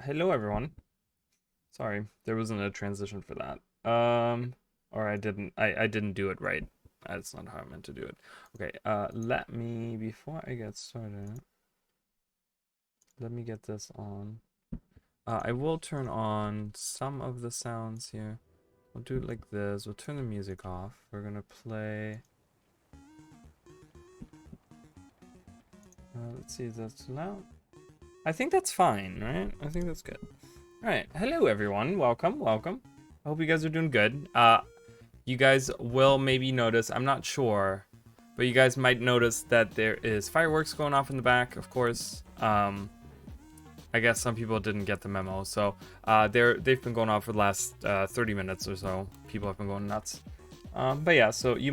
Hello everyone. Sorry, there wasn't a transition for that. Or I didn't do it right. That's not how I meant to do it. Okay, let me, before I get started, let me get this on. I will turn on some of the sounds here. We'll do it like this. We'll turn the music off. We're gonna play. Let's see if that's loud. I think that's fine, right? I think that's good. All right. Hello everyone. Welcome, welcome. I hope you guys are doing good. You guys will maybe notice, I'm not sure, but you guys might notice that there is fireworks going off in the back, of course. I guess some people didn't get the memo, so they've been going off for the last 30 minutes or so. People have been going nuts. But yeah, so you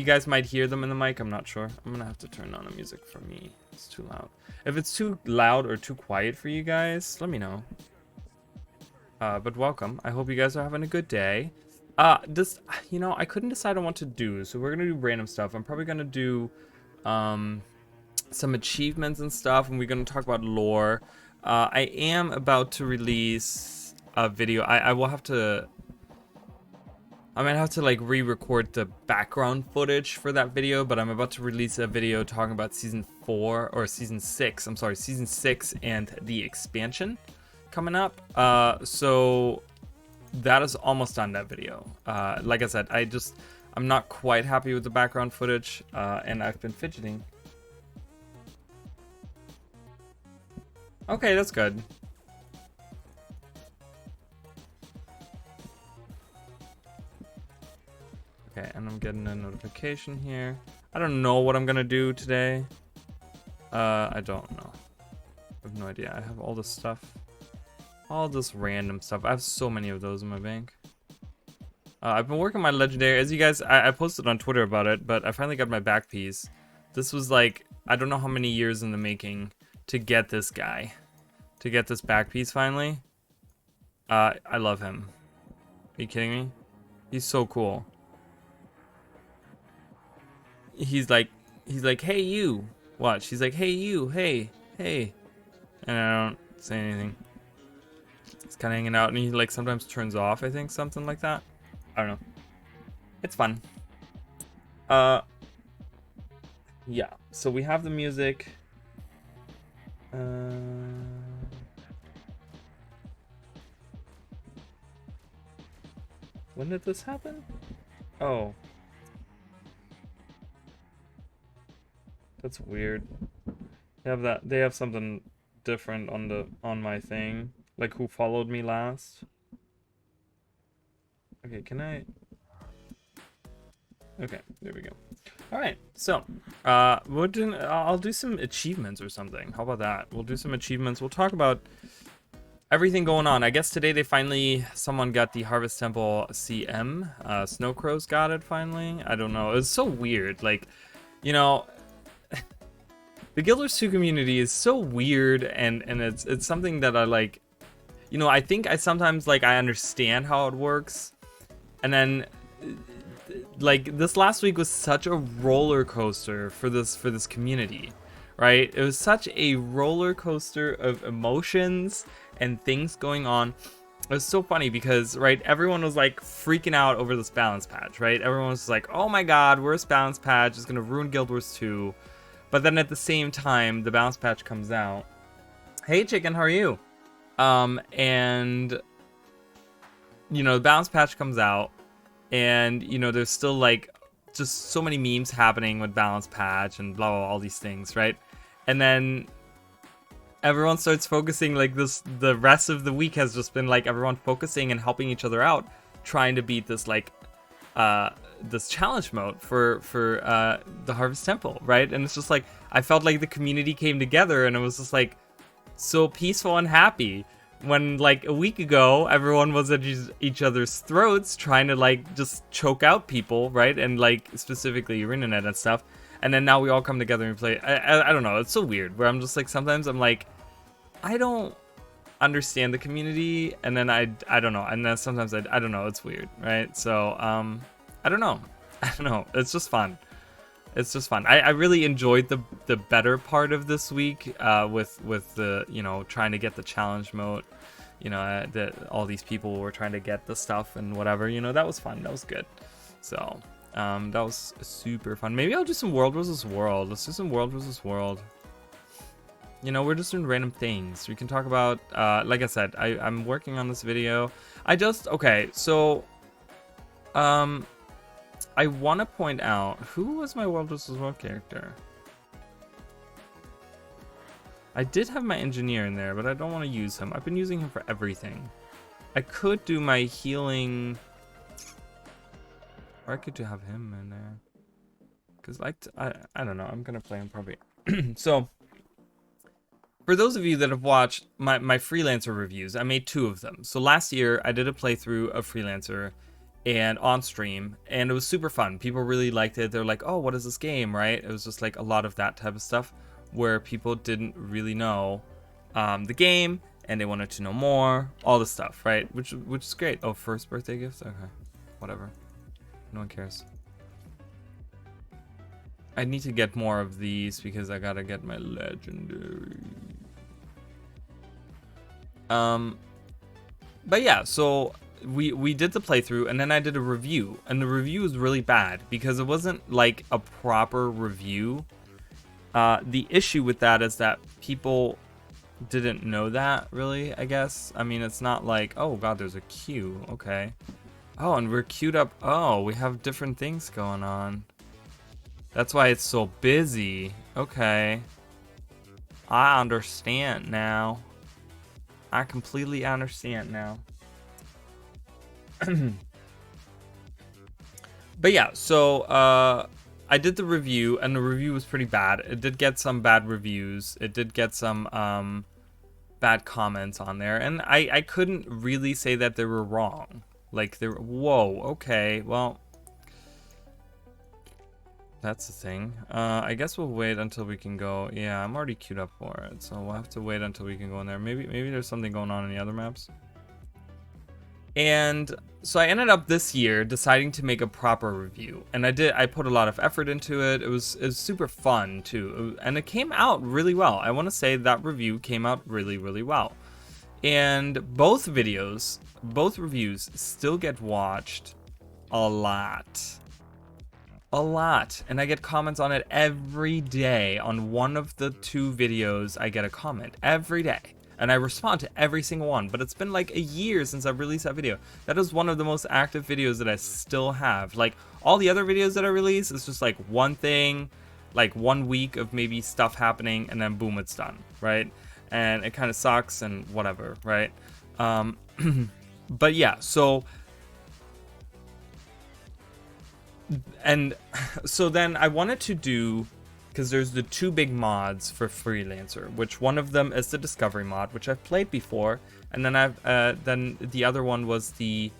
guys might hear them in the mic, I'm not sure. I'm gonna have to turn on the music for me. It's too loud. If it's too loud or too quiet for you guys, let me know. But welcome. I hope you guys are having a good day. I couldn't decide on what to do, so we're gonna do random stuff. I'm probably gonna do some achievements and stuff, and we're gonna talk about lore. I am about to release a video. I will have to. I might have to like re-record the background footage for that video, but I'm about to release a video talking about season 4 or season 6. I'm sorry, season 6 and the expansion coming up. So that is almost done, that video. Like I said, I'm not quite happy with the background footage, and I've been fidgeting. Okay, that's good. Okay, and I'm getting a notification here. I don't know what I'm gonna do today. I don't know. I have no idea. I have all this stuff. All this random stuff. I have so many of those in my bank. I've been working my legendary. As you guys, I posted on Twitter about it, but I finally got my back piece. This was like, I don't know how many years in the making to get this guy. To get this back piece finally. I love him. Are you kidding me? He's so cool. He's like, hey you. Watch. He's like, hey you, hey. And I don't say anything. He's kind of hanging out, and he like sometimes turns off, I think, something like that. I don't know. It's fun. Yeah. So we have the music. When did this happen? Oh. That's weird. They have something different on my thing. Like who followed me last. Okay, can I? Okay, there we go. All right, so I'll do some achievements or something. How about that? We'll do some achievements. We'll talk about everything going on. I guess today someone got the Harvest Temple CM. Snow Crows got it finally. I don't know. It's so weird. Like, you know, the Guild Wars 2 community is so weird, and it's something that I like. You know, I think I sometimes like I understand how it works, and then like this last week was such a roller coaster for this community, right? It was such a roller coaster of emotions and things going on. It was so funny because, right, everyone was like freaking out over this balance patch, right? Everyone was like, oh my god, worst balance patch, is gonna ruin Guild Wars 2. But then at the same time, the balance patch comes out. Hey chicken, how are you? And you know, the balance patch comes out, and you know, there's still like just so many memes happening with balance patch and blah, blah, blah, all these things, right? And then everyone starts focusing like this. The rest of the week has just been like everyone focusing and helping each other out, trying to beat this like this challenge mode for the Harvest Temple, right? And it's just like I felt like the community came together, and it was just like so peaceful and happy. When like a week ago everyone was at each other's throats trying to like just choke out people, right? And like specifically ArenaNet and stuff, and then now we all come together and play. I don't know, it's so weird where I'm just like sometimes I'm like I don't understand the community, and then I don't know, and then sometimes I don't know, it's weird, right? So I don't know. It's just fun. It's just fun. I really enjoyed the better part of this week with the, you know, trying to get the challenge mode. You know, all these people were trying to get the stuff and whatever. You know, that was fun. That was good. So that was super fun. Maybe I'll do some World vs. World. Let's do some World vs. World. You know, we're just doing random things. We can talk about, like I said, I'm working on this video. Okay, so, I want to point out, who was my World vs. World character? I did have my engineer in there, but I don't want to use him. I've been using him for everything. I could do my healing, or I could have him in there. Because I don't know, I'm going to play him probably. So, for those of you that have watched my Freelancer reviews, I made 2 of them. So last year, I did a playthrough of Freelancer and on stream, and it was super fun. People really liked it. They're like, oh, what is this game, right? It was just like a lot of that type of stuff where people didn't really know the game, and they wanted to know more, all the stuff, right? Which is great. Oh, first birthday gift? Okay, whatever. No one cares. I need to get more of these because I gotta get my legendary. But yeah, so we did the playthrough, and then I did a review, and the review was really bad because it wasn't like a proper review. The issue with that is that people didn't know that, really, I guess. I mean, it's not like, oh god, there's a queue, okay. Oh, and we're queued up. Oh, we have different things going on. That's why it's so busy. Okay. I understand now. I completely understand now. But yeah, so I did the review, and the review was pretty bad. It did get some bad reviews. It did get some bad comments on there, and I couldn't really say that they were wrong. Like, whoa, okay, well, that's the thing. I guess we'll wait until we can go. Yeah, I'm already queued up for it, so we'll have to wait until we can go in there. Maybe there's something going on in the other maps. And so I ended up this year deciding to make a proper review, and I put a lot of effort into it. It was super fun too, and it came out really well. I want to say that review came out really, really well. And both reviews still get watched a lot. And I get comments on it every day. On one of the 2 videos, I get a comment every day, and I respond to every single one. But it's been like a year since I've released that video. That is one of the most active videos that I still have. Like, all the other videos that I release, it's just like one thing, like 1 week of maybe stuff happening, and then boom, it's done, right? And it kind of sucks and whatever, right? But yeah, so then I wanted to do, because there's the 2 big mods for Freelancer, which one of them is the Discovery mod, which I've played before, and then then the other one was the,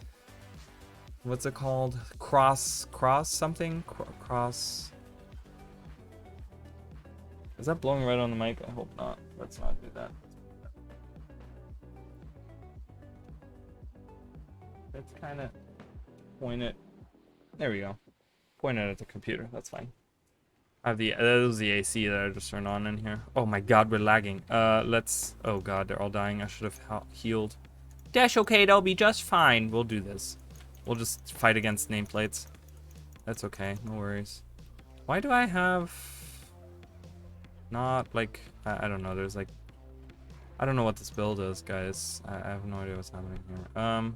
what's it called? Cross something? Cross. Is that blowing right on the mic? I hope not. Let's not do that. Let's kind of point it. There we go. Point it at the computer. That's fine. I have that was the AC that I just turned on in here. Oh my god, we're lagging. Oh god, they're all dying. I should have healed. Dash, okay, they'll be just fine. We'll do this. We'll just fight against nameplates. That's okay, no worries. Why do I have not, like, I don't know, there's like, I don't know what this build is, guys. I have no idea what's happening here.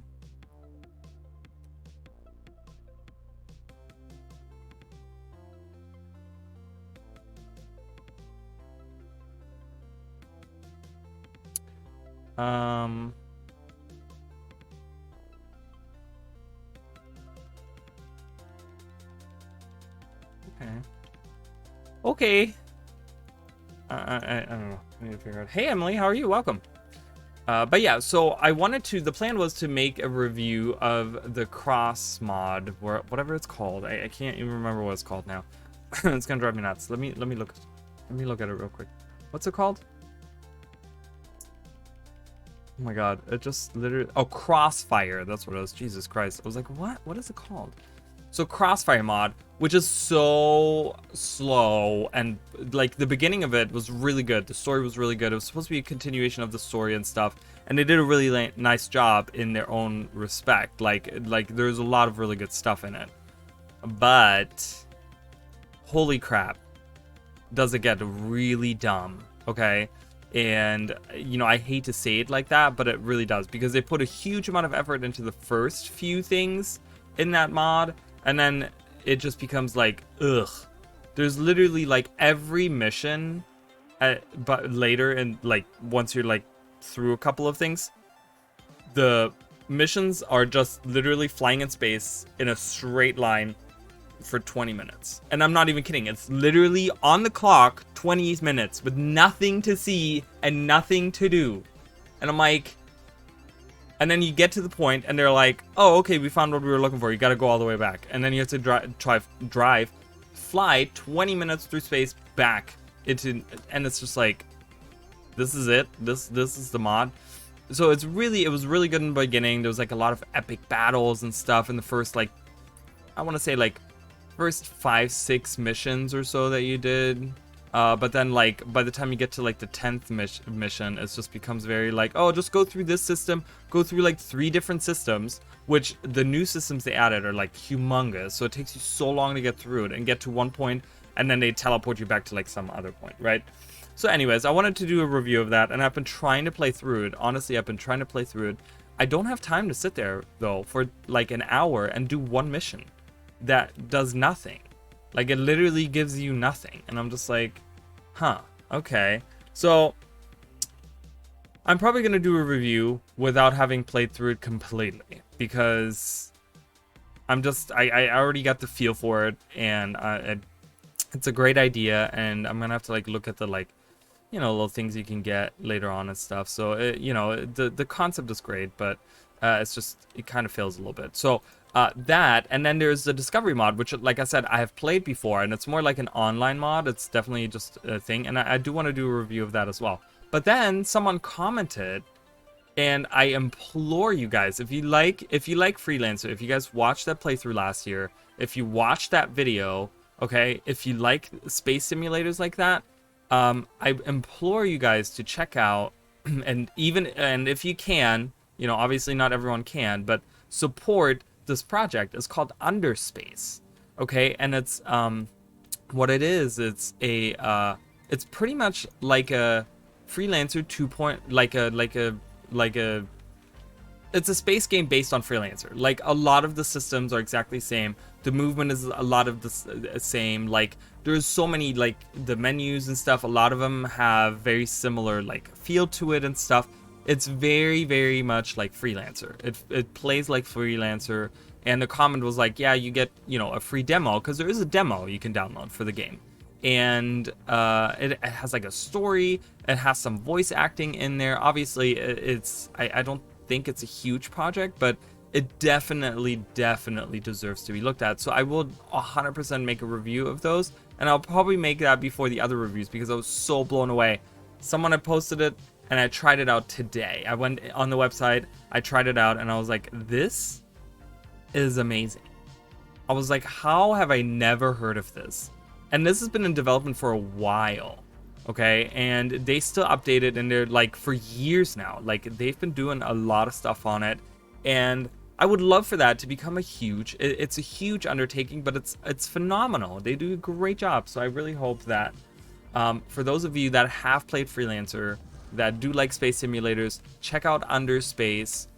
Okay. I don't know. I need to figure out. Hey, Emily, how are you? Welcome. But yeah, so the plan was to make a review of the cross mod, whatever it's called. I can't even remember what it's called now. It's gonna drive me nuts. Let me look at it real quick. What's it called? Oh my god, it just literally, oh, Crossfire, that's what it was. Jesus Christ. I was like, what is it called? So Crossfire mod, which is so slow, and like the beginning of it was really good. The story was really good. It was supposed to be a continuation of the story and stuff, and they did a really nice job in their own respect. Like there's a lot of really good stuff in it. But holy crap, does it get really dumb, okay? And you know, I hate to say it like that, but it really does, because they put a huge amount of effort into the first few things in that mod, and then it just becomes like, ugh. There's literally like every mission but later, and like once you're like through a couple of things, the missions are just literally flying in space in a straight line for 20 minutes. And I'm not even kidding. It's literally on the clock 20 minutes with nothing to see and nothing to do. And I'm like, and then you get to the point and they're like, oh, okay, we found what we were looking for. You got to go all the way back. And then you have to fly 20 minutes through space back into, and it's just like, this is it. This is the mod. So it was really good in the beginning. There was like a lot of epic battles and stuff in the first, like, I want to say like first 5-6 missions or so that you did. But then, like, by the time you get to like the 10th mission, it just becomes very like, oh, just go through this system, go through like 3 different systems, which the new systems they added are like humongous. So it takes you so long to get through it and get to one point, and then they teleport you back to like some other point, right? So anyways, I wanted to do a review of that, and I've been trying to play through it. Honestly, I've been trying to play through it. I don't have time to sit there though for like an hour and do one mission that does nothing. Like, it literally gives you nothing. And I'm just like, huh, okay. So I'm probably going to do a review without having played through it completely, because I already got the feel for it, and it's a great idea, and I'm going to have to like look at the, like, you know, little things you can get later on and stuff. So you know, the concept is great, but it's just, it kind of fails a little bit. So that, and then there's the discovery mod, which, like I said, I have played before, and it's more like an online mod. It's definitely just a thing, and I do want to do a review of that as well. But then someone commented, and I implore you guys, if you like Freelancer, if you guys watched that playthrough last year, if you watched that video, okay, if you like space simulators like that, I implore you guys to check out, and if you can, you know, obviously not everyone can, but support this project. Is called Underspace, okay? And it's what it is, it's it's pretty much like a Freelancer 2. It's a space game based on Freelancer. Like, a lot of the systems are exactly the same. The movement is a lot of the same. Like, there's so many, like, the menus and stuff, a lot of them have very similar like feel to it and stuff. It's very, very much like Freelancer. It plays like Freelancer, and the comment was like, yeah, you get, you know, a free demo, because there is a demo you can download for the game. And it has like a story, it has some voice acting in there. Obviously, I don't think it's a huge project, but it definitely deserves to be looked at. So I will 100% make a review of those, and I'll probably make that before the other reviews, because I was so blown away. Someone had posted it, and I tried it out today. I went on the website, I tried it out, and I was like, this is amazing. I was like, how have I never heard of this? And this has been in development for a while, okay? And they still update it, and they're like, for years now. Like, they've been doing a lot of stuff on it, and I would love for that to become a huge, it's a huge undertaking, but it's phenomenal. They do a great job. So I really hope that for those of you that have played Freelancer, that do like space simulators, check out Underspace.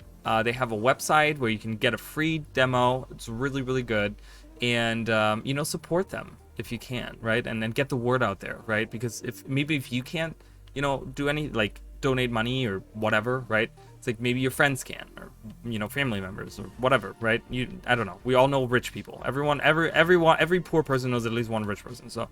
They have a website where you can get a free demo. It's really, really good. And, you know, support them if you can, right? And then get the word out there, right? Because if you can't, you know, do any, like, donate money or whatever, right? It's like maybe your friends can, or, you know, family members or whatever, right? I don't know. We all know rich people. Every poor person knows at least one rich person. So,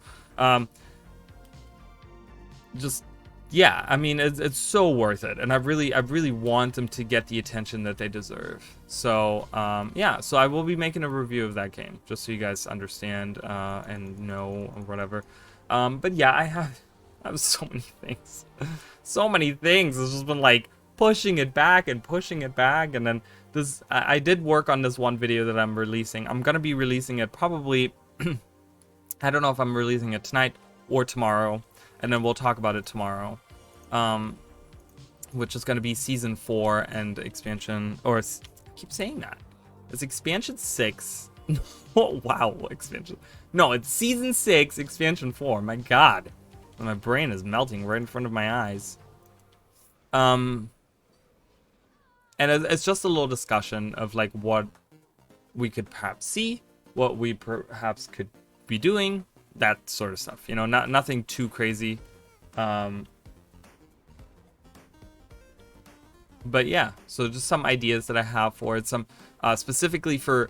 just, yeah, I mean, it's so worth it, and I really want them to get the attention that they deserve. So yeah, so I will be making a review of that game, just so you guys understand and know or whatever. But yeah, I have so many things. So many things. It's just been like pushing it back, and then this I did work on this one video that I'm releasing. I'm gonna be releasing it probably. I don't know if I'm releasing it tonight or tomorrow, and then we'll talk about it tomorrow. Which is gonna be season 4 and expansion, or I keep saying that. It's expansion 6. Oh wow, expansion. No, it's season 6, expansion 4. My God, my brain is melting right in front of my eyes. And it's just a little discussion of like what we could perhaps see, what we perhaps could be doing, that sort of stuff. You know, nothing too crazy. But yeah, so just some ideas that I have for it. Some specifically for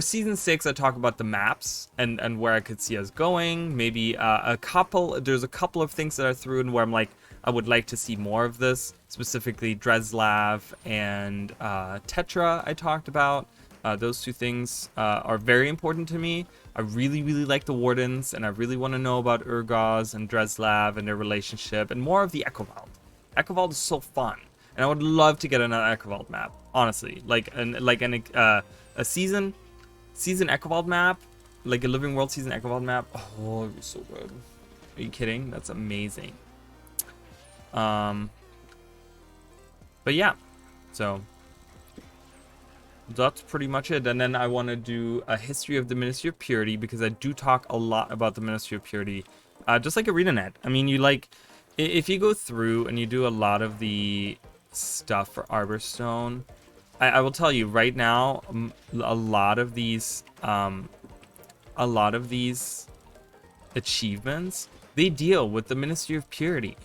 season 6, I talk about the maps and where I could see us going. Maybe there's a couple of things that I threw in where I'm like, I would like to see more of this, specifically Dreslav and Tetra I talked about. Those two things are very important to me. I really, really like the Wardens, and I really want to know about Urgoz and Dreslav and their relationship, and more of the Ekovald. Ekovald is so fun, and I would love to get another Ekovald map, honestly. A season Ekovald map, like a Living World season Ekovald map. Oh, it'd be so good. Are you kidding? That's amazing. But yeah, so that's pretty much it. And then I want to do a history of the Ministry of Purity, because I do talk a lot about the Ministry of Purity, just like ArenaNet. I mean, if you go through and you do a lot of the stuff for Arborstone, I will tell you right now, a lot of these achievements, they deal with the Ministry of Purity.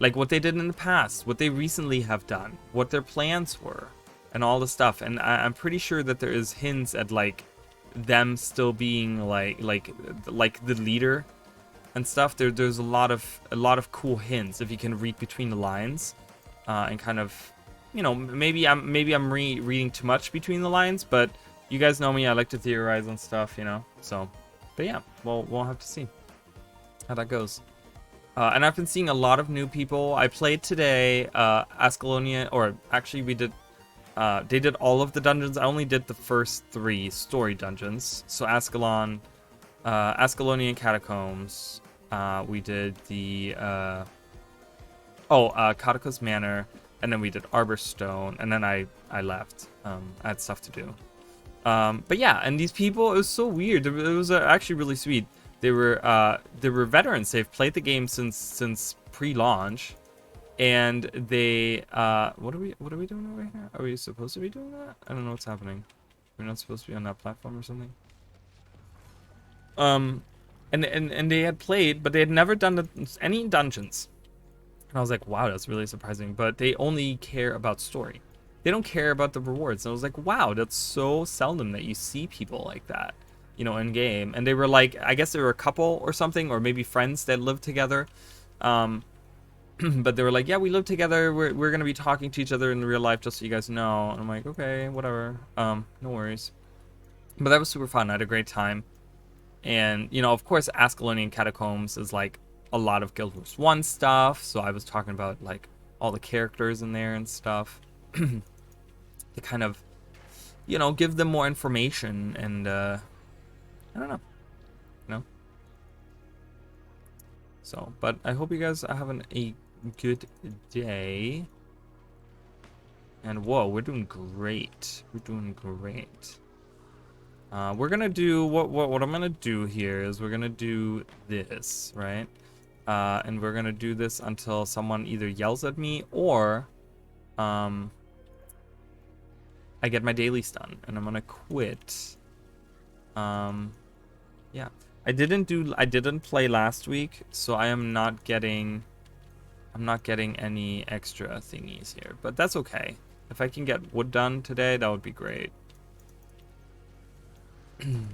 Like what they did in the past, what they recently have done, what their plans were, and all the stuff. And I'm pretty sure that there is hints at like them still being like the leader and stuff. There's a lot of cool hints if you can read between the lines, and kind of, you know, maybe I'm reading too much between the lines, but you guys know me, I like to theorize on stuff, you know. So, but yeah, we'll have to see how that goes. And I've been seeing a lot of new people. I played today, Ascalonian, or actually we did, they did all of the dungeons. I only did the first 3 story dungeons. So Ascalonian Catacombs, we did the, Catacos Manor, and then we did Arborstone, and then I left. I had stuff to do. But yeah, and these people, it was so weird. It was actually really sweet. They were veterans. They've played the game since pre-launch, and they what are we doing over here? Are we supposed to be doing that? I don't know what's happening. We're not supposed to be on that platform or something. And they had played, but they had never done any dungeons. And I was like, wow, that's really surprising. But they only care about story. They don't care about the rewards. And I was like, wow, that's so seldom that you see people like that, you know, in game. And they were like, I guess they were a couple or something, or maybe friends that lived together. But they were like, yeah, we live together. We're gonna be talking to each other in real life, just so you guys know. And I'm like, okay, whatever. No worries. But that was super fun. I had a great time. And, you know, of course, Ascalonian Catacombs is like a lot of Guild Wars 1 stuff. So I was talking about like all the characters in there and stuff. To kind of, you know, give them more information and, I don't know. You know? So, but I hope you guys are having a good day. And whoa, we're doing great. We're doing great. We're gonna do what I'm gonna do here is we're gonna do this, right? And we're gonna do this until someone either yells at me or I get my dailies done, and I'm gonna quit. Yeah. I didn't play last week, so I'm not getting any extra thingies here, but that's okay. If I can get wood done today, that would be great. And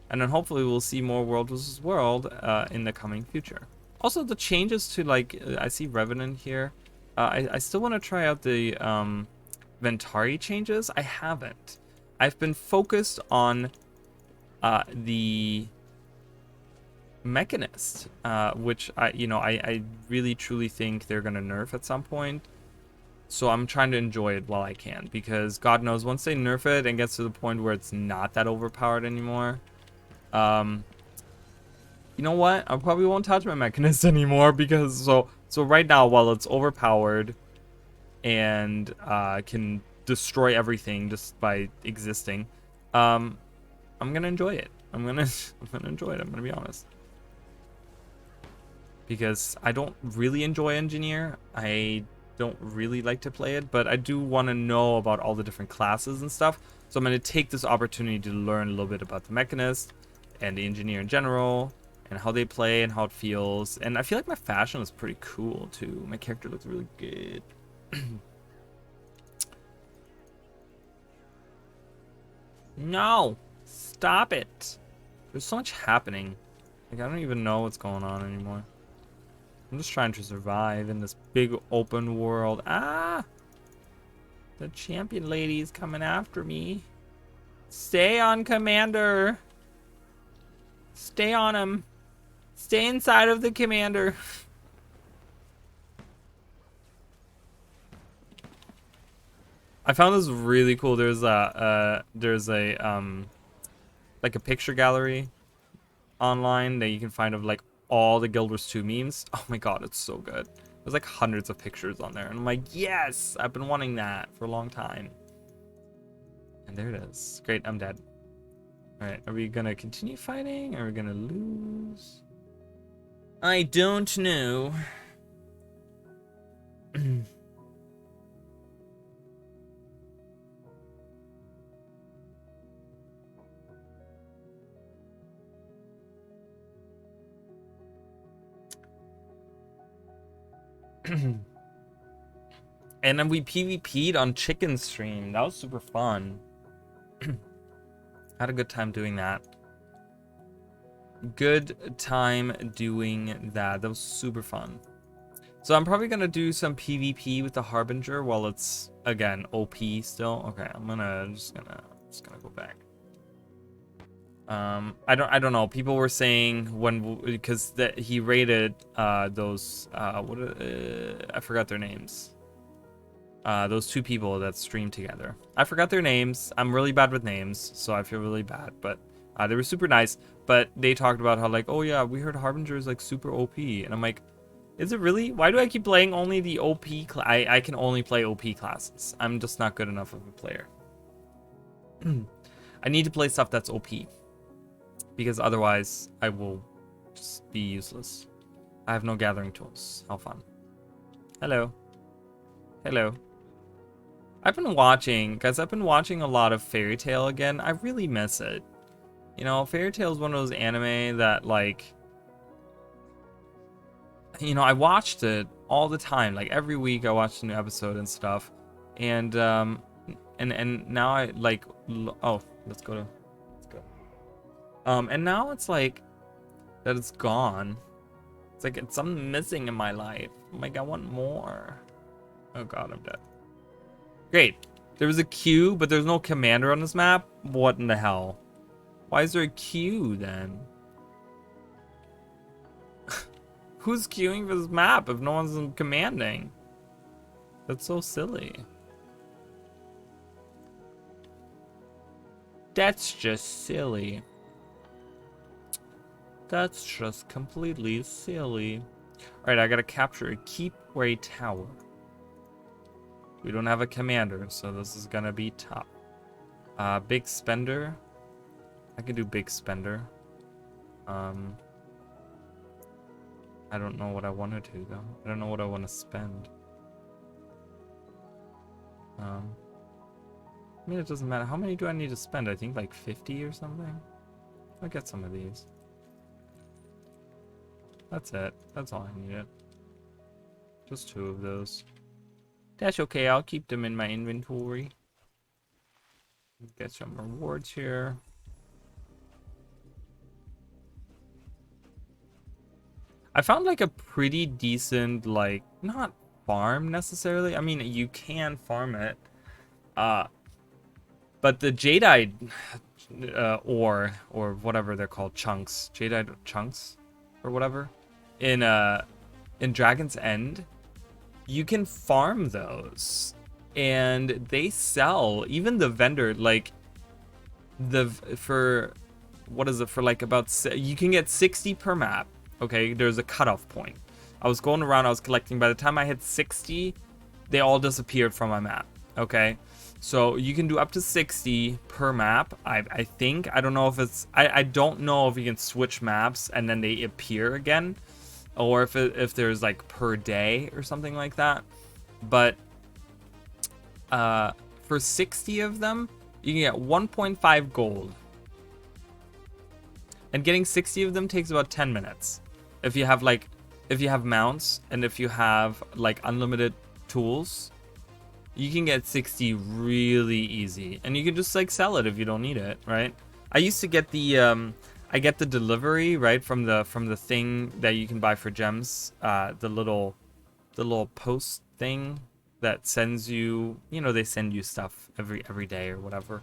then hopefully we'll see more World vs. World in the coming future. Also, the changes to, like, I see Revenant here. I still want to try out the Ventari changes. I haven't. I've been focused on the Mechanist, which I really truly think they're gonna nerf at some point. So I'm trying to enjoy it while I can, because God knows once they nerf it and gets to the point where it's not that overpowered anymore, you know what? I probably won't touch my Mechanist anymore, because so right now, while it's overpowered and can destroy everything just by existing, I'm gonna enjoy it. I'm gonna enjoy it. I'm gonna be honest, because I don't really enjoy Engineer. I don't really like to play it, but I do want to know about all the different classes and stuff. So I'm going to take this opportunity to learn a little bit about the Mechanist and the Engineer in general, and how they play and how it feels. And I feel like my fashion is pretty cool too. My character looks really good. No, stop it. There's so much happening. Like, I don't even know what's going on anymore. I'm just trying to survive in this big open world. Ah! The champion lady's coming after me. Stay on, Commander. Stay on him. Stay inside of the Commander. I found this really cool. There's a like a picture gallery online that you can find of like all the Guild Wars 2 memes. Oh my god, it's so good. There's like hundreds of pictures on there, and I'm like, yes, I've been wanting that for a long time. And there it is. Great, I'm dead. All right, are we gonna continue fighting? Or are we gonna lose? I don't know. And then we PvP'd on Chicken Stream. That was super fun. Had a good time doing that. Good time doing that. That was super fun. So I'm probably gonna do some PvP with the Harbinger while it's, again, OP still. Okay, I'm just gonna go back. I don't know. People were saying because he rated those I forgot their names. Those two people that streamed together. I forgot their names. I'm really bad with names, so I feel really bad. But they were super nice. But they talked about how, like, oh yeah, we heard Harbinger is like super OP, and I'm like, is it really? Why do I keep playing only the OP? I can only play OP classes. I'm just not good enough of a player. I need to play stuff that's OP, because otherwise I will just be useless. I have no gathering tools. How fun. Hello. Hello. I've been watching a lot of Fairy Tail again. I really miss it. You know, Fairy Tail is one of those anime that, like, you know, I watched it all the time. Like, every week I watched a new episode and stuff. And now I, like, oh, let's go. And now it's like that it's gone. It's like it's something missing in my life. I'm like, I want more. Oh god, I'm dead. Great. There was a queue, but there's no commander on this map. What in the hell? Why is there a queue then? Who's queuing for this map if no one's commanding? That's so silly. That's just silly. That's just completely silly. Alright, I gotta capture a Keepway Tower. We don't have a commander, so this is gonna be tough. Big Spender. I can do Big Spender. I don't know what I want to do, though. I don't know what I want to spend. I mean, it doesn't matter. How many do I need to spend? I think like 50 or something. I'll get some of these. That's it. That's all I needed. Just 2 of those. That's okay. I'll keep them in my inventory. Get some rewards here. I found like a pretty decent, like, not farm necessarily. I mean, you can farm it. But the Jadeite ore, or whatever they're called, chunks, Jadeite chunks or whatever, in Dragon's End, you can farm those, and they sell. Even the vendor, like for what is it, for like about, you can get 60 per map. Okay, there's a cutoff point. I was going around, I was collecting. By the time I hit 60, they all disappeared from my map. Okay, so you can do up to 60 per map. I think, I don't know if it's, I don't know if you can switch maps and then they appear again, or if there's like per day or something like that. But for 60 of them, you can get 1.5 gold. And getting 60 of them takes about 10 minutes. If you have mounts and if you have like unlimited tools, you can get 60 really easy. And you can just like sell it if you don't need it, right? I used to get the I get the delivery, right, from the thing that you can buy for gems, the little post thing that sends you, they send you stuff every day or whatever.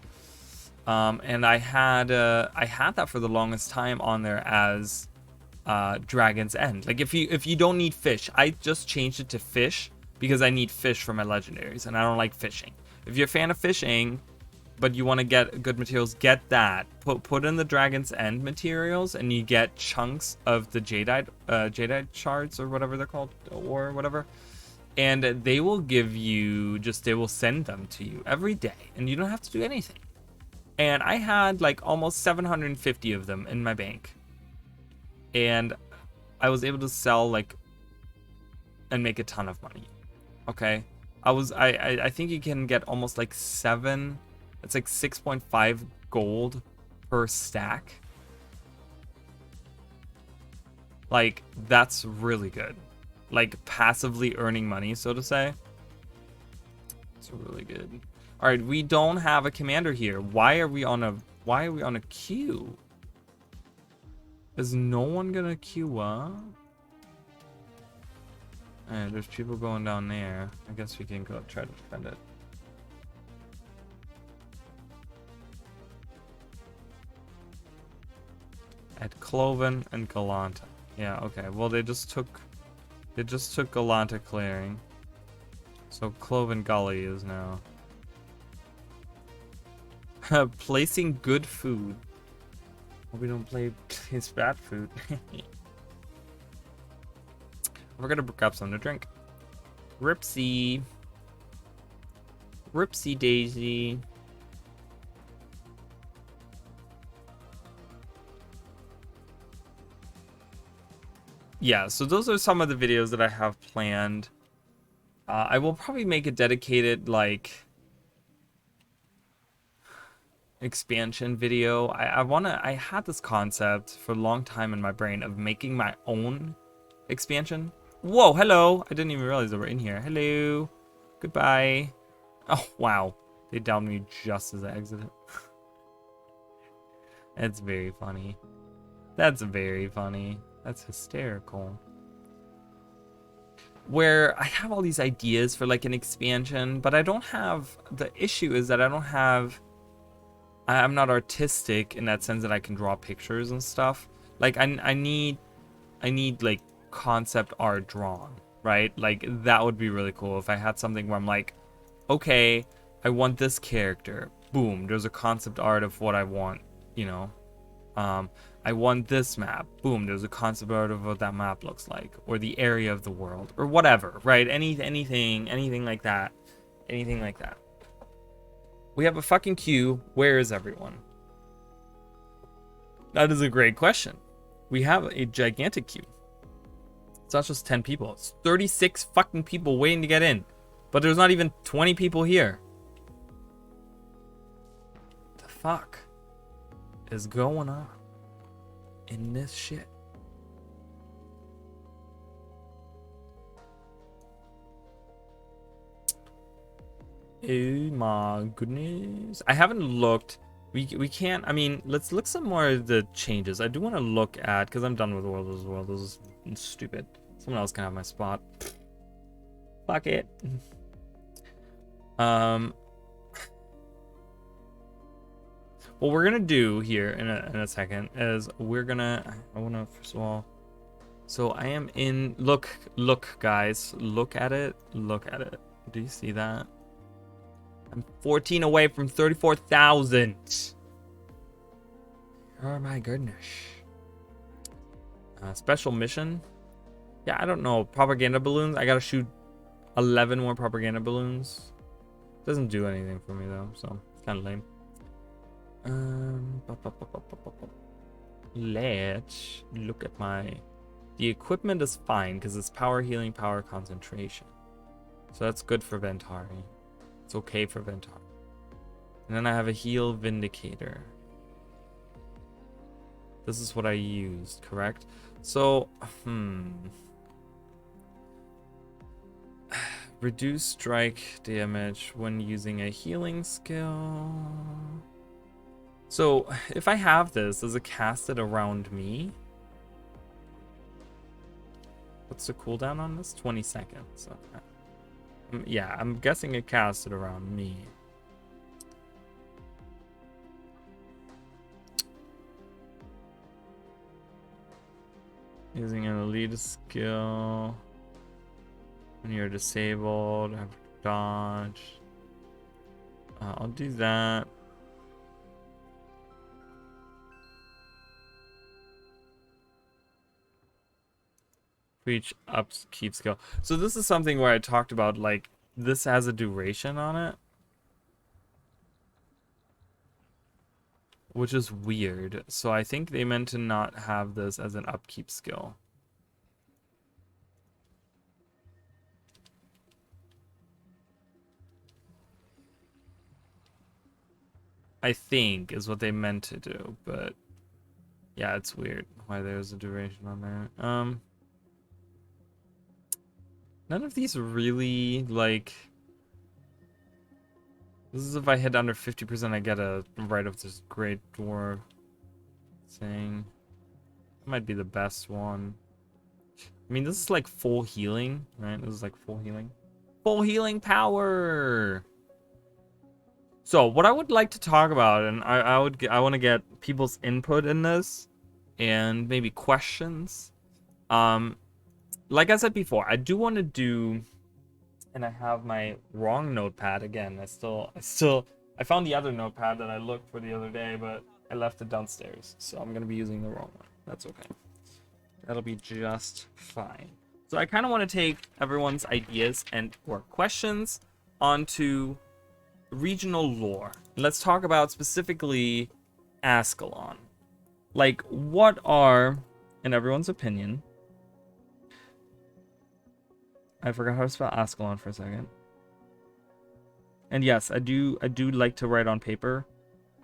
And I had that for the longest time on there as Dragon's End. Like if you don't need fish, I just changed it to fish because I need fish for my legendaries and I don't like fishing. If you're a fan of fishing but you want to get good materials, get that. Put in the Dragon's End materials and you get chunks of the jadeite shards or whatever they're called, or whatever. And they will give you, they will send them to you every day and you don't have to do anything. And I had like almost 750 of them in my bank. And I was able to sell like and make a ton of money. Okay. I think you can get almost like 6.5 gold per stack. Like that's really good. Like passively earning money, so to say. It's really good. All right, we don't have a commander here. Why are we on a queue? Is no one gonna queue up? Alright, there's people going down there. I guess we can go try to defend it. At Cloven and Galanta. Yeah, okay. Well, they just took Galanta clearing. So Cloven Gully is now placing good food. Hope we don't place bad food. We're gonna grab something to drink. Ripsy daisy. Yeah, so those are some of the videos that I have planned. I will probably make a dedicated like expansion video. I had this concept for a long time in my brain of making my own expansion. Whoa, hello. I didn't even realize they were in here. Hello. Goodbye. Oh, wow. They downed me just as I exited. That's very funny. That's very funny. That's hysterical. Where I have all these ideas for like an expansion, but I don't have, the issue is that I'm not artistic in that sense that I can draw pictures and stuff. Like I need like concept art drawn, right? Like that would be really cool if I had something where I'm like, okay, I want this character. Boom, there's a concept art of what I want, you know. I want this map. Boom, there's a concept art of what that map looks like, or the area of the world, or whatever, right? Anything like that. Anything like that. We have a fucking queue. Where is everyone? That is a great question. We have a gigantic queue. It's not just 10 people. It's 36 fucking people waiting to get in. But there's not even 20 people here. What the fuck is going on in this shit? Oh my goodness. I haven't looked. We can't. I mean, let's look some more of the changes. I do want to look at, because I'm done with World as well. This is stupid. Someone else can have my spot. Fuck it. What we're gonna do here in a second is we're gonna. I want to first of all So I am in. Look, guys. Look at it. Look at it. Do you see that? I'm 14 away from 34,000. Oh my goodness. Special mission. Yeah, I don't know. Propaganda balloons. I gotta shoot 11 more propaganda balloons. Doesn't do anything for me though, so it's kind of lame. Let's look at my. The equipment is fine because it's power healing, power concentration. So that's good for Ventari. It's okay for Ventari. And then I have a heal Vindicator. This is what I used, correct? So, reduce strike damage when using a healing skill. So, if I have this, does it cast it around me? What's the cooldown on this? 20 seconds. Okay. Yeah, I'm guessing it casts it around me. Using an elite skill. When you're disabled, have to dodge. I'll do that. Reach upkeep skill. So this is something where I talked about, like, this has a duration on it, which is weird. So I think they meant to not have this as an upkeep skill. I think is what they meant to do, but yeah, it's weird why there's a duration on there. None of these really, like, this is if I hit under 50%, I get a Rite of this Great Dwarf thing. Might be the best one. I mean, this is like full healing, right? This is like full healing. Full healing power! So, what I would like to talk about, and I want to get people's input in this, and maybe questions. Like I said before, I do want to do, and I have my wrong notepad again. I found the other notepad that I looked for the other day, but I left it downstairs. So I'm going to be using the wrong one. That's okay. That'll be just fine. So I kind of want to take everyone's ideas and or questions onto regional lore. Let's talk about specifically Ascalon. Like, what are, in everyone's opinion, I forgot how to spell Ascalon for a second. And yes, I do like to write on paper.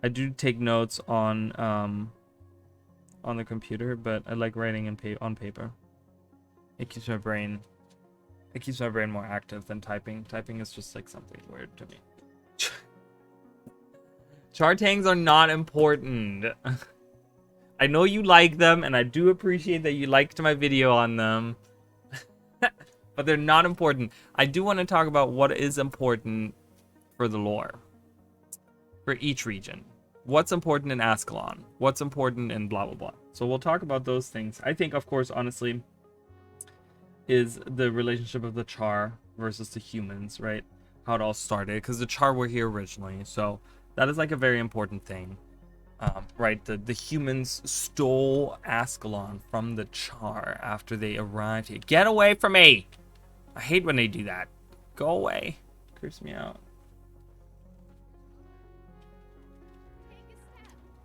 I do take notes on the computer, but I like writing on paper. It keeps my brain more active than typing. Typing is just like something weird to me. Chartangs are not important. I know you like them, and I do appreciate that you liked my video on them. But they're not important. I do want to talk about what is important for the lore. For each region. What's important in Ascalon? What's important in blah, blah, blah. So we'll talk about those things. I think, of course, honestly, is the relationship of the Char versus the humans, right? How it all started. Because the Char were here originally. So that is like a very important thing. Right, the humans stole Ascalon from the Char after they arrived here. Get away from me! I hate when they do that. Go away. Creeps me out.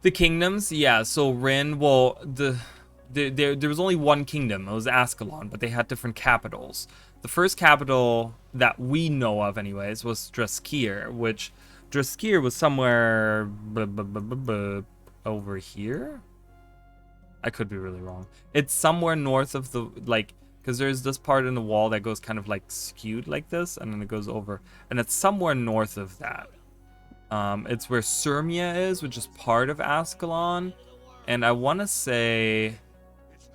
The kingdoms, yeah. So Rin, well, there was only one kingdom. It was Ascalon, but they had different capitals. The first capital that we know of, anyways, was Draskir, which Draskir was somewhere over here. I could be really wrong. It's somewhere north of the, like, because there's this part in the wall that goes kind of like skewed like this, and then it goes over, and it's somewhere north of that. It's where Sirmia is, which is part of Ascalon, and I want to say,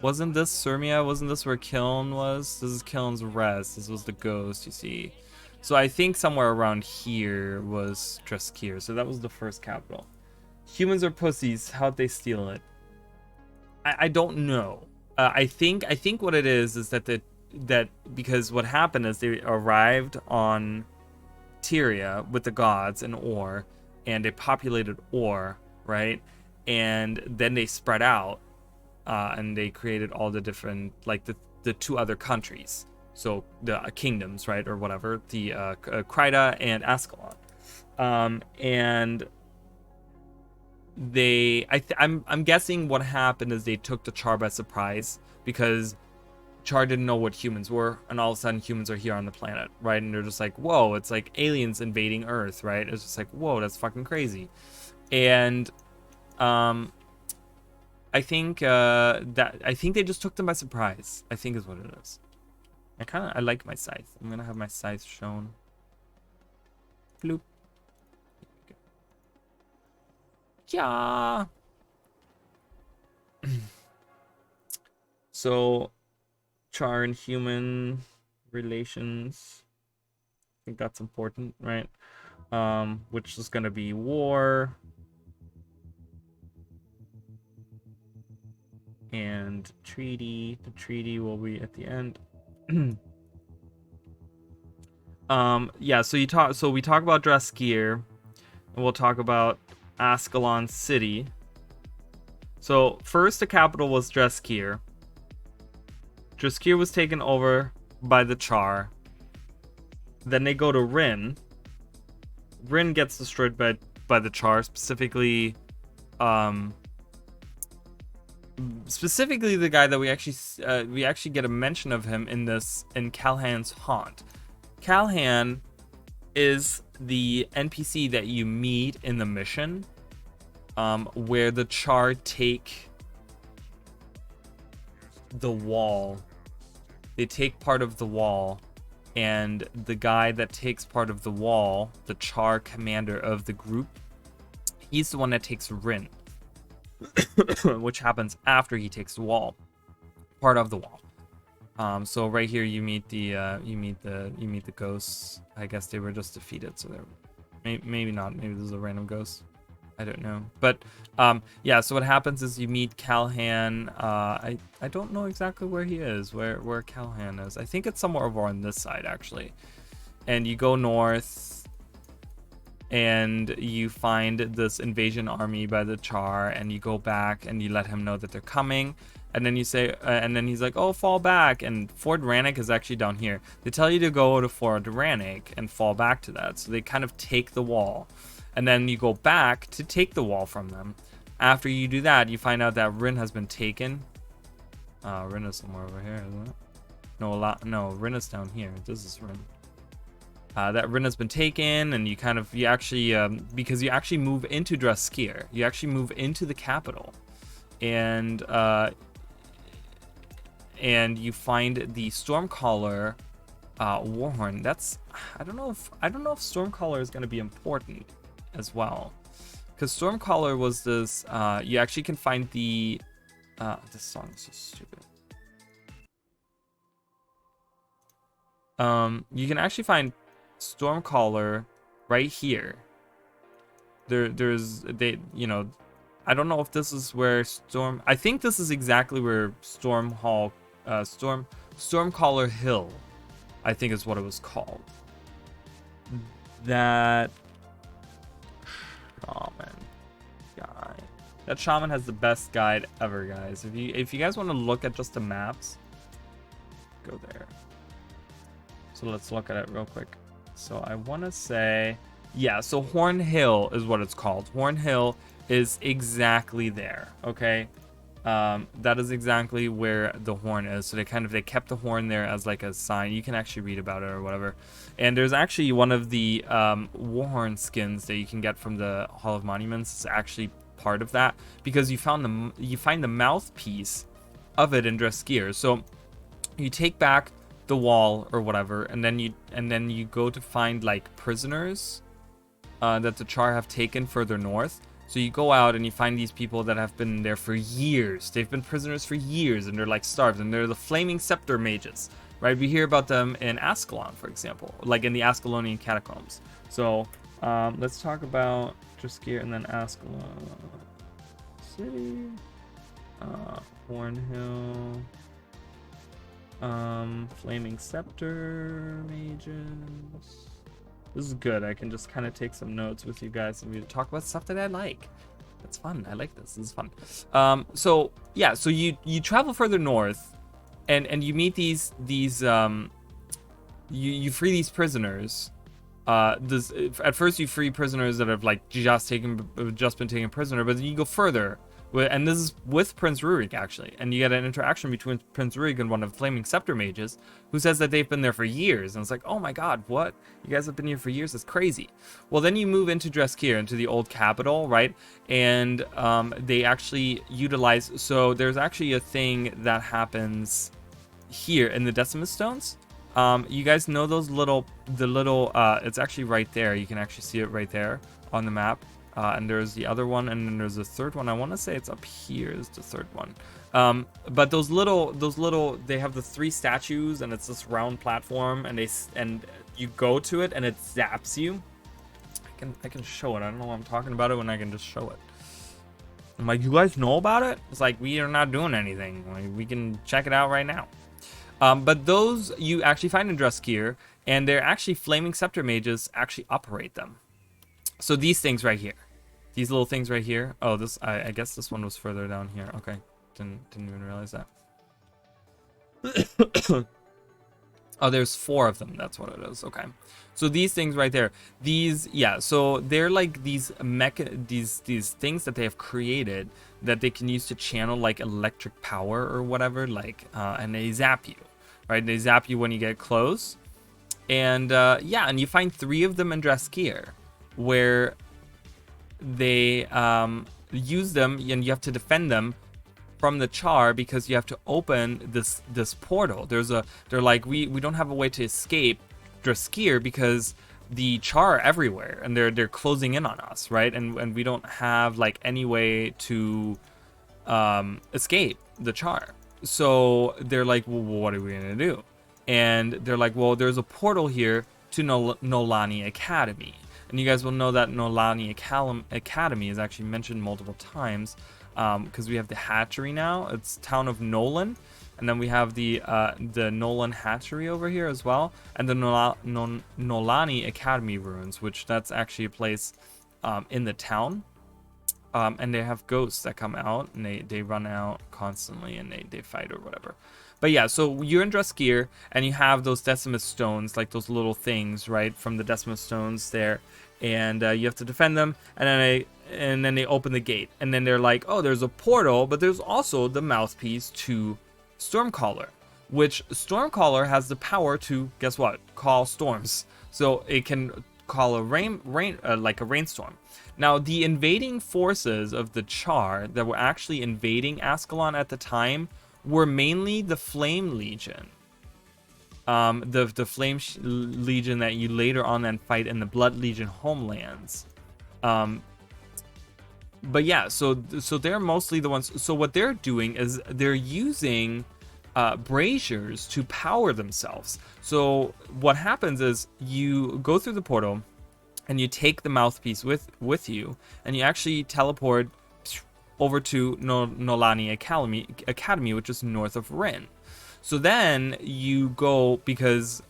wasn't this Sirmia? Wasn't this where Kiln was? This is Kiln's rest. This was the ghost, you see. So I think somewhere around here was Draskir. So that was the first capital. Humans are pussies. How'd they steal it? I don't know. I think what it is that that because what happened is they arrived on Tyria with the gods and Or, and they populated Or, right? And then they spread out, and they created all the different, like the two other countries, so the kingdoms, right, or whatever, the Kryta and Ascalon, and I'm guessing what happened is they took the Char by surprise because Char didn't know what humans were, and all of a sudden humans are here on the planet, right? And they're just like, whoa, it's like aliens invading Earth, right? It's just like, whoa, that's fucking crazy. And I think I think they just took them by surprise, I think is what it is. I like my scythe. I'm gonna have my scythe shown. Bloop. Yeah. So Char and human relations, I think that's important, right? Which is gonna be war and treaty. The treaty will be at the end. Yeah, so we talk about Draskir, and we'll talk about Ascalon City. So first the capital was Draskir. Draskir was taken over by the Char. Then they go to Rin. Rin gets destroyed by the Char, specifically the guy that we actually get a mention of him in Calhan's haunt. Calhan is the NPC that you meet in the mission, where the Char take the wall. They take part of the wall, and the guy that takes part of the wall, the Char commander of the group, he's the one that takes Rin, which happens after he takes the wall, part of the wall. So right here you meet the ghosts. I guess they were just defeated, so they're maybe not. Maybe this is a random ghost. I don't know. But yeah. So what happens is you meet Calhan. I don't know exactly where he is. Where Calhan is. I think it's somewhere over on this side actually. And you go north, and you find this invasion army by the Char, and you go back and you let him know that they're coming. And then you say, and then he's like, oh, fall back. And Fort Rannick is actually down here. They tell you to go to Fort Rannick and fall back to that. So they kind of take the wall. And then you go back to take the wall from them. After you do that, you find out that Rin has been taken. Rin is somewhere over here, isn't it? No, Rin is down here. This is Rin. That Rin has been taken, and you actually, because you actually move into Draskir. You actually move into the capital. And you find the Stormcaller Warhorn. That's I don't know if Stormcaller is going to be important as well, because Stormcaller was this. You actually can find the. This song is so stupid. You can actually find Stormcaller right here. There's I don't know if this is where I think this is exactly where Stormcaller Hill, I think is what it was called. That shaman guy. That shaman has the best guide ever, guys. If you guys want to look at just the maps, go there. So let's look at it real quick. So I want to say, yeah, so Horn Hill is what it's called. Horn Hill is exactly there, okay? That is exactly where the horn is. So they kept the horn there as like a sign. You can actually read about it or whatever. And there's actually one of the Warhorn skins that you can get from the Hall of Monuments is actually part of that, because you find the mouthpiece of it in Draskir. So you take back the wall or whatever, and then you go to find like prisoners that the Char have taken further north. So you go out and you find these people that have been there for years. They've been prisoners for years, and they're like starved, and they're the Flaming Scepter mages, right? We hear about them in Ascalon, for example, like in the Ascalonian catacombs. So let's talk about Draskir and then Ascalon City. Hornhill. Flaming Scepter mages. This is good. I can just kind of take some notes with you guys and we talk about stuff that I like. That's fun. I like this. This is fun. So yeah, so you travel further north, and you meet these you free these prisoners. At first you free prisoners that have like just been taken prisoner, but then you go further. And this is with Prince Rurik, actually. And you get an interaction between Prince Rurik and one of the Flaming Scepter mages, who says that they've been there for years. And it's like, oh my god, what? You guys have been here for years? That's crazy. Well, then you move into Dreskir, into the old capital, right? And they actually utilize... So there's actually a thing that happens here in the Decimus Stones. You guys know those it's actually right there. You can actually see it right there on the map. And there's the other one, and then there's a third one. I want to say it's up here is the third one. But those little, they have the 3 statues, and it's this round platform, and you go to it, and it zaps you. I can show it. I don't know why I'm talking about it when I can just show it. I'm like, you guys know about it? It's like, we are not doing anything. Like, we can check it out right now. But those you actually find in Dreskir, and they're actually Flaming Scepter mages actually operate them. So these things right here, these little things right here. Oh, this I guess this one was further down here. Okay, didn't even realize that. Oh, there's 4 of them. That's what it is. Okay, so these things right there, these, yeah. So they're like these these things that they have created that they can use to channel like electric power or whatever. Like, and they zap you, right? They zap you when you get close, and yeah, and you find 3 of them in Dreskir, where they use them, and you have to defend them from the Char because you have to open this portal. They're like, we don't have a way to escape Dreskir because the Char are everywhere and they're closing in on us, right? And we don't have like any way to escape the Char. So they're like, well, what are we gonna do? And they're like, well, there's a portal here to Nolani Academy. And you guys will know that Nolani Academy is actually mentioned multiple times because we have the hatchery now. It's town of Nolan. And then we have the Nolan hatchery over here as well. And the Nolani Academy ruins, which that's actually a place in the town. And they have ghosts that come out and they run out constantly and they fight or whatever. But yeah, so you're in Dreskir and you have those Decimus stones, like those little things, right, from the Decimus stones there. And you have to defend them, and then they open the gate, and then they're like, oh, there's a portal, but there's also the mouthpiece to Stormcaller, which Stormcaller has the power to, guess what, call storms. So it can call a like a rainstorm. Now, the invading forces of the Char that were actually invading Ascalon at the time were mainly the Flame Legion. The Flame Legion that you later on then fight in the Blood Legion homelands. But yeah, so they're mostly the ones. So what they're doing is they're using braziers to power themselves. So what happens is you go through the portal and you take the mouthpiece with you, and you actually teleport over to Nolani Academy, which is north of Rin. So then you go, because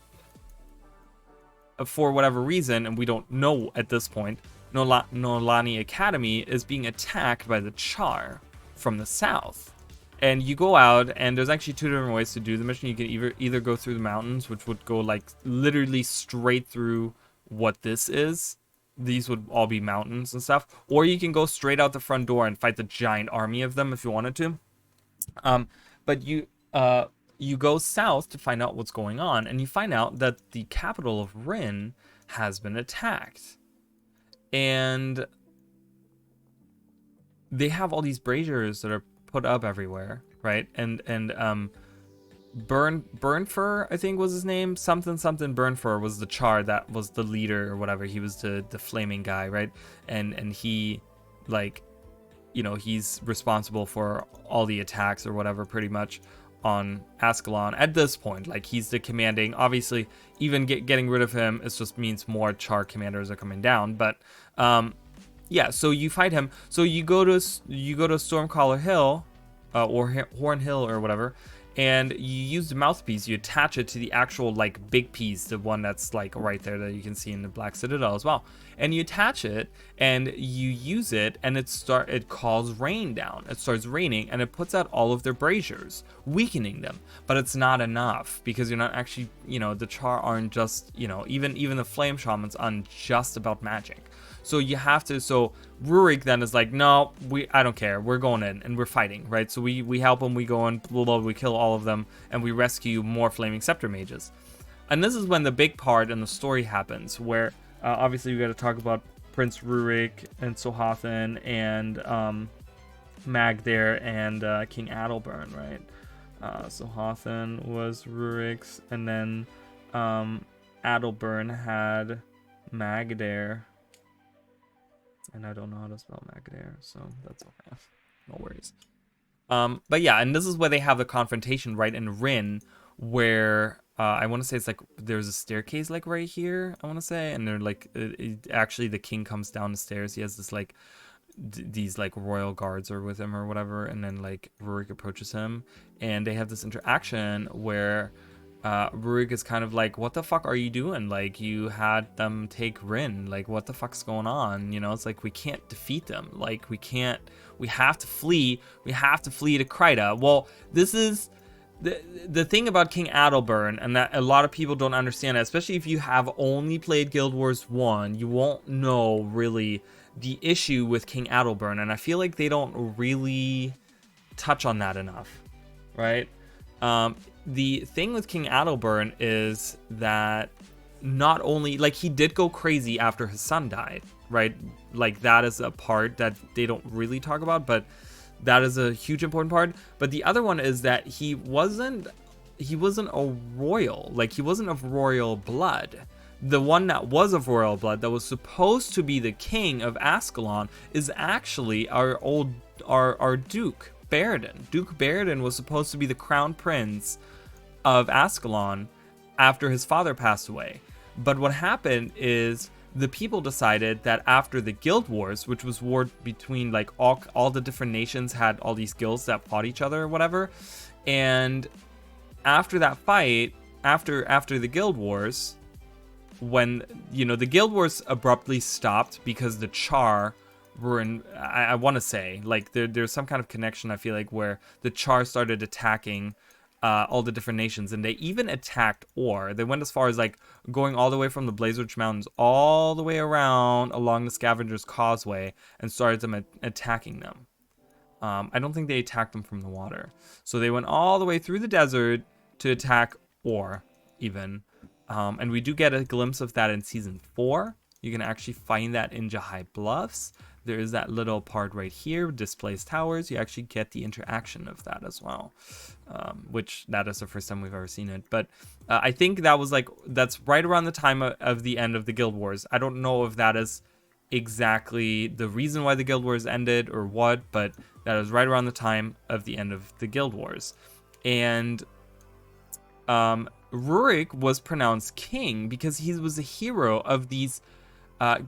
for whatever reason, and we don't know at this point, Nolani Academy is being attacked by the Char from the south. And you go out, and there's actually 2 different ways to do the mission. You can either go through the mountains, which would go like literally straight through what this is. These would all be mountains and stuff. Or you can go straight out the front door and fight the giant army of them if you wanted to. But you go south to find out what's going on, and you find out that the capital of Rin has been attacked. And they have all these braziers that are put up everywhere, right? And Burnfur, I think was his name. Something Burnfur was the Char that was the leader or whatever. He was the flaming guy, right? And he, like, you know, he's responsible for all the attacks or whatever, pretty much, on Ascalon at this point. Like, he's the commanding. Obviously, even getting rid of him, it just means more Char commanders are coming down. But yeah, so you fight him. So you go to Stormcaller Hill, or Horn Hill or whatever, and you use the mouthpiece. You attach it to the actual like big piece, the one that's like right there that you can see in the Black Citadel as well. And you attach it and you use it, and it calls rain down. It starts raining and it puts out all of their braziers, weakening them. But it's not enough, because you're not actually, the Char aren't just, even the Flame Shamans aren't just about magic. So you have to. So Rurik then is like, no, I don't care. We're going in and we're fighting, right? So we help them. We go in, we kill all of them, and we rescue more Flaming Scepter mages. And this is when the big part in the story happens, where obviously we got to talk about Prince Rurik and Sohathan and Magdair and King Adalbern, right? Sohathan was Rurik's, and then Adalbern had Magdair. And I don't know how to spell Magdair, so that's okay. No worries. But yeah, and this is where they have the confrontation, right, in Rin, where I want to say it's like there's a staircase like right here, I want to say, and they're like, actually the king comes down the stairs. He has this like these like royal guards are with him or whatever, and then like Rurik approaches him, and they have this interaction where Rurik is kind of like, what the fuck are you doing? Like, you had them take Rin. Like, what the fuck's going on? It's like, we can't defeat them. Like, we have to flee. We have to flee to Kryta. Well, this is the thing about King Adalbern, and that a lot of people don't understand, especially if you have only played Guild Wars 1, you won't know really the issue with King Adalbern. And I feel like they don't really touch on that enough, right? The thing with King Adalbern is that not only, like, he did go crazy after his son died, right? Like, that is a part that they don't really talk about, but that is a huge important part. But the other one is that he wasn't a royal, like, he wasn't of royal blood. The one that was of royal blood, that was supposed to be the king of Ascalon, is actually our Duke Baradin. Duke Baradin was supposed to be the crown prince of Ascalon after his father passed away. But what happened is the people decided that after the Guild Wars, which was war between like all the different nations had all these guilds that fought each other or whatever, and after that fight, after the Guild Wars, when the Guild Wars abruptly stopped because the Char were in, I want to say, like, there's some kind of connection, I feel like, where the Char started attacking all the different nations, and they even attacked Or. They went as far as like going all the way from the Blazeridge Mountains all the way around along the Scavenger's Causeway and started them attacking them. I don't think they attacked them from the water. So they went all the way through the desert to attack Or, even. And we do get a glimpse of that in Season 4. You can actually find that in Jahai Bluffs. There is that little part right here, Displaced Towers. You actually get the interaction of that as well, which that is the first time we've ever seen it. But I think that's right around the time of the end of the Guild Wars. I don't know if that is exactly the reason why the Guild Wars ended or what, but that is right around the time of the end of the Guild Wars. And Rurik was pronounced king because he was a hero of these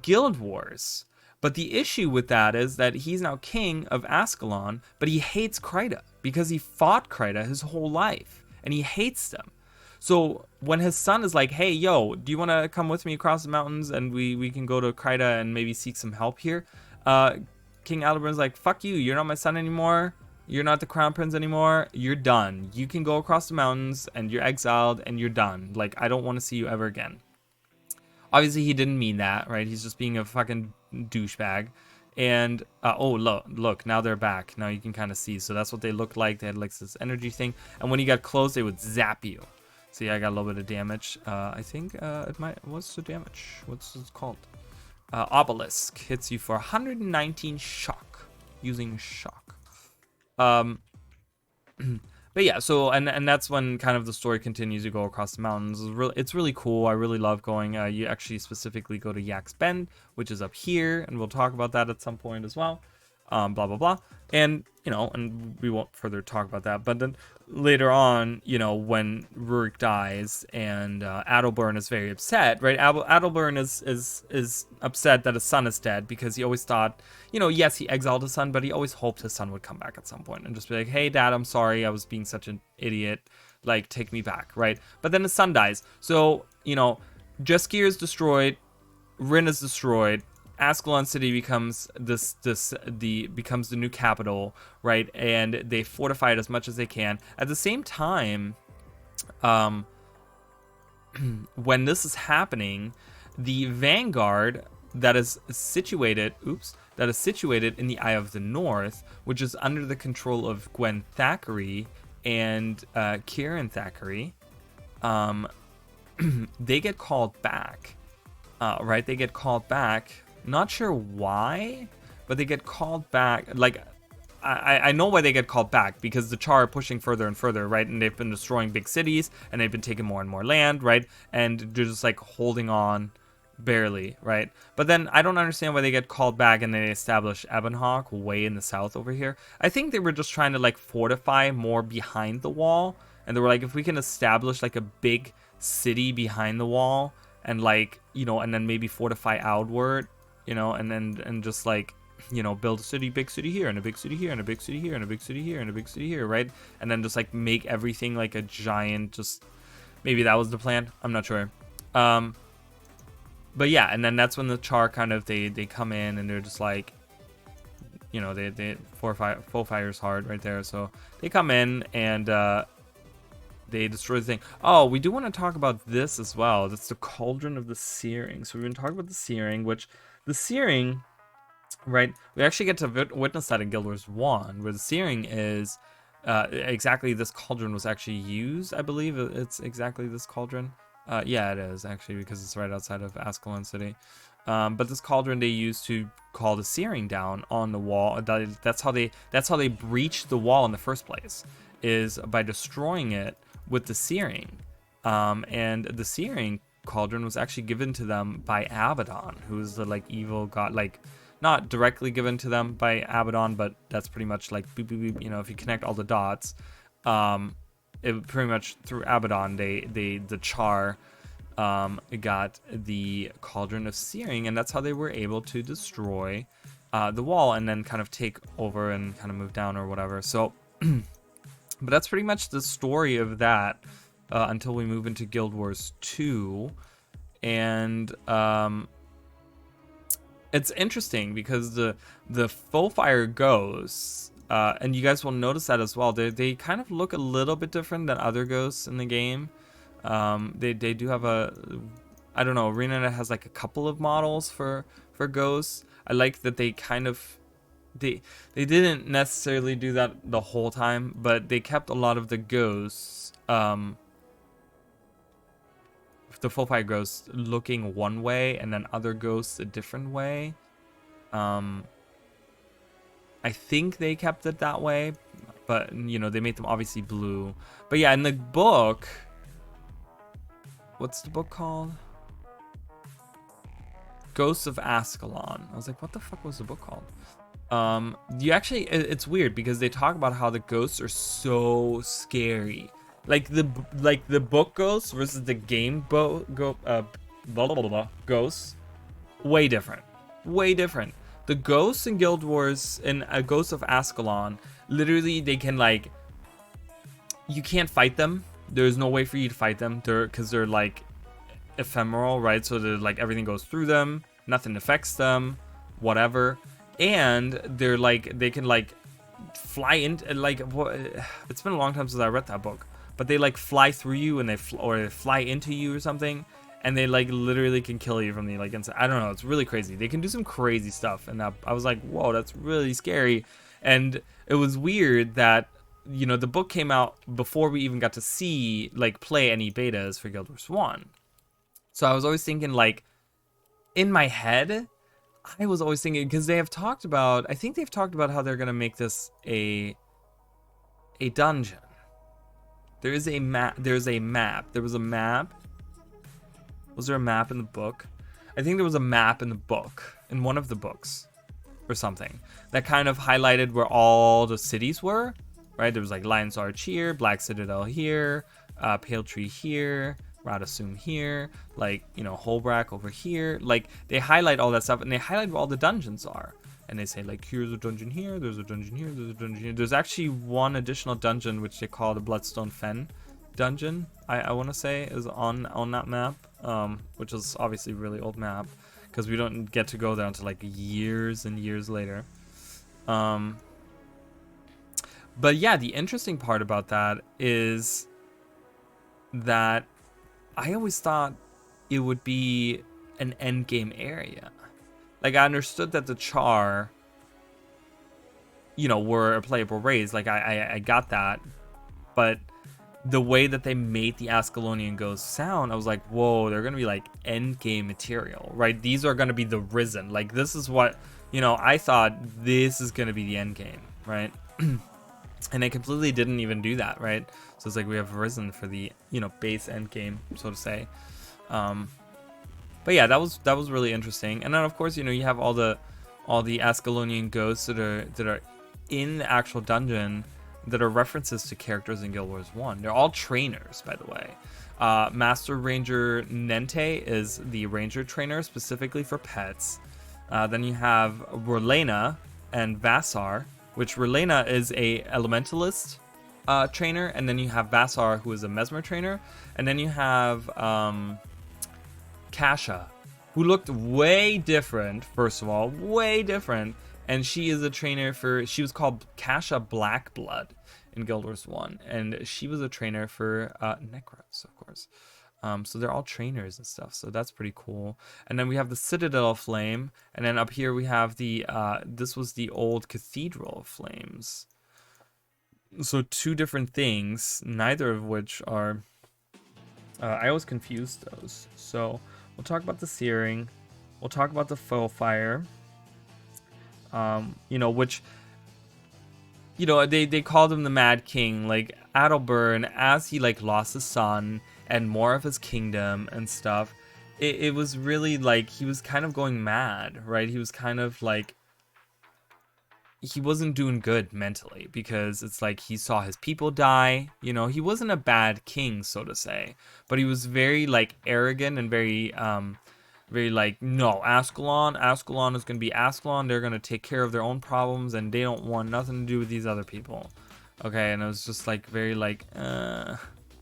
Guild Wars. But the issue with that is that he's now king of Ascalon, but he hates Kryta because he fought Kryta his whole life and he hates them. So when his son is like, hey, yo, do you want to come with me across the mountains and we can go to Kryta and maybe seek some help here? King Adalbern's like, fuck you, you're not my son anymore. You're not the crown prince anymore. You're done. You can go across the mountains and you're exiled and you're done. Like, I don't want to see you ever again. Obviously, he didn't mean that, right? He's just being a fucking douchebag. And, oh, look, now they're back. Now you can kind of see. So that's what they looked like. They had like this energy thing. And when you got close, they would zap you. So yeah, I got a little bit of damage. I think what's the damage? What's it called? Obelisk hits you for 119 shock. Using shock. But yeah, so and that's when kind of the story continues. You go across the mountains. It's really cool. I really love going. You actually specifically go to Yak's Bend, which is up here, and we'll talk about that at some point as well. blah blah blah. And and we won't further talk about that. But then later on, when Rurik dies and Adalbern is very upset, right? Adalbern is upset that his son is dead because he always thought, yes, he exiled his son, but he always hoped his son would come back at some point and just be like, hey, Dad, I'm sorry, I was being such an idiot. Like, take me back, right? But then his son dies. So, Jeskir is destroyed, Rin is destroyed, Ascalon City becomes becomes the new capital, right? And they fortify it as much as they can. At the same time, when this is happening, the vanguard that is situated in the Eye of the North, which is under the control of Gwen Thackeray and Kieran Thackeray, they get called back, right? They get called back. Not sure why, but they get called back. Like, I know why they get called back, because the Char are pushing further and further, right? And they've been destroying big cities, and they've been taking more and more land, right? And they're just like holding on barely, right? But then I don't understand why they get called back and they establish Ebonhawk way in the south over here. I think they were just trying to like fortify more behind the wall, and they were like, if we can establish like a big city behind the wall and like, and then maybe fortify outward, and just like, build a city, big city here, and a big city here, and a big city here, and a big city here, and a big city here, right? And then just like make everything like a giant, just maybe that was the plan. I'm not sure. But yeah, and then that's when the Char kind of they come in and they're just like, they full fires hard right there. So they come in and they destroy the thing. Oh, we do want to talk about this as well. That's the Cauldron of the Searing. So we've been talking about the Searing, which the Searing, right? We actually get to witness that in Guild Wars 1, where the Searing is exactly this cauldron was actually used. I believe it's exactly this cauldron. Yeah, it is actually, because it's right outside of Ascalon City. But this cauldron they used to call the Searing down on the wall. That's how they breached the wall in the first place, is by destroying it with the Searing. And the Searing cauldron was actually given to them by Abaddon, who's the like evil god, like not directly given to them by Abaddon, but that's pretty much like boop, boop, boop, if you connect all the dots, it pretty much through Abaddon the Char got the Cauldron of Searing, and that's how they were able to destroy the wall and then kind of take over and kind of move down or whatever. So but that's pretty much the story of that until we move into Guild Wars 2. And it's interesting because the Fullfire Ghosts, and you guys will notice that as well, they kind of look a little bit different than other ghosts in the game. They do have I don't know, ArenaNet has like a couple of models for ghosts. I like that they kind of they didn't necessarily do that the whole time, but they kept a lot of the ghosts, the Fullfire ghosts looking one way and then other ghosts a different way. I think they kept it that way, but they made them obviously blue. But yeah, in the book, what's the book called? Ghosts of Ascalon. I was like, what the fuck was the book called? You actually, it's weird because they talk about how the ghosts are so scary. Like the book ghosts versus the game ghosts, way different. Way different. The ghosts in Guild Wars and Ghosts of Ascalon, literally they can like, you can't fight them. There's no way for you to fight them. Because they're like ephemeral, right? So they're like everything goes through them, nothing affects them, whatever. And they're like, they can like fly into, like, it's been a long time since I read that book, but they like fly through you and they fly into you or something, and they like literally can kill you from the like inside. I don't know, it's really crazy. They can do some crazy stuff, and I was like, whoa, that's really scary. And it was weird that the book came out before we even got to see like play any betas for Guild Wars 1. So I was always thinking, like, in my head, I was always thinking, because they have talked about, I think they've talked about how they're gonna make this a dungeon. There is a map. There's a map. There was a map. Was there a map in the book? I think there was a map in the book, in one of the books. or something that kind of highlighted where all the cities were, right? There was like Lion's Arch here, Black Citadel here, Pale Tree here, Radasum here, like, you know, Holbrack over here. Like, they highlight all that stuff, and they highlight where all the dungeons are. And they say, like, here's a dungeon here, there's a dungeon here, there's a dungeon here. There's actually one additional dungeon, which they call the Bloodstone Fen dungeon, I want to say, is on that map, which is obviously a really old map, because we don't get to go there until, like, years and years later. But yeah, the interesting part about that is that I always thought it would be an endgame area. Like, I understood that the Char, you know, were a playable race. Like, I got that. But the way that they made the Ascalonian Ghosts sound, I was like, whoa, they're going to be, like, endgame material, right? These are going to be the Risen. Like, this is what, you know, I thought this is going to be the endgame, right? And they completely didn't even do that, right? So it's like we have Risen for the, you know, base endgame, so to say. But yeah, that was really interesting. And then of course, you know, you have all the Ascalonian ghosts that are in the actual dungeon that are references to characters in Guild Wars 1. They're all trainers, by the way. Master Ranger Nente is the ranger trainer specifically for pets. Then you have Rorlena and Vassar, which Rorlena is a elementalist trainer, and then you have Vassar, who is a mesmer trainer, and then you have Kasha, who looked way different, first of all, way different, and she is a trainer she was called Kasha Blackblood in Guild Wars 1, and she was a trainer for Necros, of course. So they're all trainers and stuff, so that's pretty cool. And then we have the Citadel of Flame, and then up here we have the, this was the old Cathedral of Flames. So two different things, neither of which are, I always confuse those. So we'll talk about the Searing, we'll talk about the Foe Fire, you know, which, you know, they called him the Mad King. Like, Adalbern, as he, like, lost his son and more of his kingdom and stuff, it was really, like, he was kind of going mad, right? He was kind of, like, he wasn't doing good mentally, because it's like he saw his people die. You know, he wasn't a bad king, so to say, but he was very, like, arrogant and very like, no, Ascalon is going to be Ascalon. They're going to take care of their own problems, and they don't want nothing to do with these other people. Okay, and it was just, like, very, like,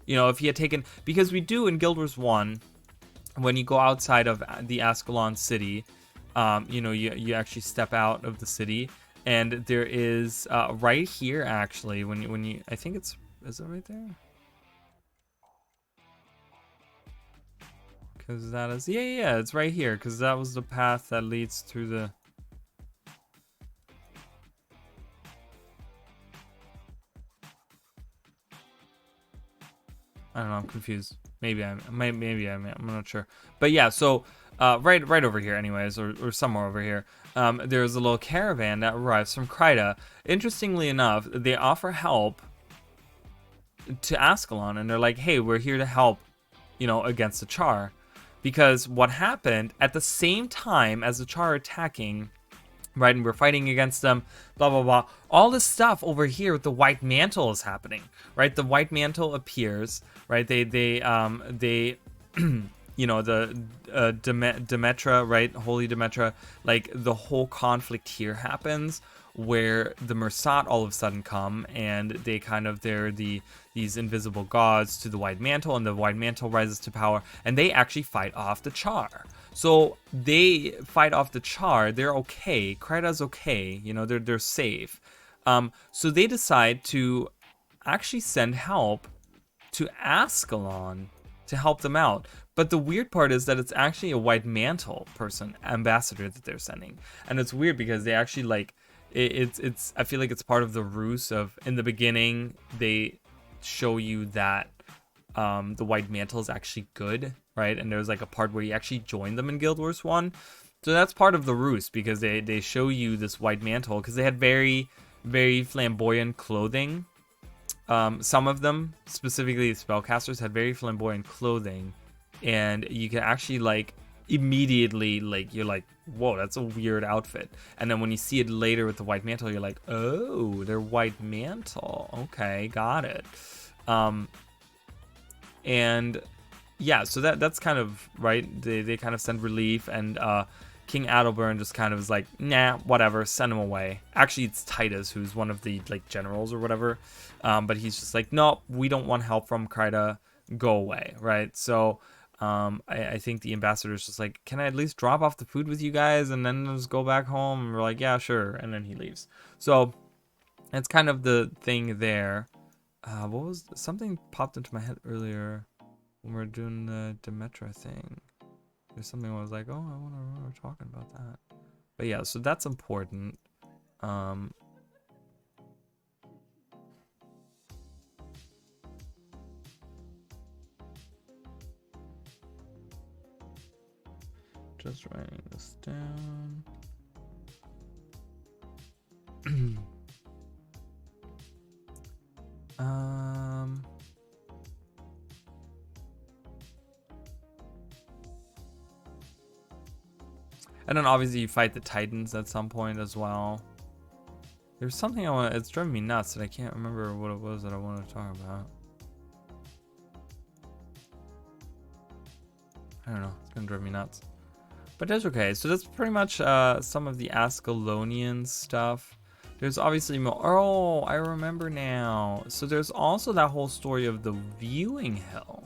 you know, if he had taken, because we do in Guild Wars 1, when you go outside of the Ascalon city, you know, you actually step out of the city, and there is, right here, actually, when you, I think is it right there? Because that is, yeah, it's right here, because that was the path that leads through the... I don't know, I'm confused. Maybe I'm not sure. But yeah, so right over here anyways, or somewhere over here, there's a little caravan that arrives from Kryta. Interestingly enough, they offer help to Ascalon, and they're like, hey, we're here to help, you know, against the Char. Because what happened, at the same time as the Char are attacking, right, and we're fighting against them, blah, blah, blah, all this stuff over here with the White Mantle is happening, right? The White Mantle appears, right? They you know, the Demetra, right? Holy Demetra, like, the whole conflict here happens, where the Mersat all of a sudden come, and they kind of, they're these invisible gods to the White Mantle, and the White Mantle rises to power, and they actually fight off the Char. So they fight off the Char, they're okay, Kryta's okay, you know, they're safe. So they decide to actually send help to Ascalon to help them out. But the weird part is that it's actually a White Mantle ambassador that they're sending. And it's weird because they actually, like, it's I feel like it's part of the ruse of, in the beginning, they show you that the White Mantle is actually good, right? And there's, like, a part where you actually join them in Guild Wars 1. So that's part of the ruse, because they show you this White Mantle, because they had very, very flamboyant clothing. Some of them, specifically the spellcasters, had very flamboyant clothing, and you can actually, like, immediately, like, you're like, whoa, that's a weird outfit. And then when you see it later with the white mantle, you're like, oh, they're white mantle. Okay, got it. And yeah, so that's kind of right. They kind of send relief, and King Adalbern just kind of is like, nah, whatever, send him away. Actually, it's Titus who's one of the like generals or whatever, but he's just like, no, we don't want help from Kryta, go away, right? So I think the ambassador's just like, can I at least drop off the food with you guys and then just go back home? And we're like, yeah, sure, and then he leaves. So that's kind of the thing there. What was something popped into my head earlier when we were doing the Demetra thing? There's something I was like, oh, I want to remember talking about that. But yeah, so that's important. Just writing this down. And then obviously you fight the Titans at some point as well. There's something I want. It's driving me nuts that I can't remember what it was that I wanted to talk about. I don't know. It's gonna drive me nuts. But that's okay. So that's pretty much some of the Ascalonian stuff. There's obviously more. Oh, I remember now. So there's also that whole story of the Viewing Hill,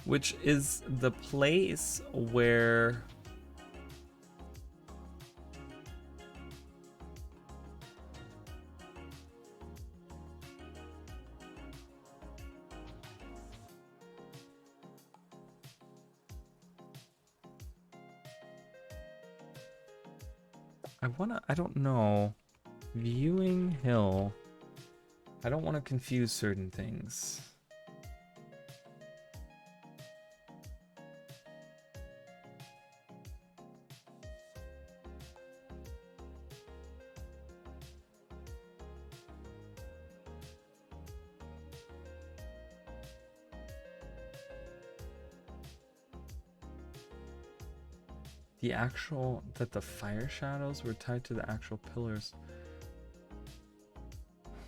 which is the place where I don't know. Viewing Hill. I don't want to confuse certain things. That the fire shadows were tied to the actual pillars.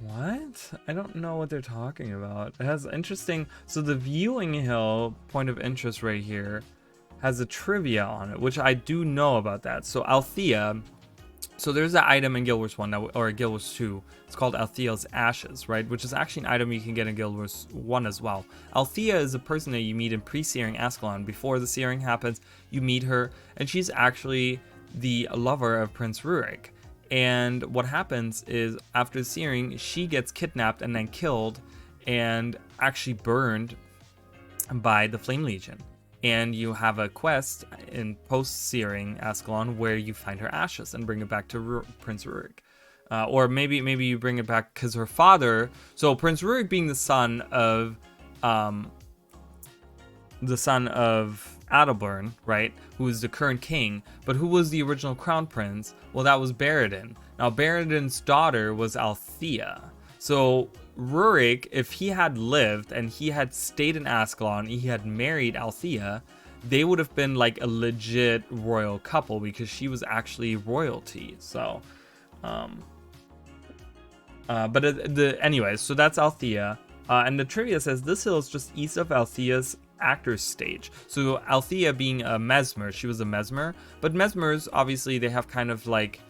What? I don't know what they're talking about. It has interesting. So the Viewing Hill point of interest right here has a trivia on it, which I do know about that. So Althea. So there's an item in Guild Wars 1 or Guild Wars 2. It's called Althea's Ashes, right? Which is actually an item you can get in Guild Wars 1 as well. Althea is a person that you meet in pre-searing Ascalon. Before the searing happens, you meet her, and she's actually the lover of Prince Rurik. And what happens is, after the searing, she gets kidnapped and then killed and actually burned by the Flame Legion. And you have a quest in post-searing Ascalon where you find her ashes and bring it back to Prince Rurik. Or maybe you bring it back because her father... So Prince Rurik being the son of Adalbern, right? Who is the current king. But who was the original crown prince? Well, that was Baradin. Now, Baradin's daughter was Althea. So Rurik, if he had lived and he had stayed in Ascalon, he had married Althea, they would have been like a legit royal couple because she was actually royalty. So, anyways, so that's Althea. And the trivia says this hill is just east of Althea's actor's stage. So Althea being a Mesmer, she was a Mesmer, but Mesmers obviously they have kind of like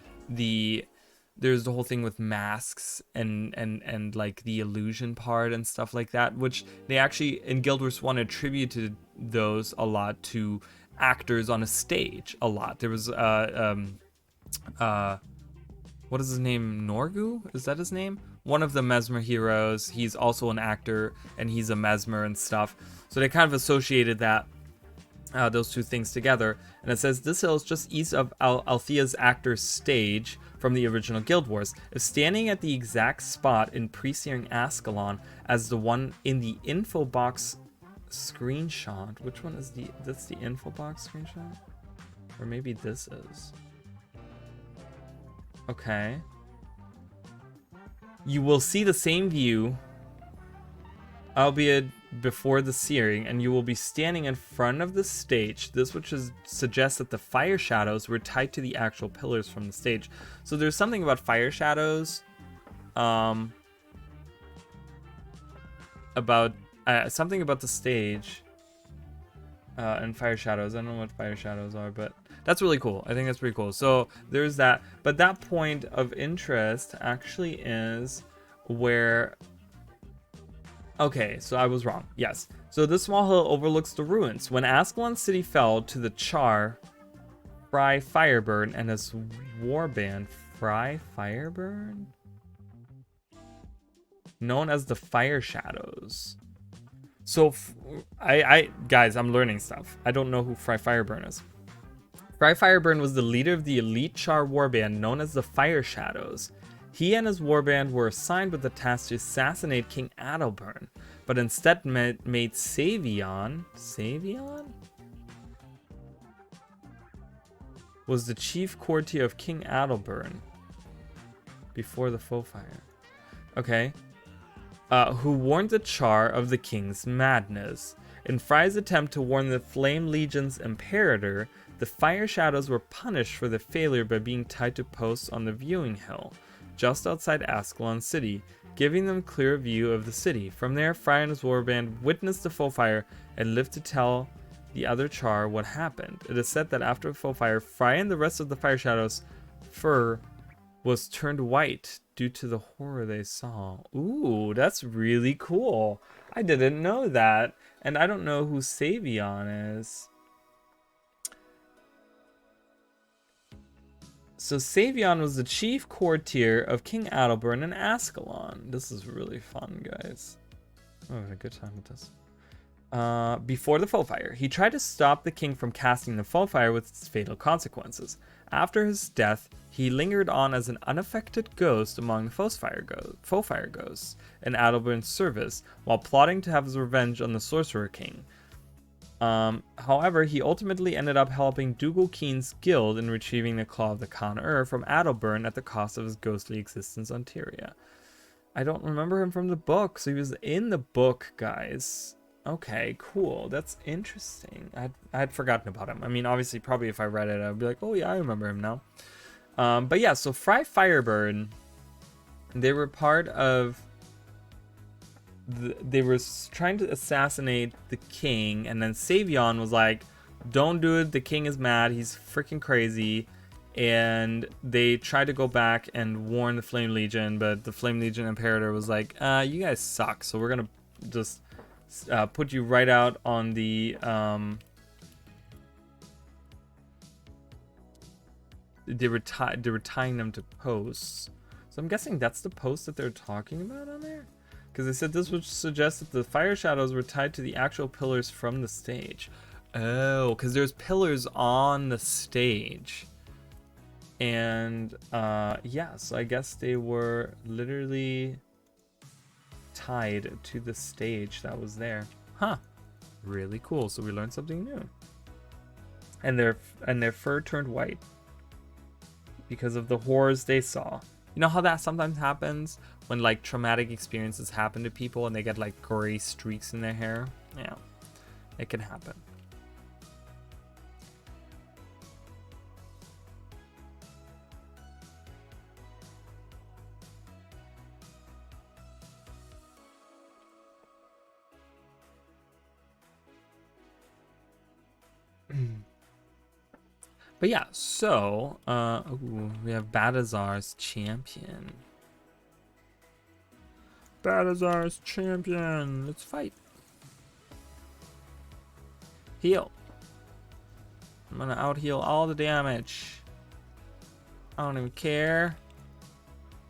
there's the whole thing with masks and like the illusion part and stuff like that, which they actually in Guild Wars 1 attributed those a lot to actors on a stage a lot. There was what is his name? Norgu? Is that his name? One of the Mesmer heroes. He's also an actor and he's a Mesmer and stuff. So they kind of associated that those two things together. And it says this hill is just east of Althea's actor's stage from the original Guild Wars. If standing at the exact spot in pre-searing Ascalon as the one in the info box screenshot. Which one is that's the info box screenshot? Or maybe this is. Okay. You will see the same view, albeit before the searing, and you will be standing in front of the stage. This which suggests that the fire shadows were tied to the actual pillars from the stage. So there's something about fire shadows, about something about the stage and fire shadows. I don't know what fire shadows are, but that's really cool. I think that's pretty cool. So there's that. But that point of interest actually is where... Okay, so I was wrong. Yes. So this small hill overlooks the ruins. When Ascalon City fell to the Char, Fry Fireburn, and his warband, Fry Fireburn? Known as the Fire Shadows. So, guys, I'm learning stuff. I don't know who Fry Fireburn is. Fry Fireburn was the leader of the elite Char warband known as the Fire Shadows. He and his warband were assigned with the task to assassinate King Adalbern, but instead made Savion was the chief courtier of King Adalbern before the faux fire. Okay. Who warned the Char of the king's madness. In Fry's attempt to warn the Flame Legion's Imperator, the Fire Shadows were punished for the failure by being tied to posts on the viewing hill, just outside Ascalon City, giving them clear view of the city. From there, Fry and his warband witnessed the faux fire and lived to tell the other Char what happened. It is said that after the faux fire, Fry and the rest of the Fire Shadows' fur was turned white due to the horror they saw. Ooh, that's really cool. I didn't know that. And I don't know who Savion is. So Savion was the chief courtier of King Adalbern in Ascalon. This is really fun, guys. I'm having a good time with this. Before the faux fire, he tried to stop the king from casting the faux fire with its fatal consequences. After his death, he lingered on as an unaffected ghost among the faux fire ghosts in Adalbern's service, while plotting to have his revenge on the Sorcerer King. However, he ultimately ended up helping Dougal Keen's guild in retrieving the Claw of the Con-Ur from Adalbern at the cost of his ghostly existence on Tyria. I don't remember him from the book, so he was in the book, guys. Okay, cool. That's interesting. I had forgotten about him. I mean, obviously, probably if I read it, I'd be like, oh yeah, I remember him now. But yeah, so Fry Fireburn, they were part of... they were trying to assassinate the king, and then Savion was like, don't do it, the king is mad, he's freaking crazy. And they tried to go back and warn the Flame Legion, but the Flame Legion Imperator was like, you guys suck, so we're gonna just put you right out on the they were tying them to posts. So I'm guessing that's the post that they're talking about on there, because they said this would suggest that the Fire Shadows were tied to the actual pillars from the stage. Oh, because there's pillars on the stage. And yeah, so I guess they were literally tied to the stage that was there. Huh. Really cool. So we learned something new. And their fur turned white because of the horrors they saw. You know how that sometimes happens when like traumatic experiences happen to people and they get like gray streaks in their hair? Yeah, it can happen. But yeah, so ooh, we have Badazar's champion. Badazar's champion. Let's fight. Heal. I'm gonna out heal all the damage. I don't even care.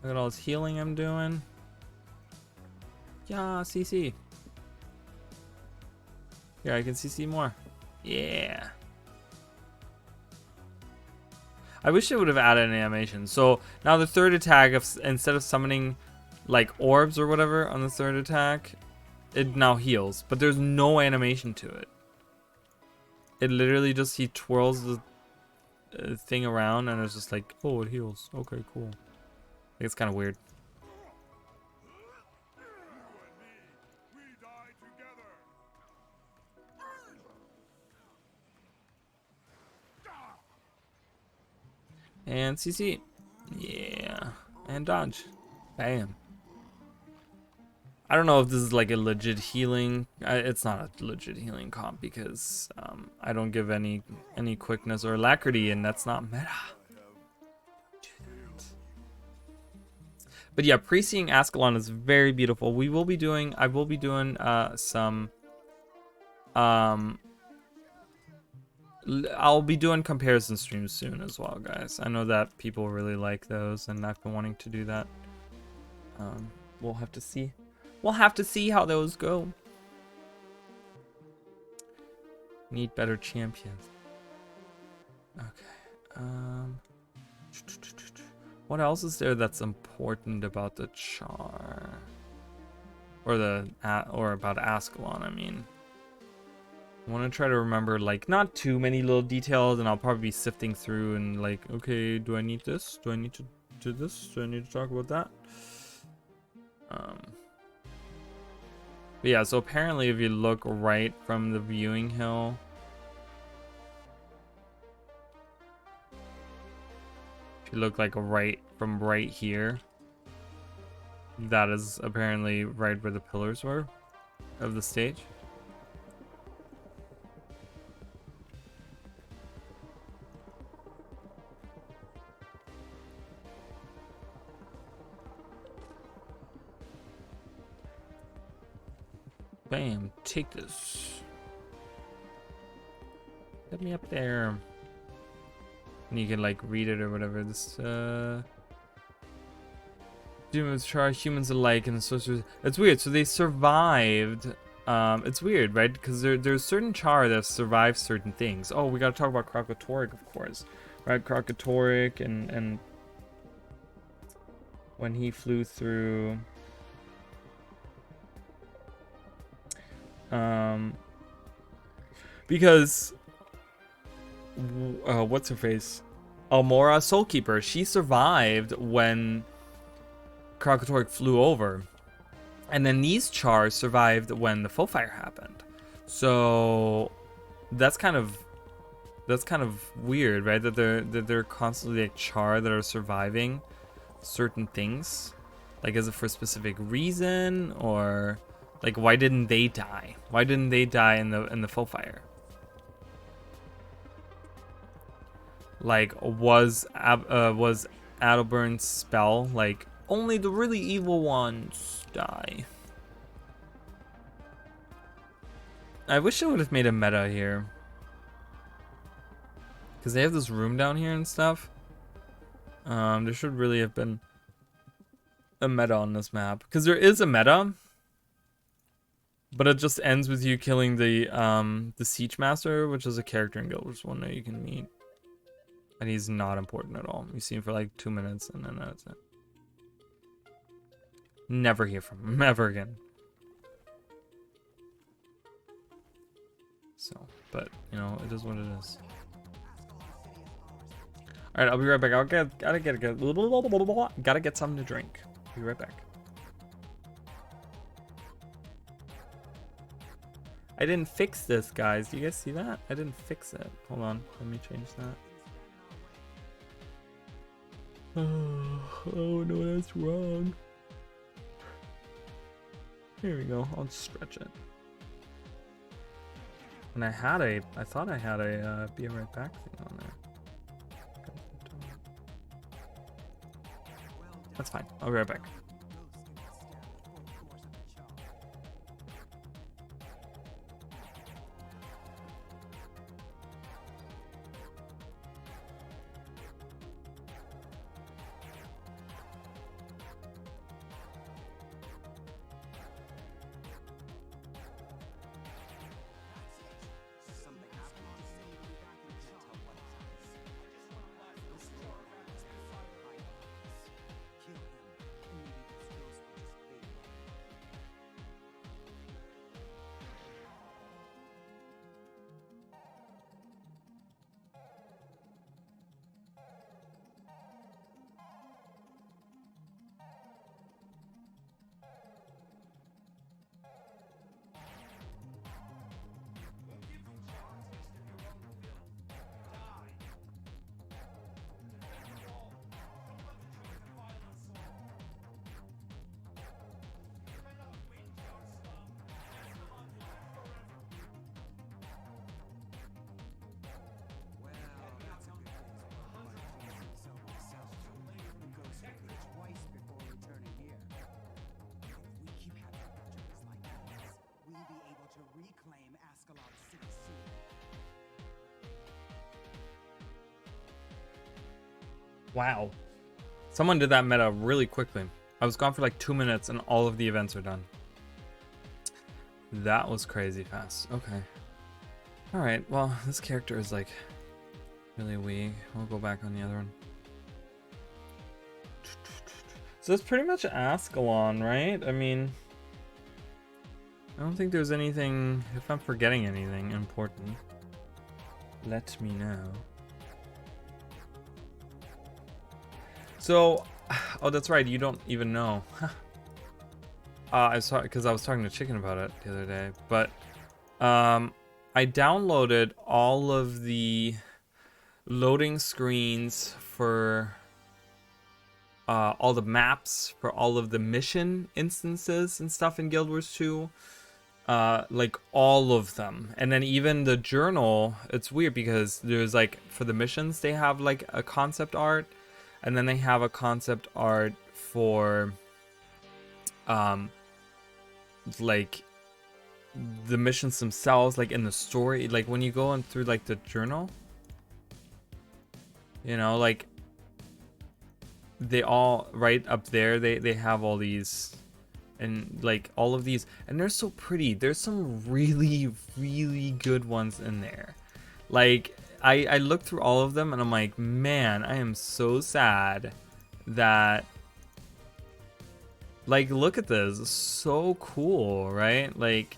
Look at all this healing I'm doing. Yeah, CC. Yeah, I can CC more. Yeah. I wish it would have added an animation. So now the third attack, instead of summoning like orbs or whatever on the third attack, it now heals. But there's no animation to it. It literally just, he twirls the thing around and it's just like, oh, it heals. Okay, cool. I think it's kind of weird. And CC. Yeah. And dodge. Bam. I don't know if this is like a legit healing. It's not a legit healing comp because I don't give any quickness or alacrity, and that's not meta. But yeah, pre-seeing Ascalon is very beautiful. I will be doing some I'll be doing comparison streams soon as well, guys. I know that people really like those, and I've been wanting to do that. We'll have to see. We'll have to see how those go. Need better champions. Okay. What else is there that's important about the Char? Or about Ascalon, I mean. I want to try to remember, like, not too many little details, and I'll probably be sifting through and, like, okay, do I need this? Do I need to do this? Do I need to talk about that? But yeah, so apparently if you look right from the viewing hill, if you look like from right here, that is apparently right where the pillars were of the stage. Bam, take this. Get me up there. And you can like read it or whatever. This demons try humans alike and the sorcerers. It's weird. So they survived. It's weird, right? Because there's certain Char that survive certain things. Oh, we gotta talk about Kralkatorrik, of course. Right, Kralkatorrik and when he flew through because what's her face? Almora Soulkeeper. She survived when Kralkatorrik flew over. And then these Chars survived when the Full Fire happened. So that's kind of weird, right? That they're constantly like Char that are surviving certain things. Like, is it for a specific reason, or like why didn't they die? Why didn't they die in the Full Fire? Like, was Adalbern's spell like only the really evil ones die? I wish I would have made a meta here, because they have this room down here and stuff. There should really have been a meta on this map, because there is a meta, but it just ends with you killing the Siege Master, which is a character in Guild Wars 1 that you can meet, and he's not important at all. You see him for like 2 minutes, and then that's it. Never hear from him ever again. So, but you know, it is what it is. All right, I'll be right back. Gotta get something to drink. Be right back. I didn't fix this, guys. Do you guys see that? I didn't fix it. Hold on, let me change that. Oh no, that's wrong. Here we go. I'll just stretch it. And I thought I had a be right back thing on there. That's fine. I'll be right back. Wow. Someone did that meta really quickly. I was gone for like 2 minutes and all of the events are done. That was crazy fast. Okay. Alright, well, this character is like really weak. We'll go back on the other one. So it's pretty much Ascalon, right? I mean, I don't think there's anything, if I'm forgetting anything important, let me know. So, oh, that's right, you don't even know. I saw, because I was talking to Chicken about it the other day, but I downloaded all of the loading screens for all the maps for all of the mission instances and stuff in Guild Wars 2. Like all of them. And then even the journal, it's weird because there's like, for the missions, they have like a concept art, and then they have a concept art for like the missions themselves, like in the story, like when you go on through like the journal, you know, like they all right up there, they have all these, and like all of these, and they're so pretty. There's some really good ones in there. Like I looked through all of them and I'm like, man, I am so sad that, like, look at this. It's so cool, right? Like,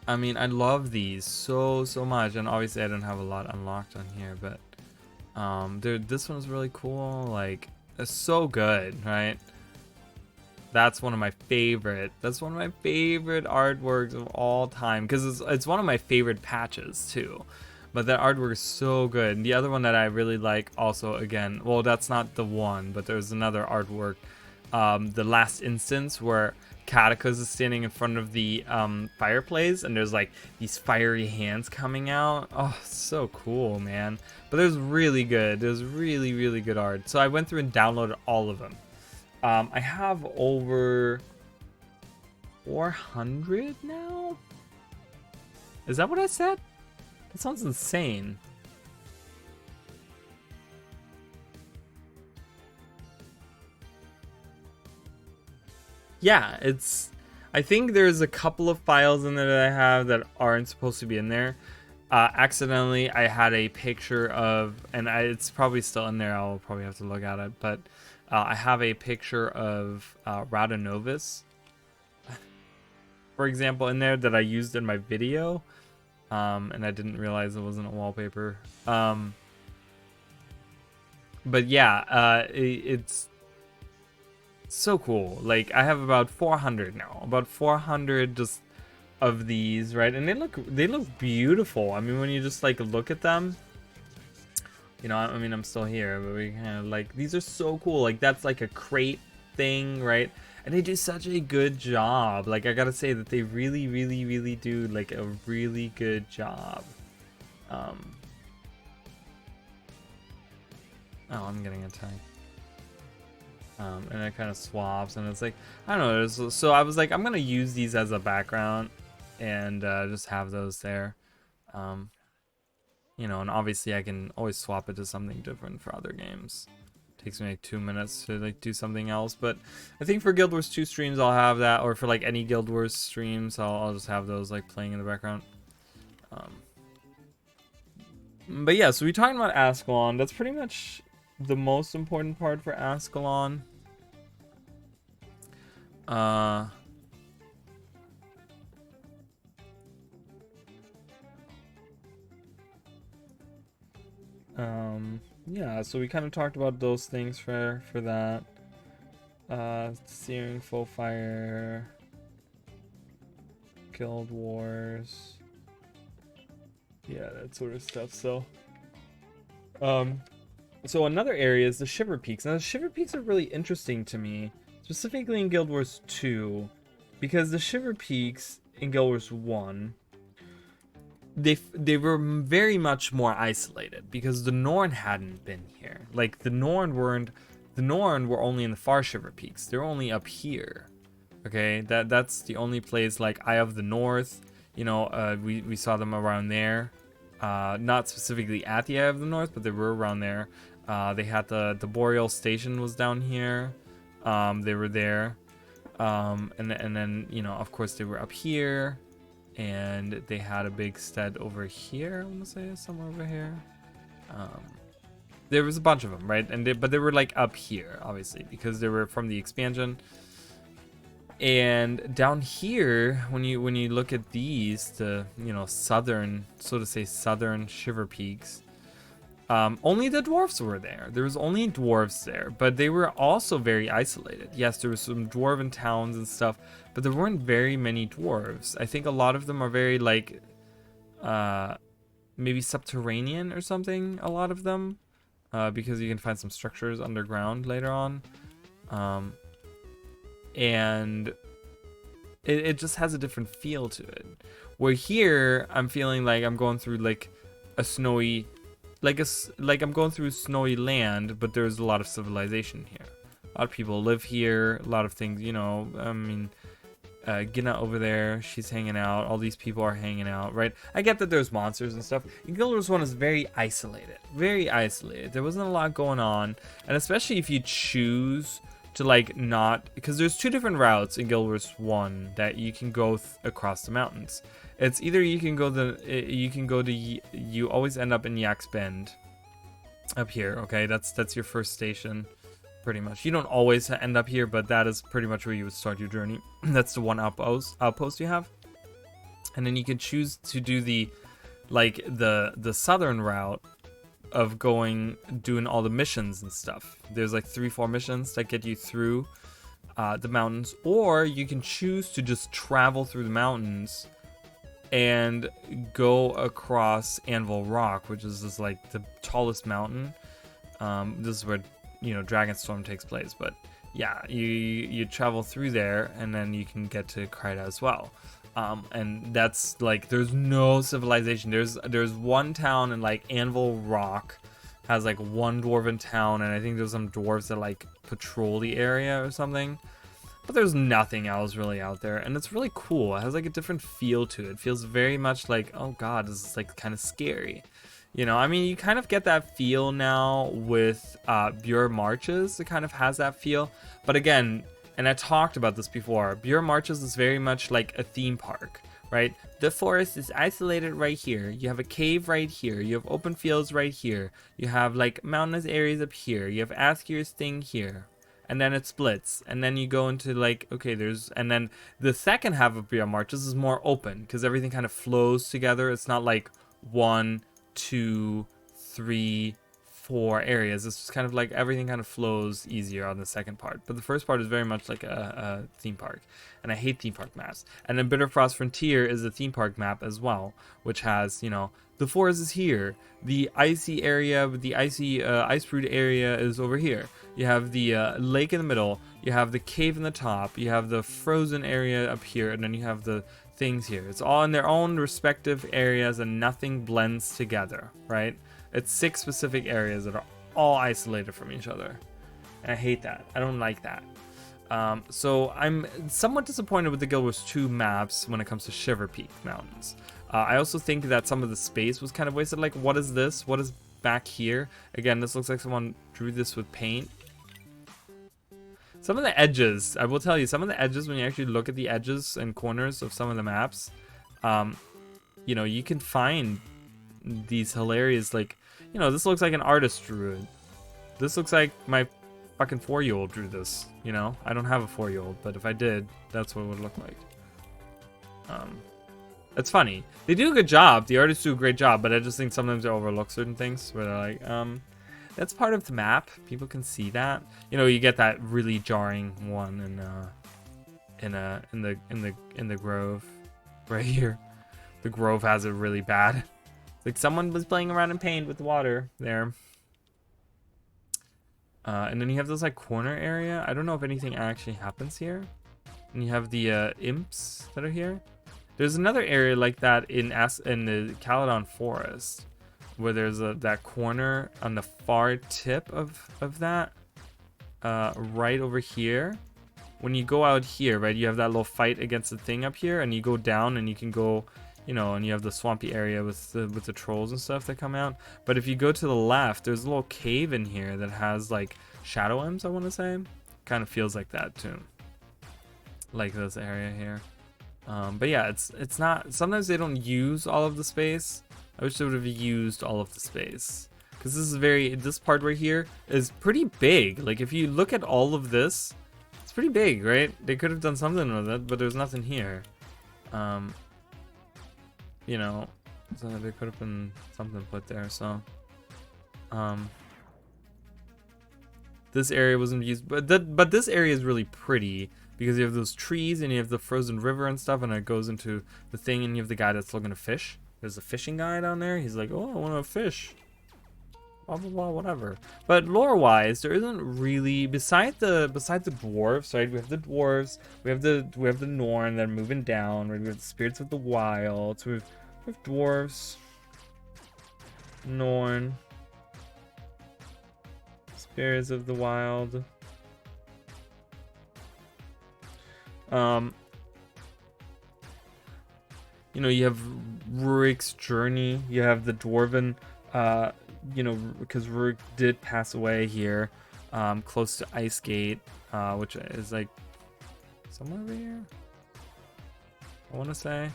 I mean, I love these so much, and obviously I don't have a lot unlocked on here, but dude, this one's really cool. Like, it's so good, right? That's one of my favorite. That's one of my favorite artworks of all time, because it's one of my favorite patches too. But that artwork is so good. And the other one that I really like also, again, well, that's not the one, but there's another artwork, the last instance where Catechus is standing in front of the fireplace, and there's like these fiery hands coming out. Oh, so cool, man. But there's really good. There's really good art. So I went through and downloaded all of them. I have over 400 now? Is that what I said? That sounds insane. Yeah, it's... I think there's a couple of files in there that I have that aren't supposed to be in there. Accidentally, I had a picture of... And it's probably still in there. I'll probably have to look at it. But I have a picture of Radanovis, for example, in there that I used in my video. And I didn't realize it wasn't a wallpaper. But yeah, it's so cool. Like, I have about 400 now. About 400 just of these, right? And they look beautiful. I mean, when you just like look at them, you know, I mean, I'm still here, but we kind of like, these are so cool. Like, that's like a crate thing, right? And they do such a good job. Like, I gotta say that they really do like a really good job. Oh, I'm getting attacked. And it kind of swaps, and it's like, I don't know. So I was like, I'm gonna use these as a background, and just have those there. You know, and obviously I can always swap it to something different for other games. Takes me like 2 minutes to like do something else, but I think for Guild Wars 2 streams I'll have that, or for like any Guild Wars streams I'll just have those like playing in the background. But yeah, so we're talking about Ascalon. That's pretty much the most important part for Ascalon. Yeah, so we kind of talked about those things for that. Steering, full fire, Guild Wars, yeah, that sort of stuff. So so another area is the Shiver Peaks. Now the Shiver Peaks are really interesting to me, specifically in Guild Wars 2, because the Shiver Peaks in Guild Wars 1, they were very much more isolated because the Norn hadn't been here. Like, the Norn were only in the far Shiver Peaks. They're only up here. Okay, that's the only place, like Eye of the North, you know, we saw them around there. not specifically at the Eye of the North, but they were around there. They had the Boreal Station was down here. They were there. And then, you know, of course they were up here, and they had a big stead over here. I want to say somewhere over here. There was a bunch of them, right? But they were like up here, obviously, because they were from the expansion. And down here, when you look at these, the, you know, southern, so to say, southern Shiver Peaks, only the dwarves were there. There was only dwarves there, but they were also very isolated. Yes, there were some dwarven towns and stuff, but there weren't very many dwarves. I think a lot of them are very like, maybe subterranean or something. A lot of them, because you can find some structures underground later on, and it just has a different feel to it. Where here, I'm feeling like I'm going through like a snowy. Like I'm going through snowy land, but there's a lot of civilization here. A lot of people live here. A lot of things, you know. I mean, Gina over there, she's hanging out. All these people are hanging out, right? I get that there's monsters and stuff. Guild Wars 1 is very isolated. Very isolated. There wasn't a lot going on, and especially if you choose to like not, because there's two different routes in Guild Wars 1 that you can go across the mountains. It's either you can go you always end up in Yak's Bend up here, okay? That's your first station, pretty much. You don't always end up here, but that is pretty much where you would start your journey. That's the one outpost you have. And then you can choose to do the southern route of doing all the missions and stuff. There's like 3-4 missions that get you through the mountains, or you can choose to just travel through the mountains and go across Anvil Rock, which is just like the tallest mountain. This is where, you know, Dragonstorm takes place. But yeah, you travel through there, and then you can get to Kryta as well. And that's like, there's no civilization. There's one town in like Anvil Rock, has like one dwarven town, and I think there's some dwarves that like patrol the area or something. But there's nothing else really out there, and it's really cool. It has like a different feel to it. It feels very much like, oh god, this is like kind of scary. You know, I mean, you kind of get that feel now with Bure Marches. It kind of has that feel. But again, and I talked about this before, Bure Marches is very much like a theme park, right? The forest is isolated right here. You have a cave right here. You have open fields right here. You have like mountainous areas up here. You have Askir's thing here. And then it splits, and then you go into like, okay, and then the second half of Bure Marches is more open, because everything kind of flows together. It's not like 1, 2, 3, 4 areas. It's just kind of like everything kind of flows easier on the second part. But the first part is very much like a theme park, and I hate theme park maps. And then Bitterfrost Frontier is a theme park map as well, which has, you know, the forest is here, the icy area, the icy ice brood area is over here. You have the lake in the middle, you have the cave in the top, you have the frozen area up here, and then you have the things here. It's all in their own respective areas, and nothing blends together, right? It's 6 specific areas that are all isolated from each other. And I hate that. I don't like that. So I'm somewhat disappointed with the Guild Wars 2 maps when it comes to Shiver Peak Mountains. I also think that some of the space was kind of wasted. Like, what is this? What is back here? Again, this looks like someone drew this with paint. Some of the edges, I will tell you, some of the edges, when you actually look at the edges and corners of some of the maps, you know, you can find these hilarious, like, you know, this looks like an artist drew it. This looks like my fucking 4-year-old drew this, you know? I don't have a 4-year-old, but if I did, that's what it would look like. It's funny. They do a good job. The artists do a great job, but I just think sometimes they overlook certain things where they're like, that's part of the map. People can see that. You know, you get that really jarring one in the Grove right here. The Grove has it really bad. It's like someone was playing around in paint with the water there. And then you have this like corner area. I don't know if anything actually happens here. And you have the imps that are here. There's another area like that in the Caledon Forest, where there's that corner on the far tip of that, right over here. When you go out here, right, you have that little fight against the thing up here, and you go down, and you can go you know, and you have the swampy area with the trolls and stuff that come out. But if you go to the left, there's a little cave in here that has like shadow imps, I want to say. Kind of feels like that too, like this area here. But yeah, it's not, sometimes they don't use all of the space. I wish they would have used all of the space, because this part right here is pretty big. Like if you look at all of this, it's pretty big, right? They could have done something with it, but there's nothing here. You know, so there could have been something put there. So this area wasn't used, but this area is really pretty because you have those trees and you have the frozen river and stuff, and it goes into the thing, and you have the guy that's looking to fish. There's a fishing guy down there. He's like, oh, I want to fish. Blah blah blah, whatever. But lore-wise, there isn't really, besides the dwarves, right? We have the dwarves, we have the Norn that are moving down, right? We have the spirits of the wild. So we have dwarves, Norn, spirits of the wild. You know, you have Rurik's journey. You have the dwarven, you know, because Rurik did pass away here, close to Ice Gate, which is like somewhere over here, I want to say.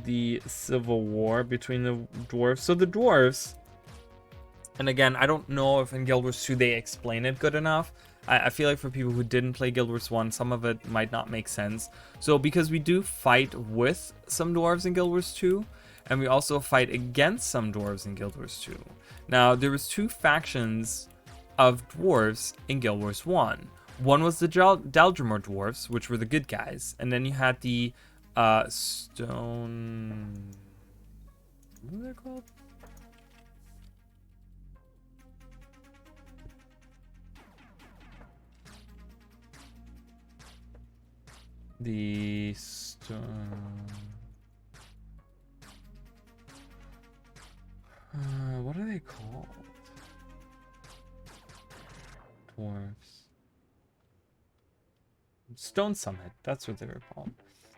The civil war between the dwarves. So the dwarves, and again, I don't know if in Guild Wars 2 they explain it good enough. I feel like for people who didn't play Guild Wars 1, some of it might not make sense. So because we do fight with some dwarves in Guild Wars 2, and we also fight against some dwarves in Guild Wars 2. Now, there was 2 factions of dwarves in Guild Wars 1. One was the Daldrimor dwarves, which were the good guys, and then you had the stone... what are they called? The stone... what are they called? Dwarves. Stone Summit, that's what they were called.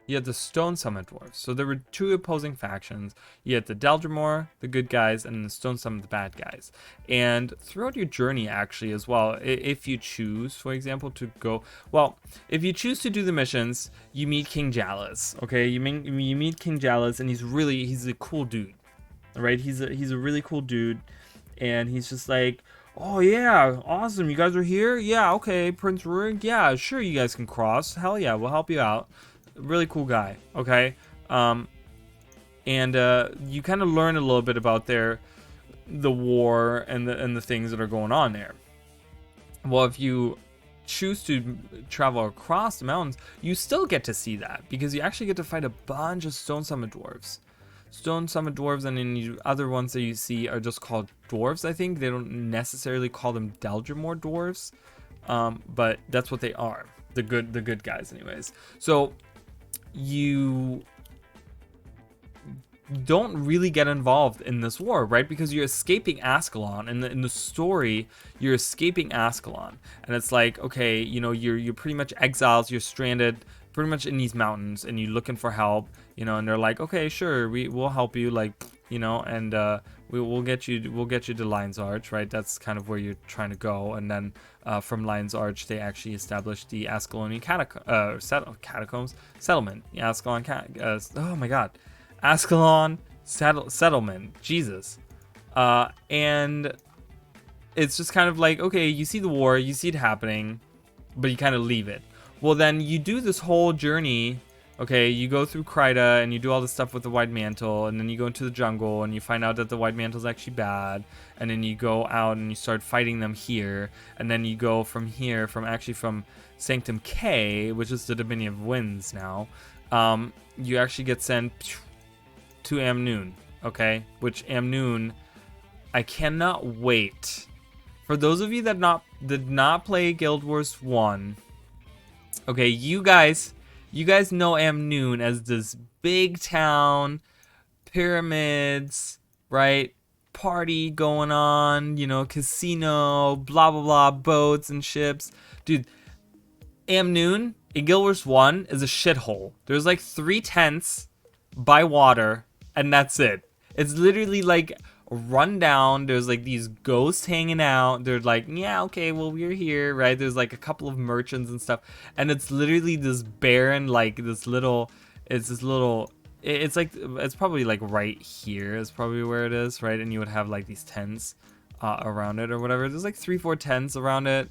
You had the Stone Summit dwarves. So there were 2 opposing factions. You had the Daldrimor, the good guys, and the Stone Summit, the bad guys. And throughout your journey, actually, as well, if you choose, for example, to go... well, if you choose to do the missions, you meet King Jalis, okay? You meet King Jalis, and he's a cool dude, right? He's a really cool dude, and he's just like... oh yeah, awesome, you guys are here? Yeah, okay, Prince Rurik, yeah, sure, you guys can cross. Hell yeah, we'll help you out. Really cool guy, okay? And you kind of learn a little bit about the war and the things that are going on there. Well, if you choose to travel across the mountains, you still get to see that, because you actually get to fight a bunch of Stone Summit dwarves. Stone Summit dwarves, and then the other ones that you see are just called dwarves, I think. They don't necessarily call them Daldrimor dwarves, but that's what they are. The good guys, anyways. So you don't really get involved in this war, right? Because you're escaping Ascalon, and in the story, you're escaping Ascalon, and it's like, okay, you know, you're pretty much exiles, you're stranded pretty much in these mountains, and you're looking for help, you know, and they're like, okay, sure, we'll help you, like, you know, and we'll get you to Lion's Arch, right? That's kind of where you're trying to go, and then from Lion's Arch, they actually established the Ascalonian catacombs settlement. The Ascalon oh my god, Ascalon settlement, Jesus, and it's just kind of like, okay, you see the war, you see it happening, but you kind of leave it. Well, then you do this whole journey. Okay, you go through Kryta and you do all this stuff with the White Mantle, and then you go into the jungle and you find out that the White Mantle is actually bad, and then you go out and you start fighting them here, and then you go from here, from Sanctum K, which is the Dominion of Winds now, you actually get sent to Amnoon, okay? Which Amnoon, I cannot wait. For those of you that did not play Guild Wars 1, okay, you guys know Amnoon as this big town, pyramids, right? party going on, you know, casino, blah blah blah, boats and ships. Dude, Amnoon in Guild Wars 1 is a shithole. There's like 3 tents by water, and that's it. It's literally like run down. There's like these ghosts hanging out. They're like, yeah, okay, well, we're here, right? There's like a couple of merchants and stuff, and it's literally this barren, like this little, it's like, it's probably like right here is probably where it is, right? And you would have like these tents around it or whatever. There's like 3-4 tents around it,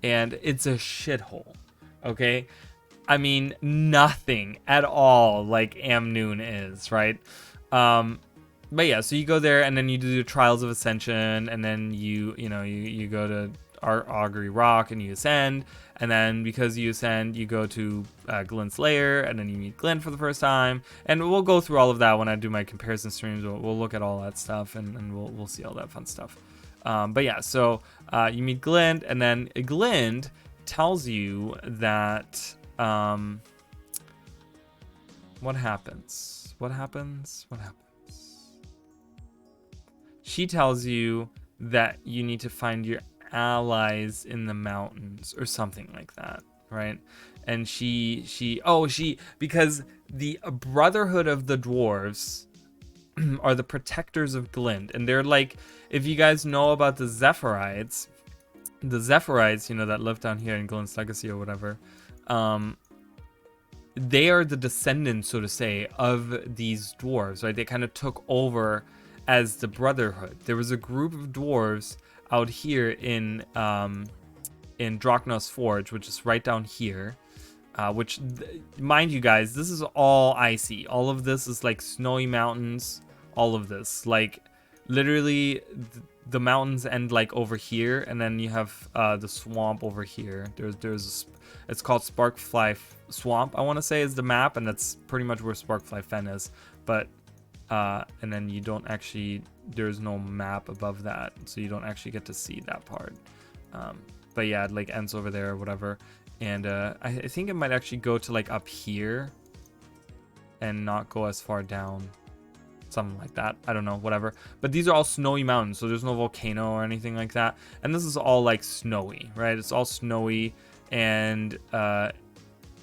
and it's a shithole. Okay, I mean, nothing at all like Amnoon is, right? But yeah, so you go there and then you do the Trials of Ascension, and then you go to Augury Rock and you ascend, and then because you ascend, you go to Glint's lair, and then you meet Glint for the first time, and we'll go through all of that when I do my comparison streams. We'll look at all that stuff, and we'll see all that fun stuff. But yeah, so you meet Glint, and then Glint tells you that what happens? She tells you that you need to find your allies in the mountains or something like that, right? And because the Brotherhood of the Dwarves are the protectors of Glint, and they're like, if you guys know about the Zephyrites, you know, that live down here in Glint's Legacy or whatever, they are the descendants, so to say, of these dwarves, right? They kind of took over as the Brotherhood. There was a group of dwarves out here in Drachnos Forge, which is right down here, mind you guys, this is all icy. All of this is like snowy mountains, all of this. Like, literally, the mountains end like over here, and then you have the swamp over here. It's called Sparkfly Swamp, I want to say, is the map, and that's pretty much where Sparkfly Fen is. But and then you don't actually, there's no map above that, so you don't actually get to see that part. But yeah, it like ends over there or whatever. And I think it might actually go to like up here and not go as far down. Something like that. I don't know, whatever. But these are all snowy mountains, so there's no volcano or anything like that. And this is all like snowy, right? It's all snowy, and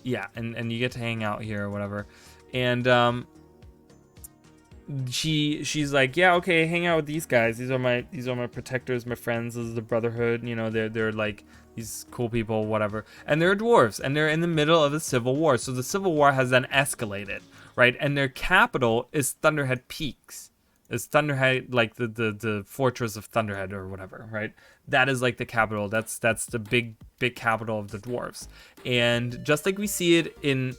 yeah, and you get to hang out here or whatever. And she's like, yeah, okay, hang out with these guys. These are my protectors, my friends. This is the Brotherhood. You know, they're like these cool people, whatever. And they're dwarves, and they're in the middle of a civil war. So the civil war has then escalated, right? And their capital is Thunderhead Peaks. It's Thunderhead, like the fortress of Thunderhead or whatever, right? That is like the capital. That's the big capital of the dwarves. And just like we see it in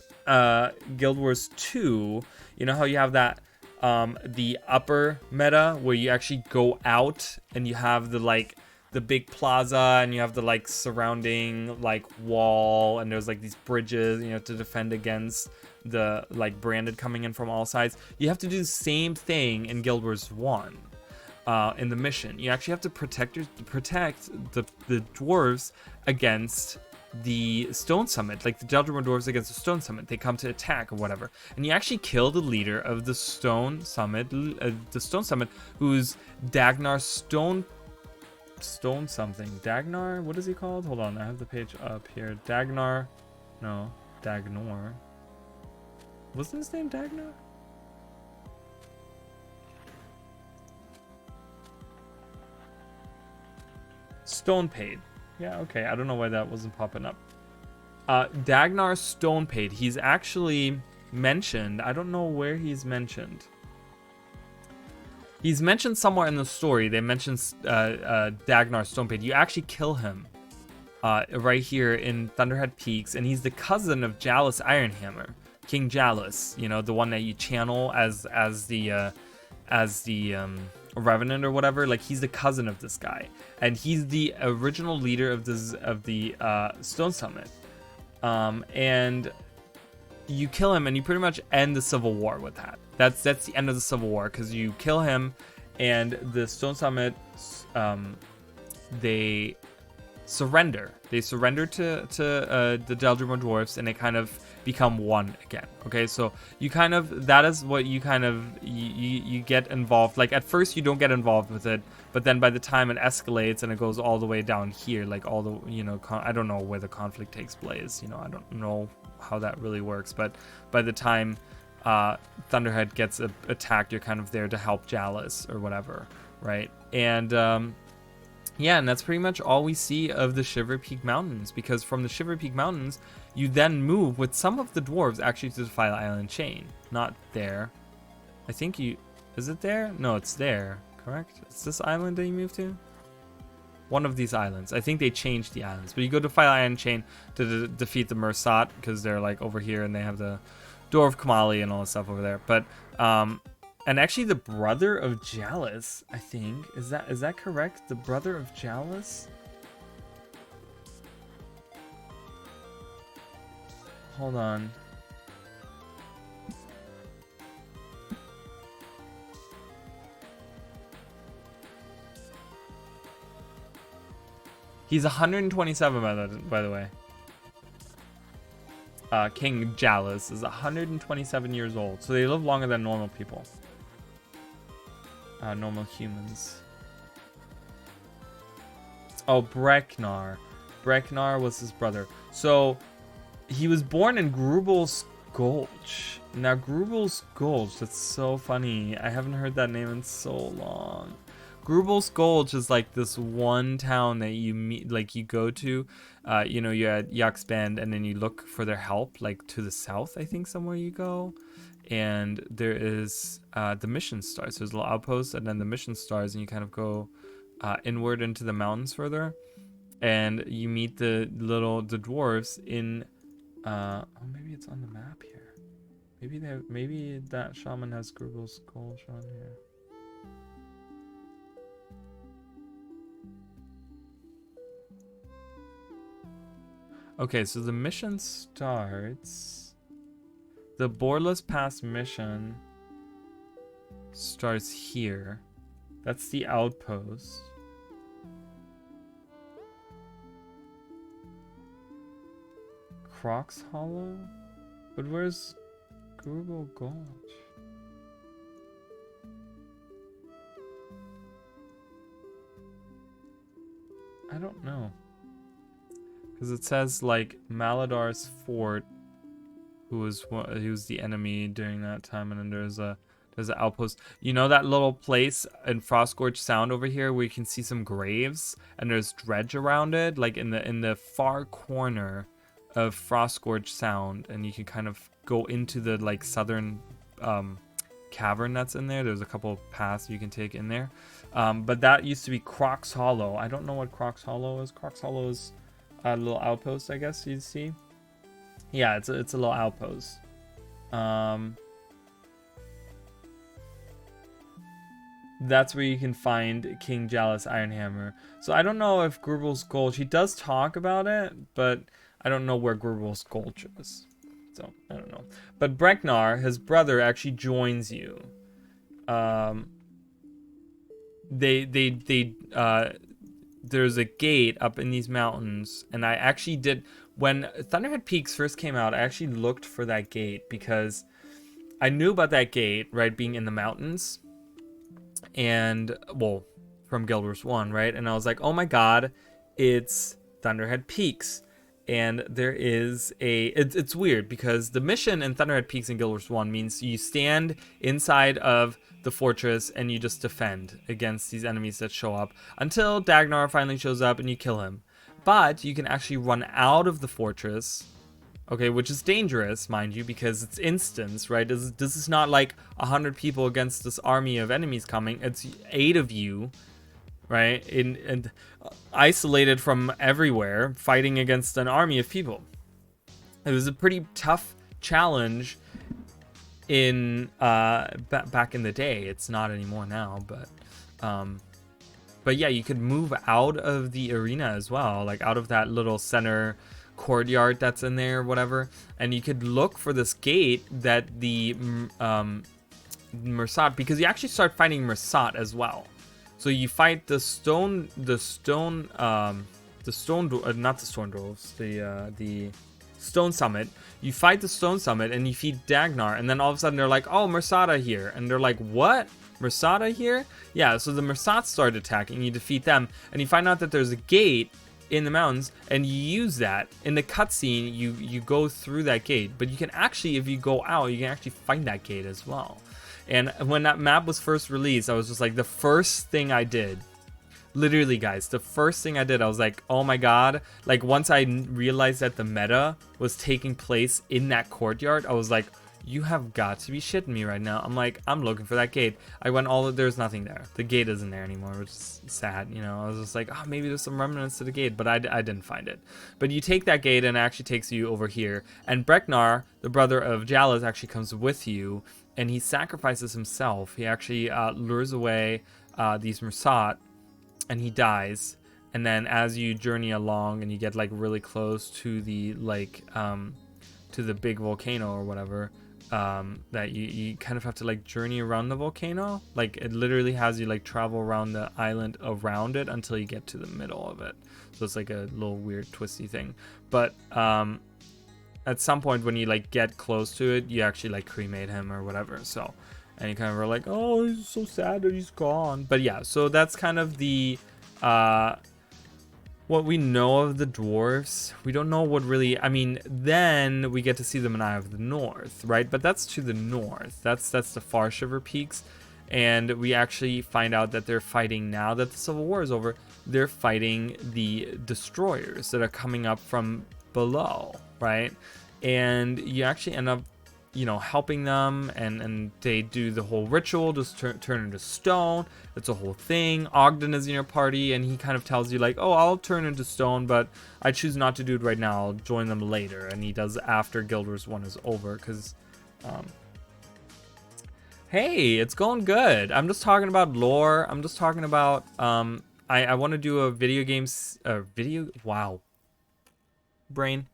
Guild Wars 2, you know how you have that the upper meta where you actually go out and you have the big plaza, and you have the like surrounding like wall, and there's like these bridges, you know, to defend against the like branded coming in from all sides. You have to do the same thing in Guild Wars 1 in the mission. You actually have to protect the dwarves against the Stone Summit, like the Deltarune dwarves against the Stone Summit. They come to attack or whatever, and you actually kill the leader of the Stone Summit, who's Dagnar Stone something. Dagnar, what is he called? Hold on, I have the page up here. Dagnor. Wasn't his name Dagnar? Stonepade. Yeah, okay. I don't know why that wasn't popping up. Dagnar Stonepade. He's actually mentioned. I don't know where he's mentioned. He's mentioned somewhere in the story. They mentioned Dagnar Stonepade. You actually kill him right here in Thunderhead Peaks, and he's the cousin of Jalus Ironhammer, King Jalus. You know, the one that you channel as the Revenant or whatever. Like, he's the cousin of this guy, and he's the original leader of the Stone Summit. And you kill him, and you pretty much end the Civil War with that. That's the end of the Civil War, because you kill him, and the Stone Summit, they surrender. They surrender to the Deldrimor dwarfs, and they kind of become one again. Okay, so you kind of, that is what you kind of, you get involved. Like at first you don't get involved with it, but then by the time it escalates and it goes all the way down here, like all the, you know, I don't know where the conflict takes place, you know, I don't know how that really works, but by the time Thunderhead gets attacked, you're kind of there to help Jalis or whatever, right? And yeah, and that's pretty much all we see of the Shiver Peak Mountains, because from the Shiver Peak Mountains, you then move with some of the dwarves actually to the Defile Island chain. Not there. I think you... Is it there? No, it's there. Correct? It's this island that you move to? One of these islands. I think they changed the islands. But you go to Defile Island chain to defeat the Mursat, because they're like over here and they have the Door of Kamali and all this stuff over there. But, and actually the brother of Jalis, I think. Is that correct? The brother of Jalis? Hold on. He's 127 by the way. King Jalis is 127 years old, so they live longer than normal people. Normal humans. Oh, Breknar. Breknar was his brother. So he was born in Grubel's Gulch. Now Grubel's Gulch, that's so funny. I haven't heard that name in so long. Grubel's Gulch is like this one town that you meet, like you go to, you know, you're at Yak's Bend and then you look for their help, like to the south, I think somewhere you go. And there is the mission stars. There's a little outpost and then the mission stars, and you kind of go inward into the mountains further. And you meet the dwarves in, oh, maybe it's on the map here. Maybe that shaman has Grubel's Gulch on here. Okay, so the mission starts. The Borless Pass mission starts here. That's the outpost. Crocs Hollow? But where's Grubel Gulch? I don't know. Because it says like Maladar's fort, who was the enemy during that time, and then there's an outpost. You know that little place in Frostgorge Sound over here where you can see some graves and there's dredge around it, like in the far corner of Frostgorge Sound, and you can kind of go into the like southern cavern that's in there. There's a couple of paths you can take in there, but that used to be Crocs Hollow. I don't know what Crocs Hollow is. Crocs Hollow is a little outpost, I guess you'd see. Yeah, it's a little outpost. That's where you can find King Jalis Ironhammer. So I don't know if Grubel's Gulch, he does talk about it, but I don't know where Grubel's Gulch is. So I don't know. But Breknar, his brother, actually joins you. There's a gate up in these mountains, and I actually did, when Thunderhead Peaks first came out, I actually looked for that gate because I knew about that gate, right, being in the mountains, and, well, from Guild Wars 1, right, and I was like, oh my god, it's Thunderhead Peaks, and there is it's weird, because the mission in Thunderhead Peaks in Guild Wars 1 means you stand inside of the fortress and you just defend against these enemies that show up until Dagnar finally shows up and you kill him. But you can actually run out of the fortress, okay, which is dangerous, mind you, because it's instance, right? This is not like 100 people against this army of enemies coming. It's 8 of you, right? And isolated from everywhere, fighting against an army of people. It was a pretty tough challenge in back in the day. It's not anymore now, but yeah, you could move out of the arena as well, like out of that little center courtyard that's in there, whatever, and you could look for this gate that the Mursat, because you actually start fighting Mursat as well. So you fight the stone not the Stone Dwarves, the Stone Summit. You fight the Stone Summit and you feed Dagnar, and then all of a sudden they're like, oh, Mersada here, and they're like, what? Mersada here? Yeah, so the Mersats start attacking, you defeat them, and you find out that there's a gate in the mountains, and you use that in the cutscene. You go through that gate, but you can actually, if you go out, you can actually find that gate as well. And when that map was first released, I was just like, the first thing I did, literally guys, the first thing I did, I was like, oh my god, like once I realized that the meta was taking place in that courtyard, I was like, you have got to be shitting me right now. I'm like, I'm looking for that gate. I went there's nothing there. The gate isn't there anymore, which is sad, you know. I was just like, oh, maybe there's some remnants to the gate, but I didn't find it. But you take that gate and it actually takes you over here. And Breknar, the brother of Jalas, actually comes with you, and he sacrifices himself. He actually lures away these Mersat, and he dies. And then as you journey along and you get like really close to the to the big volcano or whatever, that you kind of have to like journey around the volcano. Like it literally has you like travel around the island around it until you get to the middle of it. So it's like a little weird twisty thing. But at some point when you like get close to it, you actually like cremate him or whatever. So, and you kind of are like, oh, he's so sad that he's gone. But yeah, so that's kind of the what we know of the dwarves. We don't know what really, I mean, then we get to see them in Eye of the North, right? But that's to the north. That's the Far Shiver Peaks. And we actually find out that they're fighting, now that the Civil War is over, they're fighting the destroyers that are coming up from below, right? And you actually end up, you know, helping them, and they do the whole ritual, just turn into stone. It's a whole thing. Ogden is in your party, and he kind of tells you like, oh, I'll turn into stone, but I choose not to do it right now. I'll join them later. And he does after Guild Wars 1 is over, because hey, it's going good. I'm just talking about lore. I'm just talking about I want to do a wow, brain,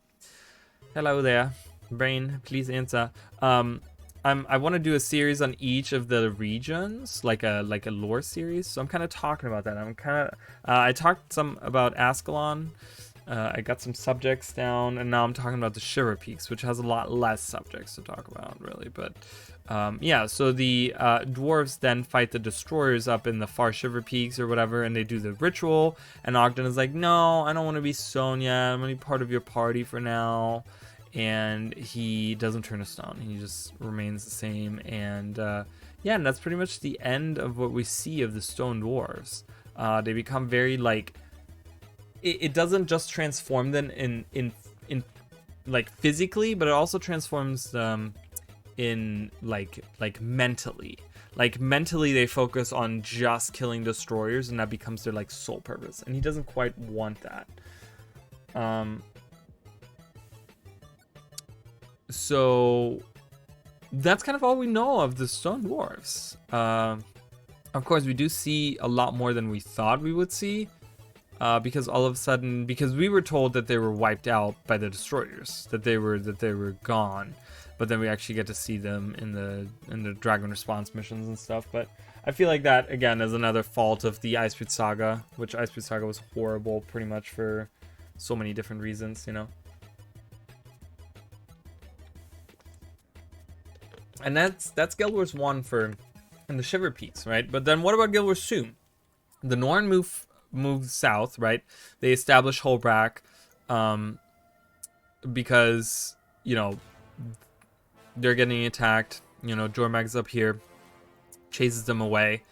hello there, brain, please answer. I want to do a series on each of the regions, like a lore series. So I'm kind of talking about that. I talked some about Ascalon. I got some subjects down, and now I'm talking about the Shiver Peaks, which has a lot less subjects to talk about, really. But yeah, so the dwarves then fight the destroyers up in the Far Shiver Peaks or whatever, and they do the ritual. And Ogden is like, no, I don't want to be stone yet. I'm going to be part of your party for now. And he doesn't turn to stone. He just remains the same. And yeah, and that's pretty much the end of what we see of the stone dwarves. They become very like, it doesn't just transform them in like physically, but it also transforms them in like mentally. Like mentally they focus on just killing destroyers, and that becomes their like sole purpose. And he doesn't quite want that. So that's kind of all we know of the stone dwarves. Of course, we do see a lot more than we thought we would see, because all of a sudden, because we were told that they were wiped out by the destroyers, that they were gone, but then we actually get to see them in the Dragon Response missions and stuff. But I feel like that again is another fault of the Icebreed Saga, which Icebreed Saga was horrible pretty much for so many different reasons, you know. And that's Guild Wars 1 for in the Shiver Peaks, right? But then what about Guild Wars 2? The Norn move south, right? They establish Holbrak, because, you know, they're getting attacked. You know, Jormag's up here, chases them away,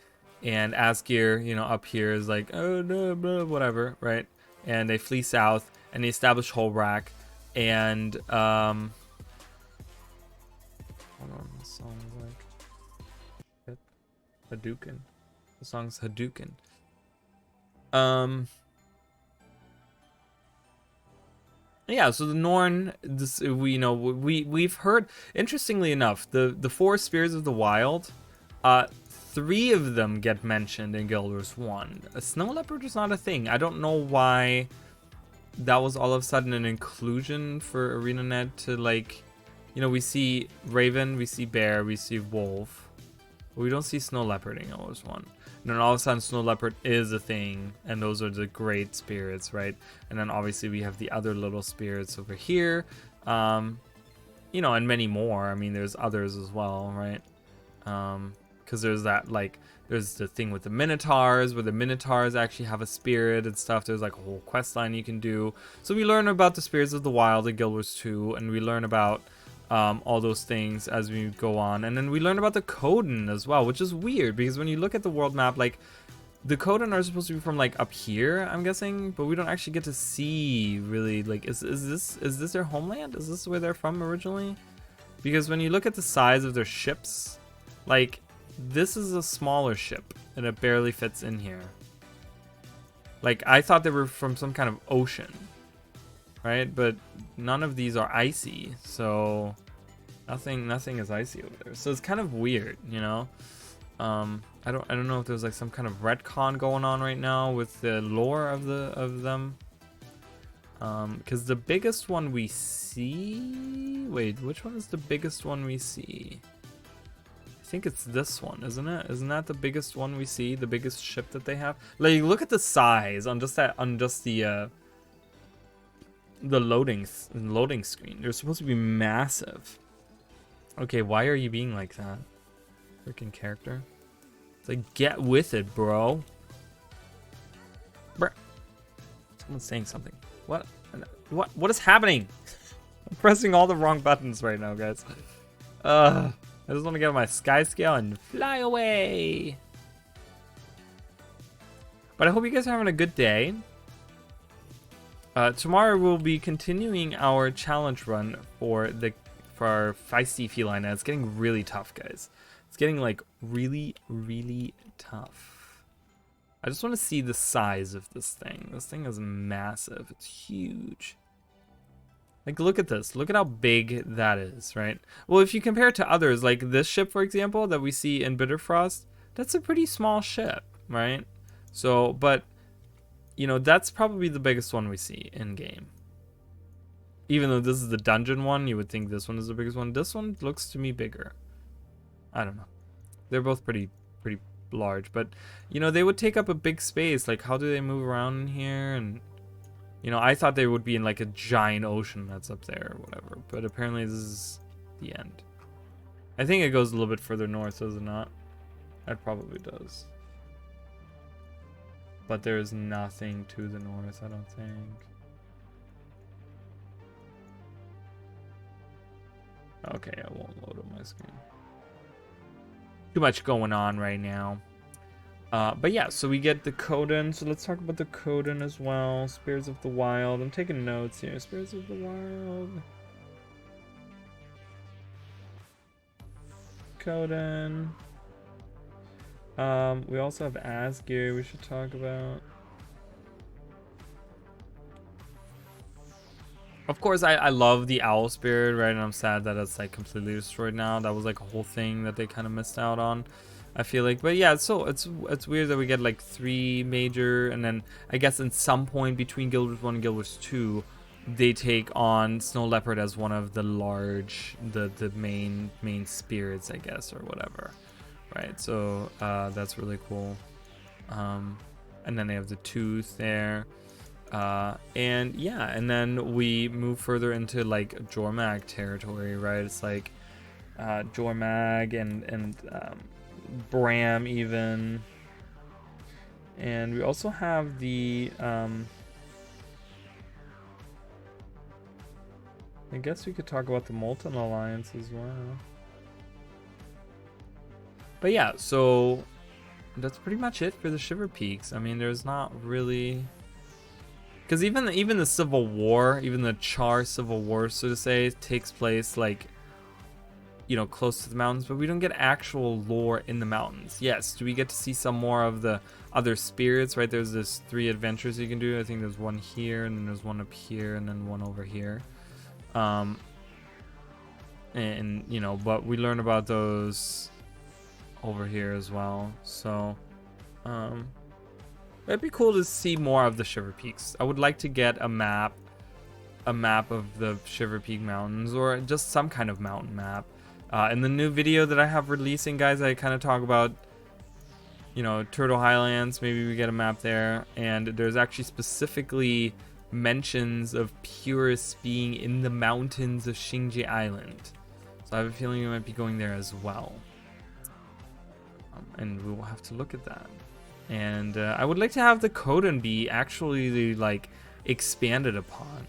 and Asgeir, you know, up here is like, oh no, blah, whatever, right? And they flee south, and they establish Holbrak, and hold on, the song's like Hadouken. The song's Hadouken. Yeah, so the Norn, we've heard, interestingly enough, the four Spears of the Wild, 3 of them get mentioned in Guild Wars 1. A Snow Leopard is not a thing. I don't know why that was all of a sudden an inclusion for ArenaNet to, like, you know, we see Raven, we see Bear, we see Wolf. but we don't see snow leopard in Guild Wars 1. And then all of a sudden snow leopard is a thing, and those are the great spirits, right? And then obviously we have the other little spirits over here, you know, and many more. I mean, there's others as well, right? Because there's that, like, there's the thing with the minotaurs, where the minotaurs actually have a spirit and stuff. There's like a whole quest line you can do. So we learn about the spirits of the wild in Guild Wars 2, and we learn about all those things as we go on. And then we learn about the Coden as well, which is weird, because when you look at the world map, like, the Coden are supposed to be from, like, up here, I'm guessing, but we don't actually get to see, really, like, is this their homeland? Is this where they're from originally? Because when you look at the size of their ships, like, this is a smaller ship, and it barely fits in here. Like, I thought they were from some kind of ocean, right? But none of these are icy, so nothing is icy over there. So it's kind of weird, you know? I don't know if there's like some kind of retcon going on right now with the lore of them. Because the biggest one we see... Wait, which one is the biggest one we see? I think it's this one, isn't it? Isn't that the biggest one we see? The biggest ship that they have? Like, look at the size on just the loading screen. They're supposed to be massive. Okay, why are you being like that? Freaking character. It's like, get with it, bro. Bruh. Someone's saying something. What is happening? I'm pressing all the wrong buttons right now, guys. I just want to get on my sky scale and fly away. But I hope you guys are having a good day. Tomorrow we'll be continuing our challenge run for our feisty feline. And it's getting really tough, guys. It's getting like really, really tough. I just want to see the size of this thing. This thing is massive. It's huge. Like, look at this. Look at how big that is, right? Well, if you compare it to others, like this ship, for example, that we see in Bitterfrost, that's a pretty small ship, right? So, but, you know, that's probably the biggest one we see in-game. Even though this is the dungeon one, you would think this one is the biggest one. This one looks to me bigger. I don't know. They're both pretty large, but, you know, they would take up a big space. Like, how do they move around in here? And... you know, I thought they would be in like a giant ocean that's up there or whatever, but apparently this is the end. I think it goes a little bit further north, does it not? It probably does. But there is nothing to the north, I don't think. Okay, I won't load up my screen. Too much going on right now. But yeah, so we get the Coden. So let's talk about the Coden as well. Spirits of the Wild. I'm taking notes here. Spirits of the Wild. Coden. We also have Asgear we should talk about. Of course, I love the Owl Spirit, right? And I'm sad that it's like completely destroyed now. That was like a whole thing that they kind of missed out on, I feel like. But yeah, so it's weird that we get like 3 major, and then I guess in some point between Guild Wars 1 and Guild Wars 2, they take on Snow Leopard as one of the large, the main spirits, I guess, or whatever, right? So that's really cool. And then they have the Tooth there. And yeah, and then we move further into like Jormag territory, right? It's like Jormag and Bram even, and we also have the I guess we could talk about the Molten Alliance as well. But yeah, so that's pretty much it for the Shiver Peaks. I mean, there's not really... Because even the Civil War, even the Char Civil War, so to say, takes place like, you know, close to the mountains, but we don't get actual lore in the mountains. Yes, do we get to see some more of the other spirits, right? There's this 3 adventures you can do. I think there's one here, and then there's one up here, and then one over here. And you know, but we learn about those over here as well. So, it'd be cool to see more of the Shiver Peaks. I would like to get a map of the Shiver Peak Mountains, or just some kind of mountain map, In the new video that I have releasing, guys, I kind of talk about, you know, Turtle Highlands. Maybe we get a map there. And there's actually specifically mentions of Purus being in the mountains of Xingji Island. So I have a feeling we might be going there as well. And we will have to look at that. And I would like to have the Codan be actually like expanded upon.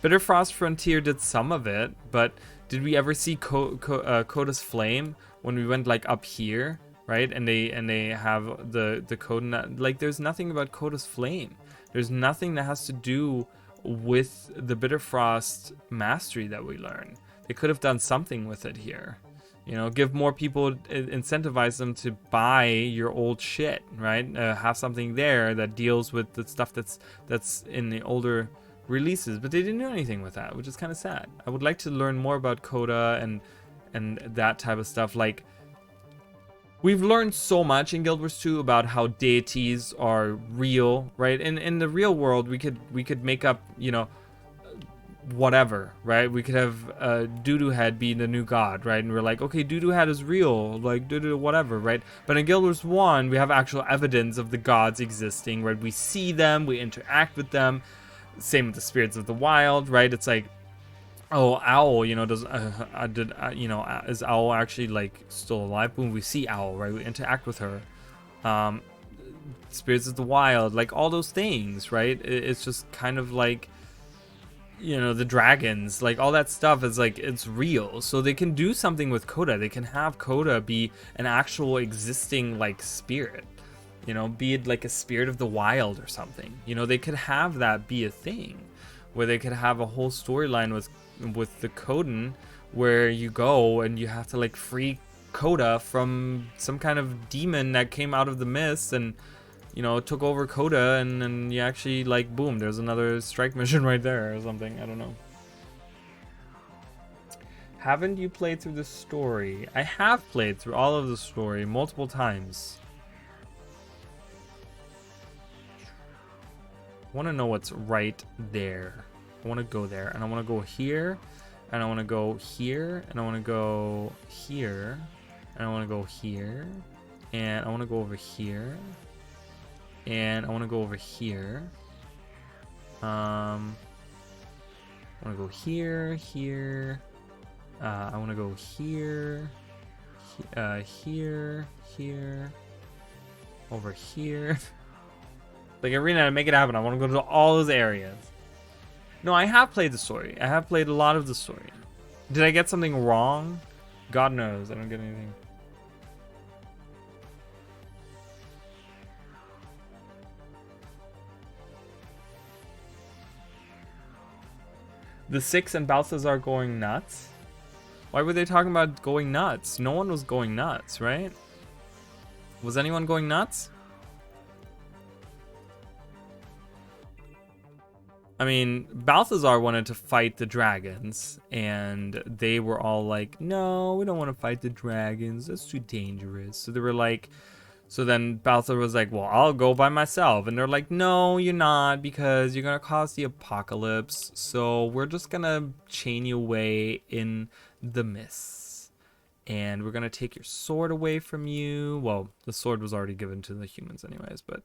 Bitterfrost Frontier did some of it, but did we ever see Coda's Flame when we went like up here, right? And they have the Codan. Like, there's nothing about Coda's Flame. There's nothing that has to do with the Bitterfrost mastery that we learn. They could have done something with it here. You know, give more people, incentivize them to buy your old shit, right? Have something there that deals with the stuff that's in the older releases, but they didn't do anything with that, which is kind of sad. I would like to learn more about Coda and that type of stuff. Like, we've learned so much in Guild Wars 2 about how deities are real, right? And in the real world, we could make up, you know, whatever, right? We could have Dudu Head be the new god, right? And we're like, okay, Dudu Head is real, like Dudu whatever, right? But in Guild Wars 1, we have actual evidence of the gods existing, right? We see them, we interact with them. Same with the Spirits of the Wild, right? It's like, oh, Owl, you know, does you know, is Owl actually like still alive? Boom, we see Owl, right? We interact with her. Spirits of the Wild, like all those things, right? It's just kind of like, you know, the dragons, like all that stuff is like, it's real. So they can do something with Coda. They can have Coda be an actual existing like spirit, you know, be it like a Spirit of the Wild or something. You know, they could have that be a thing where they could have a whole storyline with the Codan where you go and you have to like free Coda from some kind of demon that came out of the mist and, you know, took over Coda, and then you actually, like, boom, there's another strike mission right there or something. I don't know. Haven't you played through the story? I have played through all of the story multiple times. I want to know what's right there. I want to go there, and I want to go here, and I want to go here, and I want to go here, and I want to go here, and I want to go over here. And I want to go over here. I want to go here, here. I want to go here, here, here, over here. Like, Arena, to make it happen, I want to go to all those areas. No, I have played the story. I have played a lot of the story. Did I get something wrong? God knows, I don't get anything. The Six and Balthazar going nuts? Why were they talking about going nuts? No one was going nuts, right? Was anyone going nuts? I mean, Balthazar wanted to fight the dragons, and they were all like, no, we don't want to fight the dragons. That's too dangerous. So they were like, so then Balthazar was like, well, I'll go by myself. And they're like, no, you're not, because you're going to cause the apocalypse. So we're just going to chain you away in the mists. And we're going to take your sword away from you. Well, the sword was already given to the humans anyways, but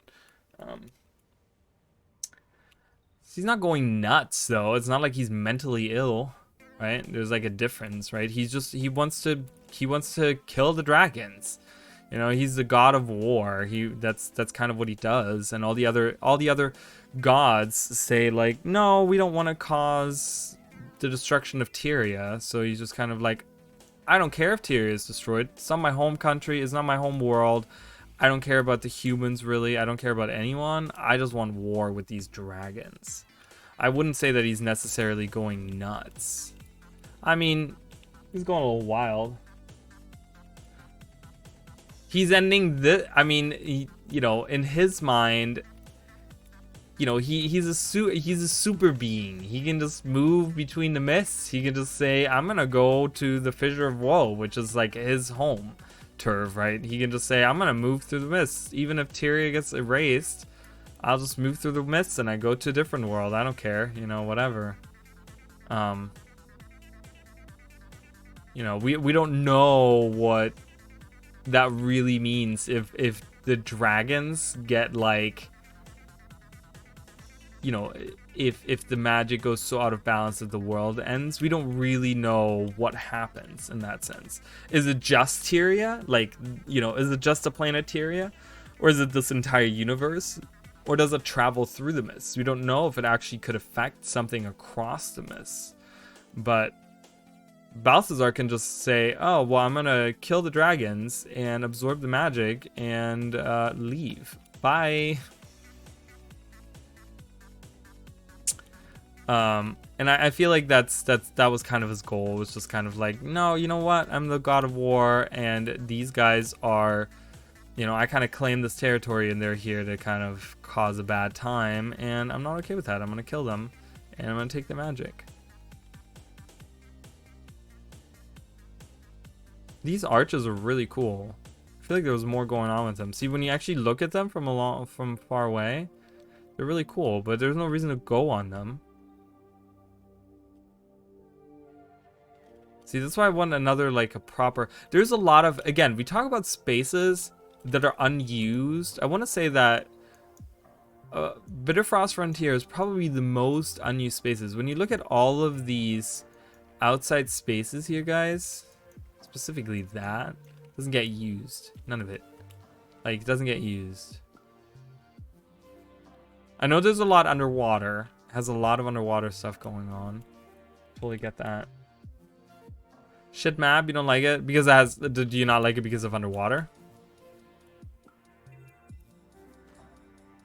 he's not going nuts, though. It's not like he's mentally ill, right? There's like a difference, right? He wants to kill the dragons. You know, he's the god of war. That's kind of what he does. And all the other gods say like, no, we don't want to cause the destruction of Tyria. So he's just kind of like, I don't care if Tyria is destroyed. It's not my home country. It's not my home world. I don't care about the humans, really. I don't care about anyone. I just want war with these dragons. I wouldn't say that he's necessarily going nuts. I mean, he's going a little wild. He's ending the. I mean, you know, in his mind, you know, he's a super being. He can just move between the mists. He can just say, I'm gonna go to the Fissure of Woe, which is like his home turf, right? He can just say, I'm gonna move through the mists. Even if Tyria gets erased, I'll just move through the mists and I go to a different world. I don't care, you know, whatever. You know, we don't know what that really means if the dragons get like, you know, if the magic goes so out of balance that the world ends. We don't really know what happens in that sense. Is it just Tyria? Like, you know, is it just a planet Tyria? Or is it this entire universe? Or does it travel through the mists? We don't know if it actually could affect something across the mists. But Balthazar can just say, oh, well, I'm gonna kill the dragons and absorb the magic and leave. Bye. And I feel like that was kind of his goal. It was just kind of like, no, you know what? I'm the god of war, and these guys are, you know, I kind of claim this territory, and they're here to kind of cause a bad time, and I'm not okay with that. I'm gonna kill them, and I'm gonna take the magic. These arches are really cool. I feel like there was more going on with them. See, when you actually look at them from far away, they're really cool, but there's no reason to go on them. See, that's why I want another, like, a proper... There's a lot of... Again, we talk about spaces that are unused. I want to say that Bitterfrost Frontier is probably the most unused spaces. When you look at all of these outside spaces here, guys, specifically that, doesn't get used. None of it. Like, it doesn't get used. I know there's a lot underwater. It has a lot of underwater stuff going on. Totally get that. Shit map, you don't like it? Because it has... Do you not like it because of underwater?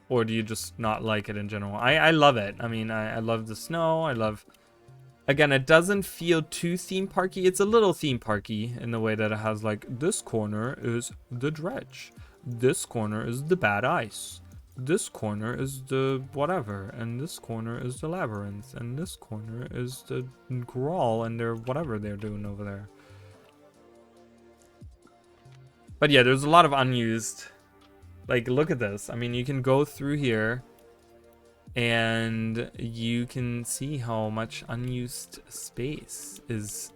Or do you just not like it in general? I love it. I mean, I love the snow. I love... Again, it doesn't feel too theme parky. It's a little theme parky in the way that it has, like, this corner is the dredge. This corner is the bad ice. This corner is the whatever, and this corner is the labyrinth, and this corner is the Grawl and their whatever they're doing over there. But yeah, there's a lot of unused. Like, look at this. I mean, you can go through here and you can see how much unused space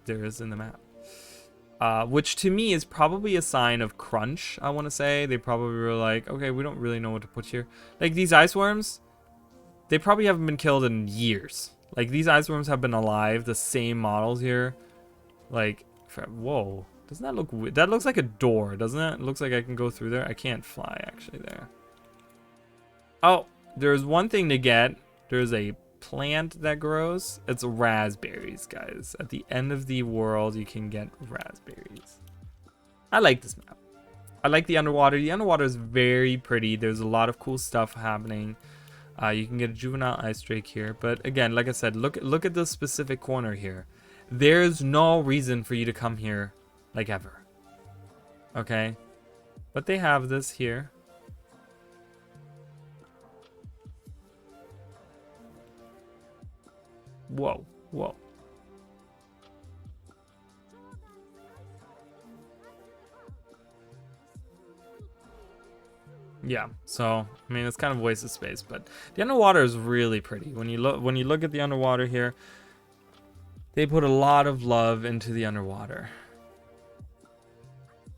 there is in the map. Which to me is probably a sign of crunch, I want to say. They probably were like, okay, we don't really know what to put here. Like, these ice worms, they probably haven't been killed in years. Like, these ice worms have been alive, the same models here. Like, whoa. Doesn't that look weird? That looks like a door, doesn't it? It looks like I can go through there. I can't fly, actually, there. Oh, there's one thing to get. There's a plant that grows. It's raspberries, guys. At the end of the world, you can get raspberries. I like this map. I like the underwater. The underwater is very pretty. There's a lot of cool stuff happening. You can get a juvenile ice drake here, but again, like I said, look at this specific corner here. There's no reason for you to come here, like, ever. Okay, but they have this here. Whoa, whoa. Yeah, so I mean, it's kind of a waste of space, but the underwater is really pretty. When you look at the underwater here, they put a lot of love into the underwater.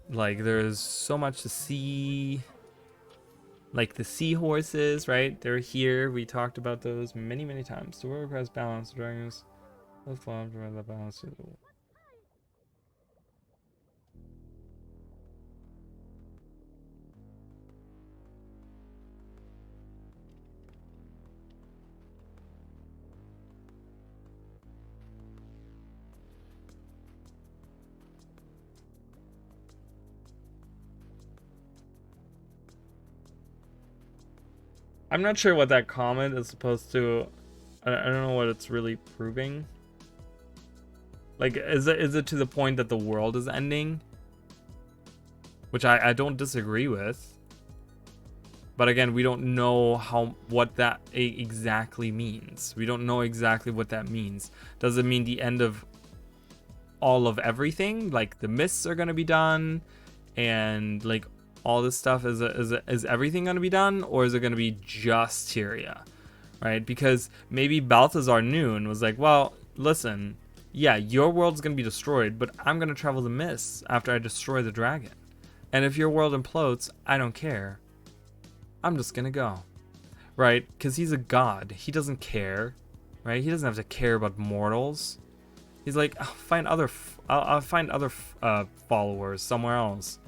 Like, there's so much to see. Like the seahorses, right? They're here. We talked about those many, many times. The world has balance. Dragons. Let's love the balance. I'm not sure what that comment is supposed to... I don't know what it's really proving. Like, is it to the point that the world is ending? Which I don't disagree with. But again, we don't know what that exactly means. We don't know exactly what that means. Does it mean the end of all of everything? Like, the mists are going to be done? And, like... all this stuff, is everything going to be done, or is it going to be just Tyria, right? Because maybe Balthazar Noon was like, well, listen, yeah, your world's gonna be destroyed, but I'm gonna travel the mists after I destroy the dragon. And if your world implodes, I don't care. I'm just gonna go. Right? Because he's a god. He doesn't care. Right? He doesn't have to care about mortals. He's like, I'll find other followers somewhere else.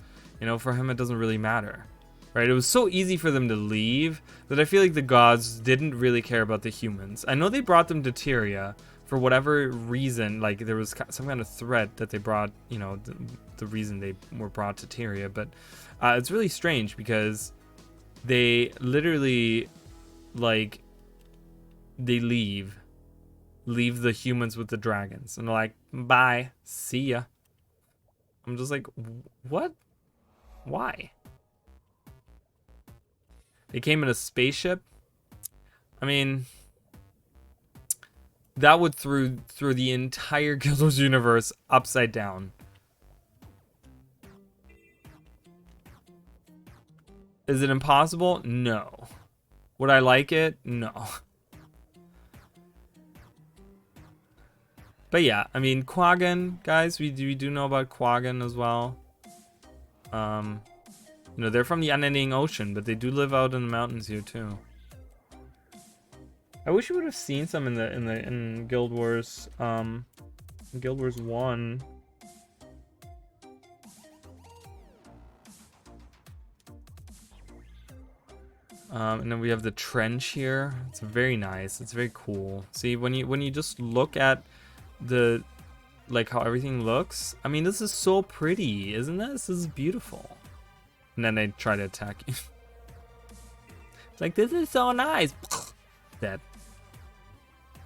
You know, for him it doesn't really matter. Right? It was so easy for them to leave that I feel like the gods didn't really care about the humans. I know they brought them to Tyria for whatever reason, like there was some kind of threat that they brought, you know, the reason they were brought to Tyria, but it's really strange because they literally, like, they leave the humans with the dragons, and they're like, bye, see ya. I'm just like, what? Why? They came in a spaceship. I mean, that would throw the entire Guild Wars universe upside down. Is it impossible? No. Would I like it? No. But yeah, I mean, Quaggan, guys, we do know about Quaggan as well. You know, they're from the unending ocean, but they do live out in the mountains here too. I wish we would have seen some in Guild Wars, Guild Wars 1. And then we have the trench here. It's very nice. It's very cool. See, when you just look at the, like, how everything looks, I mean, this is so pretty, isn't this? This is beautiful. And then they try to attack you. It's like, this is so nice. Dead.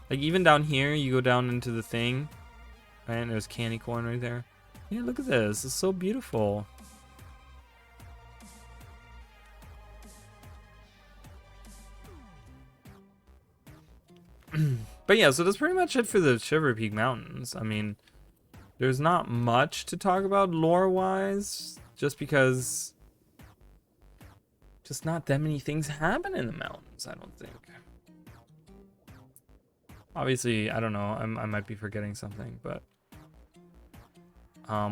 Like, even down here, you go down into the thing, right? And there's candy corn right there. Yeah, look at this. It's so beautiful. But yeah, so that's pretty much it for the Shiver Peak Mountains. I mean, there's not much to talk about lore-wise, just because just not that many things happen in the mountains, I don't think. Obviously, I don't know, I might be forgetting something, but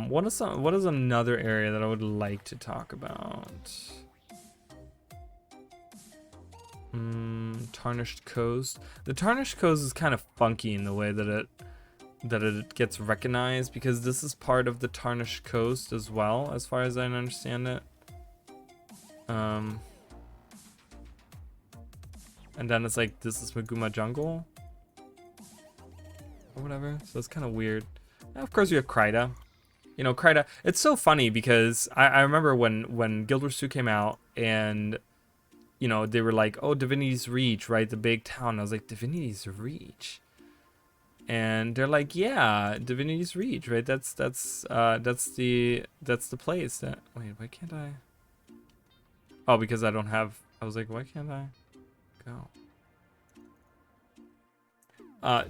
what is another area that I would like to talk about? Tarnished Coast. The Tarnished Coast is kind of funky in the way that it gets recognized, because this is part of the Tarnished Coast as well, as far as I understand it. And then it's like, this is Maguma Jungle or whatever, so it's kind of weird. And of course we have Kryta. You know, Kryta, it's so funny because I remember when Guild Wars 2 came out, and you know, they were like, oh, Divinity's Reach, right? The big town. I was like, Divinity's Reach? And they're like, yeah, Divinity's Reach, right? That's the place that, wait, why can't I? Oh, because I don't have, I was like, why can't I go?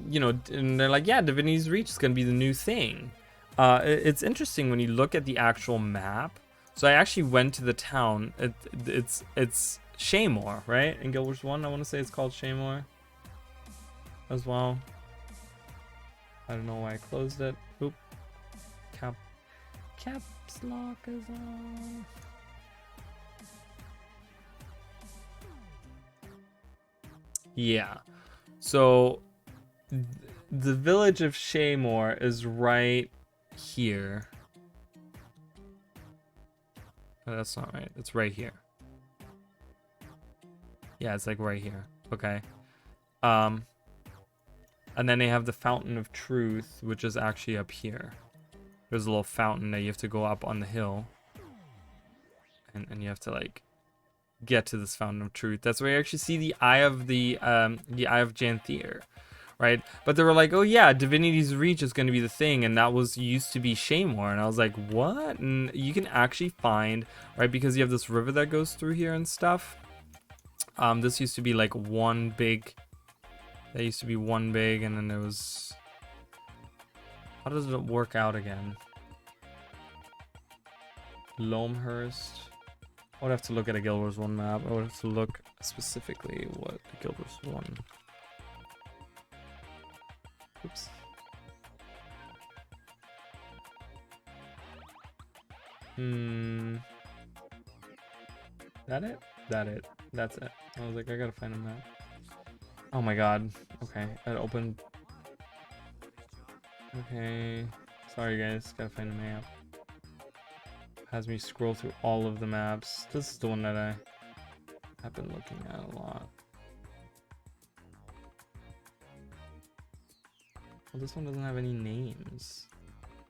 You know, and they're like, yeah, Divinity's Reach is gonna be the new thing. It's interesting when you look at the actual map. So I actually went to the town. It's Shaymore, right? In Guild Wars 1, I want to say it's called Shaymore as well. I don't know why I closed it. Oop. Caps lock is on. Yeah. So the village of Shaymore is right here. Oh, that's not right. It's right here. Yeah, it's like right here. Okay. And then they have the Fountain of Truth, which is actually up here. There's a little fountain that you have to go up on the hill. And you have to, like, get to this Fountain of Truth. That's where you actually see the Eye of the Eye of Janthier, right? But they were like, oh yeah, Divinity's Reach is going to be the thing, and that was used to be Shaymore. And I was like, what? And you can actually find, right, because you have this river that goes through here and stuff. This used to be like one big, and then there was, how does it work out again? Loamhurst. I would have to look at a Guild Wars 1 map. I would have to look specifically what the Guild Wars 1. Oops. Hmm. That it? That it. That's it. I was like, I gotta find a map. Oh my god. Okay, that opened. Okay. Sorry guys, gotta find a map. Has me scroll through all of the maps. This is the one that I have been looking at a lot. Well, this one doesn't have any names.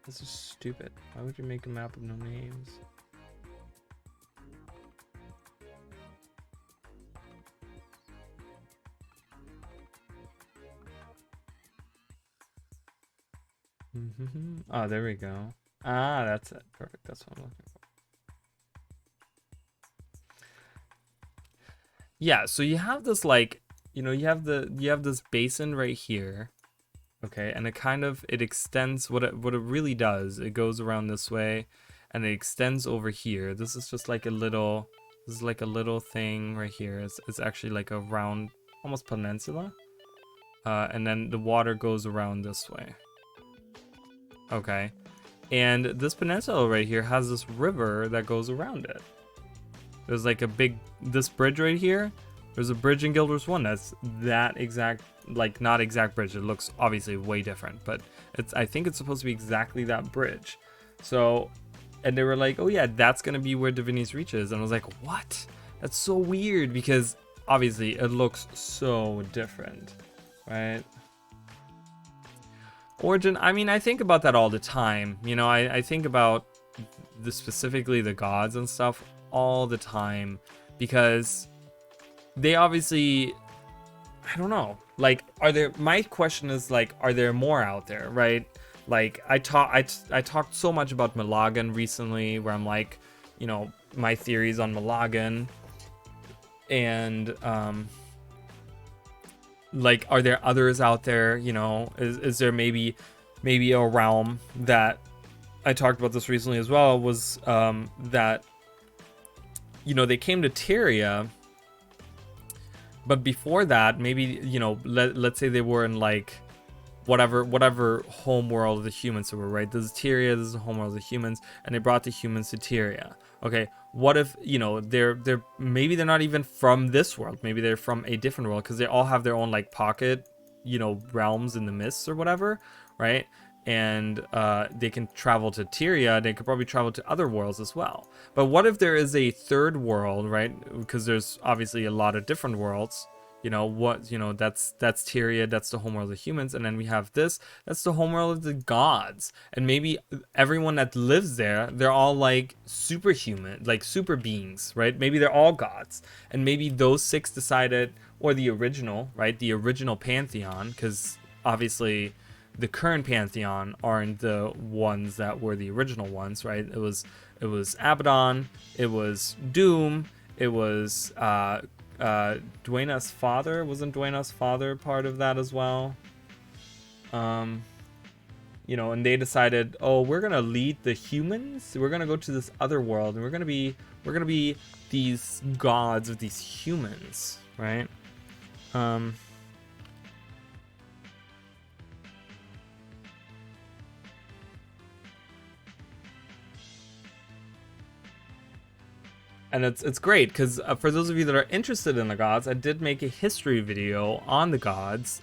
This is stupid. Why would you make a map with no names? Oh, there we go. Ah, that's it. Perfect. That's what I'm looking for. Yeah, so you have this like, you know, you have this basin right here. Okay, and it extends what it really does. It goes around this way and it extends over here. This is just like a little thing right here. It's actually like a round almost peninsula. And then the water goes around this way. Okay. And this peninsula right here has this river that goes around it. There's like this bridge right here. There's a bridge in Guild Wars 1 that's that exact, like not exact bridge. It looks obviously way different, but I think it's supposed to be exactly that bridge. So, and they were like, oh yeah, that's gonna be where Divinity's Reach is. And I was like, what? That's so weird because obviously it looks so different, right? Origin, I mean, I think about that all the time. You know, I think about specifically the gods and stuff all the time because they obviously, I don't know, like, my question is like, are there more out there, right? Like I talked so much about Malagan recently where I'm like, you know, my theories on Malagan and like, are there others out there? You know, is there maybe a realm that I talked about this recently as well, was that, you know, they came to Tyria, but before that, maybe, you know, let's say they were in like whatever home world of the humans were, right? This is Tyria, this is the home world of the humans, and they brought the humans to Tyria. Okay, what if, you know, they're maybe they're not even from this world, maybe they're from a different world, because they all have their own like pocket, you know, realms in the mists or whatever, right? And they can travel to Tyria. They could probably travel to other worlds as well. But what if there is a third world, right? Because there's obviously a lot of different worlds. You know what? You know, that's Tyria. That's the homeworld of the humans, and then we have this. That's the homeworld of the gods. And maybe everyone that lives there, they're all like superhuman, like super beings, right? Maybe they're all gods, and maybe those 6 decided, or the original, right? The original pantheon, because obviously the current pantheon aren't the ones that were the original ones, right? It was Abaddon, it was Doom, it was Dwayna's father. Wasn't Dwayna's father part of that as well? You know, and they decided, oh, we're gonna lead the humans. We're gonna go to this other world, and we're gonna be these gods of these humans, right? And it's great because for those of you that are interested in the gods, I did make a history video on the gods.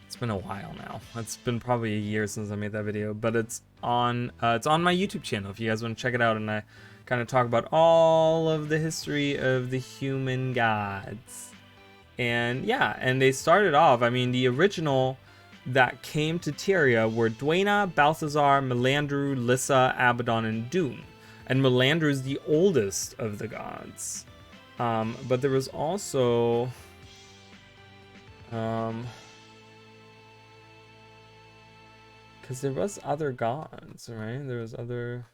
It's been a while now. It's been probably a year since I made that video, but it's on my YouTube channel if you guys want to check it out. And I kind of talk about all of the history of the human gods. And yeah, and they started off. I mean, the original that came to Tyria were Dwayna, Balthazar, Melandru, Lissa, Abaddon, and Doom. And Melandru is the oldest of the gods. But there was also... because there was other gods, right? There was other...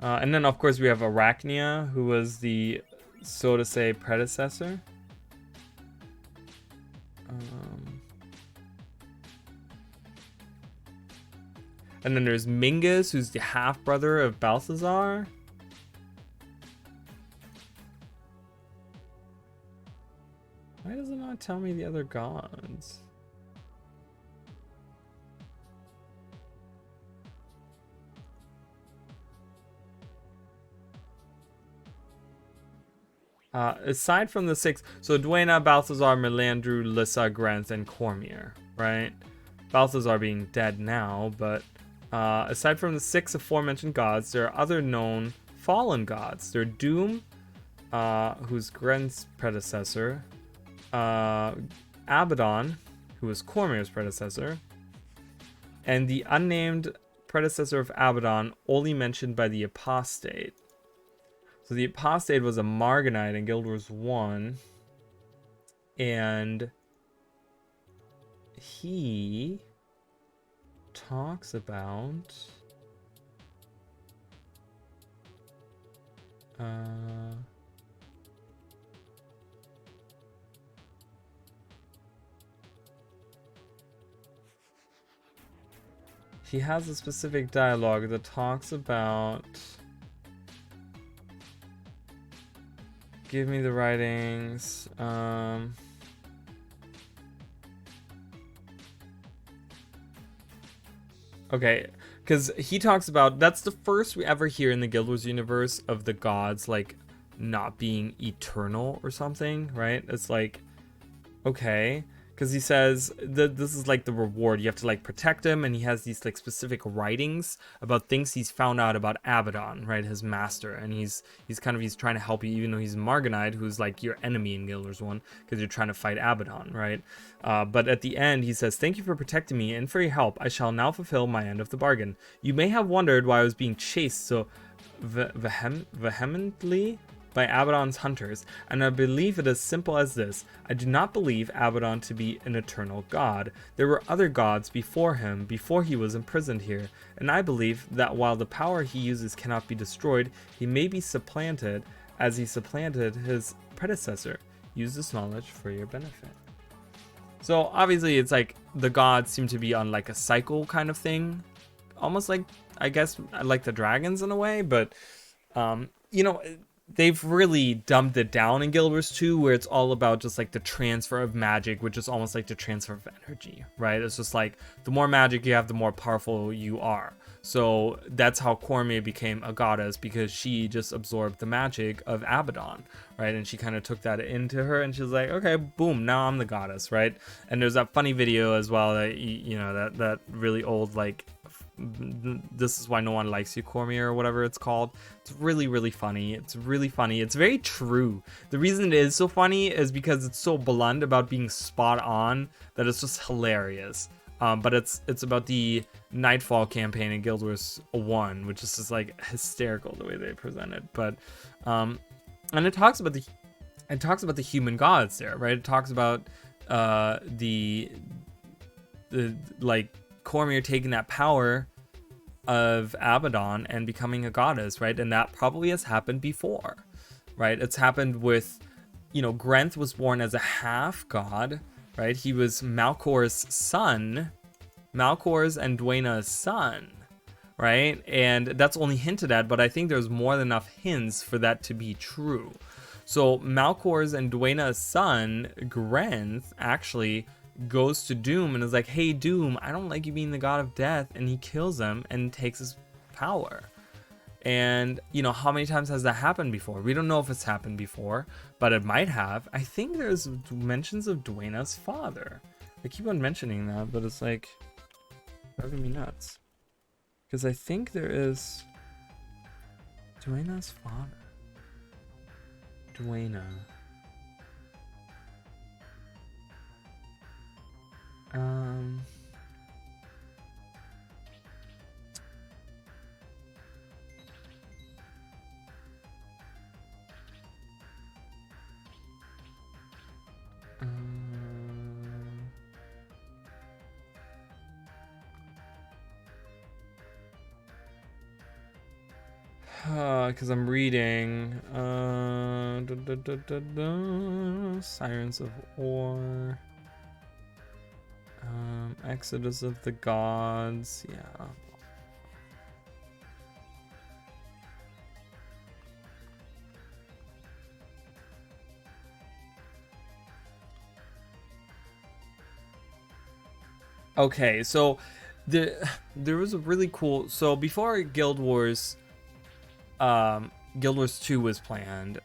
and then, of course, we have Arachnia, who was the, so to say, predecessor. And then there's Mingus, who's the half-brother of Balthazar. Why does it not tell me the other gods? Aside from the 6, so Dwayna, Balthazar, Melandru, Lissa, Grenth, and Cormier, right? Balthazar being dead now, but aside from the 6 aforementioned gods, there are other known fallen gods. They're Doom, who's Grenth's predecessor, Abaddon, who was Cormier's predecessor, and the unnamed predecessor of Abaddon, only mentioned by the Apostate. So the Apostate was a Marganite in Guild Wars 1, and he talks about he has a specific dialogue that talks about, give me the writings, okay, because he talks about, that's the first we ever hear in the Guild Wars universe of the gods like not being eternal or something, right? It's like, okay, because he says that this is like the reward, you have to like protect him, and he has these like specific writings about things he's found out about Abaddon, right, his master, and he's trying to help you, even though he's Marganite, who's like your enemy in Guild Wars 1, because you're trying to fight Abaddon, right? But at the end he says, thank you for protecting me and for your help. I shall now fulfill my end of the bargain. You may have wondered why I was being chased so vehemently by Abaddon's hunters, and I believe it as simple as this. I do not believe Abaddon to be an eternal god. There were other gods before him, before he was imprisoned here, and I believe that while the power he uses cannot be destroyed, he may be supplanted as he supplanted his predecessor. Use this knowledge for your benefit. So obviously it's like the gods seem to be on like a cycle kind of thing, almost like, I guess, like the dragons in a way, but you know, they've really dumbed it down in Guild Wars 2, where it's all about just like the transfer of magic, which is almost like the transfer of energy, right? It's just like the more magic you have, the more powerful you are. So that's how Cormier became a goddess, because she just absorbed the magic of Abaddon, right? And she kind of took that into her, and she was like, okay, boom, now I'm the goddess, right? And there's that funny video as well that, you know, that really old, like, this is why no one likes you, Cormier, or whatever it's called. It's really, really funny. It's really funny. It's very true. The reason it is so funny is because it's so blunt about being spot on that it's just hilarious. But it's about the Nightfall campaign in Guild Wars 1, which is just like hysterical the way they present it. But and it talks about the human gods there, right? It talks about the like Cormier taking that power of Abaddon and becoming a goddess, right? And that probably has happened before, right? It's happened with, you know, Grenth was born as a half god, right? He was Malcor's son, Malcor's and Dwayna's son, right? And that's only hinted at, but I think there's more than enough hints for that to be true. So Malcor's and Dwayna's son, Grenth, actually goes to Doom and is like, hey Doom, I don't like you being the god of death, and he kills him and takes his power. And you know, how many times has that happened before? We don't know if it's happened before, but it might have. I think there's mentions of Dwayna's father. I keep on mentioning that, but it's like driving me nuts, because I think there is Dwayna's father. Dwayna. Because I'm reading Sirens of Ore, Exodus of the Gods, yeah. Okay, so there was a really cool. So before Guild Wars 2 was planned,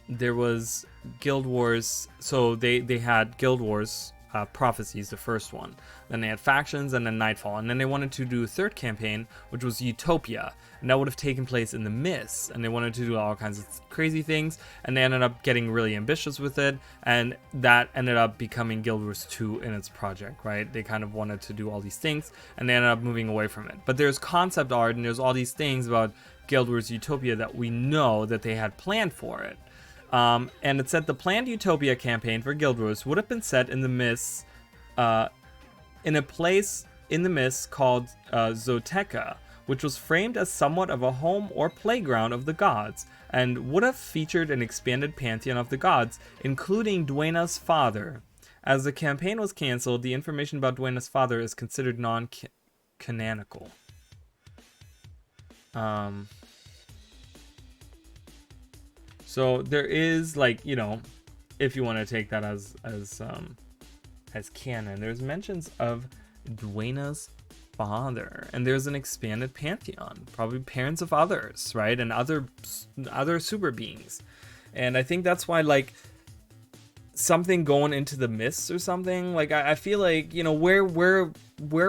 there was Guild Wars. So they had Guild Wars Prophecies, the first one. Then they had Factions, and then Nightfall, and then they wanted to do a third campaign, which was Utopia, and that would have taken place in the Mists. And they wanted to do all kinds of crazy things, and they ended up getting really ambitious with it, and that ended up becoming Guild Wars 2 in its project. Right? They kind of wanted to do all these things, and they ended up moving away from it. But there's concept art, and there's all these things about Guild Wars Utopia that we know that they had planned for it. And it said the planned Utopia campaign for Guild Wars would have been set in the Mists, in a place in the Mists called Zoteka, which was framed as somewhat of a home or playground of the gods, and would have featured an expanded pantheon of the gods, including Dwayna's father. As the campaign was cancelled, the information about Dwayna's father is considered non-canonical. So there is, like, you know, if you want to take that as canon, there's mentions of Dwayna's father, and there's an expanded pantheon, probably parents of others, right, and other super beings, and I think that's why, like, something going into the Mists or something, like, I feel like, you know, where are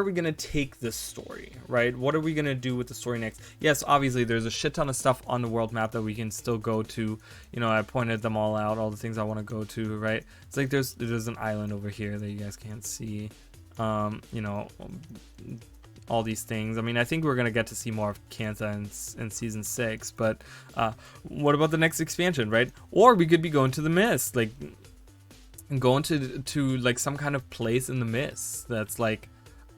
we gonna take this story, right? What are we gonna do with the story next? Yes, obviously there's a shit ton of stuff on the world map that we can still go to. You know, I pointed them all out, all the things I want to go to, right? It's like there's an island over here that you guys can't see. You know, all these things. I mean, I think we're gonna get to see more of Kantha in season 6, but what about the next expansion, right? Or we could be going to the Mist, like going to like some kind of place in the Mist that's like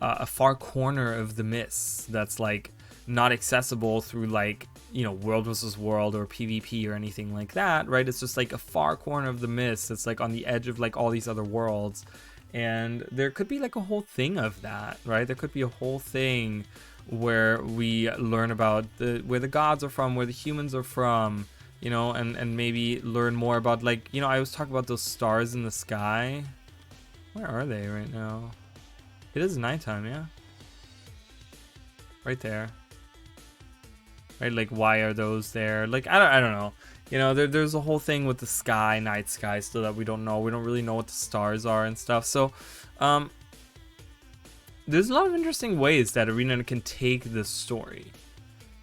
a far corner of the Mists that's like not accessible through, like, you know, World versus World or PvP or anything like that, right? It's just like a far corner of the Mists that's like on the edge of like all these other worlds, and there could be like a whole thing of that, right? There could be a whole thing where we learn about where the gods are from, where the humans are from, you know, and maybe learn more about, like, you know, I was talking about those stars in the sky. Where are they right now? It is nighttime, yeah. Right there. Right, like, why are those there? Like, I don't know. You know, there's a whole thing with the sky, night sky, still that we don't know. We don't really know what the stars are and stuff. So, there's a lot of interesting ways that Arena can take this story.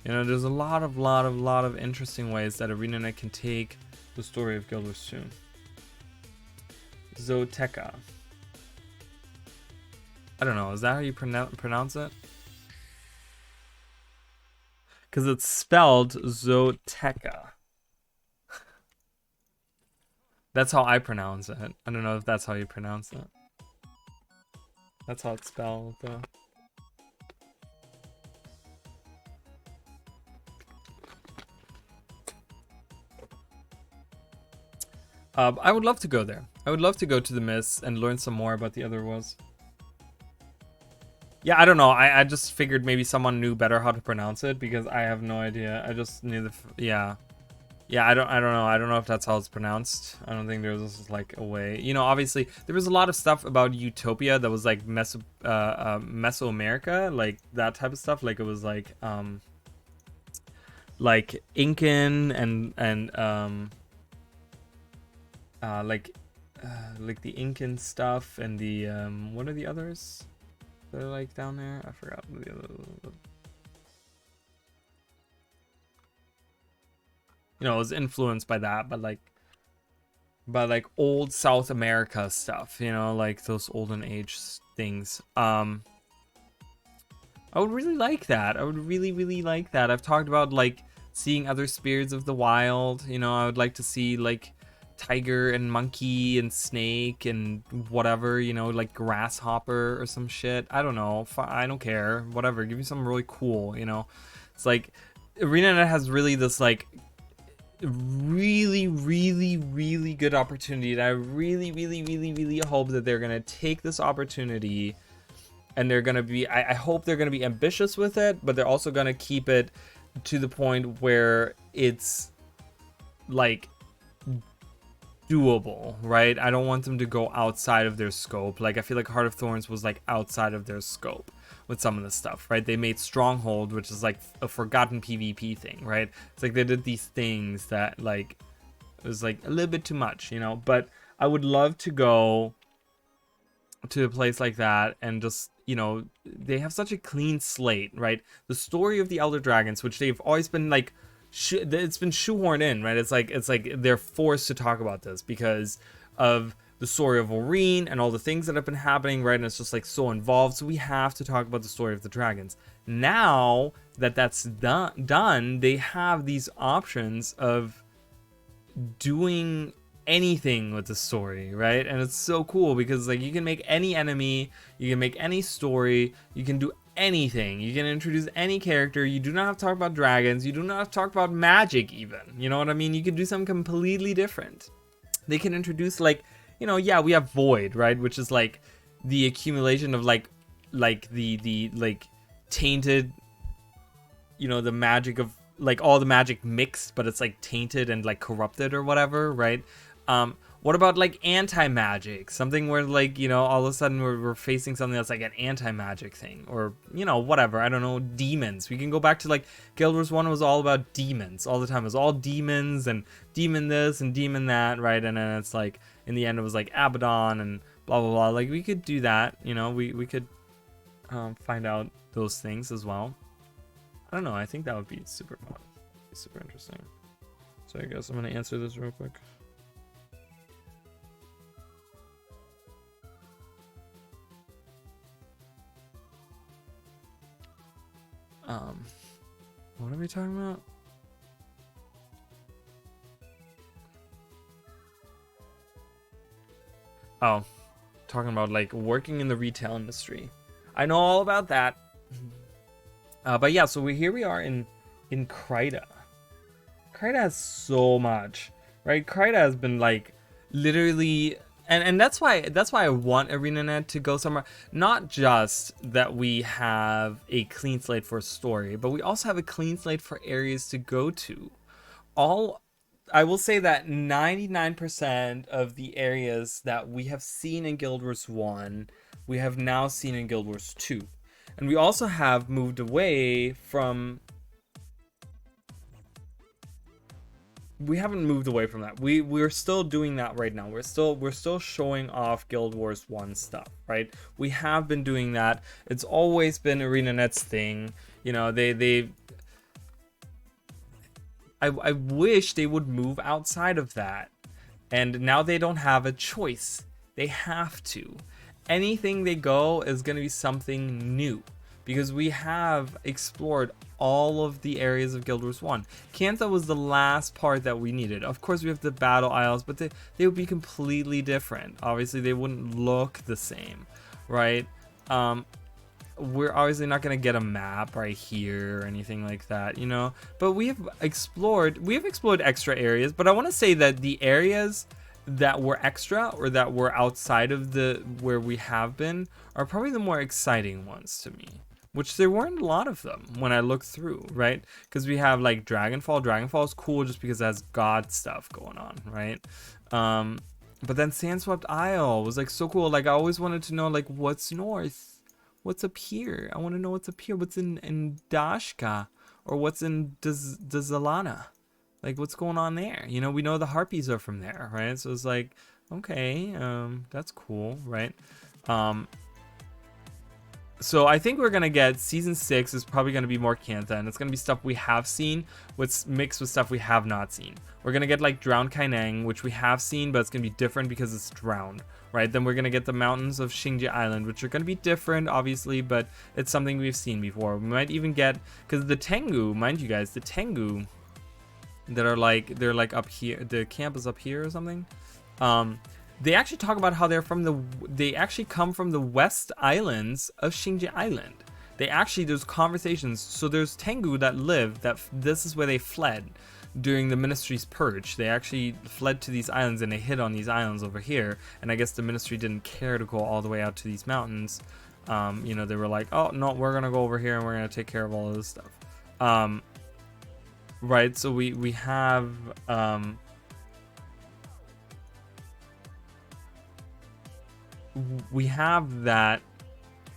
You know, there's a lot of interesting ways that ArenaNet can take the story of Guild Wars 2. Zoteka. I don't know, is that how you pronounce it? Because it's spelled Zoteka. That's how I pronounce it. I don't know if that's how you pronounce it. That's how it's spelled, though. I would love to go there. I would love to go to the Mists and learn some more about the other worlds. Yeah, I don't know. I just figured maybe someone knew better how to pronounce it, because I have no idea. I just knew yeah. Yeah, I don't know. I don't know if that's how it's pronounced. I don't think there's like a way. You know, obviously there was a lot of stuff about Utopia that was like Mesoamerica, like that type of stuff. Like it was like Incan and like the Incan stuff and the what are the others that are like down there? I forgot the other. You know, it was influenced by that, but like old South America stuff, you know, like those olden age things. I would really like that. I would really like that. I've talked about like seeing other spirits of the wild, you know. I would like to see like tiger and monkey and snake and whatever, you know, like grasshopper or some shit. I don't know. I don't care. Whatever. Give me something really cool, you know. It's like ArenaNet has really this like really good opportunity, and I really hope that they're gonna take this opportunity, and they're gonna be I hope they're gonna be ambitious with it, but they're also gonna keep it to the point where it's like doable, right? I don't want them to go outside of their scope. Like, I feel like Heart of Thorns was like outside of their scope with some of the stuff, right? They made Stronghold, which is like a forgotten PvP thing, right? It's like they did these things that like it was like a little bit too much, you know. But I would love to go to a place like that and just, you know, they have such a clean slate, right? The story of the Elder Dragons, which they've always been like it's been shoehorned in, right? It's like they're forced to talk about this because of the story of Oreen and all the things that have been happening, right? And it's just like so involved, so we have to talk about the story of the dragons. Now that that's done, they have these options of doing anything with the story, right? And it's so cool because like you can make any enemy, you can make any story, you can do anything, you can introduce any character. You do not have to talk about dragons, you do not have to talk about magic even, you know what I mean? You can do something completely different. They can introduce like, you know, yeah, we have Void, right, which is like the accumulation of like the like tainted, you know, the magic of like all the magic mixed, but it's like tainted and like corrupted or whatever, right? What about like anti-magic? Something where like, you know, all of a sudden we're facing something that's like an anti-magic thing, or, you know, whatever. I don't know, demons. We can go back to like Guild Wars 1 was all about demons all the time. It was all demons and demon this and demon that, right? And then it's like in the end it was like Abaddon and blah blah blah. Like we could do that, you know, we could find out those things as well. I don't know, I think that would be super fun. Super interesting. So I guess I'm gonna answer this real quick. What are we talking about? Oh, talking about like working in the retail industry. I know all about that. But yeah, so here we are in Kryta. Kryta has so much, right? Kryta has been like literally, and that's why I want ArenaNet to go somewhere. Not just that we have a clean slate for a story, but we also have a clean slate for areas to go to. I will say that 99% of the areas that we have seen in Guild Wars 1, we have now seen in Guild Wars 2. And we also have moved away from... We haven't moved away from that. We're still doing that right now. We're still showing off Guild Wars 1 stuff, right? We have been doing that. It's always been ArenaNet's thing. You know, I wish they would move outside of that. And now they don't have a choice. They have to. Anything they go is going to be something new, because we have explored all of the areas of Guild Wars 1. Cantha was the last part that we needed. Of course, we have the Battle Isles, but they would be completely different. Obviously, they wouldn't look the same, right? We're obviously not going to get a map right here or anything like that, you know? But we have explored extra areas, but I want to say that the areas that were extra or that were outside of the where we have been are probably the more exciting ones to me, which there weren't a lot of them when I looked through, right? Because we have like Dragonfall is cool just because it has god stuff going on, right? But then Sandswept Isle was like so cool. Like I always wanted to know like what's north, what's up here. I want to know what's up here, what's in Dashka, or what's in Dazalana. Like, what's going on there? You know, we know the harpies are from there, right? So it's like, okay, that's cool, right? So I think we're gonna get season 6 is probably gonna be more Cantha, and it's gonna be stuff we have seen with mixed with stuff we have not seen. We're gonna get like Drowned Kaineng, which we have seen, but it's gonna be different because it's drowned, right? Then we're gonna get the mountains of Xingji Island, which are gonna be different, obviously, but it's something we've seen before. We might even get, because the Tengu, mind you guys, the Tengu that are like, they're like up here, the camp is up here or something. They actually talk about how they actually come from the west islands of Xingji Island. There's conversations. So there's Tengu that live, this is where they fled during the Ministry's purge. They actually fled to these islands and they hid on these islands over here. And I guess the Ministry didn't care to go all the way out to these mountains. You know, they were like, oh no, we're gonna go over here and we're gonna take care of all of this stuff. Right, so we have we have that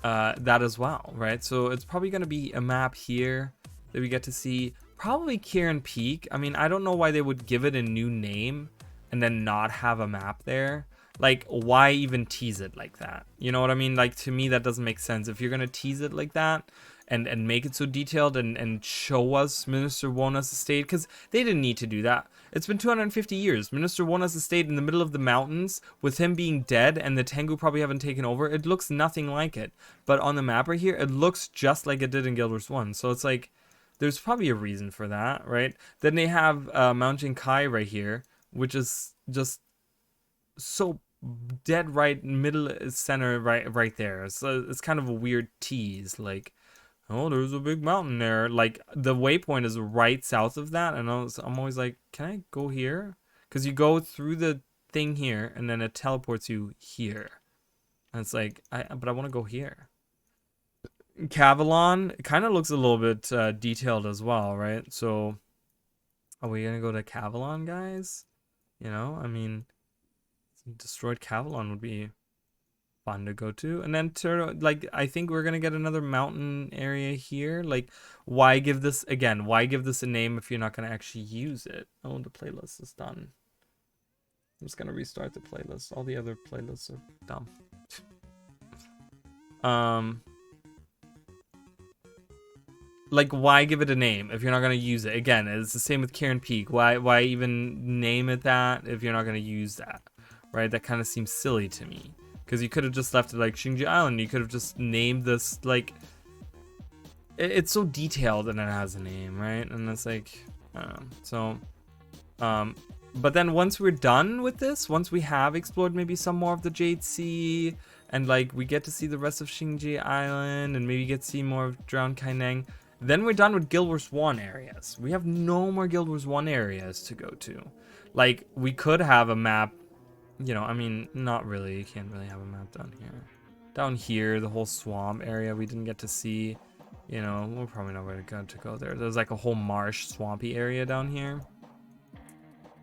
that as well, right? So it's probably going to be a map here that we get to see. Probably Kieran Peak. I mean, I don't know why they would give it a new name and then not have a map there. Like, why even tease it like that? You know what I mean? Like, to me, that doesn't make sense. If you're going to tease it like that and make it so detailed and show us Minister Wona's estate, because they didn't need to do that. It's been 250 years. Minister Wona's estate in the middle of the mountains, with him being dead and the Tengu probably haven't taken over, it looks nothing like it. But on the map right here, it looks just like it did in Guild Wars 1. So it's like, there's probably a reason for that, right? Then they have Mount Jinkai right here, which is just so dead right middle center right there. So it's kind of a weird tease, like, oh, there's a big mountain there. Like, the waypoint is right south of that, and I'm always like, can I go here? Because you go through the thing here, and then it teleports you here. And it's like, but I want to go here. Cavalon kind of looks a little bit detailed as well, right? So, are we gonna go to Cavalon, guys? You know, I mean, destroyed Cavalon would be fun to go to. And then like, I think we're gonna get another mountain area here. Like, why give this again? Why give this a name if you're not gonna actually use it? Oh, the playlist is done. I'm just gonna restart the playlist. All the other playlists are dumb. Like, why give it a name if you're not gonna use it? Again, it's the same with Kieran Peak. Why even name it that if you're not gonna use that, right? That kind of seems silly to me, because you could have just left it like Xingji Island. You could have just named this, like, it's so detailed and it has a name, right? And it's like, I don't know. So, but then once we're done with this, once we have explored maybe some more of the Jade Sea, and like we get to see the rest of Xingji Island, and maybe get to see more of Drowned Kaineng, then we're done with Guild Wars 1 areas. We have no more Guild Wars 1 areas to go to. Like, we could have a map, you know, I mean, not really. You can't really have a map down here. Down here, the whole swamp area we didn't get to see. You know, we're probably not really good to go there. There's like a whole marsh, swampy area down here.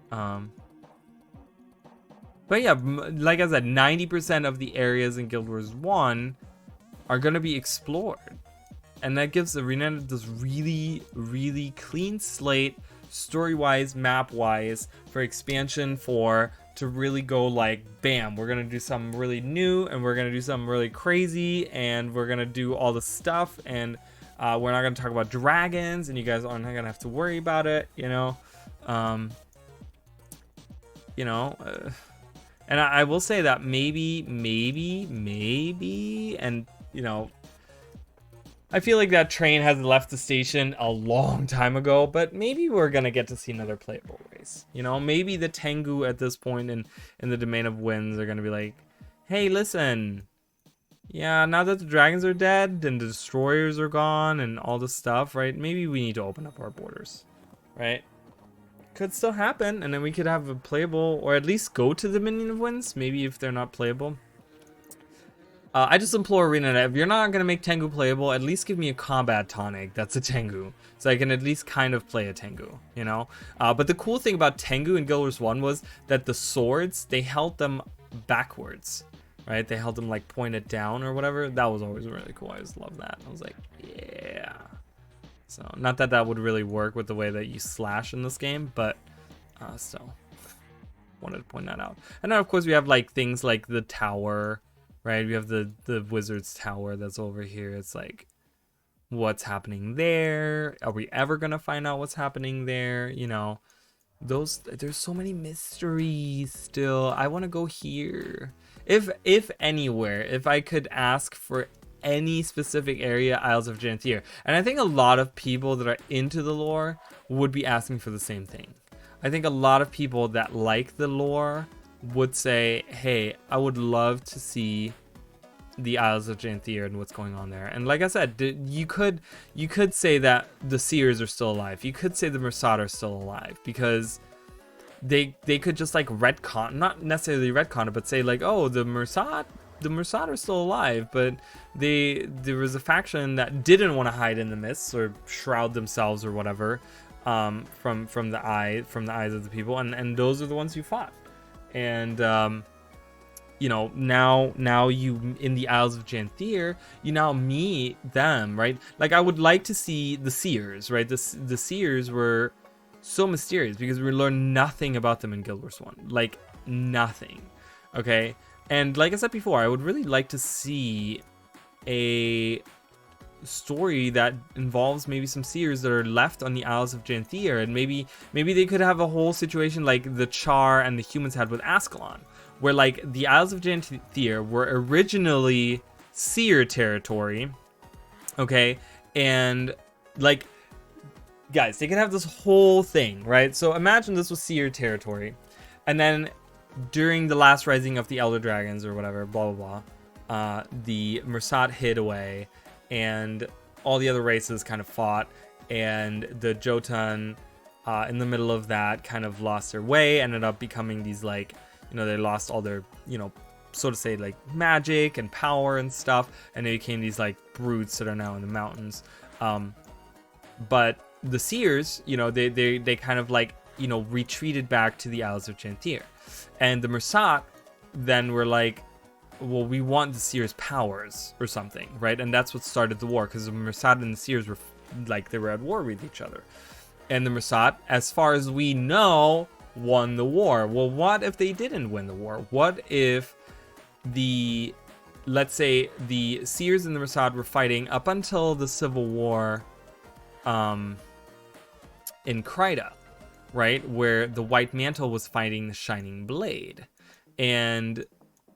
But yeah, like I said, 90% of the areas in Guild Wars 1 are going to be explored. And that gives Arena this really, really clean slate, story-wise, map-wise, for expansion 4 to really go like, bam, we're going to do something really new, and we're going to do something really crazy, and we're going to do all the stuff, and we're not going to talk about dragons, and you guys aren't going to have to worry about it, you know? And I will say that maybe, and, you know, I feel like that train has left the station a long time ago, but maybe we're going to get to see another playable race. You know, maybe the Tengu at this point in the Domain of Winds are going to be like, hey, listen, yeah, now that the dragons are dead and the destroyers are gone and all this stuff, right, maybe we need to open up our borders, right? Could still happen, and then we could have a playable, or at least go to the Dominion of Winds, maybe if they're not playable. I just implore ArenaNet, if you're not going to make Tengu playable, at least give me a combat tonic that's a Tengu, so I can at least kind of play a Tengu, you know? But the cool thing about Tengu in Guild Wars 1 was that the swords, they held them backwards, right? They held them like pointed down or whatever. That was always really cool. I just love that. I was like, yeah. So, not that that would really work with the way that you slash in this game, but still, wanted to point that out. And then, of course, we have like things like the tower, right? We have the wizard's tower that's over here. It's like, what's happening there? Are we ever gonna find out what's happening there? You know, there's so many mysteries still. I want to go here. If anywhere, if I could ask for any specific area, Isles of Janthier. And I think a lot of people that are into the lore would be asking for the same thing. I think a lot of people that like the lore would say, hey, I would love to see the Isles of Janthier and what's going on there. And like I said, you could say that the Seers are still alive. You could say the Mersat are still alive, because they could just like retcon, not necessarily retcon it, but say like, oh, the Mersat are still alive, but there was a faction that didn't want to hide in the mists or shroud themselves or whatever, from the eyes of the people, and those are the ones who fought. And now you in the Isles of Janthier, you now meet them, right? Like, I would like to see the Seers, right? The Seers were so mysterious because we learned nothing about them in Guild Wars 1, like nothing. Okay, and like I said before, I would really like to see a story that involves maybe some Seers that are left on the Isles of Janthier, and maybe they could have a whole situation like the Char and the humans had with Ascalon, where like the Isles of Janthier were originally Seer territory, okay, and like, guys, they could have this whole thing, right? So imagine this was Seer territory, and then during the last rising of the Elder Dragons or whatever, blah blah blah, the Mersat hid away, and all the other races kind of fought, and the Jotun in the middle of that kind of lost their way, ended up becoming these, like, they lost all their, so to say, like, magic and power and stuff, and they became these like brutes that are now in the mountains. But the Seers, they kind of like, retreated back to the Isles of Janthier, and the Mersat then were like, well, we want the Seers' powers or something, right? And that's what started the war, because the Mersat and the Seers were like, they were at war with each other. And the Mersat, as far as we know, won the war. Well, what if they didn't win the war? What if let's say the Seers and the Mersat were fighting up until the Civil War in Kryta, right? Where the White Mantle was fighting the Shining Blade. And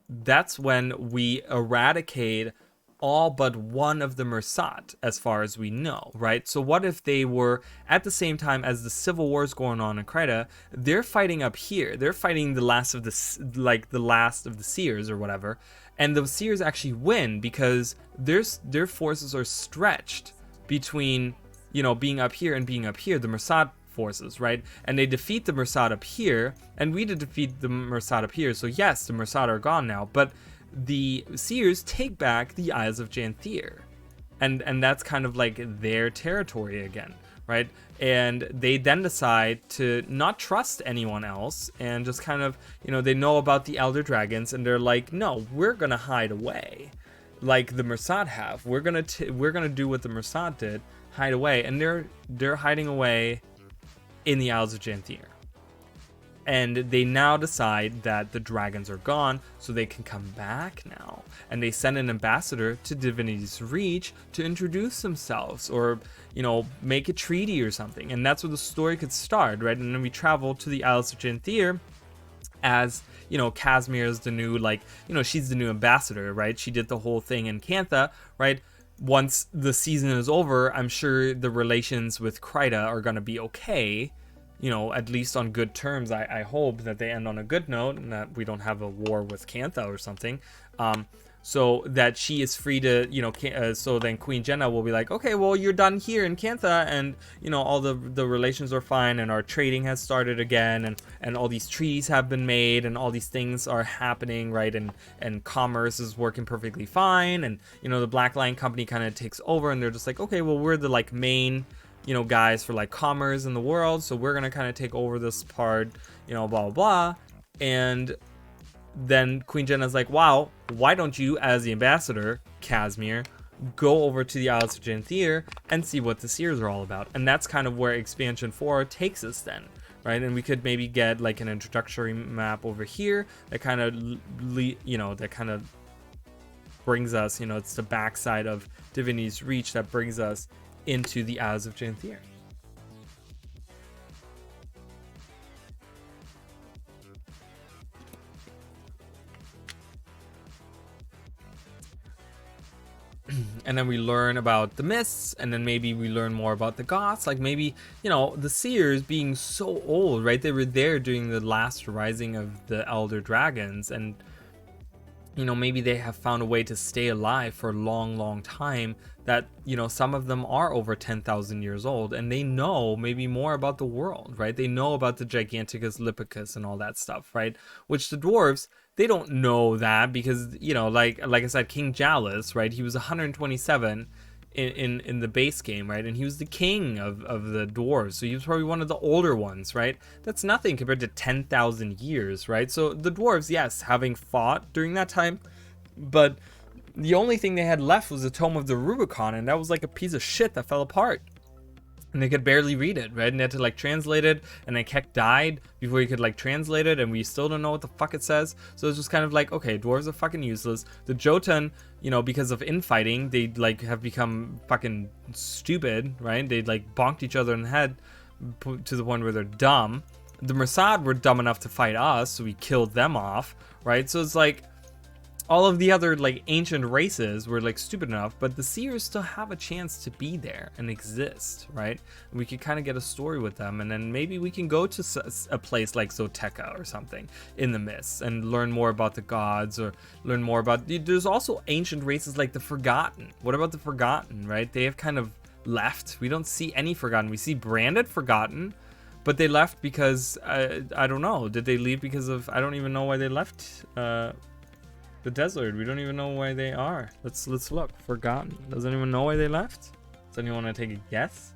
that's when we eradicate all but one of the Mersat, as far as we know, right? So what if they were, at the same time as the Civil War is going on in Kryta, they're fighting up here. They're fighting the last of the Seers or whatever, and the Seers actually win because their forces are stretched between, being up here and being up here. The Mersat forces, right? And they defeat the Mersat up here, and we defeat the Mersat up here. So yes, the Mersat are gone now, but the Seers take back the Isles of Janthier, and that's kind of like their territory again, right? And they then decide to not trust anyone else, and just kind of, they know about the Elder Dragons, and they're like, no, we're gonna hide away, like the Mersat have. We're gonna do what the Mersat did, hide away, and they're hiding away in the Isles of Janthier. And they now decide that the dragons are gone, so they can come back now. And they send an ambassador to Divinity's Reach to introduce themselves, or, make a treaty or something. And that's where the story could start, right? And then we travel to the Isles of Janthier as, Casimir is the new, she's the new ambassador, right? She did the whole thing in Cantha, right? Once the season is over, I'm sure the relations with Kryta are going to be okay, at least on good terms. I hope that they end on a good note and that we don't have a war with Cantha or something. So that she is free to, so then Queen Jenna will be like, okay, well, you're done here in Cantha, and, all the relations are fine, and our trading has started again, and all these treaties have been made, and all these things are happening, right? And commerce is working perfectly fine, and, the Black Lion Company kind of takes over, and they're just like, okay, well, we're the, like, main, guys for, like, commerce in the world, so we're gonna kind of take over this part, blah, blah, blah. And then Queen Jenna's like, wow, why don't you, as the ambassador, Casimir, go over to the Isles of Janthier and see what the Seers are all about? And that's kind of where Expansion 4 takes us then, right? And we could maybe get like an introductory map over here that kind of, brings us, it's the backside of Divinity's Reach that brings us into the Isles of Janthier. And then we learn about the Mists, and then maybe we learn more about the Goths. Like maybe, the Seers being so old, right? They were there during the last rising of the Elder Dragons, and, maybe they have found a way to stay alive for a long, long time, that, some of them are over 10,000 years old, and they know maybe more about the world, right? They know about the Giganticus Lipicus and all that stuff, right? Which the dwarves, they don't know that because, like I said, King Jalus, right? He was 127 in the base game, right? And he was the king of the dwarves, so he was probably one of the older ones, right? That's nothing compared to 10,000 years, right? So the dwarves, yes, having fought during that time, but the only thing they had left was the Tome of the Rubicon, and that was like a piece of shit that fell apart. And they could barely read it, right? And they had to like translate it, and then Keck died before he could like translate it, and we still don't know what the fuck it says. So it's just kind of like, okay, dwarves are fucking useless. The Jotun, you know, because of infighting, they like have become fucking stupid, right? They like bonked each other in the head to the point where they're dumb. The Mersad were dumb enough to fight us, so we killed them off, right? So it's like, all of the other like ancient races were like stupid enough, but the Seers still have a chance to be there and exist, right? And we could kind of get a story with them, and then maybe we can go to a place like Zoteka or something in the Mists and learn more about the gods, or learn more about. There's also ancient races like the Forgotten. What about the Forgotten, right? They have kind of left. We don't see any Forgotten. We see branded Forgotten, but they left because I don't know. Did they leave because of? I don't even know why they left. The desert. We don't even know why they are. Let's look. Forgotten. Does anyone know why they left? Does anyone want to take a guess?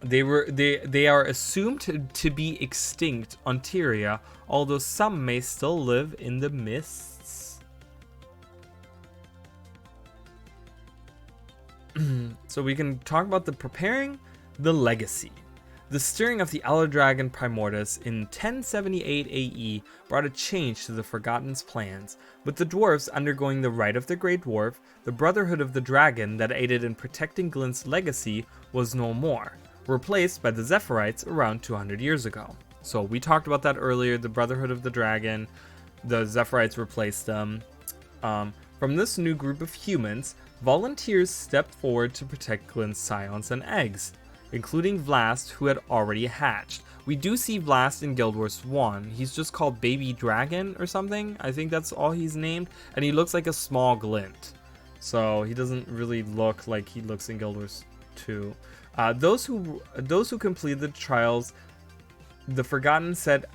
They are assumed to be extinct on Tyria, although some may still live in the mists. So we can talk about the preparing the legacy. The stirring of the Elder Dragon Primordus in 1078 AE brought a change to the Forgotten's plans, with the dwarves undergoing the Rite of the Great Dwarf. The Brotherhood of the Dragon that aided in protecting Glint's legacy was no more, replaced by the Zephyrites around 200 years ago. So we talked about that earlier, the Brotherhood of the Dragon, the Zephyrites replaced them. From this new group of humans, volunteers stepped forward to protect Glint's scions and eggs, including Vlast, who had already hatched. We do see Vlast in Guild Wars 1. He's just called Baby Dragon or something. I think that's all he's named. And he looks like a small Glint. So he doesn't really look like he looks in Guild Wars 2. Those who completed the trials, the Forgotten set...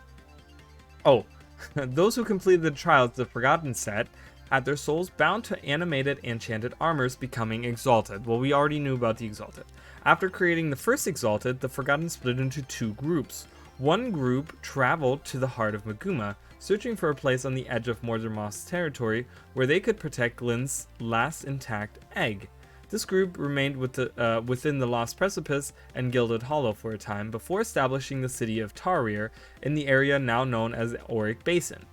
Oh, those who completed the trials, the Forgotten set, had their souls bound to animated enchanted armors, becoming exalted. Well, we already knew about the exalted. After creating the first exalted, the Forgotten split into two groups. One group traveled to the heart of Maguma, searching for a place on the edge of Mordermoth's territory where they could protect Glint's last intact egg. This group remained within the Lost Precipice and Gilded Hollow for a time before establishing the city of Tarir in the area now known as the Auric Basin.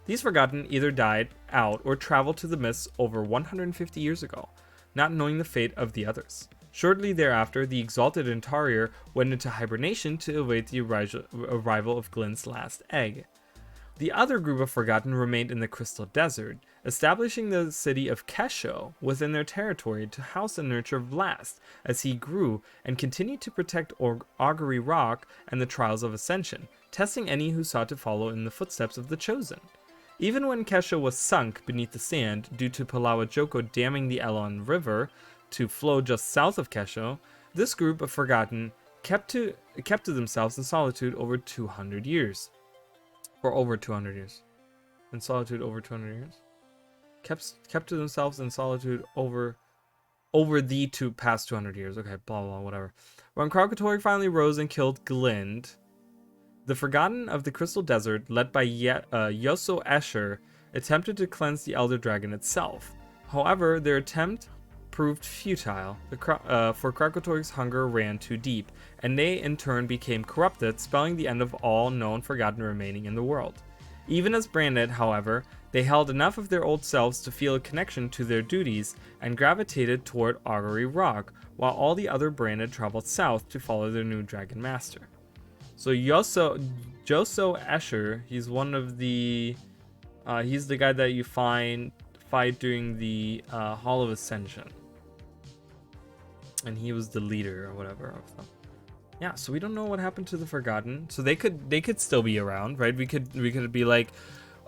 These Forgotten either died out or traveled to the Mists over 150 years ago, not knowing the fate of the others. Shortly thereafter, the Exalted in Tarir went into hibernation to await the arrival of Glint's last egg. The other group of Forgotten remained in the Crystal Desert, establishing the city of Kesho within their territory to house and nurture Vlast as he grew, and continued to protect Augury Rock and the Trials of Ascension, testing any who sought to follow in the footsteps of the Chosen. Even when Kesho was sunk beneath the sand due to Palawa Joko damming the Elon River to flow just south of Kesho, this group of Forgotten kept to themselves in solitude over 200 years. Or over 200 years. In solitude over 200 years? Kept to themselves in solitude over the past 200 years. Okay, blah, blah, whatever. When Kralkator finally rose and killed Glint, the Forgotten of the Crystal Desert, led by Yosso Escher, attempted to cleanse the Elder Dragon itself. However, their attempt proved futile, for Kralkator's hunger ran too deep, and they in turn became corrupted, spelling the end of all known Forgotten remaining in the world. Even as branded, however, they held enough of their old selves to feel a connection to their duties and gravitated toward Augury Rock, while all the other branded traveled south to follow their new Dragon Master. So Yosso Escher, he's one of the he's the guy that you fight during the Hall of Ascension. And he was the leader or whatever of them. Yeah, so we don't know what happened to the Forgotten. So they could still be around, right? We could be like,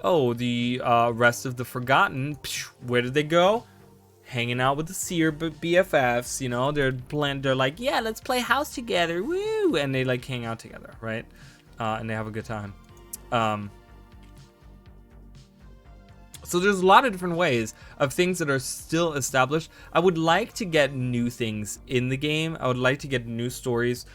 oh, the rest of the Forgotten, where did they go? Hanging out with the Seer BFFs, you know, they're like, yeah, let's play house together, woo, and they like hang out together, right? And they have a good time. So there's a lot of different ways of things that are still established. I would like to get new things in the game. I would like to get new stories,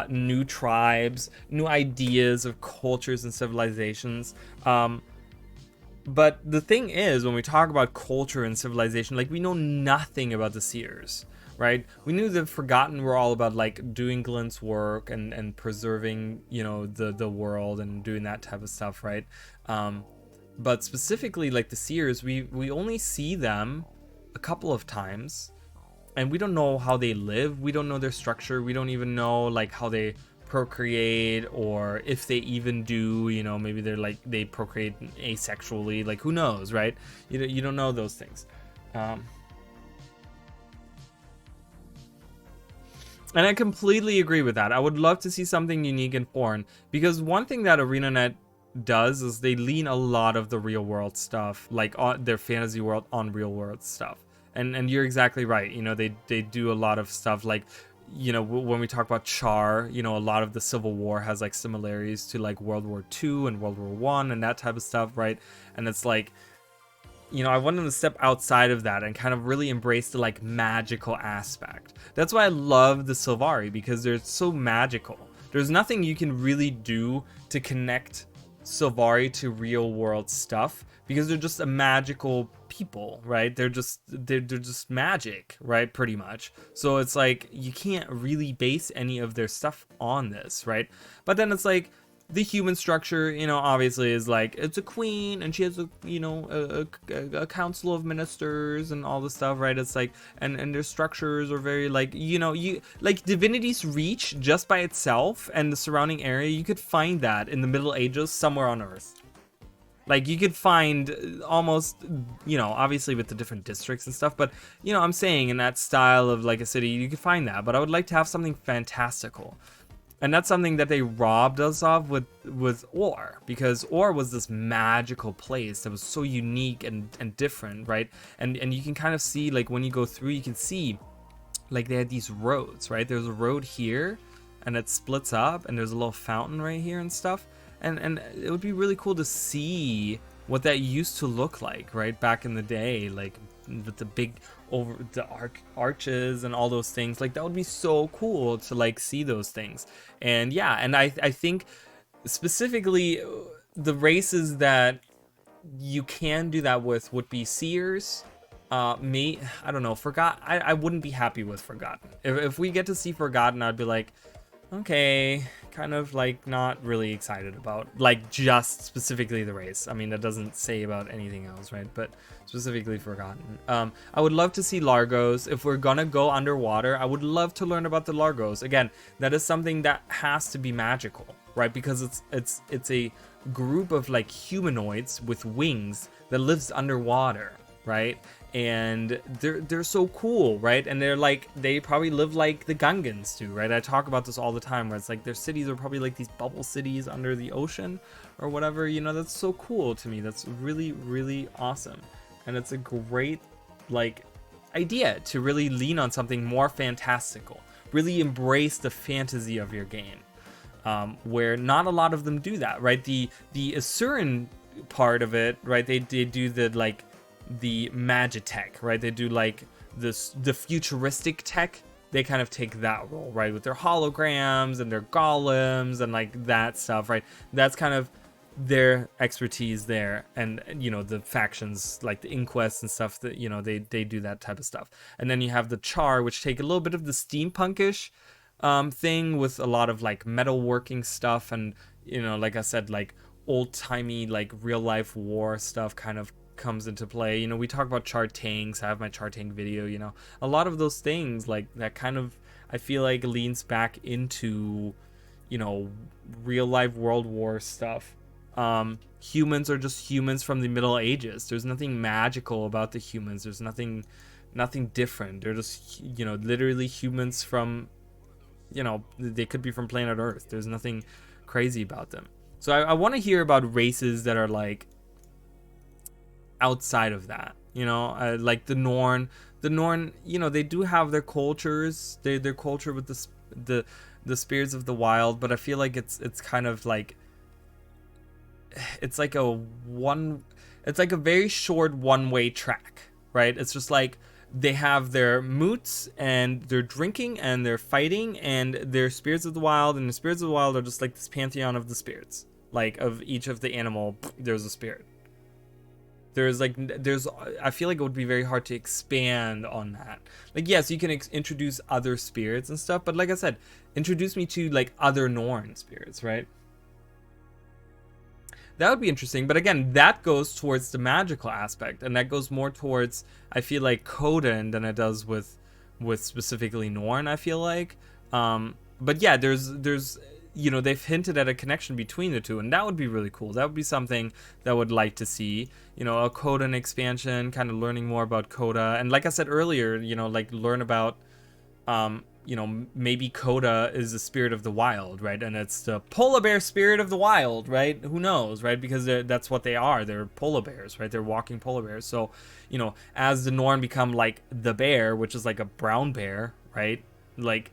new tribes, new ideas of cultures and civilizations. But the thing is, when we talk about culture and civilization, like, we know nothing about the Seers, right? We knew the Forgotten were all about like doing Glint's work and preserving, you know, the world and doing that type of stuff, right? But specifically, like the Seers, we only see them a couple of times, and we don't know how they live. We don't know their structure. We don't even know like how they procreate, or if they even do, you know, maybe they're like, they procreate asexually, like, who knows, right? You don't know those things. And I completely agree with that. I would love to see something unique and foreign, because one thing that ArenaNet does is they lean a lot of the real world stuff, like on their fantasy world, on real world stuff. And you're exactly right. You know, they do a lot of stuff like, you know, when we talk about Char, you know, a lot of the Civil War has like similarities to like World War II and World War One and that type of stuff, right? And it's like, you know, I want them to step outside of that and kind of really embrace the like magical aspect. That's why I love the Sylvari, because they're so magical. There's nothing you can really do to connect Sylvari to real world stuff, because they're just a magical people, right? They're just magic, right? Pretty much. So it's like you can't really base any of their stuff on this, right? But then it's like the human structure, you know, obviously is like, it's a queen and she has a, you know, a council of ministers and all this stuff, right? It's like, and their structures are very like, you know, you like Divinity's Reach just by itself and the surrounding area, you could find that in the Middle Ages somewhere on Earth. Like, you could find almost, you know, obviously with the different districts and stuff, but, you know, I'm saying in that style of like a city, you could find that. But I would like to have something fantastical. And that's something that they robbed us of with Or, because Or was this magical place that was so unique and different, right? And you can kind of see, like, when you go through, you can see, like, they had these roads, right? There's a road here, and it splits up, and there's a little fountain right here and stuff. And it would be really cool to see what that used to look like, right, back in the day, like with the big over the arches and all those things. Like, that would be so cool to like see those things. And yeah, and I think specifically the races that you can do that with would be Seers. I don't know, I wouldn't be happy with Forgotten. If we get to see Forgotten, I'd be like, okay, kind of like not really excited about like just specifically the race. I mean, that doesn't say about anything else, right? But specifically Forgotten. I would love to see Largos. If we're gonna go underwater, I would love to learn about the Largos. Again, that is something that has to be magical, right? Because it's a group of like humanoids with wings that lives underwater, right? And they're so cool, right? And they're like, they probably live like the Gungans do, right? I talk about this all the time, where it's like their cities are probably like these bubble cities under the ocean or whatever. You know, that's so cool to me. That's really, really awesome. And it's a great like idea to really lean on something more fantastical, really embrace the fantasy of your game, where not a lot of them do that, right? The Asuran part of it, right? They do the like the magitech, right? They do like the futuristic tech. They kind of take that role, right, with their holograms and their golems and like that stuff, right? That's kind of their expertise there. And you know, the factions like the Inquest and stuff, that, you know, they do that type of stuff. And then you have the Char, which take a little bit of the steampunkish thing with a lot of like metalworking stuff, and, you know, like I said, like old-timey like real life war stuff kind of comes into play. You know, we talk about Char tanks. I have my Char tank video. You know, a lot of those things like that kind of, I feel like, leans back into, you know, real life World War stuff. Humans are just humans from the Middle Ages. There's nothing magical about the humans. There's nothing different. They're just, you know, literally humans from, you know, they could be from planet Earth. There's nothing crazy about them. So I want to hear about races that are like outside of that, you know, like the Norn, you know, they do have their cultures, their culture with the spirits of the wild, but I feel like it's kind of like, it's like it's like a very short one-way track, right? It's just like they have their moots and they're drinking and they're fighting and they're spirits of the wild, and the spirits of the wild are just like this pantheon of the spirits. Like of each of the animal, there's a spirit. I feel like it would be very hard to expand on that. Like, yes, you can introduce other spirits and stuff, but like I said, introduce me to like other Norn spirits, right? That would be interesting, but again, that goes towards the magical aspect, and that goes more towards, I feel like, Coden than it does with specifically Norn, I feel like. But yeah, there's you know, they've hinted at a connection between the two, and that would be really cool. That would be something that I would like to see. You know, a Coden expansion, kind of learning more about Coda, and like I said earlier, you know, like learn about you know, maybe Coda is the spirit of the wild, right? And it's the polar bear spirit of the wild, right? Who knows, right? Because that's what they are. They're polar bears, right? They're walking polar bears. So, you know, as the Norn become like the bear, which is like a brown bear, right? Like,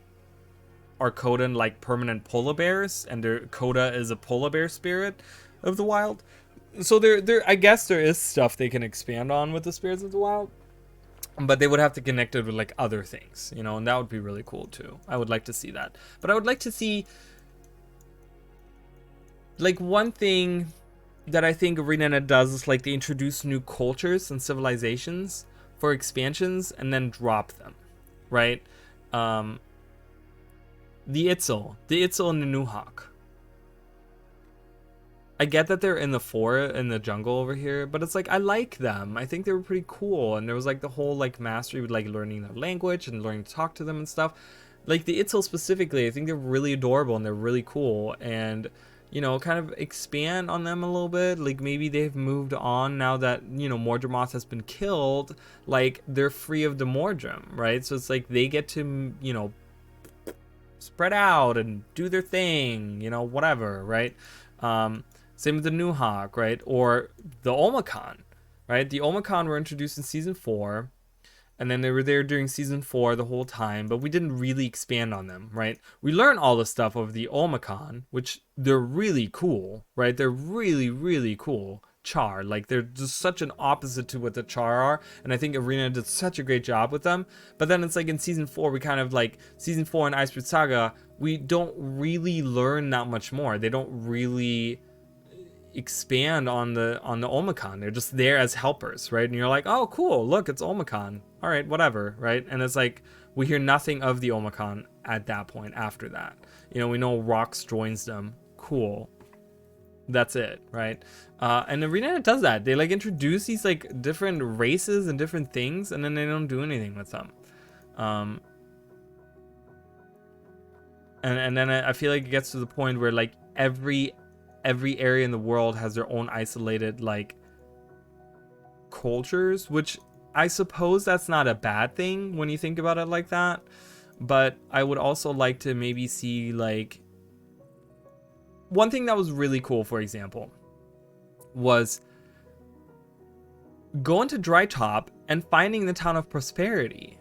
are Coden like permanent polar bears? And their Coda is a polar bear spirit of the wild. So I guess there is stuff they can expand on with the spirits of the wild. But they would have to connect it with like other things, you know, and that would be really cool too. I would like to see that. But I would like to see like one thing that I think ArenaNet does is like they introduce new cultures and civilizations for expansions and then drop them, right? The Itzel and the Nuhak. I get that they're in the forest, in the jungle over here, but it's like, I like them. I think they were pretty cool, and there was like the whole like mastery with like learning their language and learning to talk to them and stuff. Like the Itzel specifically, I think they're really adorable and they're really cool, and you know, kind of expand on them a little bit. Like maybe they've moved on now that, you know, Mordremoth has been killed. Like they're free of the Mordrim, right? So it's like they get to, you know, spread out and do their thing, you know, whatever, right? Same with the Nuhak, right? Or the Omakhan, right? The Omakhan were introduced in Season 4, and then they were there during Season 4 the whole time, but we didn't really expand on them, right? We learned all the stuff of the Omakhan, which they're really cool, right? They're really, really cool. Char, like they're just such an opposite to what the Char are, and I think Arena did such a great job with them. But then it's like in Season 4, we kind of like, Season 4 in Icebreath Saga, we don't really learn that much more. They don't really expand on the Omakhan. They're just there as helpers, right? And you're like, oh cool, look, it's Omakhan, all right, whatever, right? And it's like we hear nothing of the Omakhan at that point. After that, you know, we know Rox joins them, cool, that's it, right? And Arena does that. They like introduce these like different races and different things, and then they don't do anything with them. And then I feel like it gets to the point where like every area in the world has their own isolated like cultures, which I suppose that's not a bad thing when you think about it like that. But I would also like to maybe see like one thing that was really cool, for example, was going to Drytop and finding the town of Prosperity,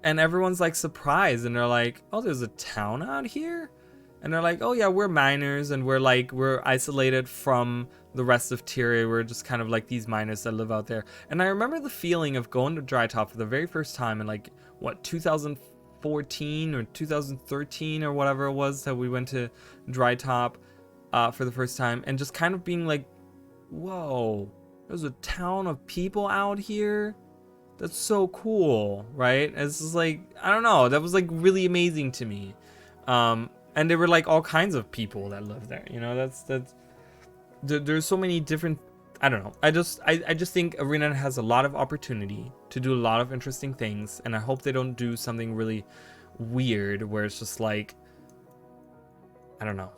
and everyone's like surprised and they're like, oh, there's a town out here. And they're like, oh yeah, we're miners, and we're isolated from the rest of Tyria. We're just kind of like these miners that live out there. And I remember the feeling of going to Drytop for the very first time in like, what, 2014 or 2013 or whatever it was that we went to Drytop for the first time, and just kind of being like, whoa, there's a town of people out here? That's so cool, right? It's just like, I don't know, that was like really amazing to me. And there were like all kinds of people that live there, you know. There's so many different, I don't know. I just think Arena has a lot of opportunity to do a lot of interesting things, and I hope they don't do something really weird where it's just like, I don't know,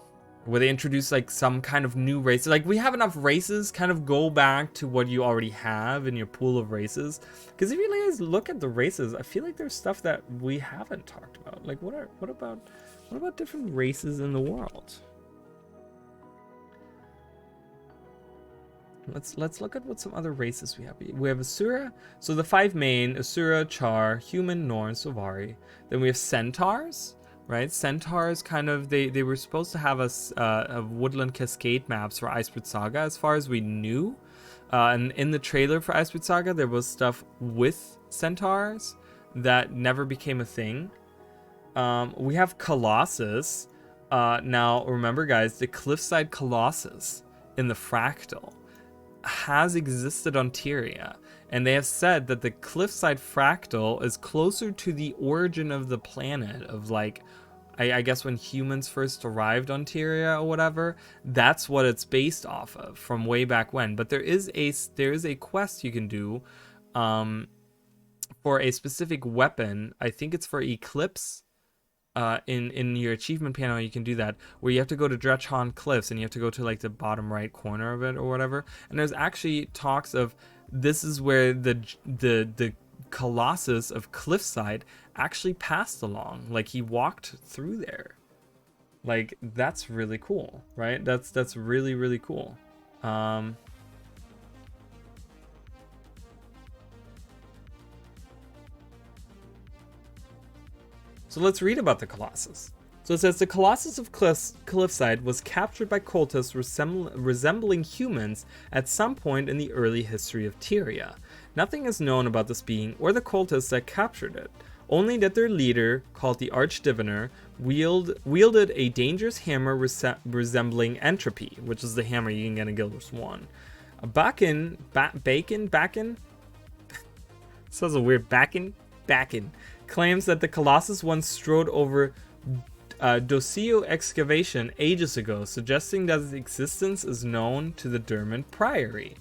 where they introduce like some kind of new race. Like, we have enough races, kind of go back to what you already have in your pool of races. Because if you guys look at the races, I feel like there's stuff that we haven't talked about. Like, what about different races in the world? Let's look at what some other races we have. We have Asura. So the 5 main: Asura, Char, Human, Norn, Sylvari. Then we have Centaurs, right? Centaurs kind of, they were supposed to have a Woodland Cascade maps for Icebreath Saga, as far as we knew. And in the trailer for Iceberg Saga, there was stuff with centaurs that never became a thing. We have Colossus. Now, remember, guys, the Cliffside Colossus in the Fractal has existed on Tyria. And they have said that the Cliffside Fractal is closer to the origin of the planet, of like, I guess when humans first arrived on Tyria or whatever. That's what it's based off of from way back when. But there is a quest you can do for a specific weapon. I think it's for Eclipse. In your achievement panel, you can do that, where you have to go to Dretchon Cliffs and you have to go to like the bottom right corner of it or whatever. And there's actually talks of this is where the Colossus of Cliffside actually passed along. Like he walked through there. Like that's really cool, right? That's really, really cool. So let's read about the Colossus. So it says the Colossus of Cliffside was captured by cultists resembling humans at some point in the early history of Tyria. Nothing is known about this being or the cultists that captured it, only that their leader, called the Archdiviner, wielded a dangerous hammer resembling Entropy, which is the hammer you can get in Guild Wars 1. Bacon? Sounds a weird Bacon claims that the Colossus once strode over Docio excavation ages ago, suggesting that its existence is known to the Dermot Priory.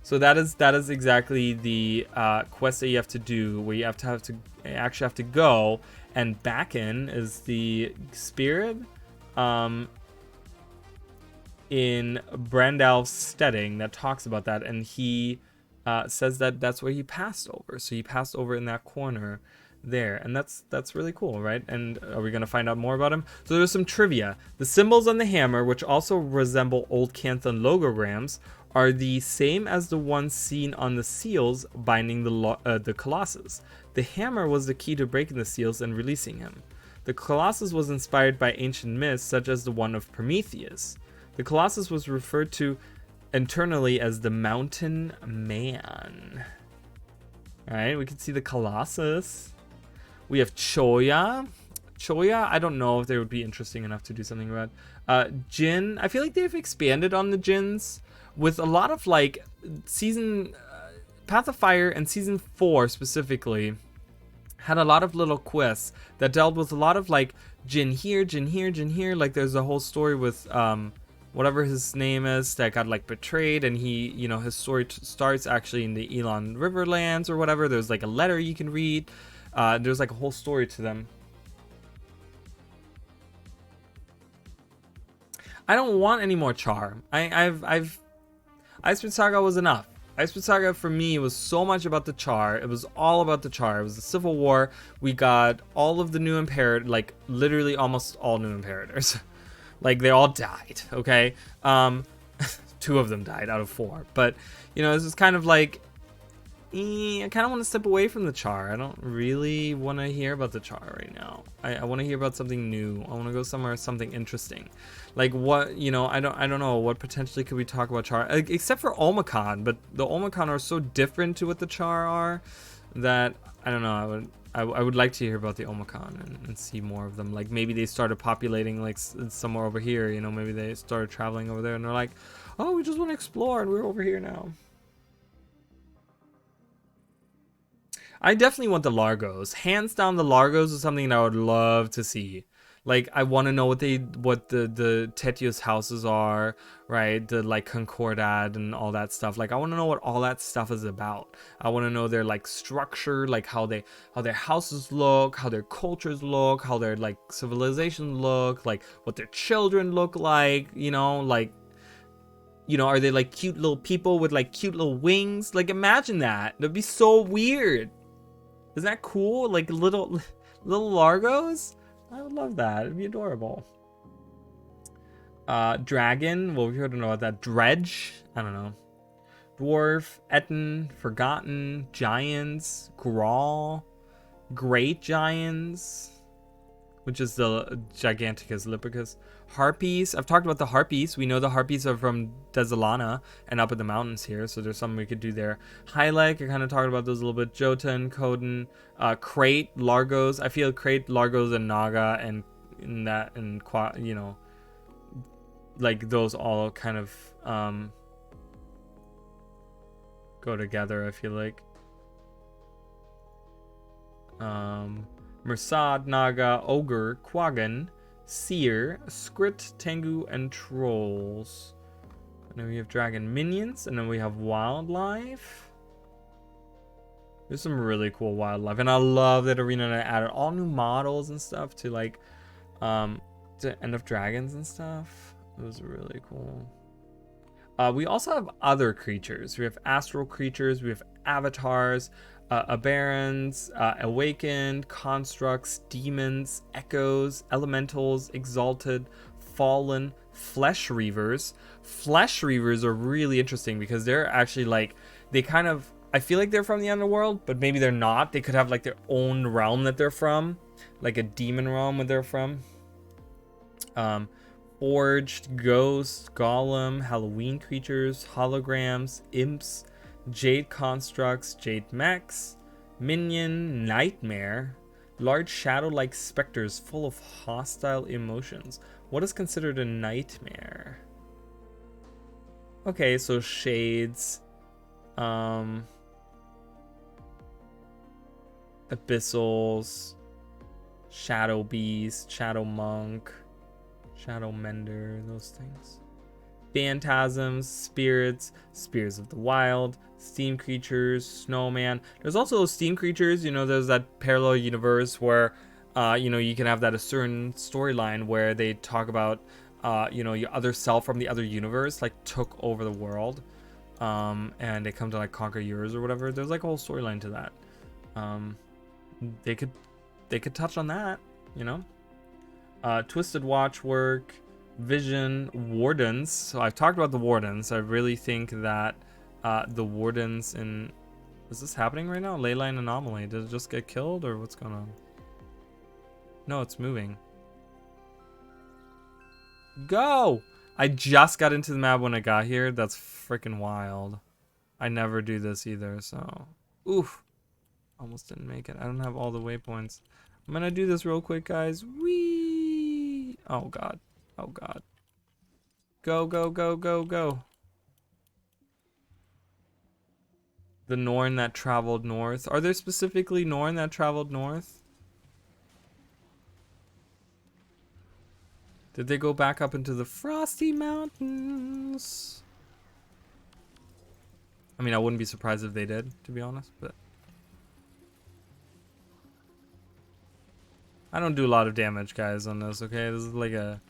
So that is exactly the quest that you have to do, where you actually have to go, and Bakken is the spirit in Brandalf's Steading that talks about that, and he says that that's where he passed over. So he passed over in that corner there, and that's really cool, right? And are we going to find out more about him? So there's some trivia. The symbols on the hammer, which also resemble old Canthan logograms, are the same as the ones seen on the seals binding the Colossus. The hammer was the key to breaking the seals and releasing him. The Colossus was inspired by ancient myths, such as the one of Prometheus. The Colossus was referred to internally as the Mountain Man. All right, we can see the Colossus. We have Choya. Choya, I don't know if they would be interesting enough to do something about. Jin, I feel like they've expanded on the Jins with a lot of like season Path of Fire and season 4 specifically had a lot of little quests that dealt with a lot of like Jin here, Jin here, Jin here. Like there's a whole story with whatever his name is that got like betrayed, and he, you know, his story starts actually in the Elon Riverlands or whatever. There's like a letter you can read. There's like a whole story to them. I don't want any more Char. Iceberg Saga was enough. Iceberg Saga for me was so much about the Char. It was all about the Char. It was the Civil War. We got all of the new Imperators, like literally almost all new Imperators. Like they all died, okay? 2 of them died out of 4. But, you know, this is kind of like, I kind of want to step away from the Char. I don't really want to hear about the Char right now. I want to hear about something new. I want to go somewhere, something interesting. Like what, you know, I don't know, what potentially could we talk about Char? Except for Omicron, but the Omicron are so different to what the Char are that, I don't know, I would like to hear about the Omicron and see more of them. Like maybe they started populating like somewhere over here, you know, maybe they started traveling over there and they're like, oh, we just want to explore and we're over here now. I definitely want the Largos. Hands down, the Largos is something that I would love to see. Like, I want to know what the Tetios houses are, right? The, like, Concordat and all that stuff. Like, I want to know what all that stuff is about. I want to know their, like, structure, like, how their houses look, how their cultures look, how their, like, civilizations look, like, what their children look like, you know, like, you know, are they, like, cute little people with, like, cute little wings? Like, imagine that. That'd be so weird. Isn't that cool? Like, little Largos? I would love that. It'd be adorable. Dragon. Well, we heard about that. Dredge. I don't know. Dwarf. Etten. Forgotten. Giants. Grawl. Great Giants. which is the Giganticus lipicus. Harpies. I've talked about the harpies. We know the harpies are from Desolana and up in the mountains here, so there's something we could do there. Hylek, I kind of talked about those a little bit. Jotun, Koden, Crate, Largos. I feel Crate, Largos, and Naga, and in that, and you know, like those all kind of go together. I feel like. Mersad, Naga, Ogre, Quaggan, Seer, Skrit, Tengu, and Trolls. And then we have Dragon Minions, and then we have Wildlife. There's some really cool wildlife, and I love that Arena added all new models and stuff to like to End of Dragons and stuff. It was really cool. We also have other creatures. We have astral creatures, we have avatars, Aberrans, Awakened, Constructs, Demons, Echoes, Elementals, Exalted, Fallen, Flesh Reavers. Flesh Reavers are really interesting because they're actually like, they kind of, I feel like they're from the underworld, but maybe they're not. They could have like their own realm that they're from, like a demon realm where they're from. Forged, Ghost, Golem, Halloween creatures, Holograms, Imps, Jade Constructs, Jade Mechs, Minion, Nightmare, large shadow-like specters full of hostile emotions. What is considered a nightmare? Okay, so Shades, Abyssals, Shadow Beast, Shadow Monk, Shadow Mender, those things. Phantasms, spirits, spirits of the wild, steam creatures, snowman. There's also steam creatures, you know, there's that parallel universe where, you know, you can have that a certain storyline where they talk about, you know, your other self from the other universe, like, took over the world, and they come to, like, conquer yours or whatever. There's, like, a whole storyline to that. They could touch on that, you know? Twisted Watchwork, Vision, Wardens. So I've talked about the Wardens. I really think that the Wardens in... Is this happening right now? Leyline Anomaly. Did it just get killed or what's going on? No, it's moving. Go! I just got into the map when I got here. That's freaking wild. I never do this either, so... Oof. Almost didn't make it. I don't have all the waypoints. I'm gonna do this real quick, guys. Whee! Oh, God. Oh, God. Go, go, go, go, go. The Norn that traveled north. Are there specifically Norn that traveled north? Did they go back up into the Frosty Mountains? I mean, I wouldn't be surprised if they did, to be honest, but... I don't do a lot of damage, guys, on this, okay? This is like a...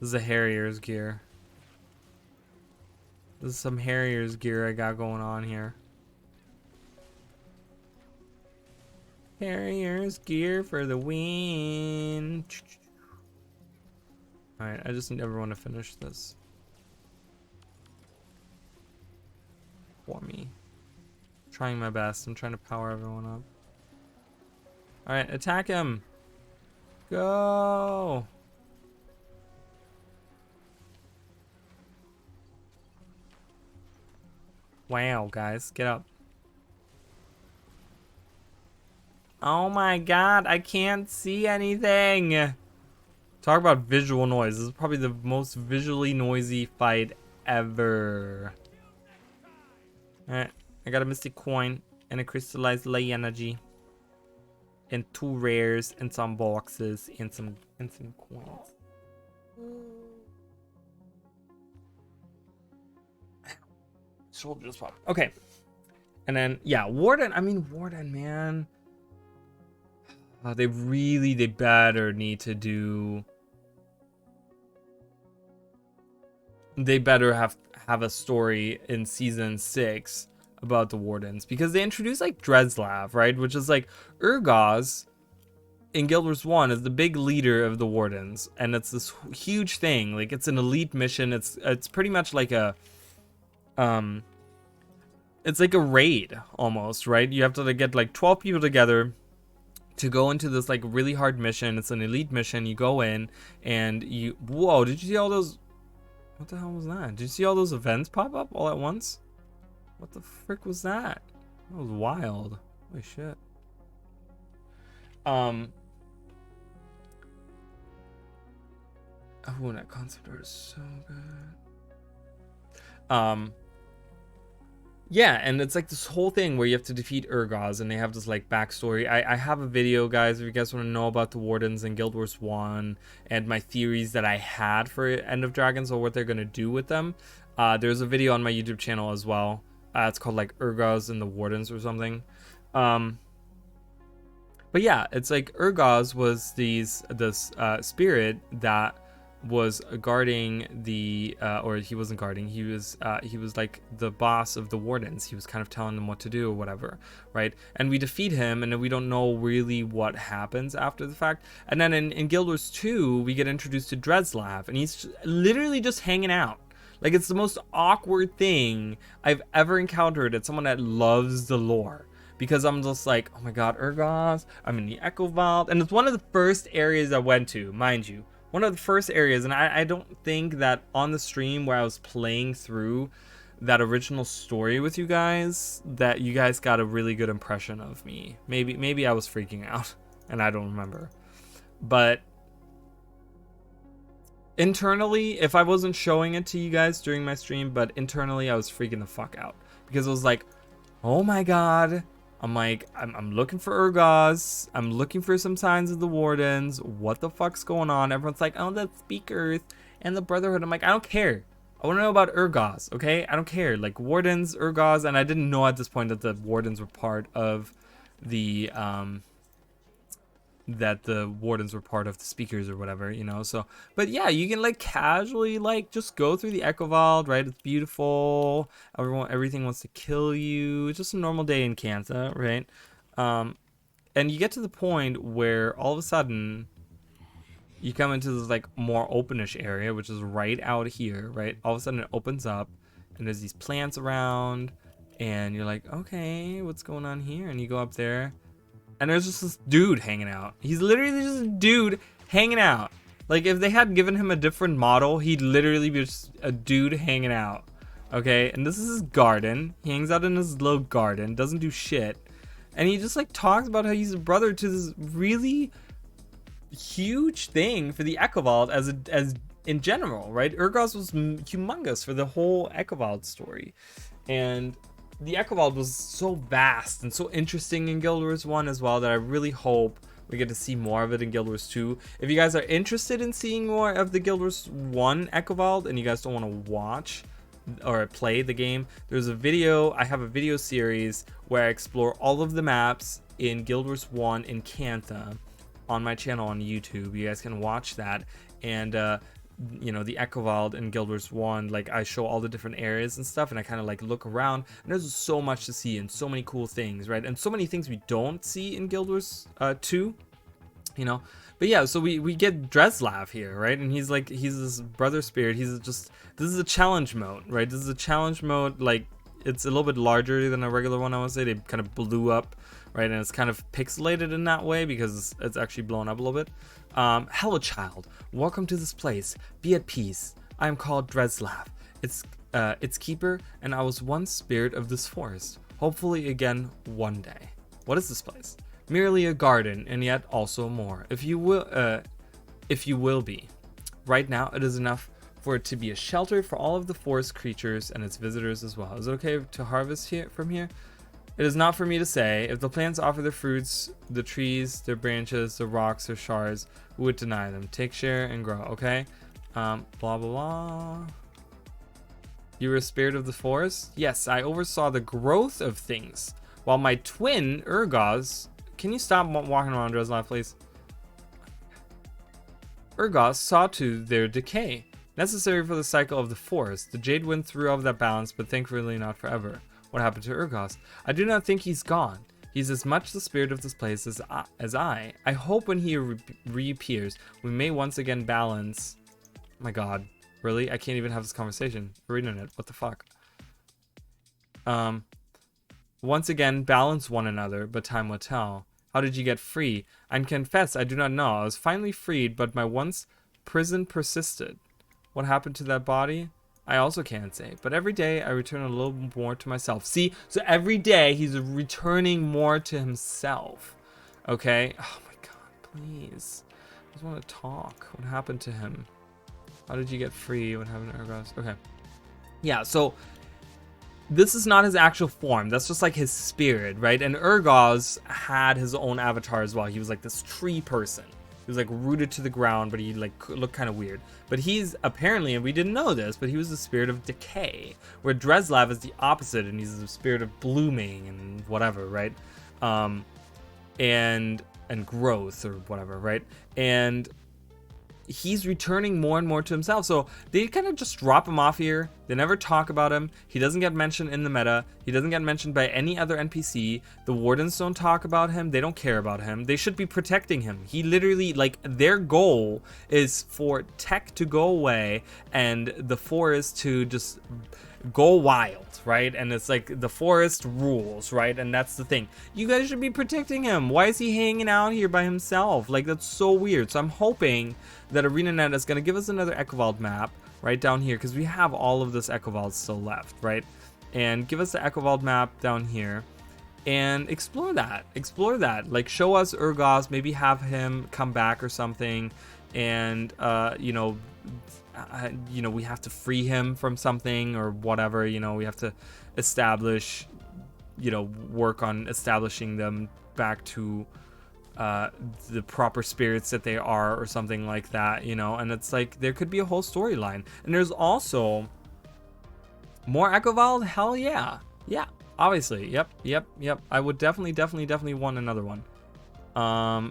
This is a Harrier's gear. This is some Harrier's gear I got going on here. Harrier's gear for the win. Alright, I just need everyone to finish this. For me. Trying my best. I'm trying to power everyone up. Alright, attack him! Go! Wow, guys, get up. Oh my god, I can't see anything! Talk about visual noise. This is probably the most visually noisy fight ever. Alright, I got a Mystic Coin and a Crystallized Ley Energy. And 2 rares and some boxes and some coins. Shoulder just popped. Okay. And then, yeah, Warden. I mean, Warden, man. They better need to do... They better have a story in season 6 about the Wardens. Because they introduced, like, Dredslav, right? Which is, like, Urgoz in Guild Wars 1 is the big leader of the Wardens. And it's this huge thing. Like, it's an elite mission. It's pretty much like a... It's like a raid, almost, right? You have to, like, get, like, 12 people together to go into this like really hard mission. It's an elite mission. You go in and you, whoa, did you see all those, what the hell was that? Did you see all those events pop up all at once? What the frick was that? That was wild. Holy shit. Oh, that concept art is so good. Yeah, and it's like this whole thing where you have to defeat Urgoz, and they have this like backstory. I have a video, guys, if you guys want to know about the Wardens in Guild Wars 1 and my theories that I had for End of Dragons or what they're gonna do with them. There's a video on my YouTube channel as well. It's called like Urgoz and the Wardens or something. But yeah, it's like Urgoz was this spirit that was guarding the or he wasn't guarding, he was like the boss of the Wardens. He was kind of telling them what to do or whatever, right? And we defeat him, and then we don't know really what happens after the fact. And then in Guild Wars 2 we get introduced to Dreadslav, and he's literally just hanging out. Like, it's the most awkward thing I've ever encountered at someone that loves the lore, because I'm just like, oh my god, Urgoz, I'm in the Echo Vault, and it's one of the first areas I went to, mind you. One of the first areas, and I don't think that on the stream where I was playing through that original story with you guys, that you guys got a really good impression of me. Maybe I was freaking out, and I don't remember. But internally, if I wasn't showing it to you guys during my stream, but internally I was freaking the fuck out. Because it was like, oh my god, I'm like, I'm looking for Urgoz. I'm looking for some signs of the Wardens. What the fuck's going on? Everyone's like, oh, the Speakers and the Brotherhood. I'm like, I don't care. I want to know about Urgoz, okay? I don't care. Like, Wardens, Urgoz, and I didn't know at this point that the Wardens were part of the, that the Wardens were part of the Speakers or whatever, you know? So, but yeah, you can like casually like just go through the Echo Vault, right? It's beautiful. Everything wants to kill you. It's just a normal day in Cantha, right? And you get to the point where all of a sudden you come into this like more openish area, which is right out here, right? All of a sudden it opens up and there's these plants around, and you're like, okay, what's going on here? And you go up there, and there's just this dude hanging out. He's literally just a dude hanging out. Like, if they had given him a different model, he'd literally be just a dude hanging out. Okay, and this is his garden. He hangs out in his little garden, doesn't do shit. And he just like talks about how he's a brother to this really huge thing for the Echo Vault as in general, right? Urgoz was humongous for the whole Echo Vault story. And the Echo Vault was so vast and so interesting in Guild Wars 1 as well that I really hope we get to see more of it in Guild Wars 2. If you guys are interested in seeing more of the Guild Wars 1 Echo Vault and you guys don't want to watch or play the game, there's a video, I have a video series where I explore all of the maps in Guild Wars 1 in Cantha on my channel on YouTube. You guys can watch that, and you know, the Echo Vault in Guild Wars 1, like I show all the different areas and stuff, and I kind of like look around, and there's so much to see and so many cool things, right? And so many things we don't see in Guild Wars 2, you know. But yeah, so we get Dreadslav here, right? And he's like, he's this brother spirit. He's just, this is a challenge mode, right? This is a challenge mode, like it's a little bit larger than a regular one, I would say. They kind of blew up, right? And it's kind of pixelated in that way because it's actually blown up a little bit. Hello, child. Welcome to this place. Be at peace. I am called Dreadslav, its keeper, and I was once spirit of this forest. Hopefully again one day. What is this place? Merely a garden, and yet also more. If you will be. Right now, it is enough for it to be a shelter for all of the forest creatures and its visitors as well. Is it okay to harvest here from here? It is not for me to say. If the plants offer their fruits, the trees, their branches, the rocks, their shards, who would deny them? Take share and grow, okay? Blah, blah, blah. You were a spirit of the forest? Yes, I oversaw the growth of things. While my twin, Urgoz... Can you stop walking around, Dreadslav, please? Urgoz saw to their decay. Necessary for the cycle of the forest. The Jade Wind threw off that balance, but thankfully not forever. What happened to Urgoz? I do not think he's gone. He's as much the spirit of this place as I. I hope when he reappears, we may once again balance... My god. Really? I can't even have this conversation. We're reading it. What the fuck? Once again, balance one another, but time will tell. How did you get free? I confess, I do not know. I was finally freed, but my once prison persisted. What happened to that body? I also can't say. But every day, I return a little more to myself. See? So every day, he's returning more to himself. Okay? Oh my god, please. I just want to talk. What happened to him? How did you get free? What happened to Urgos? Okay. Yeah, so this is not his actual form. That's just like his spirit, right? And Urgos had his own avatar as well. He was like this tree person. He was like rooted to the ground, but he like looked kind of weird. But he's apparently, and we didn't know this, but he was the spirit of decay, where Dreslav is the opposite, and he's the spirit of blooming and whatever, right? And growth or whatever, right? And he's returning more and more to himself. So they kind of just drop him off here. They never talk about him. He doesn't get mentioned in the meta. He doesn't get mentioned by any other NPC. The Wardens don't talk about him. They don't care about him. They should be protecting him. He literally, like, their goal is for tech to go away and the forest to just go wild, right? And it's like the forest rules, right? And that's the thing. You guys should be protecting him. Why is he hanging out here by himself? Like, that's so weird. So I'm hoping that ArenaNet is going to give us another Echovault map right down here, because we have all of this Echovault still left, right? And give us the Echovault map down here and explore that. Explore that. Like, show us Urgos, maybe have him come back or something, and you know, we have to free him from something or whatever. You know, we have to establish, you know, work on establishing them back to the proper spirits that they are, or something like that, you know. And it's like there could be a whole storyline. And there's also more Echovault. Hell yeah, yeah, obviously, yep. I would definitely want another one,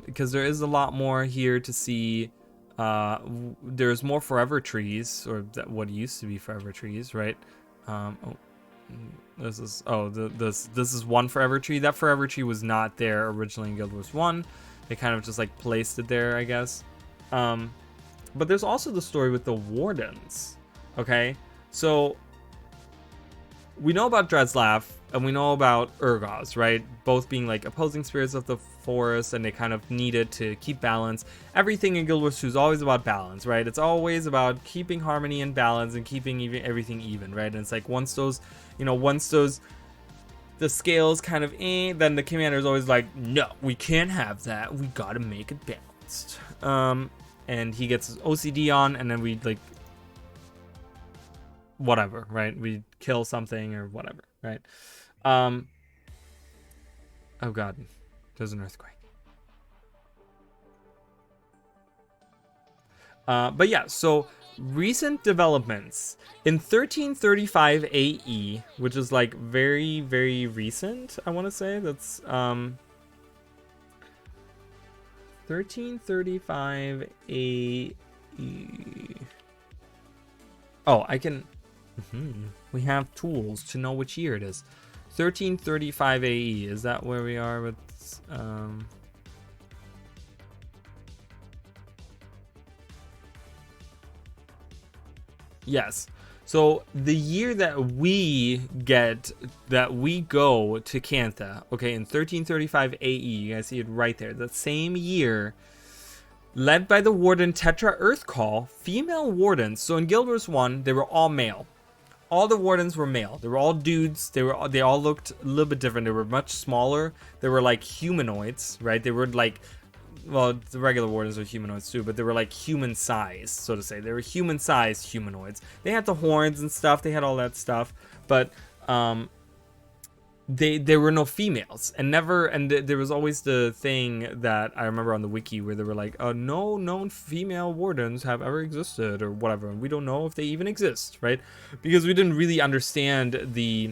because there is a lot more here to see. There's more forever trees, or what used to be forever trees, right? This is one forever tree. That forever tree was not there originally in Guild Wars 1. They kind of just like placed it there, I guess. But there's also the story with the Wardens. Okay, so we know about Dreslav and we know about Urgos, right? Both being like opposing spirits of the forest, and they kind of needed to keep balance. Everything in Guild Wars 2 is always about balance, right? It's always about keeping harmony and balance and keeping everything even, right? And it's like once those the scales kind of then the commander is always like, no, we can't have that. We gotta make it balanced. And he gets his OCD on, and then we like whatever, right? We kill something or whatever, right? Oh god, there's an earthquake. But yeah, so recent developments in 1335 AE, which is like very, very recent, I want to say. That's 1335 AE. Oh, I can we have tools to know which year it is. 1335 AE, is that where we are with yes. So the year that we go to Cantha, okay, in 1335 AE, you guys see it right there. That same year, led by the warden Tetra Earthcall, female wardens. So in Guild Wars 1, they were all male. All the wardens were male. They were all dudes. They all looked a little bit different. They were much smaller. They were like humanoids, right? They were like, well, the regular wardens are humanoids too, but they were like human sized, so to say. They were human sized humanoids. They had the horns and stuff. They had all that stuff, but there were no females, and there was always the thing that I remember on the wiki where they were like, no known female wardens have ever existed or whatever, and we don't know if they even exist, right? Because we didn't really understand the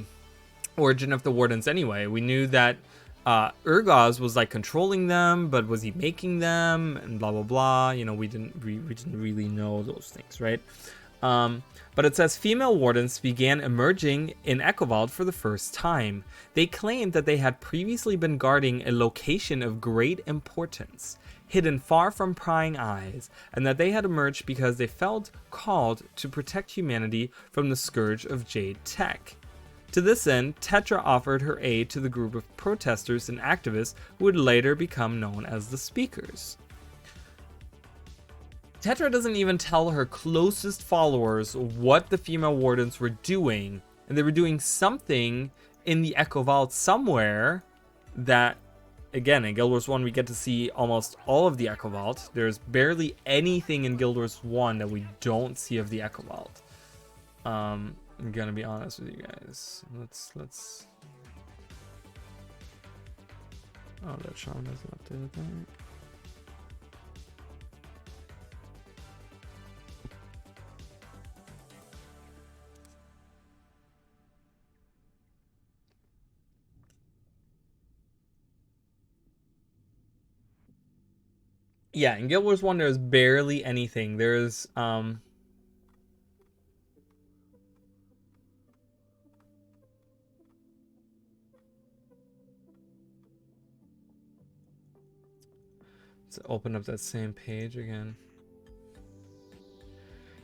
origin of the wardens anyway. We knew that Urgos was like controlling them, but was he making them, and blah blah blah, you know. We didn't really know those things, right? But it says female wardens began emerging in Echovault for the first time. They claimed that they had previously been guarding a location of great importance, hidden far from prying eyes, and that they had emerged because they felt called to protect humanity from the scourge of Jade Tech. To this end, Tetra offered her aid to the group of protesters and activists who would later become known as the Speakers. Tetra doesn't even tell her closest followers what the female wardens were doing, and they were doing something in the Echo Vault somewhere that, again, in Guild Wars 1 we get to see almost all of the Echo Vault. There's barely anything in Guild Wars 1 that we don't see of the Echo Vault. I'm gonna be honest with you guys. Let's oh, that Sean hasn't updated that. Yeah, in Guild Wars 1 there's barely anything. There's let's open up that same page again.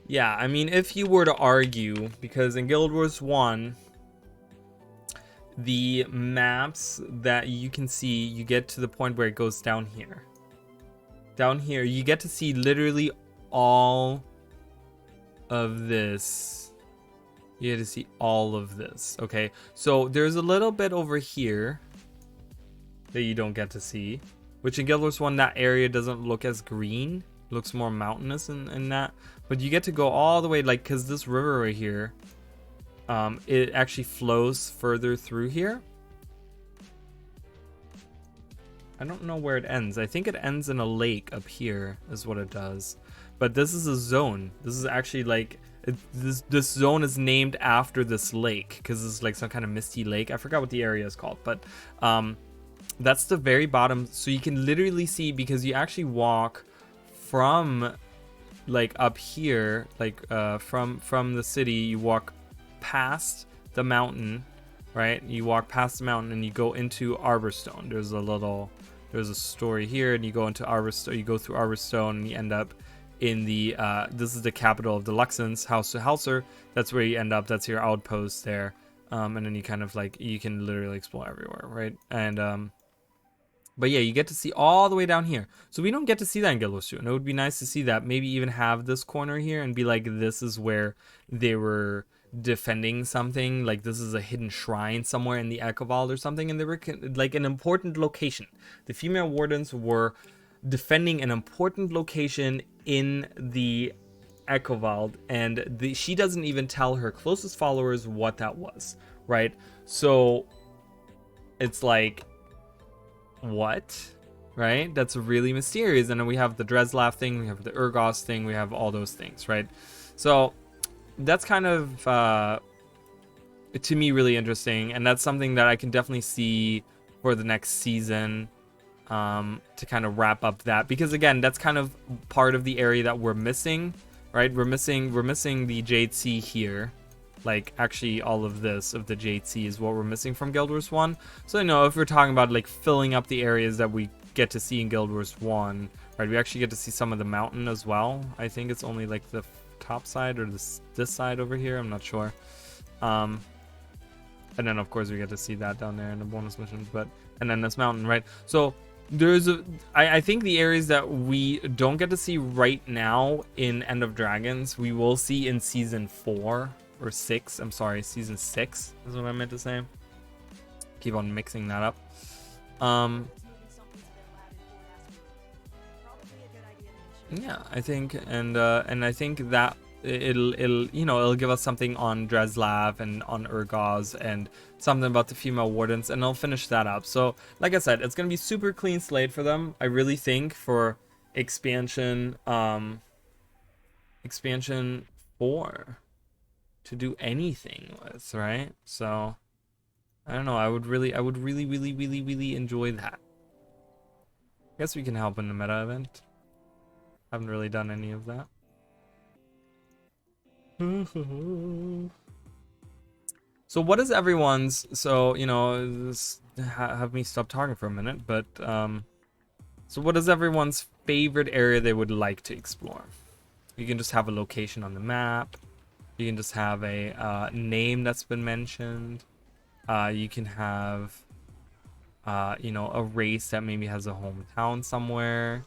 Yeah, I mean, if you were to argue, because in Guild Wars 1 the maps that you can see, you get to the point where it goes down here. Down here, you get to see literally all of this. You get to see all of this, okay? So there's a little bit over here that you don't get to see, which in Guild Wars 1, that area doesn't look as green. It looks more mountainous in that. But you get to go all the way, like, because this river right here, it actually flows further through here. I don't know where it ends. I think it ends in a lake up here is what it does. But this is a zone. This is actually like, this zone is named after this lake because it's like some kind of misty lake. I forgot what the area is called, but that's the very bottom. So you can literally see, because you actually walk from like up here, like from the city, you walk past the mountain, right? You walk past the mountain and you go into Arborstone. There's a story here, and you go into Arborstone. You go through Arborstone, and you end up in the this is the capital of the Luxons, House to Halser. That's where you end up. That's your outpost there, and then you kind of like, you can literally explore everywhere, right? And but yeah, you get to see all the way down here. So we don't get to see that in Guild Wars 2, and it would be nice to see that. Maybe even have this corner here and be like, this is where they were defending something, like this is a hidden shrine somewhere in the Echo Vault or something, and they were like an important location. The female wardens were defending an important location in the Echo Vault, and she doesn't even tell her closest followers what that was, right? So it's like, what? Right? That's really mysterious. And then we have the Dreslav thing, we have the Urgos thing, we have all those things, right? So that's kind of to me really interesting, and that's something that I can definitely see for the next season, to kind of wrap up that, because again, that's kind of part of the area that we're missing, right? We're missing the Jade Sea here. Like, actually all of this of the Jade Sea is what we're missing from Guild Wars 1. So, you know, if we're talking about like filling up the areas that we get to see in Guild Wars 1, right, we actually get to see some of the mountain as well. I think it's only like the top side or this side over here, I'm not sure. And then of course we get to see that down there in the bonus missions, but and then this mountain, right? So there's I think the areas that we don't get to see right now in End of Dragons, we will see in season 4 or 6. I'm sorry, season 6 is what I meant to say. Keep on mixing that up. Yeah, I think, and I think that it'll you know, it'll give us something on Dreslav and on Urgos and something about the female wardens, and I'll finish that up. So like I said, it's gonna be super clean slate for them, I really think, for expansion 4 to do anything with, right? So I don't know, I would really enjoy that. I guess we can help in the meta event. Haven't really done any of that. So what is everyone's, so, you know, have me stop talking for a minute, but so what is everyone's favorite area they would like to explore? You can just have a location on the map. You can just have a name that's been mentioned. You can have, you know, a race that maybe has a hometown somewhere.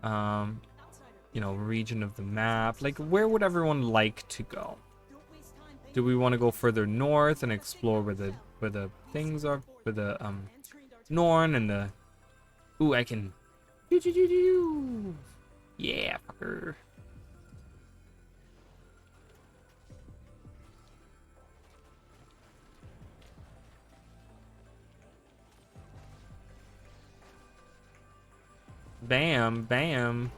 You know, region of the map. Like, where would everyone like to go? Do we want to go further north and explore where the things are, where the Norn and the ooh, I can yeah, fucker. Bam, bam.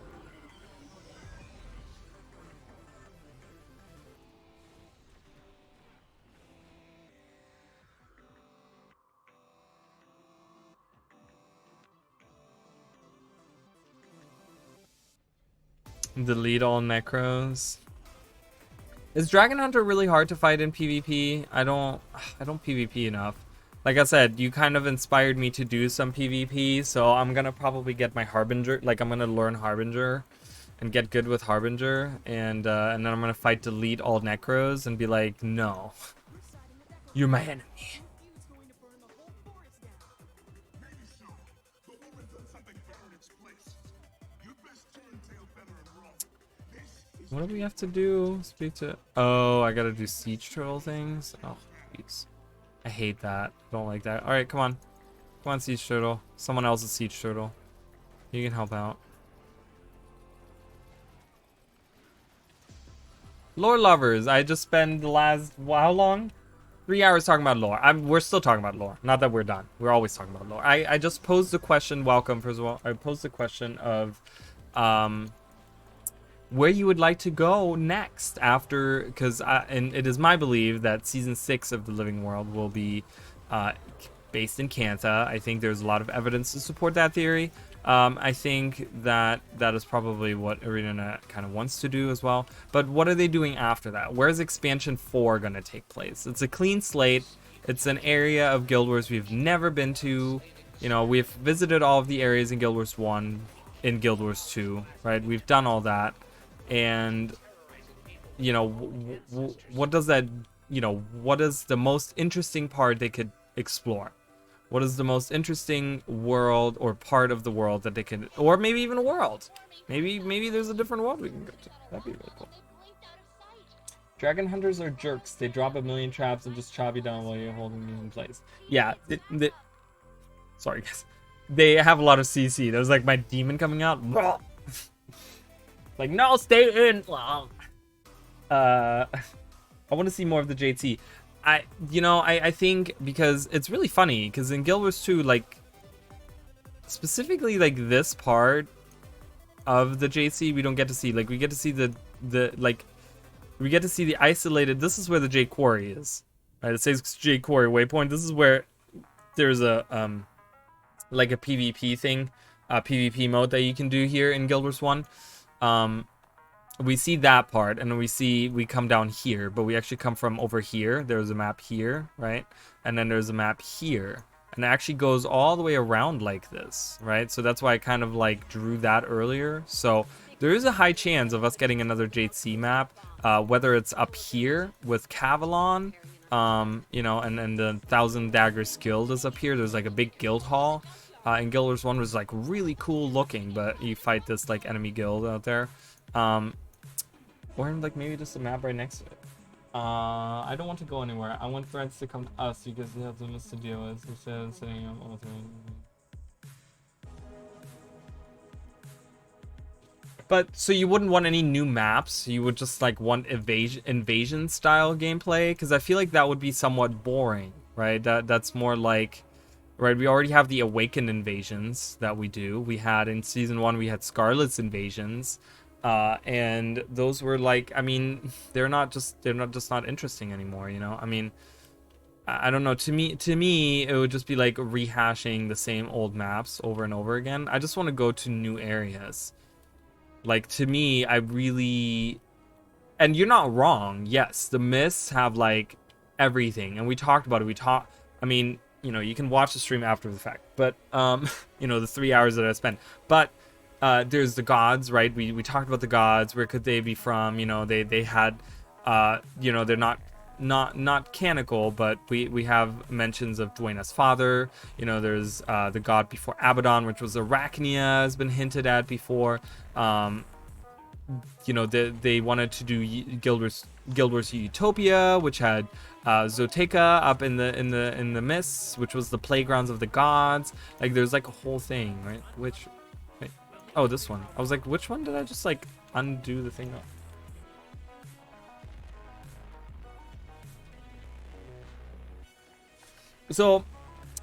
Delete all necros. Is Dragon Hunter really hard to fight in PvP? I don't PvP enough. Like I said, you kind of inspired me to do some PvP, so I'm gonna probably get my Harbinger. Like, I'm gonna learn Harbinger and get good with Harbinger, and then I'm gonna fight Delete all necros and be like, no, you're my enemy. What do we have to do? Speak to... Oh, I gotta do siege turtle things? Oh, jeez. I hate that. Don't like that. Alright, come on. Come on, siege turtle. Someone else is siege turtle. You can help out. Lore lovers. I just spent the last... how long? 3 hours talking about lore. We're still talking about lore. Not that we're done. We're always talking about lore. I just posed the question. Welcome, first of all. I posed the question of... where you would like to go next after, because and it is my belief that season 6 of the Living World will be based in Kanta. I think there's a lot of evidence to support that theory. I think that is probably what Arena kind of wants to do as well. But what are they doing after that? Where's expansion 4 going to take place? It's a clean slate. It's an area of Guild Wars we've never been to. You know, we've visited all of the areas in Guild Wars 1, in Guild Wars 2, right? We've done all that. And, you know, what does that, you know, what is the most interesting part they could explore? What is the most interesting world or part of the world that they can, or maybe even a world? Maybe there's a different world we can go to. That'd be really cool. Dragon hunters are jerks. They drop a million traps and just chop you down while you're holding you in place. Yeah, sorry guys. They have a lot of CC. There's like my demon coming out. Like, no, stay in. I want to see more of the JT. I think because it's really funny because in Guild Wars 2, like, specifically like this part of the JC, we don't get to see. Like, we get to see we get to see the isolated. This is where the J Quarry is. Right? It says J Quarry waypoint. This is where there's a like a PvP thing, PvP mode that you can do here in Guild Wars 1. We see that part, and we come down here, but we actually come from over here. There's a map here, right? And then there's a map here, and it actually goes all the way around like this, right? So that's why I kind of like drew that earlier. So there is a high chance of us getting another JC map, whether it's up here with Cavalon, you know, and the Thousand Daggers Guild is up here. There's like a big guild hall. And Guild Wars 1 was like really cool looking, but you fight this like enemy guild out there. Or like maybe just a map right next to it. I don't want to go anywhere. I want threats to come to us because they have the to deal with instead of setting up all the... But so you wouldn't want any new maps? You would just like want invasion style gameplay? Because I feel like that would be somewhat boring, right? That's more like... Right, we already have the Awakened invasions that we do. We had in season 1, we had Scarlet's invasions, and those were like, I mean, they're not just not interesting anymore, you know. I mean, I don't know. To me, it would just be like rehashing the same old maps over and over again. I just want to go to new areas. Like, to me, I really, and you're not wrong. Yes, the myths have like everything, and we talked about it. I mean, you know, you can watch the stream after the fact, but you know, the 3 hours that I spent. But there's the gods, right? We talked about the gods. Where could they be from? You know, they had you know, they're not not canonical, but we have mentions of Dwayna's father. You know, there's the god before Abaddon, which was Arachnia, has been hinted at before. You know, they wanted to do Guild Wars Utopia, which had Zoteka up in the mists, which was the playgrounds of the gods. Like, there's like a whole thing, right? Wait, oh, this one. I was like, which one did I just like undo the thing? So,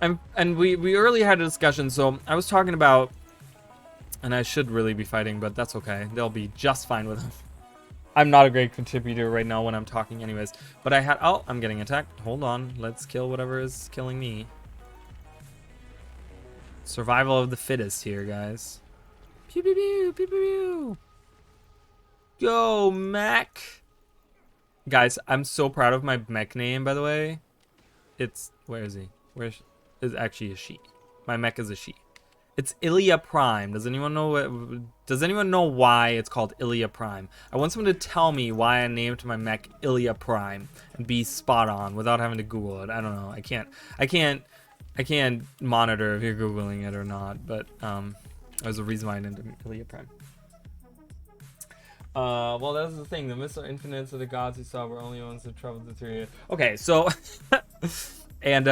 and we earlier had a discussion. So I was talking about, and I should really be fighting, but that's okay. They'll be just fine with them. I'm not a great contributor right now when I'm talking anyways. But I had... Oh, I'm getting attacked. Hold on. Let's kill whatever is killing me. Survival of the fittest here, guys. Pew, pew, pew, pew, pew, pew. Go, mech. Guys, I'm so proud of my mech name, by the way. It's... Where is he? Where is actually a she. My mech is a she. It's Ilia Prime. Does anyone know why it's called Ilia Prime? I want someone to tell me why I named my mech Ilia Prime and be spot on without having to Google it. I don't know. I can't monitor if you're Googling it or not, but there's a reason why I named it Ilia Prime. Well, that's the thing. The myths are infinite, so the gods who saw were only ones who traveled the three. Okay, so and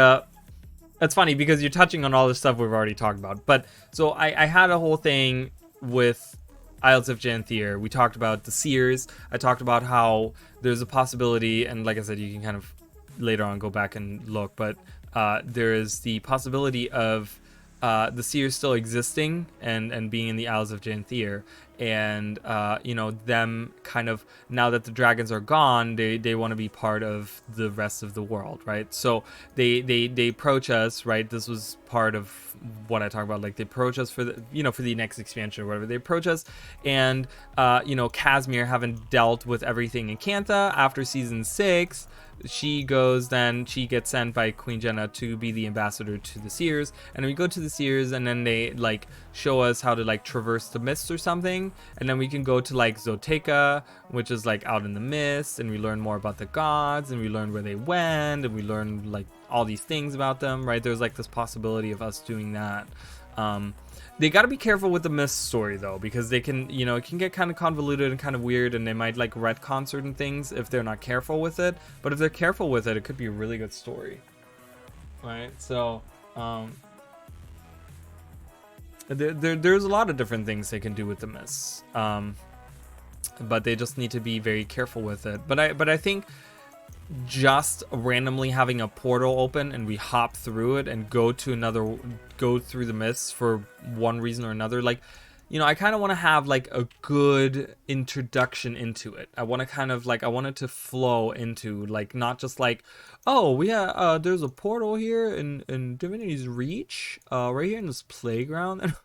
that's funny because you're touching on all the stuff we've already talked about. But so I had a whole thing with Isles of Janthier. We talked about the Seers. I talked about how there's a possibility, and like I said, you can kind of later on go back and look, but there is the possibility of the Seers still existing and being in the Isles of Janthier, and you know, them kind of, now that the dragons are gone, they want to be part of the rest of the world, right? So they approach us, right? This was part of what I talk about, like they approach us for the, you know, for the next expansion or whatever. They approach us, and you know, Casimir, having dealt with everything in Cantha after season 6, she gets sent by Queen Jenna to be the ambassador to the Seers, and we go to the Seers, and then they like show us how to like traverse the mists or something, and then we can go to like Zoteka, which is like out in the mist, and we learn more about the gods, and we learn where they went, and we learn like all these things about them, right? There's like this possibility of us doing that. They got to be careful with the mist story though, because they can, you know, it can get kind of convoluted and kind of weird, and they might like retcon certain things if they're not careful with it. But if they're careful with it, it could be a really good story, right? So there's a lot of different things they can do with the mists, but they just need to be very careful with it. But I think just randomly having a portal open and we hop through it and go through the mists for one reason or another, like, you know, I kind of want to have like a good introduction into it. I want to kind of like, I want it to flow into, like, not just like, oh yeah, there's a portal here in Divinity's Reach, right here in this playground.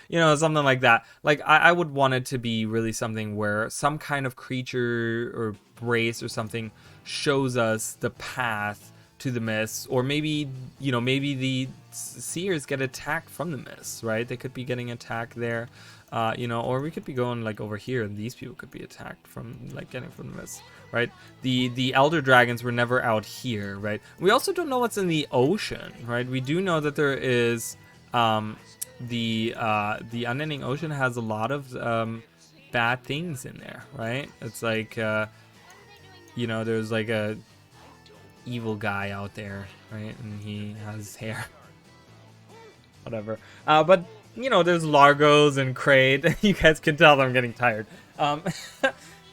You know, something like that. Like, I would want it to be really something where some kind of creature or race or something shows us the path to the mists, or maybe, you know, maybe the Seers get attacked from the mists, right? They could be getting attacked there, you know, or we could be going like over here, and these people could be attacked from like getting from the mists, right? The elder dragons were never out here, right? We also don't know what's in the ocean, right? We do know that there is the unending ocean has a lot of bad things in there, right? It's like you know, there's like a evil guy out there, right? And he has hair. Whatever. But you know, there's Largos and Kraid. You guys can tell that I'm getting tired. I'm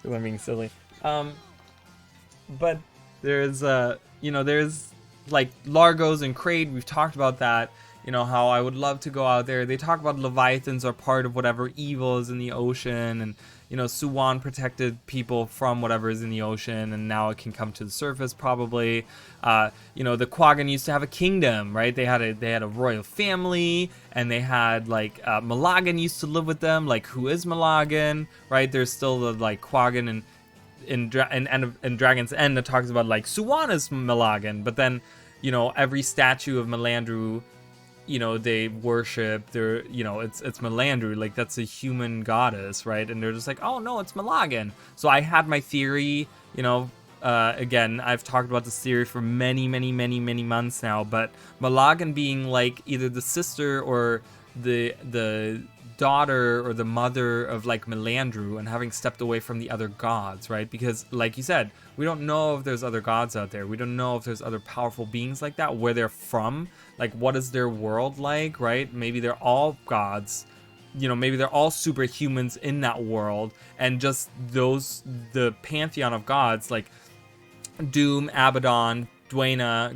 being silly. But there's you know, there's like Largos and Kraid. We've talked about that. You know, how I would love to go out there. They talk about Leviathans are part of whatever evil is in the ocean, and you know, Suwan protected people from whatever is in the ocean, and now it can come to the surface probably. You know, the Quaggan used to have a kingdom, right? They had a royal family, and they had like Malagan used to live with them. Like, who is Malagan, right? There's still the like Quaggan and in Dragon's End that talks about like Suwan is Malagan, but then, you know, every statue of Melandru, you know, they worship their, you know, it's Melandru, like that's a human goddess, right? And they're just like, oh no, it's Malagan. So I had my theory, you know, again, I've talked about this theory for many months now, but Malagan being like either the sister or the daughter or the mother of like Melandru, and having stepped away from the other gods, right? Because like you said, we don't know if there's other gods out there. We don't know if there's other powerful beings like that, where they're from, like what is their world like, right? Maybe they're all gods, you know, maybe they're all superhumans in that world, and just the pantheon of gods like Doom, Abaddon, Dwayna,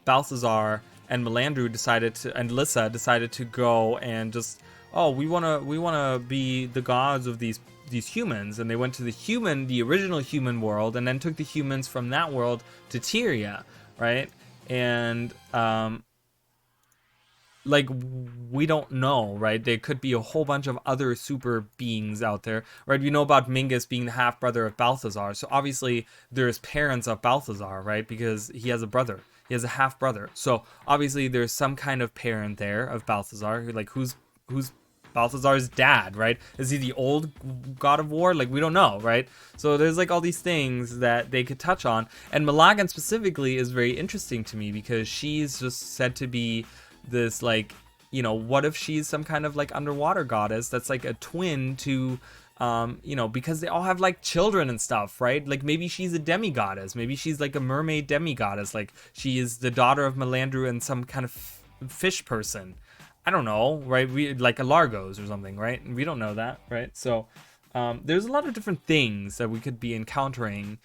Balthazar, and Melandru and Lissa decided to go and just, oh, we wanna be the gods of these humans, and they went to the original human world, and then took the humans from that world to Tyria, right? And like, we don't know, right? There could be a whole bunch of other super beings out there, right? We know about Mingus being the half brother of Balthazar, so obviously there's parents of Balthazar, right? Because he has a brother, he has a half brother, so obviously there's some kind of parent there of Balthazar. Like, who's Balthazar's dad, right? Is he the old god of war? Like, we don't know, right? So there's like all these things that they could touch on, and Malagan specifically is very interesting to me because she's just said to be this, like, you know, what if she's some kind of like underwater goddess that's like a twin to you know, because they all have like children and stuff, right? Like, maybe she's a demigoddess, maybe she's like a mermaid demigoddess, like she is the daughter of Melandru and some kind of fish person. I don't know, right? We like a Largos or something, right? We don't know that, right? So there's a lot of different things that we could be encountering,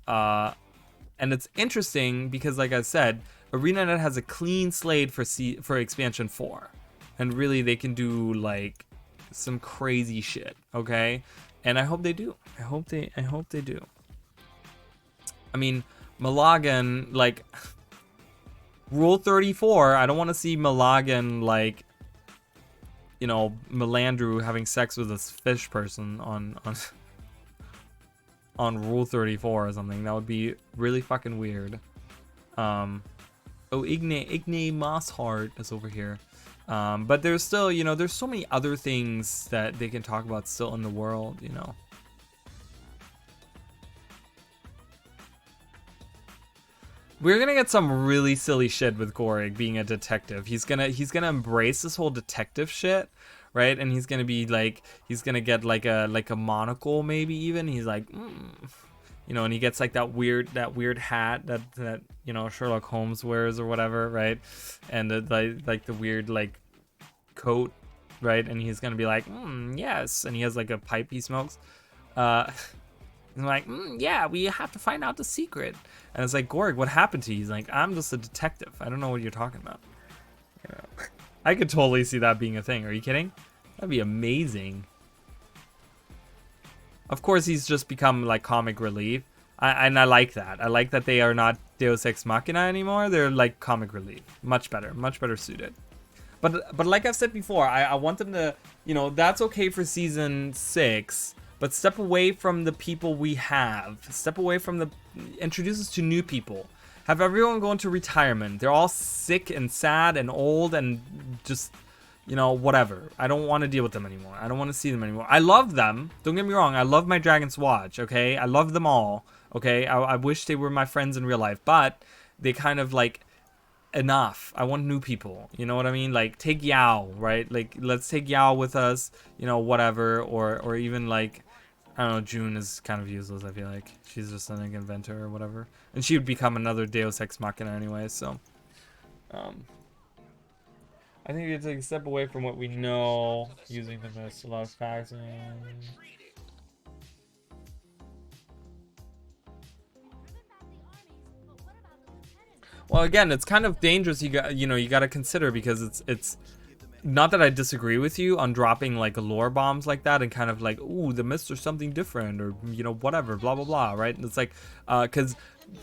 and it's interesting because, like I said, ArenaNet has a clean slate for expansion 4, and really they can do like some crazy shit, okay? And I hope they do. I hope they do. I mean, Malagan, like, Rule 34, I don't want to see Malagan, like, you know, Melandru having sex with this fish person on Rule 34 or something. That would be really fucking weird. Oh, Igne Mossheart is over here. But there's still, you know, there's so many other things that they can talk about still in the world, you know. We're gonna get some really silly shit with Gorig being a detective. He's gonna embrace this whole detective shit, right? And he's gonna be like, he's gonna get like a monocle, maybe even. He's like, you know, and he gets like that weird hat that you know, Sherlock Holmes wears or whatever, right? And like the weird like coat, right? And he's gonna be like, yes, and he has like a pipe he smokes. And like, yeah, we have to find out the secret. And it's like, Gorig, what happened to you? He's like, I'm just a detective. I don't know what you're talking about. You know, I could totally see that being a thing. Are you kidding? That'd be amazing. Of course, he's just become like comic relief. And I like that. I like that they are not Deus Ex Machina anymore. They're like comic relief. Much better suited. But like I've said before, I want them to, you know, that's okay for season 6. But step away from the people we have. Step away from introduce us to new people. Have everyone go into retirement. They're all sick and sad and old and just, you know, whatever. I don't want to deal with them anymore. I don't want to see them anymore. I love them. Don't get me wrong. I love my Dragon's Watch, okay? I love them all, okay? I wish they were my friends in real life. But they kind of like, enough. I want new people. You know what I mean? Like, take Yao, right? Like, let's take Yao with us, you know, whatever. Or even like, I don't know, June is kind of useless, I feel like. She's just an inventor or whatever. And she would become another Deus Ex Machina anyway, so. I think we have to take a step away from what we know, using the most, a lot of facts. And... Well, again, it's kind of dangerous. You got to consider, because it's not that I disagree with you on dropping like lore bombs like that and kind of like, ooh, the myths are something different, or, you know, whatever, blah blah blah, right? And it's like, because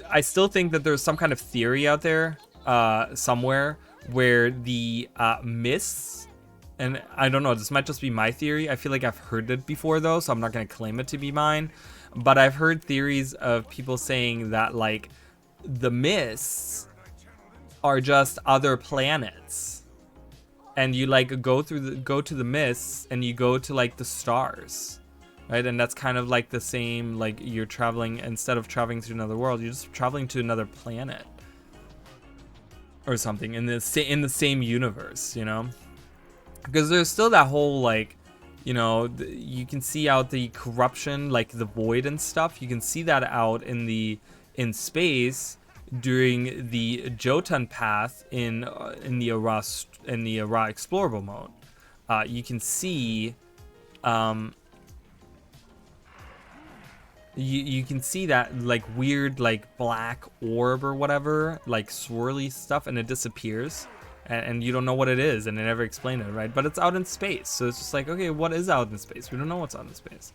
I still think that there's some kind of theory out there somewhere where the myths, and I don't know, this might just be my theory. I feel like I've heard it before though, so I'm not going to claim it to be mine. But I've heard theories of people saying that like the myths are just other planets. And you like go to the mists and you go to like the stars, right? And that's kind of like the same, like you're traveling, instead of traveling to another world, you're just traveling to another planet or something in the same universe, you know? Because there's still that whole like, you know, you can see out the corruption, like the void and stuff. You can see that out in space during the Jotun path in the Ara explorable mode. You can see you can see that like weird like black orb or whatever, like swirly stuff, and it disappears, and you don't know what it is, and they never explain it, right? But it's out in space, so it's just like, okay, what is out in space? We don't know what's out in space.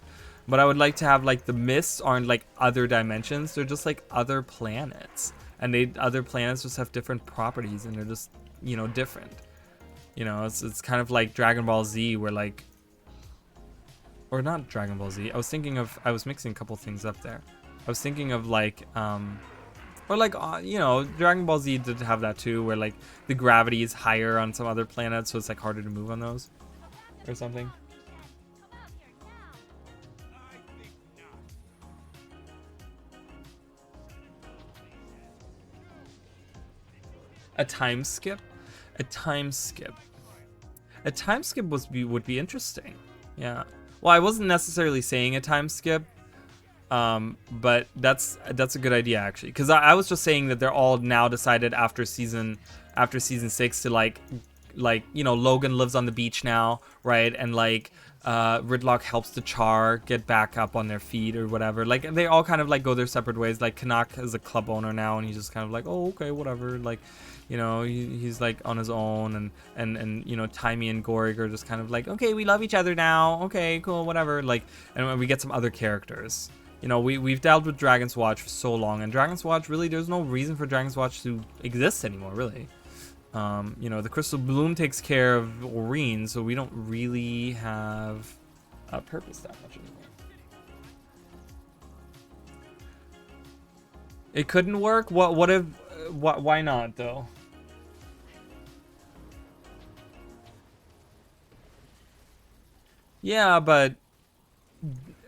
But I would like to have like the mists aren't like other dimensions, they're just like other planets, and other planets just have different properties, and they're just, you know, different. You know, it's kind of like Dragon Ball Z, where like, or not Dragon Ball Z. I was mixing a couple things up there. I was thinking of like, or like, you know, Dragon Ball Z did have that too, where like the gravity is higher on some other planets, so it's like harder to move on those, or something. A time skip, a time skip, a time skip would be interesting. Yeah. Well, I wasn't necessarily saying a time skip, but that's a good idea actually, because I was just saying that they're all now decided after season 6 to like, you know, Logan lives on the beach now, right? And like Ridlock helps the Char get back up on their feet or whatever. Like they all kind of like go their separate ways. Like Canuck is a club owner now, and he's just kind of like, oh, okay, whatever. Like, you know, he's like on his own, and you know, Timey and Gorig are just kind of like, okay, we love each other now. Okay, cool, whatever. Like, and we get some other characters. You know, we've dealt with Dragon's Watch for so long, and Dragon's Watch, really, there's no reason for Dragon's Watch to exist anymore, really. You know, the Crystal Bloom takes care of Oreen, so we don't really have a purpose that much anymore. It couldn't work? What if, why not, though? Yeah, but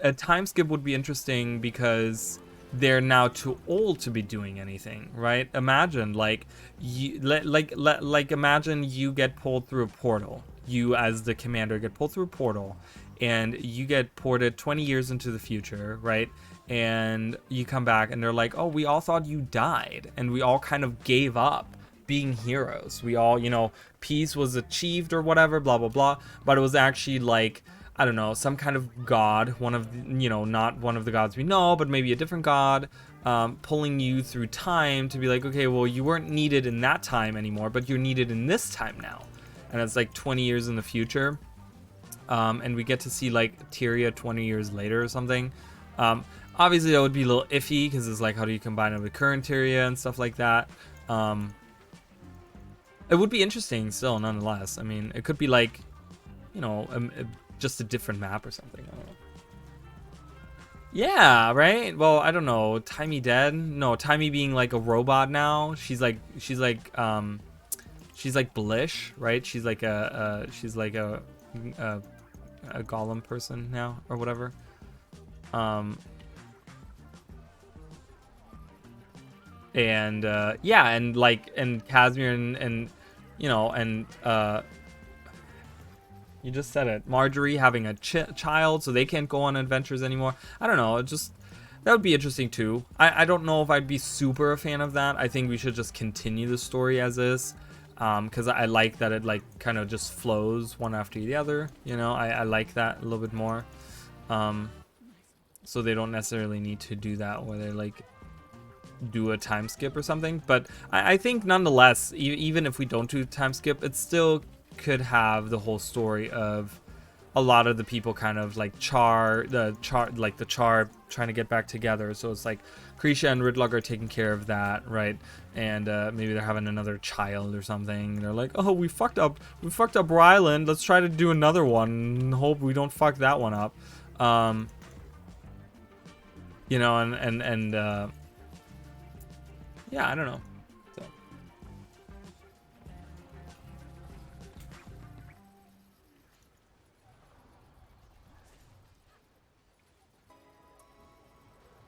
a time skip would be interesting because they're now too old to be doing anything, right? Imagine like imagine you get pulled through a portal. You as the commander get pulled through a portal, and you get ported 20 years into the future, right? And you come back and they're like, "Oh, we all thought you died, and we all kind of gave up being heroes. We all, you know, peace was achieved or whatever, blah blah blah, but it was actually like, I don't know, some kind of god, one of the, you know, not one of the gods we know, but maybe a different god, pulling you through time to be like, okay, well, you weren't needed in that time anymore, but you're needed in this time now." And it's like 20 years in the future. And we get to see like Tyria 20 years later or something. Obviously, that would be a little iffy because it's like, how do you combine it with current Tyria and stuff like that? It would be interesting still, nonetheless. I mean, it could be like, you know, just a different map or something. I don't know. Yeah, right? Well, I don't know. Timey dead? No, Timey being like a robot now. She's like Blish, right? She's like a golem person now or whatever. And yeah, and like, and Casimir and you know, and you just said it, Marjorie having a child, so they can't go on adventures anymore. I don't know, it just, that would be interesting too. I don't know if I'd be super a fan of that. I think we should just continue the story as is, because I like that it like kind of just flows one after the other, you know. I like that a little bit more, so they don't necessarily need to do that where they like do a time skip or something. But I think nonetheless, even if we don't do time skip, it still could have the whole story of a lot of the people kind of like the Char trying to get back together. So it's like Krisha and Ridlock are taking care of that, right? And maybe they're having another child or something. They're like, oh, we fucked up Ryland. Let's try to do another one. Hope we don't fuck that one up. You know, and yeah, I don't know. So.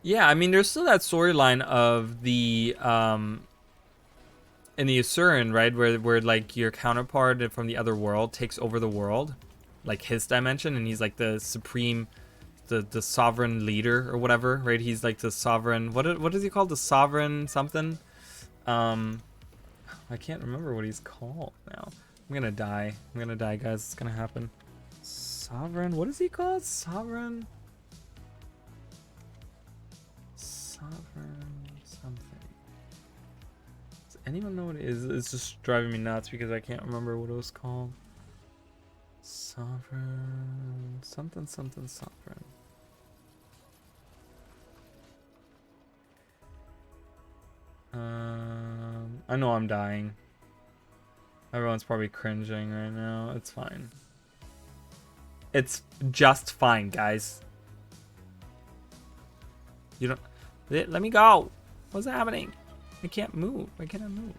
Yeah, I mean, there's still that storyline of the in the Asuran, right, where like your counterpart from the other world takes over the world, like his dimension, and he's like the supreme, the sovereign leader or whatever, right? He's like the sovereign. What is he called? The sovereign something. Um, I can't remember what he's called now. I'm gonna die. I'm gonna die, guys. It's gonna happen. Sovereign. What is he called? Sovereign. Sovereign something. Does anyone know what it is? It's just driving me nuts because I can't remember what it was called. Sovereign. Something, something, sovereign. I know I'm dying. Everyone's probably cringing right now. It's fine. It's just fine, guys. You don't... Let me go. What's happening? I can't move. Why can't I move?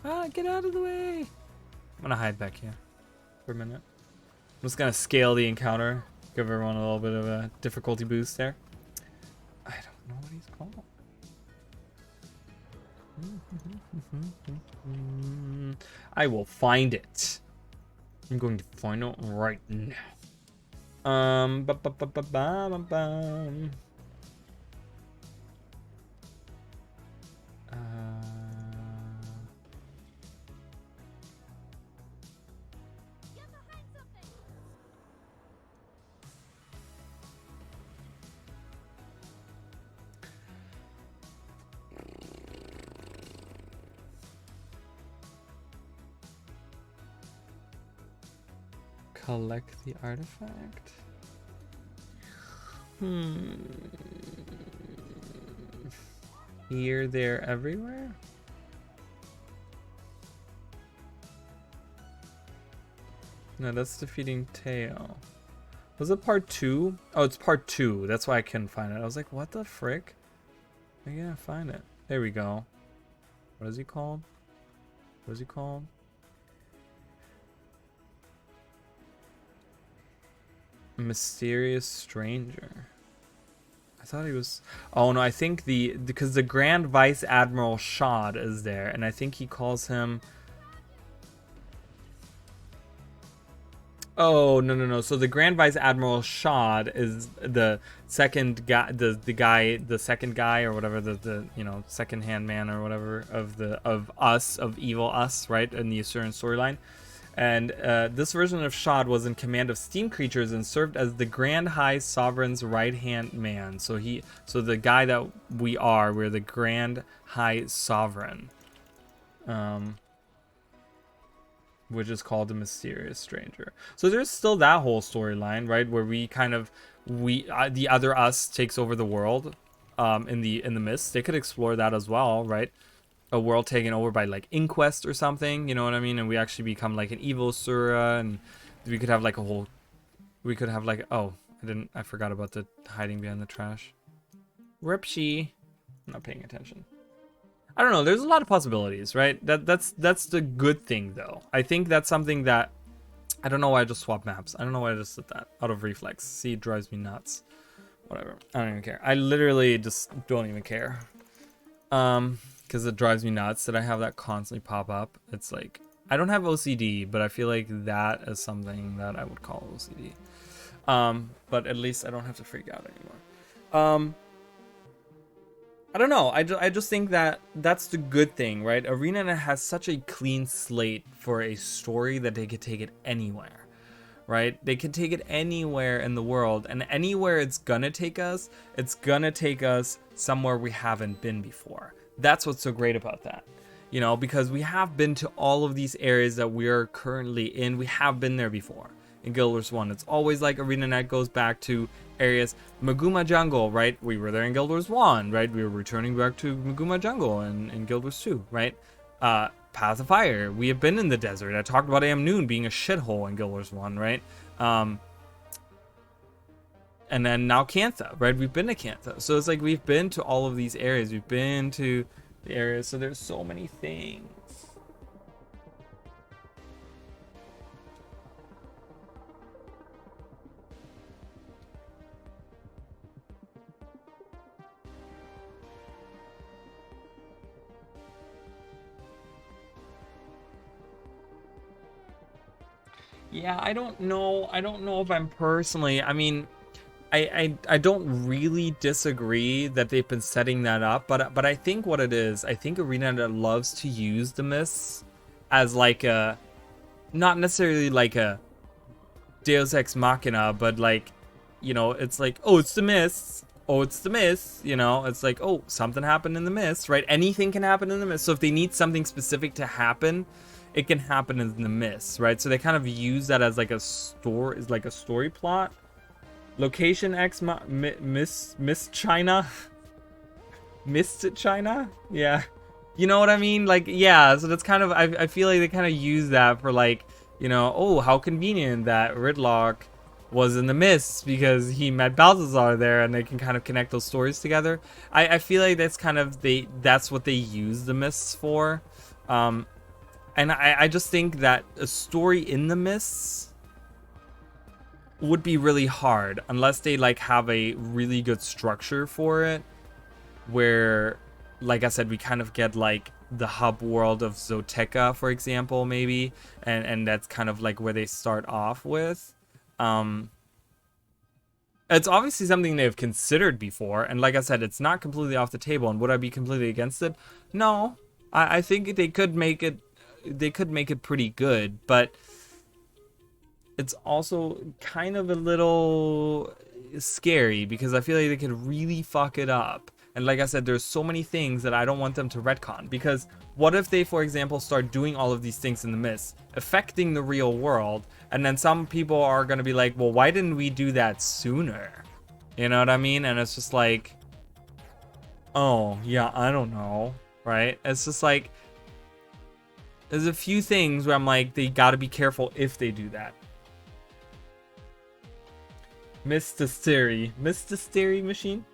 Ah, get out of the way. I'm gonna hide back here for a minute. I'm just gonna scale the encounter. Give everyone a little bit of a difficulty boost there. I don't know what he's called. I will find it. I'm going to find it right now. Ba -ba -ba -ba -ba -ba -ba. Collect the artifact. Here, there, everywhere. No, that's defeating Teo. Was it part 2? Oh, it's part 2. That's why I couldn't find it. I was like, what the frick? I can't find it. There we go. What is he called? What is he called? Mysterious Stranger. I thought he was... Oh, no, I think because the Grand Vice Admiral Shad is there, and I think he calls him... Oh, no, no, no. So the Grand Vice Admiral Shad is the second guy, the second guy or whatever, the you know, second hand man or whatever of evil us, right, in the Asuran storyline. And this version of Shad was in command of steam creatures and served as the Grand High Sovereign's right-hand man. So the guy that we're the Grand High Sovereign, which is called the Mysterious Stranger. So there's still that whole storyline, right, where we kind of the other us takes over the world, in the mist. They could explore that as well, right? A world taken over by like Inquest or something, you know what I mean? And we actually become like an evil Sura, and we could have like oh, I forgot about the hiding behind the trash. Ripshy. I'm not paying attention. I don't know, there's a lot of possibilities, right? That's the good thing though. I think that's something that I don't know why I just swapped maps. I don't know why I just did that out of reflex. See, it drives me nuts. Whatever. I don't even care. I literally just don't even care. Because it drives me nuts that I have that constantly pop up. It's like, I don't have OCD, but I feel like that is something that I would call OCD. But at least I don't have to freak out anymore. I don't know. I just think that that's the good thing, right? ArenaNet has such a clean slate for a story that they could take it anywhere, right? They could take it anywhere in the world, and anywhere it's gonna take us somewhere we haven't been before. That's what's so great about that, you know, because we have been to all of these areas that we are currently in. We have been there before. In Guild Wars 1, it's always like ArenaNet goes back to areas. Maguma Jungle, right? We were there in Guild Wars 1, right? We were returning back to Maguma Jungle in Guild Wars 2, right? Path of Fire, we have been in the desert. I talked about Amnoon being a shithole in Guild Wars 1, right? And then now Cantha, right? We've been to Cantha. So it's like we've been to all of these areas. We've been to the areas. So there's so many things. Yeah, I don't know. I don't know if I'm personally. I mean, I don't really disagree that they've been setting that up, but I think what it is, I think ArenaNet loves to use the mists as like a, not necessarily like a Deus Ex Machina, but like, you know, it's like, oh, it's the mists. Oh, it's the mists. You know, it's like, oh, something happened in the mists, right? Anything can happen in the mists. So if they need something specific to happen, it can happen in the mists, right? So they kind of use that as like a story, is like a story plot. Location X Miss China. Missed China? Yeah. You know what I mean? Like, yeah, so that's kind of, I feel like they kind of use that for like, you know, oh, how convenient that Ridlock was in the mist because he met Balthazar there, and they can kind of connect those stories together. I feel like that's kind of, that's what they use the mists for. And I just think that a story in the mists would be really hard unless they like have a really good structure for it, where, like I said, we kind of get like the hub world of Zoteca, for example, maybe, and that's kind of like where they start off with. It's obviously something they've considered before, and like I said, it's not completely off the table. And would I be completely against it? No, I think they could make it. They could make it pretty good, but it's also kind of a little scary because I feel like they could really fuck it up. And like I said, there's so many things that I don't want them to retcon, because what if they, for example, start doing all of these things in the mist, affecting the real world, and then some people are going to be like, well, why didn't we do that sooner? You know what I mean? And it's just like, oh, yeah, I don't know, right? It's just like, there's a few things where I'm like, they got to be careful if they do that. Mystistery machine?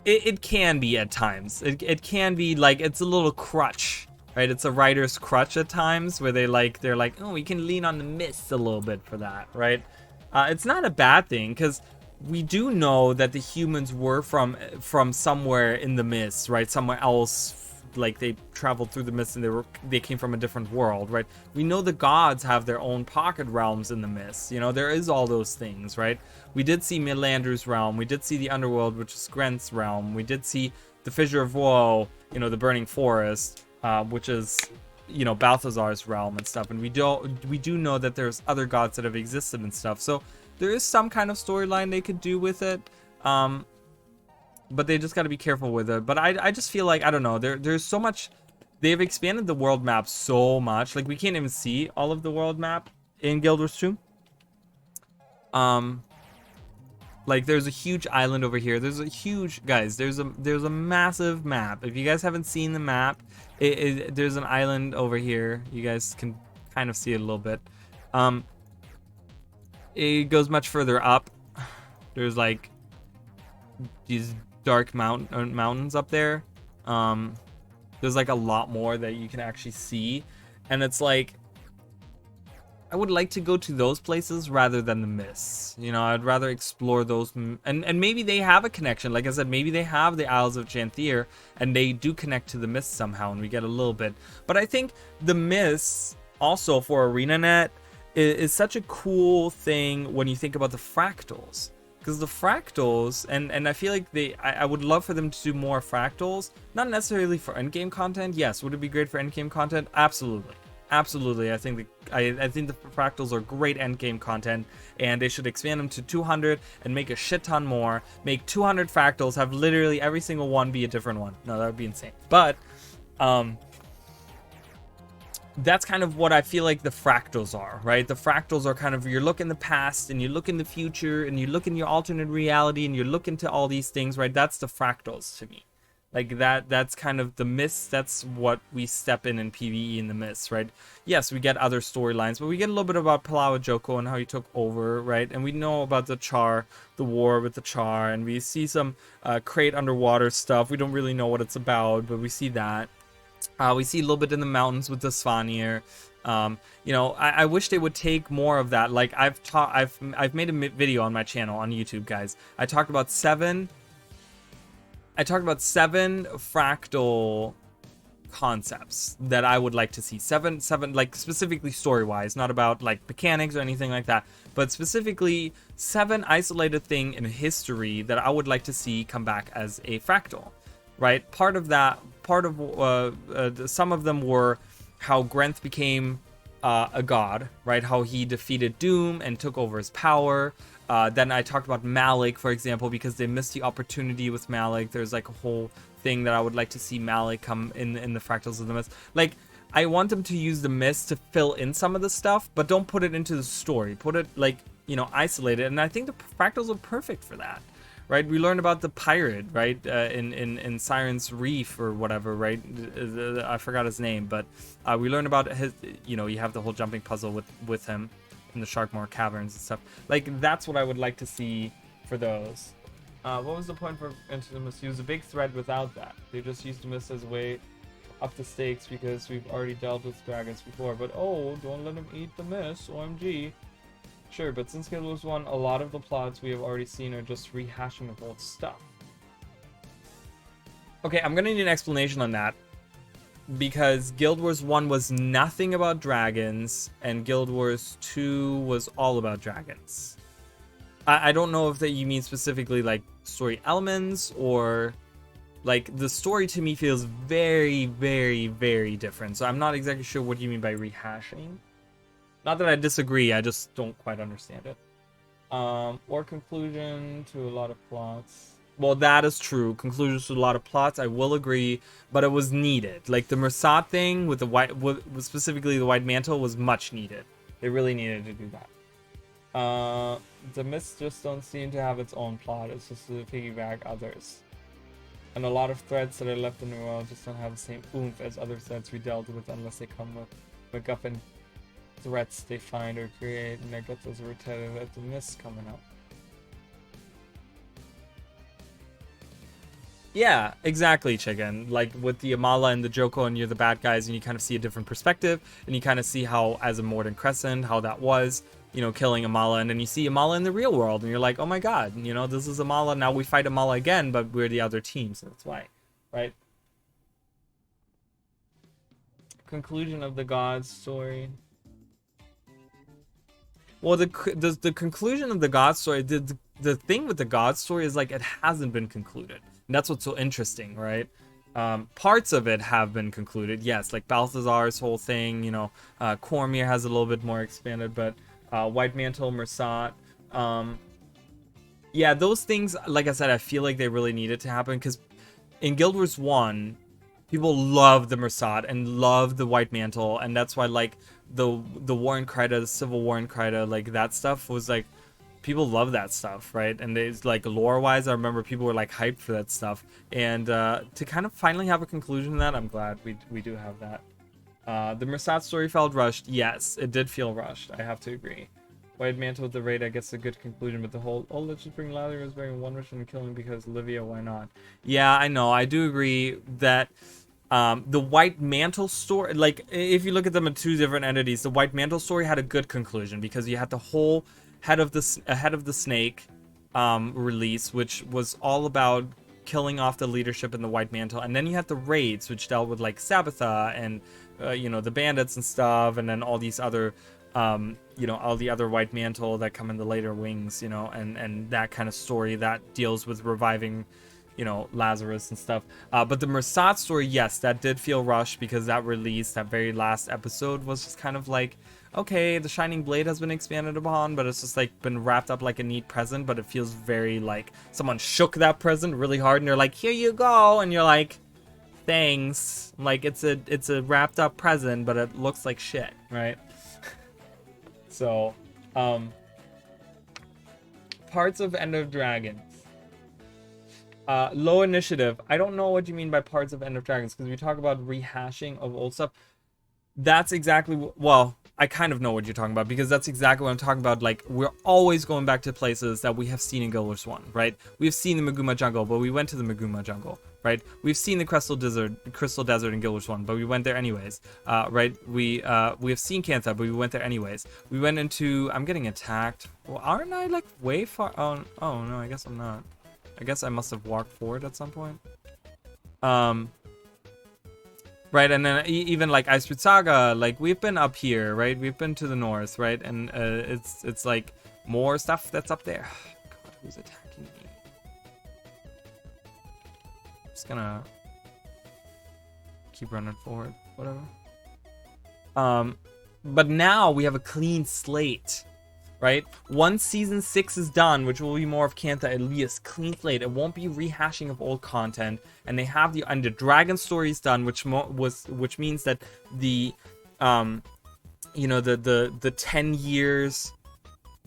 It can be at times. It can be like, it's a little crutch, right? It's a writer's crutch at times where they're like, oh, we can lean on the mists a little bit for that, right? It's not a bad thing, because we do know that the humans were from somewhere in the mists, right? Somewhere else, like they traveled through the mist and they came from a different world, right? We know the gods have their own pocket realms in the mist. You know, there is all those things, right? We did see Midlander's realm. We did see the underworld, which is Grent's realm. We did see the Fissure of Woe, you know, the Burning Forest, which is, you know, Balthazar's realm and stuff. And we do know that there's other gods that have existed and stuff. So there is some kind of storyline they could do with it. But they just got to be careful with it. But I just feel like, I don't know, there's so much. They've expanded the world map so much. Like, we can't even see all of the world map in Guild Wars 2. Like, there's a huge island over here. There's a huge, guys, there's a massive map. If you guys haven't seen the map, there's an island over here. You guys can kind of see it a little bit. It goes much further up. There's like these dark mountains up there. There's like a lot more that you can actually see, and it's like, I would like to go to those places rather than the mists. You know, I'd rather explore those, and maybe they have a connection. Like I said, maybe they have the Isles of Janthier and they do connect to the mists somehow, and we get a little bit. But I think the mists also for ArenaNet is such a cool thing when you think about the fractals. Because the fractals, and I feel like I would love for them to do more fractals, not necessarily for endgame content. Yes, would it be great for endgame content? Absolutely, absolutely. I think the fractals are great endgame content, and they should expand them to 200 and make a shit ton more. Make 200 fractals, have literally every single one be a different one. No, that would be insane. But that's kind of what I feel like the fractals are, right? The fractals are kind of, you look in the past and you look in the future and you look in your alternate reality and you look into all these things, right? That's the fractals to me. Like that's kind of the mists. That's what we step in PvE in the mists, right? Yes, we get other storylines, but we get a little bit about Palawa Joko and how he took over, right? And we know about the Char, the war with the Char, and we see some Crate underwater stuff. We don't really know what it's about, but we see that. We see a little bit in the mountains with the Svanir. You know, I wish they would take more of that. Like I've made a video on my channel on YouTube, guys. I talked about seven fractal concepts that I would like to see. Seven, like specifically story-wise, not about like mechanics or anything like that, but specifically 7 isolated thing in history that I would like to see come back as a fractal, right? Part of some of them were how Grenth became a god, right? How he defeated Doom and took over his power. Then I talked about Malik, for example, because they missed the opportunity with Malik. There's like a whole thing that I would like to see Malik come in the Fractals of the Mist. Like, I want them to use the Mist to fill in some of the stuff, but don't put it into the story. Put it, like, you know, isolate it. And I think the Fractals are perfect for that, right? We learned about the pirate, right, in Siren's Reef or whatever, right? I forgot his name, but we learned about his, you know, you have the whole jumping puzzle with him in the Sharkmoor Caverns and stuff. Like, that's what I would like to see for those. What was the point for Into the Mist? Use a big threat without that. They just used the Mist as a way up the stakes because we've already dealt with dragons before. But oh, don't let him eat the Mist, OMG. Sure, but since Guild Wars 1, a lot of the plots we have already seen are just rehashing of old stuff. Okay, I'm gonna need an explanation on that, because Guild Wars 1 was nothing about dragons, and Guild Wars 2 was all about dragons. I don't know if that you mean specifically like story elements, or like the story to me feels very, very, very different. So I'm not exactly sure what you mean by rehashing. Not that I disagree, I just don't quite understand it. Or conclusion to a lot of plots. Well, that is true. Conclusions to a lot of plots, I will agree, but it was needed. Like the Mersat thing with the white, specifically the White Mantle, was much needed. They really needed to do that. The Mists just don't seem to have its own plot. It's just to piggyback others. And a lot of threads that are left in the world just don't have the same oomph as other threads we dealt with, unless they come with MacGuffin threats they find or create, and I get those repetitive at the Mists coming up. Yeah, exactly, Chicken. Like with the Amala and the Joko, and you're the bad guys, and you kind of see a different perspective, and you kind of see how, as a Morden Crescent, how that was, you know, killing Amala, and then you see Amala in the real world, and you're like, oh my god, you know, this is Amala, now we fight Amala again, but we're the other team, so that's why, right? Conclusion of the Gods story. Well, the conclusion of the God story, the thing with the God story is like it hasn't been concluded. And that's what's so interesting, right? Parts of it have been concluded, yes, like Balthazar's whole thing, you know, Cormier has a little bit more expanded, but White Mantle, Mersat, yeah, those things, like I said, I feel like they really needed to happen, because in Guild Wars 1, people loved the Mersat and loved the White Mantle, and that's why, like, the War in Kryta, the Civil War in Kryta, like, that stuff was, like, people love that stuff, right? And it's, like, lore-wise, I remember people were, like, hyped for that stuff, and to kind of finally have a conclusion to that, I'm glad we do have that. The Mersat story felt rushed. Yes, it did feel rushed, I have to agree. White Mantle with the raid, I guess, a good conclusion, but the whole, oh, let's just bring Lather is very wondrous and killing because Livia, why not? Yeah, I know, I do agree that the White Mantle story, like, if you look at them in two different entities, the White Mantle story had a good conclusion, because you had the whole Head of the Snake release, which was all about killing off the leadership in the White Mantle, and then you had the raids, which dealt with, like, Sabbatha and, you know, the bandits and stuff, and then all these other, you know, all the other White Mantle that come in the later wings, you know, and that kind of story that deals with reviving, you know, Lazarus and stuff. But the Mersat story, yes, that did feel rushed, because that release, that very last episode, was just kind of like, okay, the Shining Blade has been expanded upon, but it's just like been wrapped up like a neat present, but it feels very like someone shook that present really hard and they're like, here you go, and you're like, thanks. Like, it's a wrapped up present, but it looks like shit, right? So, parts of End of Dragons. Low initiative. I don't know what you mean by parts of End of Dragons, because we talk about rehashing of old stuff. That's exactly well, I kind of know what you're talking about, because that's exactly what I'm talking about. Like, we're always going back to places that we have seen in Guild Wars 1, right? We've seen the Maguma Jungle, but we went to the Maguma Jungle, right? We've seen the Crystal Desert in Guild Wars 1, but we went there anyways, right? We have seen Kantha, but we went there anyways. We went into, I'm getting attacked. Well, aren't I like way far? Oh no, I guess I'm not. I guess I must have walked forward at some point. right? And then even like Ice Fruit Saga, like we've been up here, right? We've been to the north, right? And it's like more stuff that's up there. God, who's attacking me? Just gonna keep running forward, whatever. But now we have a clean slate, right? Once season 6 is done, which will be more of Cantha Elias, clean slate. It won't be rehashing of old content, and they have the dragon story is done, which means that the you know, the 10 years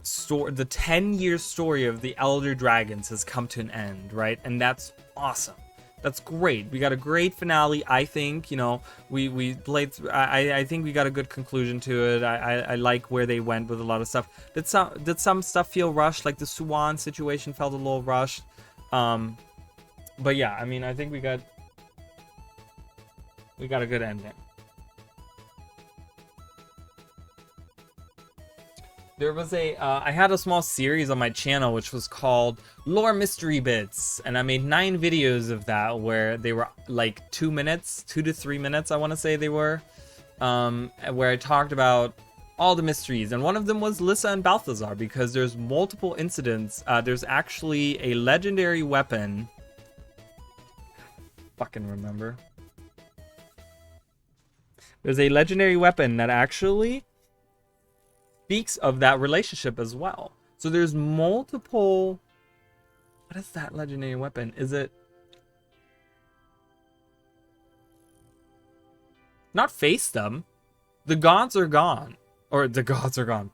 story, the 10-year story of the Elder Dragons has come to an end, right? And that's awesome. That's great. We got a great finale, I think. You know, we played. I think we got a good conclusion to it. I like where they went with a lot of stuff. Did some stuff feel rushed? Like the Suwan situation felt a little rushed. But yeah, I mean, I think we got a good ending. There was I had a small series on my channel which was called Lore Mystery Bits, and I made 9 videos of that where they were like 2 to 3 minutes, I want to say they were, where I talked about all the mysteries, and one of them was Lissa and Balthazar, because there's multiple incidents. There's actually a legendary weapon. Fucking remember. There's a legendary weapon that actually speaks of that relationship as well. So there's multiple. What is that legendary weapon? Is it not face them? The gods are gone, or the gods are gone.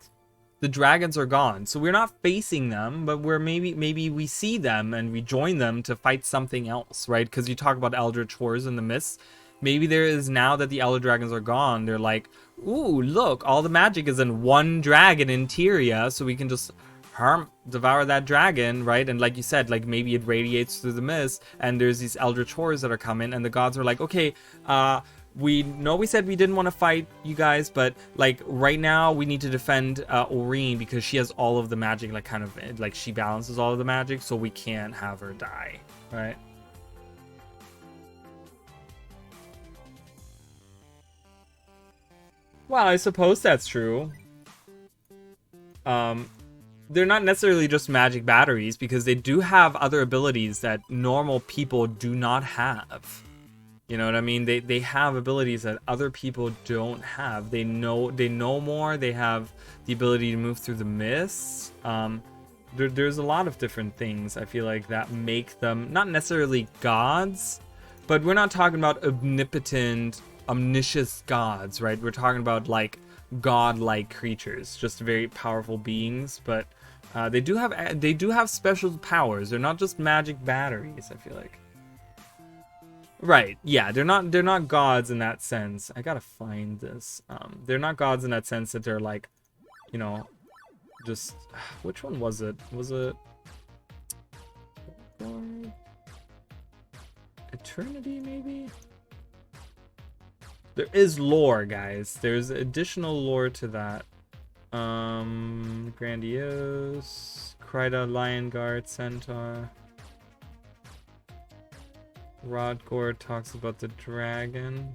The dragons are gone. So we're not facing them, but we're maybe we see them and we join them to fight something else, right? Because you talk about Eldritch Horrors in the Mists. Maybe there is, now that the Elder Dragons are gone, they're like, ooh, look, all the magic is in one dragon in Tyria, so we can just devour that dragon, right? And like you said, like maybe it radiates through the mist, and there's these Eldritch Horrors that are coming, and the gods are like, okay, we know we said we didn't want to fight you guys, but like right now we need to defend Aurene because she has all of the magic, like kind of like she balances all of the magic, so we can't have her die, right? Well, I suppose that's true. They're not necessarily just magic batteries, because they do have other abilities that normal people do not have. You know what I mean? They have abilities that other people don't have. They know more. They have the ability to move through the mists. There's a lot of different things, I feel like, that make them not necessarily gods, but we're not talking about omnipotent, omniscient gods, right? We're talking about like god-like creatures, just very powerful beings, but they do have special powers. They're not just magic batteries, I feel like. Right, yeah, they're not gods in that sense. I gotta find this. They're not gods in that sense that they're like, you know, just, which one was it? Was it Eternity, maybe? There is lore, guys. There's additional lore to that. Grandiose, Kryda, Lion Guard, Centaur. Rodgord talks about the dragon.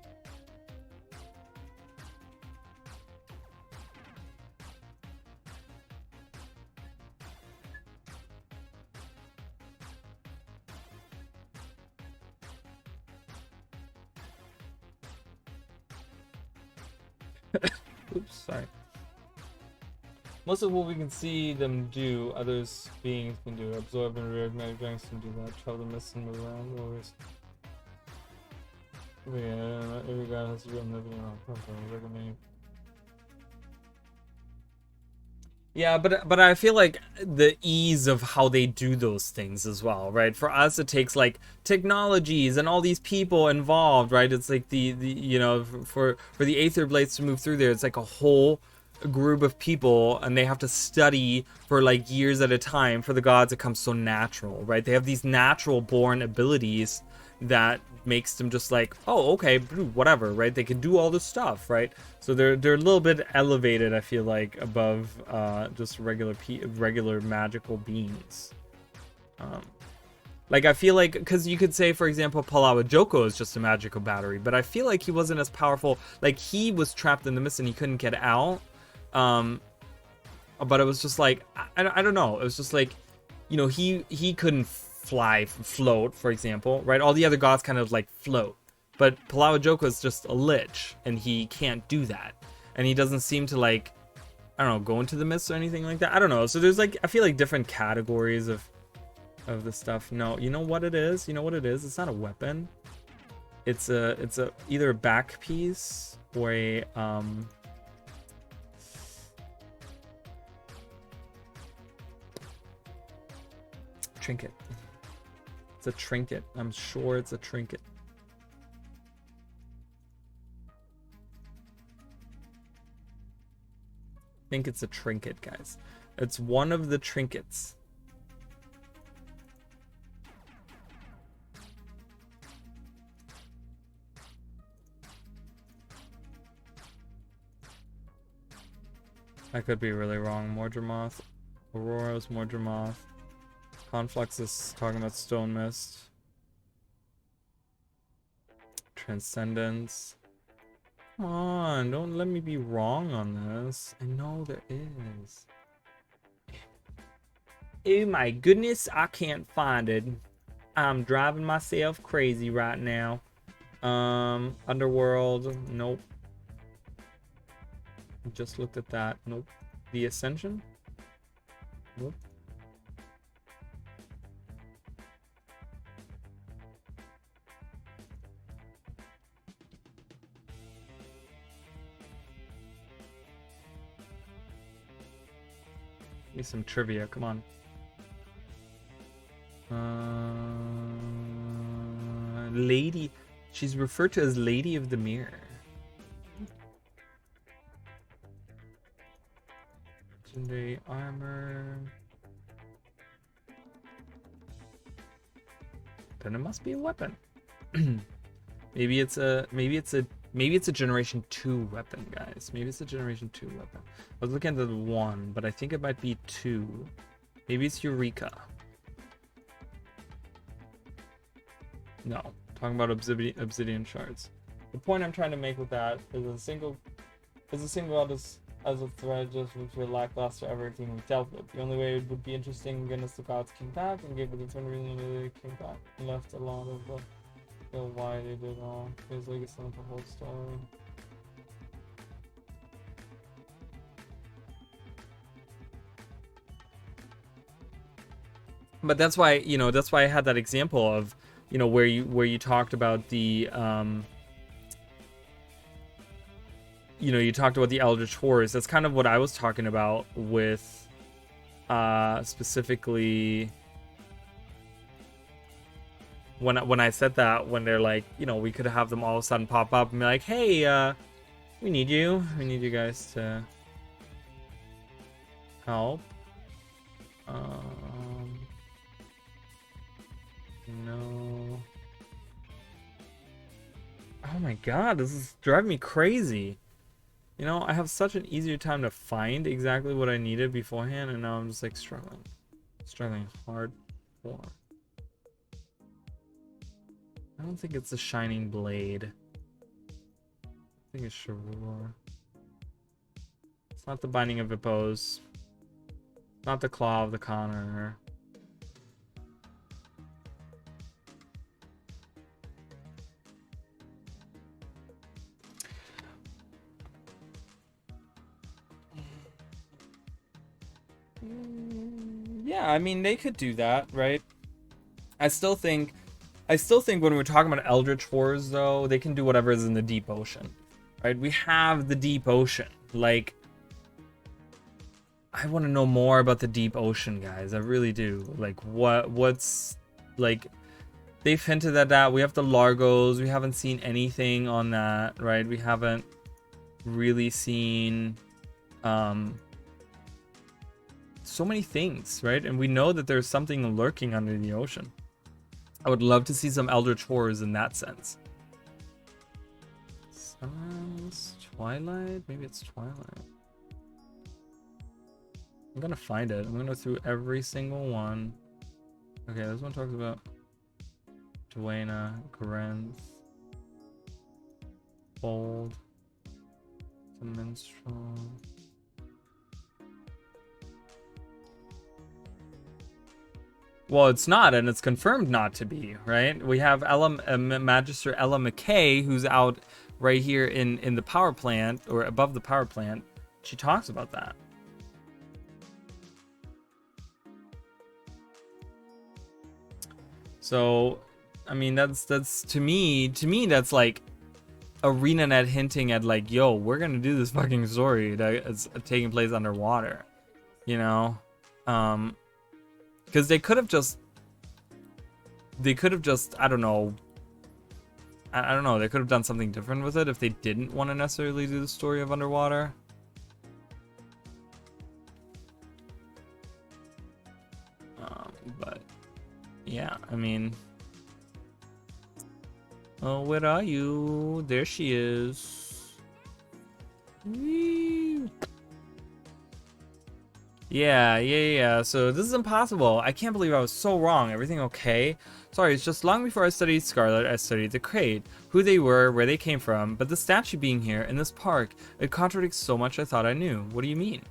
Oops, sorry. Most of what we can see them do, others beings can do. Absorb and react, magic dragons can do that. Travel the mist and move around. Always. Yeah, every god has to be omnipotent or recommend. Yeah, but I feel like the ease of how they do those things as well, right? For us, it takes like technologies and all these people involved, right? It's like the you know, for the Aether Blades to move through there, it's like a whole group of people, and they have to study for like years at a time for the gods to come so natural, right? They have these natural born abilities that makes them just like, oh, okay, whatever, right? They can do all this stuff, right? So they're a little bit elevated, I feel like, above just regular magical beings. Like, I feel like, because you could say, for example, Palawa Joko is just a magical battery, but I feel like he wasn't as powerful. Like, he was trapped in the mist and he couldn't get out. But it was just like, I don't know. It was just like, you know, he couldn't float, for example, right? All the other gods kind of like float. But Palawa Joko is just a lich, and he can't do that. And he doesn't seem to, like, I don't know, go into the mist or anything like that. I don't know. So there's, like, I feel like different categories of the stuff. No, you know what it is? You know what it is? It's not a weapon. It's a either a back piece or a trinket. It's a trinket. I'm sure it's a trinket. I think it's a trinket, guys. It's one of the trinkets. I could be really wrong. Mordramoth. Aurora's Mordramoth. Conflux is talking about Stone Mist. Transcendence. Come on, don't let me be wrong on this. I know there is. Oh my goodness, I can't find it. I'm driving myself crazy right now. Underworld, nope. Just looked at that. Nope. The Ascension? Nope. Give me some trivia, come on. Lady. She's referred to as Lady of the Mirror. Legendary armor. Then it must be a weapon. maybe it's a generation 2 weapon, guys. Maybe it's a generation 2 weapon. I was looking at the 1, but I think it might be 2. Maybe it's Eureka. No, talking about obsidian shards. The point I'm trying to make with that is a single as a thread just would feel lackluster everything we've dealt with. The only way it would be interesting again is the gods came back and gave it its own reason they came back and left a lot of why they did all. Feels like it's not the whole story. But that's why, you know, that's why I had that example of, you know, where you talked about the you know, you talked about the Eldritch Horrors. That's kind of what I was talking about with specifically when I said that, when they're like, you know, we could have them all of a sudden pop up and be like, hey, we need you guys to help. No. Oh my god, this is driving me crazy. You know, I have such an easier time to find exactly what I needed beforehand, and now I'm just like struggling hard for. I don't think it's the Shining Blade. I think it's Sharur. It's not the Binding of Hippos. Not the Claw of the Conner. Yeah, I mean, they could do that, right? I still think when we're talking about Eldritch Horrors, though, they can do whatever is in the deep ocean, right? We have the deep ocean. Like, I want to know more about the deep ocean, guys. I really do. Like, what's like? They've hinted at that. We have the Largos. We haven't seen anything on that, right? We haven't really seen so many things, right? And we know that there's something lurking under the ocean. I would love to see some Eldritch Horrors in that sense. Sunrise, Twilight? Maybe it's Twilight. I'm gonna find it. I'm gonna go through every single one. Okay, this one talks about Dwayna, Grenth, Bold, the Minstrel. Well, it's not, and it's confirmed not to be, right? We have Magister Ella McKay, who's out right here in the power plant, or above the power plant. She talks about that. So, I mean, that's to me that's like ArenaNet hinting at like, yo, we're gonna do this fucking story that is taking place underwater, you know, because they could have just I don't know, they could have done something different with it if they didn't want to necessarily do the story of underwater. But yeah, I mean, oh, where are you? There she is. Whee! Yeah. So this is impossible. I can't believe I was so wrong. Everything okay? Sorry, it's just long before I studied Scarlet, I studied the Kraid. Who they were, where they came from, but the statue being here in this park, it contradicts so much I thought I knew. What do you mean?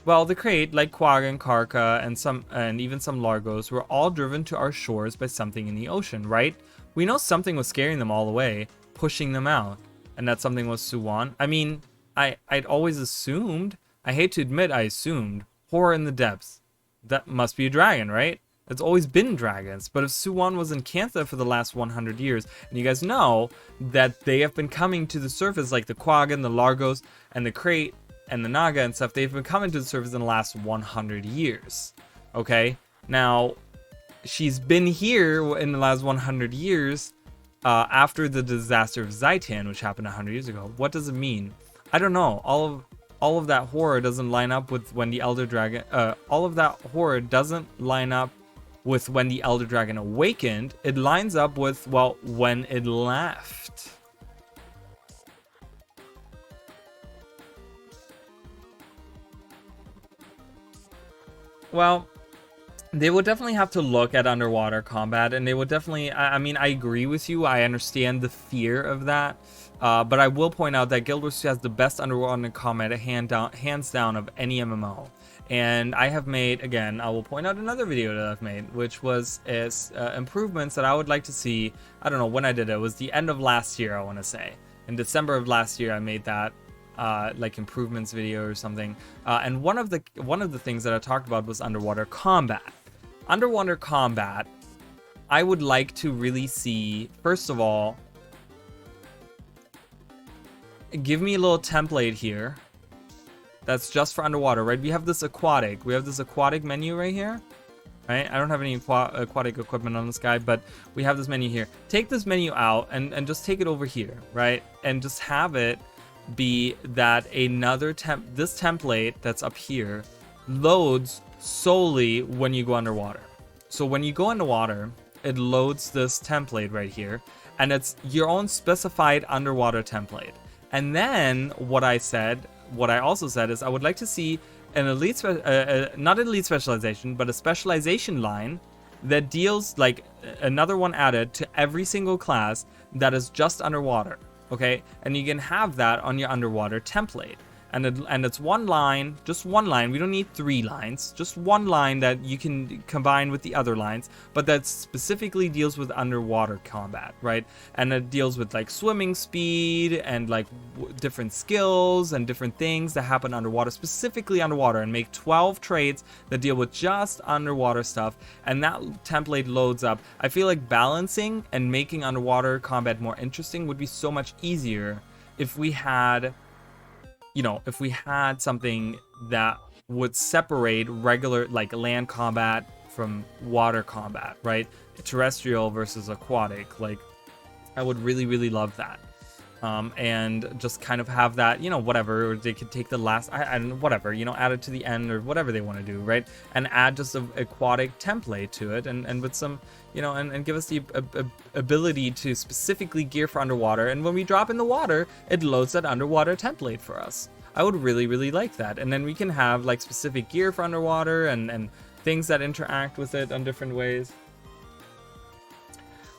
Well, the Kraid, like Quagga, Karka, and even some Largos, were all driven to our shores by something in the ocean, right? We know something was scaring them all away, pushing them out, and that something was Suwan. I mean, I'd always assumed. I hate to admit I assumed. Horror in the depths. That must be a dragon, right? It's always been dragons. But if Suwan was in Cantha for the last 100 years, and you guys know that they have been coming to the surface, like the Quagga and the Largos and the Kraid and the Naga and stuff, they've been coming to the surface in the last 100 years. Okay? Now, she's been here in the last 100 years after the disaster of Zaitan, which happened 100 years ago. What does it mean? I don't know. All of that horror doesn't line up with when the Elder Dragon... all of that horror doesn't line up with when the Elder Dragon awakened. It lines up with, well, when it left. Well, they would definitely have to look at underwater combat, and they would definitely... I mean, I agree with you. I understand the fear of that. But I will point out that Guild Wars 2 has the best underwater combat hands down of any MMO. And I have made, again, I will point out another video that I've made, which was improvements that I would like to see. I don't know when I did it. It was the end of last year, I want to say. In December of last year, I made that like improvements video or something. And one of the things that I talked about was underwater combat. Underwater combat, I would like to really see, first of all, give me a little template here that's just for underwater, right? We have this aquatic menu right here, right? I don't have any aquatic equipment on this guy, but we have this menu here. Take this menu out and just take it over here, right? And just have it be that this template that's up here loads solely when you go underwater. So when you go underwater, it loads this template right here, and it's your own specified underwater template. And then what I also said is I would like to see an not an elite specialization, but a specialization line that deals, like, another one added to every single class that is just underwater, okay? And you can have that on your underwater template. And it's one line, just one line. We don't need 3 lines, just one line that you can combine with the other lines, but that specifically deals with underwater combat, right? And it deals with like swimming speed and like different skills and different things that happen underwater, specifically underwater, and make 12 traits that deal with just underwater stuff. And that template loads up. I feel like balancing and making underwater combat more interesting would be so much easier if we had, you know, if we had something that would separate regular, like, land combat from water combat, right? Terrestrial versus aquatic. Like, I would really, really love that. And just kind of have that, you know, whatever, or they could take the last, whatever, you know, add it to the end or whatever they want to do, right? And add just an aquatic template to it, and with some, you know, and give us the ability to specifically gear for underwater. And when we drop in the water, it loads that underwater template for us. I would really, really like that. And then we can have like specific gear for underwater and things that interact with it on different ways.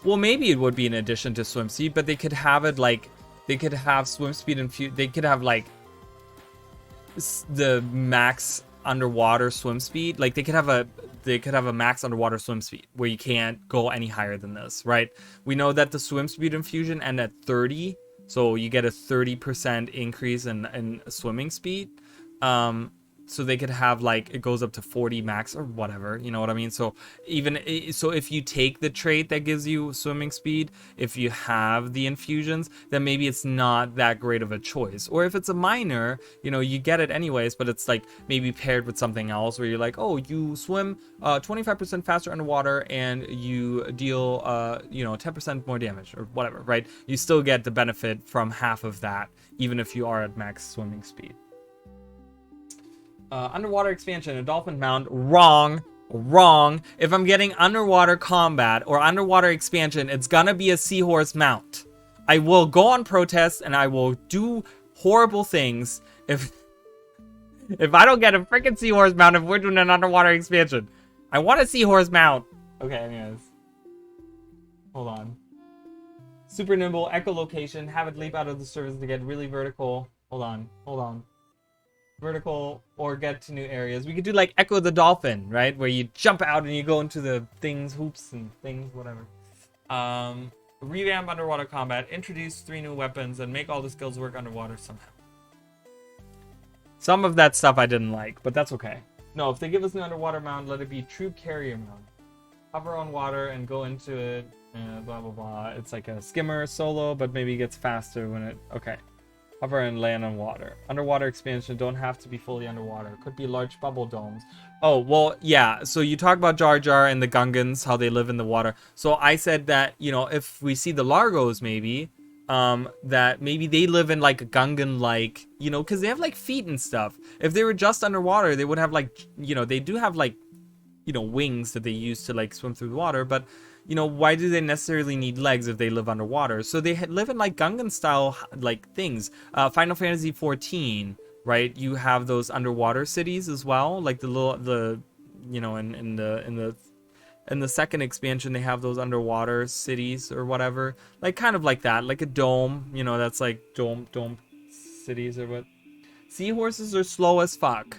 Well, maybe it would be in addition to swim speed, but they could have it like they could have swim speed and they could have like the max underwater swim speed. Like they could have a max underwater swim speed where you can't go any higher than this, right? We know that the swim speed infusion end at 30, so you get a 30% increase in swimming speed. So they could have like it goes up to 40 max or whatever, you know what I mean? So if you take the trait that gives you swimming speed, if you have the infusions, then maybe it's not that great of a choice. Or if it's a minor, you know, you get it anyways, but it's like maybe paired with something else where you're like, oh, you swim 25% faster underwater and you deal 10% more damage or whatever, right? You still get the benefit from half of that even if you are at max swimming speed. Underwater expansion, a dolphin mount. Wrong. If I'm getting underwater combat or underwater expansion, it's gonna be a seahorse mount. I will go on protests and I will do horrible things if I don't get a freaking seahorse mount if we're doing an underwater expansion. I want a seahorse mount. Okay, anyways. Hold on. Super nimble, echolocation, have it leap out of the surface to get really vertical. Hold on. Vertical or get to new areas. We could do like Echo the Dolphin, right? Where you jump out and you go into the things, hoops and things, whatever. Revamp underwater combat, introduce 3 new weapons, and make all the skills work underwater somehow. Some of that stuff I didn't like, but that's okay. No, if they give us an underwater mount, let it be true carrier mount. Hover on water and go into it, blah blah blah. It's like a skimmer solo, but maybe it gets faster when it... Okay. Hover and land on water. Underwater expansion don't have to be fully underwater. Could be large bubble domes. Oh, well, yeah. So you talk about Jar Jar and the Gungans, how they live in the water. So I said that, you know, if we see the Largos maybe, that maybe they live in like a Gungan-like, you know, because they have like feet and stuff. If they were just underwater, they would have like, you know, they do have like, you know, wings that they use to like swim through the water, but you know, why do they necessarily need legs if they live underwater? So they live in like Gungan style like things. Final Fantasy 14, right? You have those underwater cities as well, like the you know, in the second expansion they have those underwater cities or whatever, like kind of like that, like a dome, you know, that's like dome cities or what. Seahorses are slow as fuck.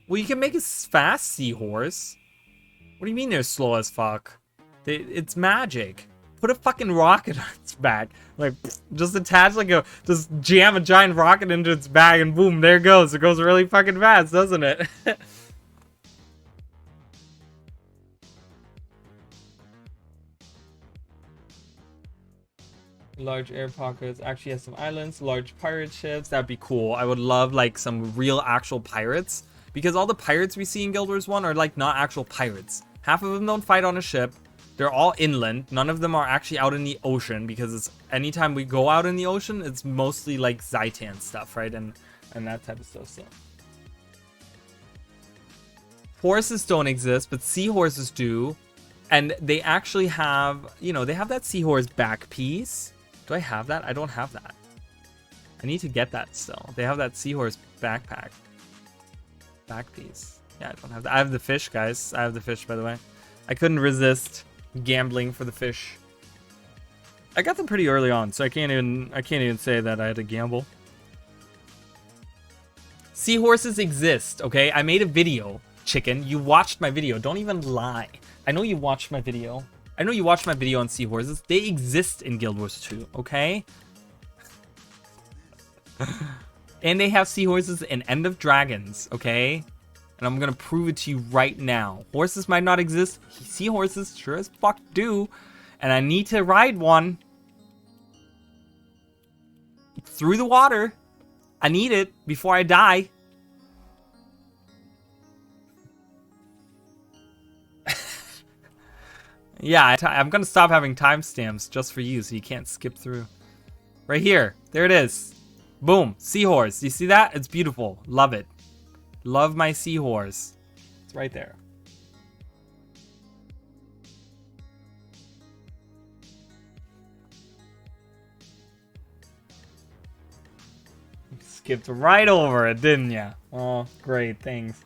Well, you can make a fast seahorse. What do you mean they're slow as fuck? It's magic. Put a fucking rocket on its back. Like, just attach like just jam a giant rocket into its bag and boom, there it goes. It goes really fucking fast, doesn't it? Large air pockets. Actually has some islands. Large pirate ships. That'd be cool. I would love like some real actual pirates. Because all the pirates we see in Guild Wars 1 are like not actual pirates. Half of them don't fight on a ship. They're all inland. None of them are actually out in the ocean because it's anytime we go out in the ocean, it's mostly like Zhaitan stuff, right? And that type of stuff. So horses don't exist, but seahorses do. And they actually have, you know, they have that seahorse back piece. Do I have that? I don't have that. I need to get that still. They have that seahorse backpack. Back piece. Yeah, I don't have that. I have the fish, guys. I have the fish, by the way. I couldn't resist gambling for the fish. I got them pretty early on, so I can't even say that I had to gamble. Seahorses exist, okay? I made a video, chicken. You watched my video. Don't even lie. I know you watched my video. I know you watched my video on seahorses. They exist in Guild Wars 2, okay? And they have seahorses in End of Dragons, okay? And I'm gonna prove it to you right now. Horses might not exist. Seahorses sure as fuck do. And I need to ride one. Through the water. I need it before I die. Yeah, I'm gonna stop having timestamps just for you so you can't skip through. Right here. There it is. Boom. Seahorse. You see that? It's beautiful. Love it. Love my seahorse. It's right there. Skipped right over it, didn't ya? Oh, great. Thanks.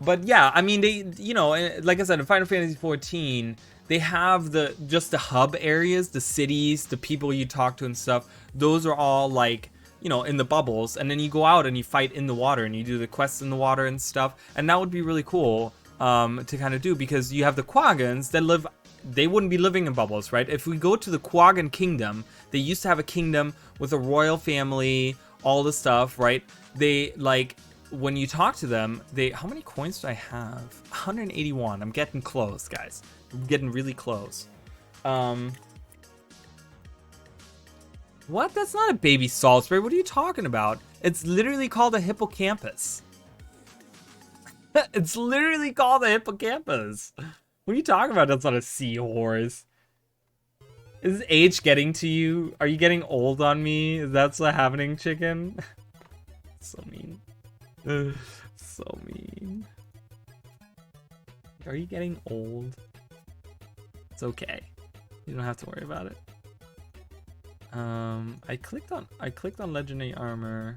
But yeah, I mean, they, you know, like I said, in Final Fantasy 14, they have just the hub areas, the cities, the people you talk to and stuff. Those are all like, you know, in the bubbles, and then you go out and you fight in the water and you do the quests in the water and stuff. And that would be really cool to kind of do, because you have the Quagons that live. They wouldn't be living in bubbles, right? If we go to the Quagon Kingdom, they used to have a kingdom with a royal family, all the stuff, right? They like, when you talk to them, how many coins do I have? 181. I'm getting close, guys. I'm getting really close. What? That's not a baby Salisbury. What are you talking about? It's literally called a hippocampus. It's literally called a hippocampus. What are you talking about? That's not a seahorse. Is age getting to you? Are you getting old on me? Is that what's happening, chicken? So mean. So mean. Are you getting old? It's okay. You don't have to worry about it. I clicked on legendary armor.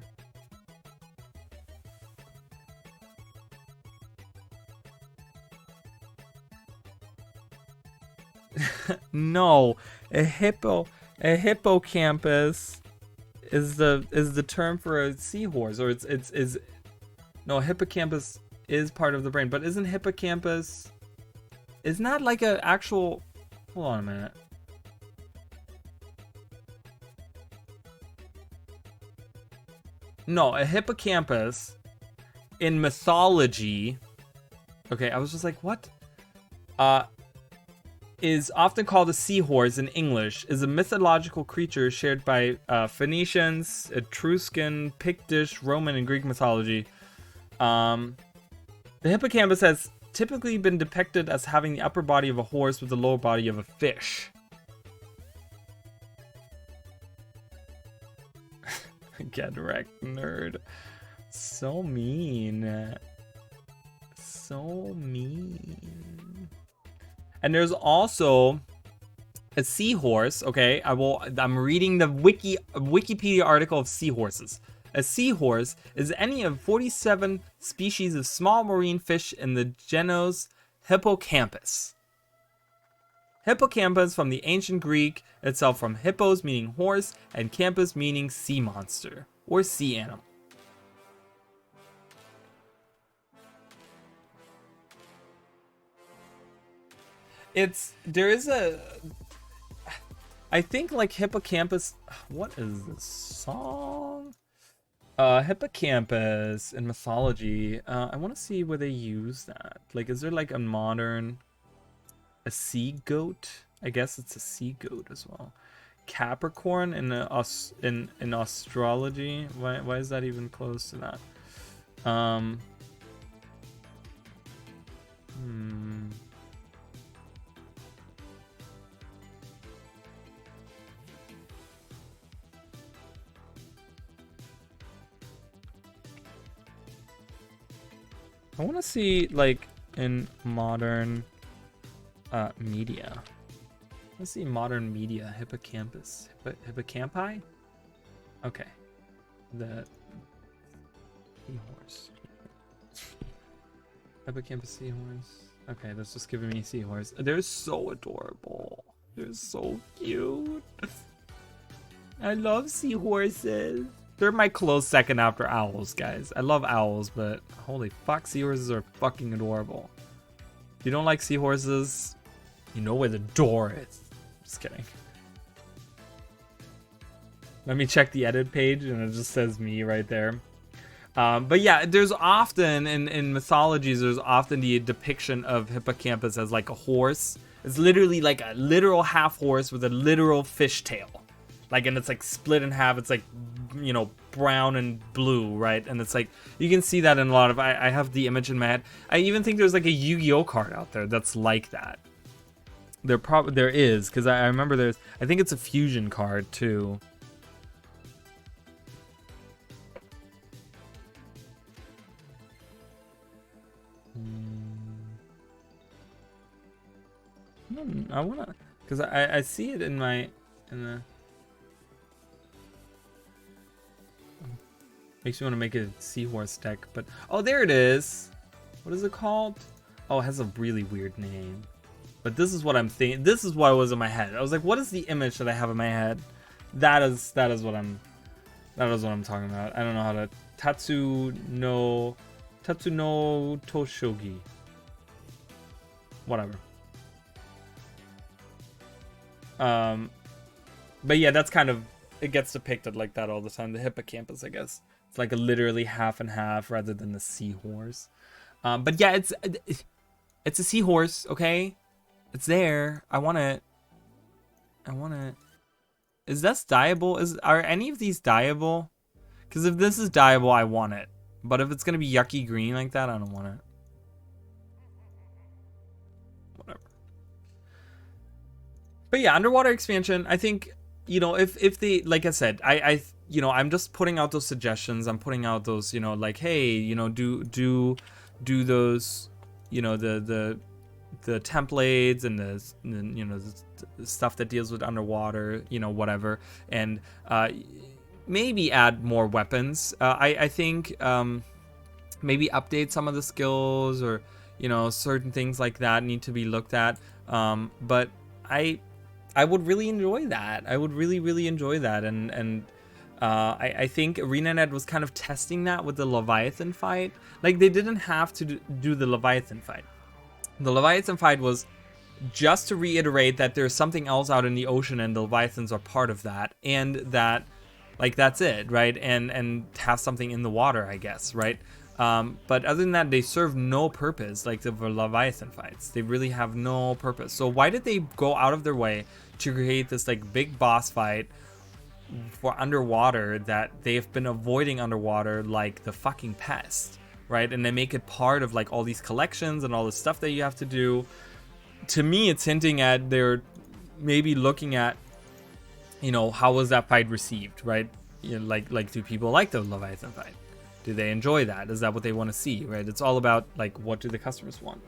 No, a hippocampus is the term for a seahorse, or it's no, a hippocampus is part of the brain, but isn't hippocampus, isn't that like a actual, hold on a minute. No, a hippocampus in mythology, okay, I was just like, what? Is often called a seahorse in English, is a mythological creature shared by Phoenicians, Etruscan, Pictish, Roman, and Greek mythology. The hippocampus has typically been depicted as having the upper body of a horse with the lower body of a fish. Get wrecked, nerd. So mean. So mean. And there's also a seahorse, okay? I'm reading the Wikipedia article of seahorses. A seahorse is any of 47 species of small marine fish in the genus Hippocampus. Hippocampus from the ancient Greek itself, from hippos meaning horse and campus meaning sea monster or sea animal. I think like hippocampus, what is this song? Hippocampus in mythology. I want to see where they use that. Like, is there like a sea goat? I guess it's a sea goat as well. Capricorn in astrology. Why is that even close to that? I want to see like in modern media. Let's see modern media. Hippocampus. Hippocampi? Okay. The seahorse. Hippocampus seahorse. Okay, that's just giving me seahorse. They're so adorable. They're so cute. I love seahorses. They're my close second after owls, guys. I love owls, but holy fuck, seahorses are fucking adorable. If you don't like seahorses, you know where the door is. Just kidding. Let me check the edit page, and it just says me right there. But yeah, there's often, in mythologies, there's often the depiction of hippocampus as like a horse. It's literally like a literal half horse with a literal fish tail. Like, and it's like split in half. It's like, you know, brown and blue, right? And it's like, you can see that in a lot of, I have the image in my head. I even think there's like a Yu-Gi-Oh card out there that's like that. There is, because I remember I think it's a fusion card too. I wanna, because I see it in the. Makes me want to make a seahorse deck, but oh, there it is. What is it called? Oh, it has a really weird name. But this is what I'm thinking. This is what was in my head. I was like, what is the image that I have in my head? That is what I'm talking about. I don't know how to Tatsu no Toshogi. Whatever. But yeah, that's kind of, it gets depicted like that all the time. The hippocampus, I guess. It's like a literally half and half rather than the seahorse. But yeah, it's a seahorse, okay? It's there. I want it. Is this dyeable? Are any of these dyeable? Because if this is dyeable, I want it. But if it's gonna be yucky green like that, I don't want it. Whatever. But yeah, underwater expansion, I think, you know, if they, like I said, I you know, I'm just putting out those suggestions. I'm putting out those, you know, like, hey, you know, do those, you know, the templates and the you know, the stuff that deals with underwater, you know, whatever, and maybe add more weapons. I think maybe update some of the skills, or, you know, certain things like that need to be looked at. But I would really enjoy that. I would really enjoy that, and I think ArenaNet was kind of testing that with the Leviathan fight. Like, they didn't have to do the Leviathan fight. The Leviathan fight was just to reiterate that there's something else out in the ocean and the Leviathans are part of that, and that, like, that's it, right? And have something in the water, I guess, right? But other than that, they serve no purpose, like the Leviathan fights. They really have no purpose. So why did they go out of their way to create this, like, big boss fight for underwater that they've been avoiding underwater like the fucking pest, right? And they make it part of, like, all these collections and all this stuff that you have to do. To me, it's hinting at they're maybe looking at, you know, how was that fight received, right? You know, like do people like the Leviathan fight? Do they enjoy that? Is that what they want to see, right? It's all about, like, what do the customers want?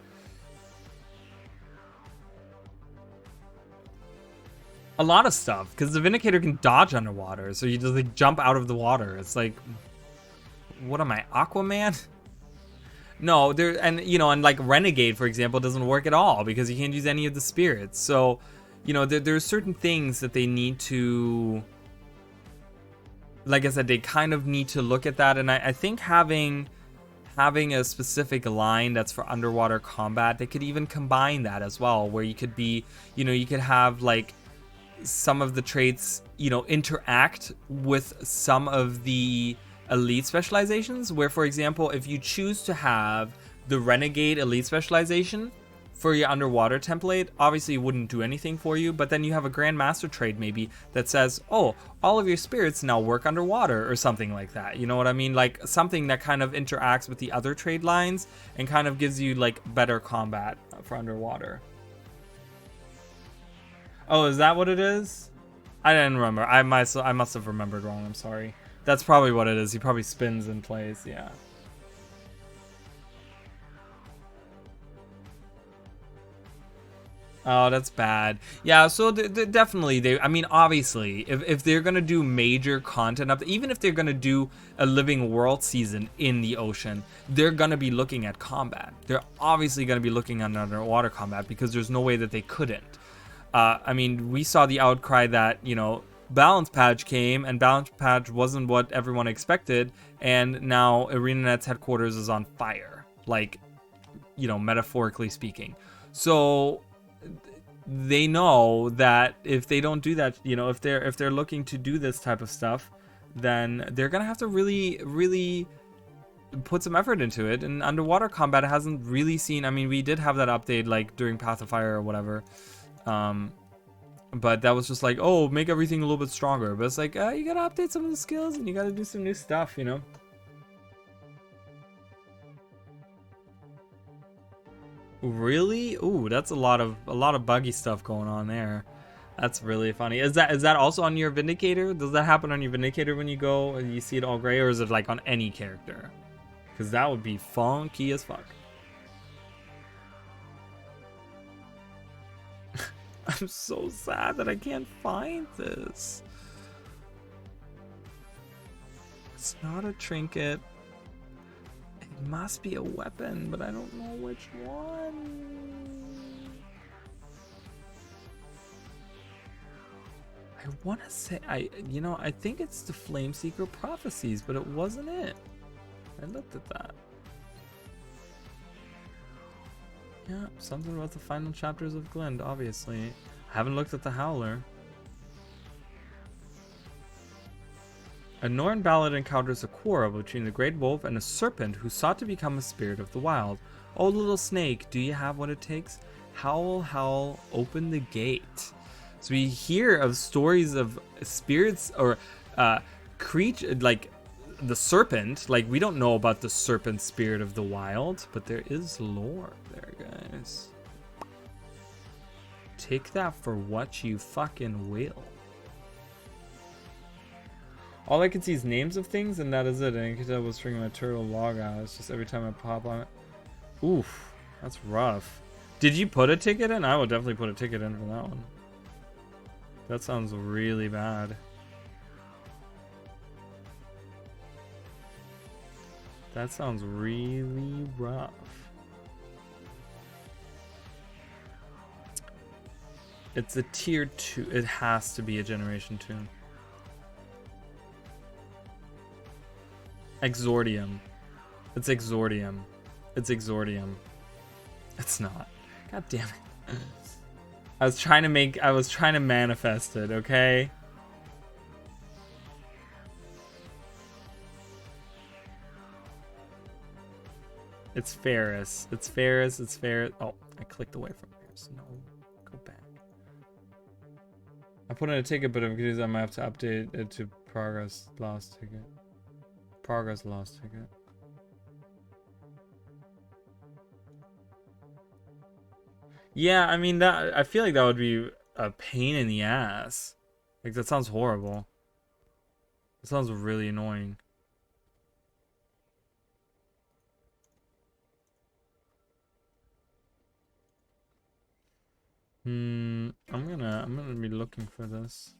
A lot of stuff, because the Vindicator can dodge underwater, so you just, like, jump out of the water. It's like, what am I, Aquaman? No, there, and, you know, and like Renegade, for example, doesn't work at all because you can't use any of the spirits. So, you know, there's certain things that they need to, like I said, they kind of need to look at that. And I think having a specific line that's for underwater combat, they could even combine that as well, where you could be, you know, you could have, like, some of the traits, you know, interact with some of the elite specializations, where, for example, if you choose to have the Renegade elite specialization for your underwater template, obviously it wouldn't do anything for you, but then you have a Grandmaster trait maybe that says, oh, all of your spirits now work underwater, or something like that. You know what I mean? Like, something that kind of interacts with the other trade lines and kind of gives you, like, better combat for underwater. Oh, is that what it is? I didn't remember. I must have remembered wrong. I'm sorry. That's probably what it is. He probably spins in place. Yeah. Oh, that's bad. Yeah, so definitely, I mean, obviously, if they're going to do major content up, even if they're going to do a Living World season in the ocean, they're going to be looking at combat. They're obviously going to be looking at underwater combat, because there's no way that they couldn't. I mean, we saw the outcry that, you know, Balance Patch came, and Balance Patch wasn't what everyone expected, and now ArenaNet's headquarters is on fire, like, you know, metaphorically speaking. So they know that if they don't do that, you know, if they're looking to do this type of stuff, then they're gonna have to really put some effort into it. And underwater combat hasn't really seen, I mean, we did have that update, like, during Path of Fire or whatever, but that was just like, oh, make everything a little bit stronger. But it's like, you gotta update some of the skills, and you gotta do some new stuff, you know? Really? Ooh, that's a lot of buggy stuff going on there. That's really funny. Is that also on your Vindicator? Does that happen on your Vindicator when you go and you see it all gray, or is it, like, on any character? Because that would be funky as fuck. I'm so sad that I can't find this. It's not a trinket. It must be a weapon, but I don't know which one. I want to say, I think it's the Flameseeker Prophecies, but it wasn't it. I looked at that. Yeah, something about the final chapters of Glend, obviously. I haven't looked at the Howler. A Norn ballad encounters a quarrel between the Great Wolf and a serpent who sought to become a spirit of the wild. Oh, little snake, do you have what it takes? Howl, howl, open the gate. So we hear of stories of spirits or creature, like the serpent. Like, we don't know about the serpent spirit of the wild, but there is lore there, guys. Take that for what you fucking will. All I can see is names of things, and that is it. And I can tell what's stringing my turtle log out. It's just every time I pop on it. Oof, that's rough. Did you put a ticket in? I would definitely put a ticket in for that one. That sounds really bad. That sounds really rough. It's a tier 2. It has to be a generation 2. Exordium. It's Exordium. It's Exordium. It's not. God damn it. I was trying to manifest it, okay? It's Ferris. It's Ferris. It's Ferris. Oh, I clicked away from Ferris. No, go back. I put in a ticket, but I'm confused. I might have to update it to progress lost ticket. Progress lost ticket. Yeah, I mean, that I feel like that would be a pain in the ass. Like, that sounds horrible. It sounds really annoying. I'm gonna be looking for this.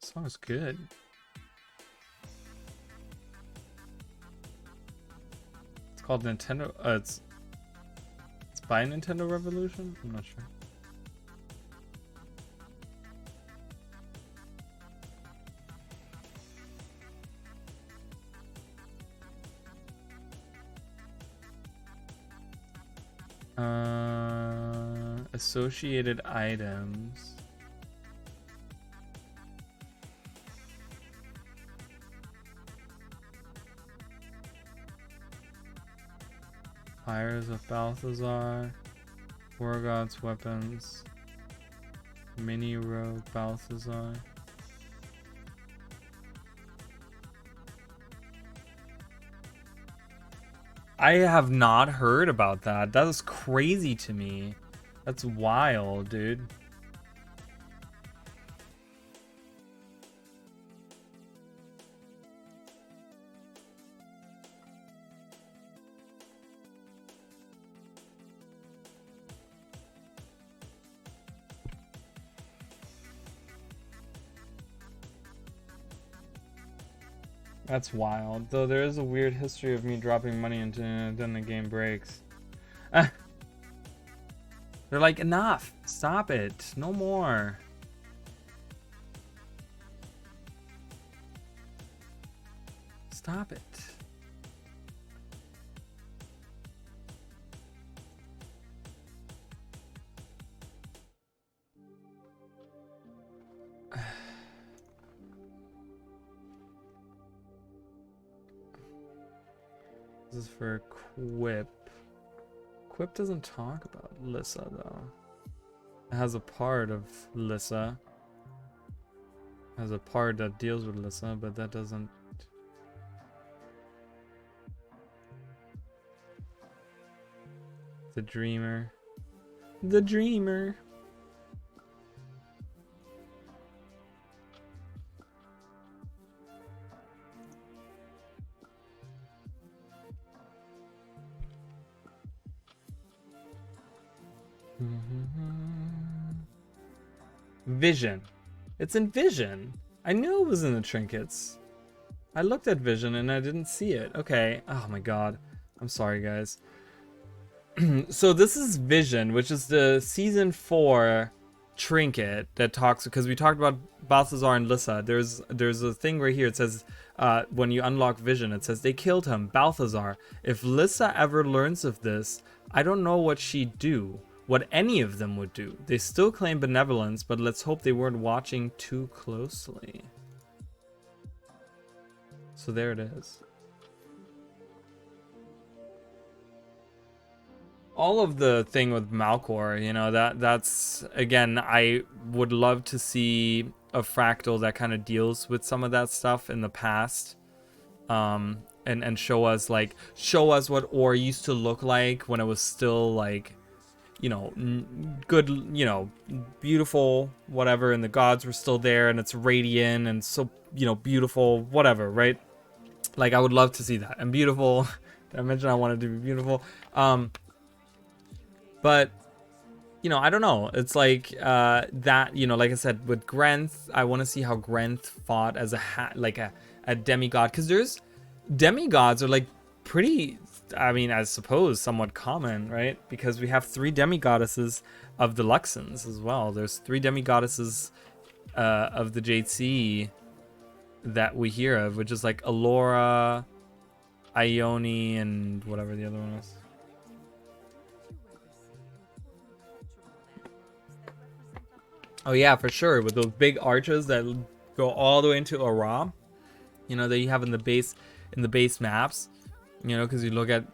This song is good. It's called Nintendo. It's by Nintendo Revolution. I'm not sure. Associated items. Fires of Balthazar. Wargod's weapons. Mini Rogue Balthazar. I have not heard about that. That is crazy to me. That's wild, dude. That's wild. Though there is a weird history of me dropping money into it, then the game breaks. They're like, enough. Stop it. No more. Stop it. This is for Quip. Quip doesn't talk about Lissa, though. It has a part of Lissa. It has a part that deals with Lissa, but that doesn't... The Dreamer. The Dreamer. Vision. It's in Vision. I knew it was in the trinkets. I looked at Vision and I didn't see it. Okay. Oh my god. I'm sorry, guys. So this is Vision, which is the season 4 trinket that talks, because we talked about Balthazar and Lissa. There's a thing right here. It says when you unlock Vision, it says they killed him, Balthazar. If Lissa ever learns of this, I don't know what she'd do, what any of them would do. They still claim benevolence, but let's hope they weren't watching too closely. So there it is. All of the thing with Malcor, you know, that's again, I would love to see a fractal that kind of deals with some of that stuff in the past, and show us what ore used to look like when it was still like, you know, good, you know, beautiful, whatever, and the gods were still there, and it's radiant and so, you know, beautiful, whatever, right? Like, I would love to see that. And beautiful. I mentioned I wanted to be beautiful. But, you know, I don't know. It's like that, you know, like I said, with Grenth, I want to see how Grenth fought as a demigod. Because there's demigods are like pretty, I mean, I suppose somewhat common, right? Because we have 3 demigoddesses of the Luxons as well. There's 3 demigoddesses of the Jade Sea that we hear of, which is like Alora, Ione, and whatever the other one was. Oh yeah, for sure, with those big arches that go all the way into Aram, you know, that you have in the base maps, you know, because you look at,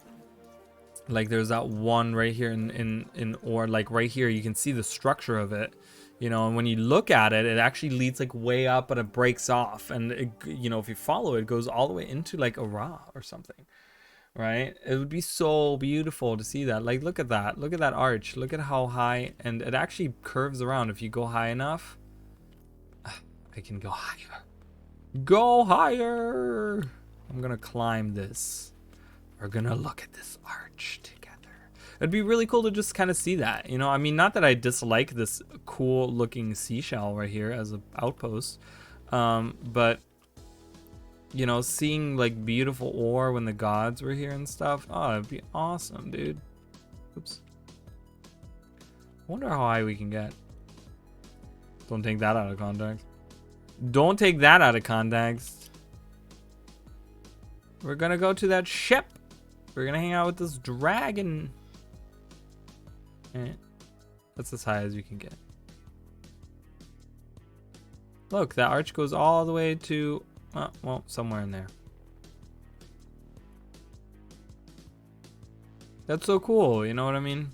like, there's that one right here or like right here, you can see the structure of it, you know, and when you look at it, it actually leads like way up, but it breaks off, and it, you know, if you follow it, it goes all the way into like Ara or something, right? It would be so beautiful to see that. Like, look at that arch, look at how high, and it actually curves around. If you go high enough, I can go higher. I'm gonna climb this. We're gonna look at this arch together. It'd be really cool to just kind of see that, you know. I mean, not that I dislike this cool looking seashell right here as an outpost, but you know, seeing like beautiful ore when the gods were here and stuff, oh, it'd be awesome, dude. Oops. Wonder how high we can get. Don't take that out of context. Don't take that out of context. We're gonna go to that ship. We're gonna hang out with this dragon. Alright. That's as high as you can get. Look, that arch goes all the way to, well, somewhere in there. That's so cool, you know what I mean?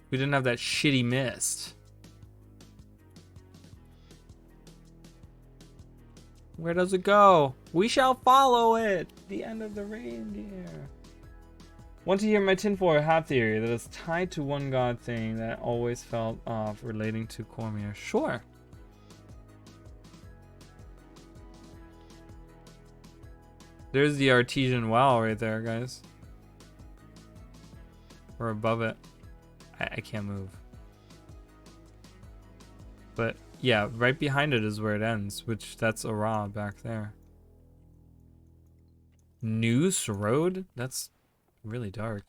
We didn't have that shitty mist. Where does it go? We shall follow it. The end of the reindeer. Want to hear my tinfoil hat theory that is tied to one god thing that I always felt off relating to Cormyr? Sure. There's the artesian well right there, guys. We're above it. I can't move. But yeah, right behind it is where it ends, which that's Ara back there. Noose Road? That's really dark.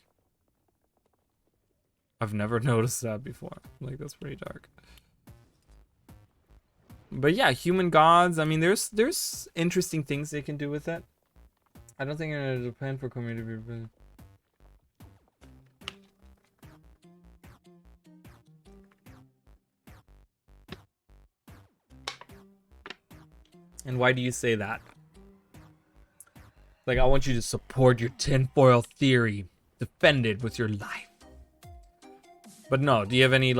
I've never noticed that before. Like, that's pretty dark. But yeah, human gods. I mean, there's interesting things they can do with it. I don't think there's a plan for community to be. And why do you say that? Like, I want you to support your tinfoil theory. Defend it with your life. But no, do you have any,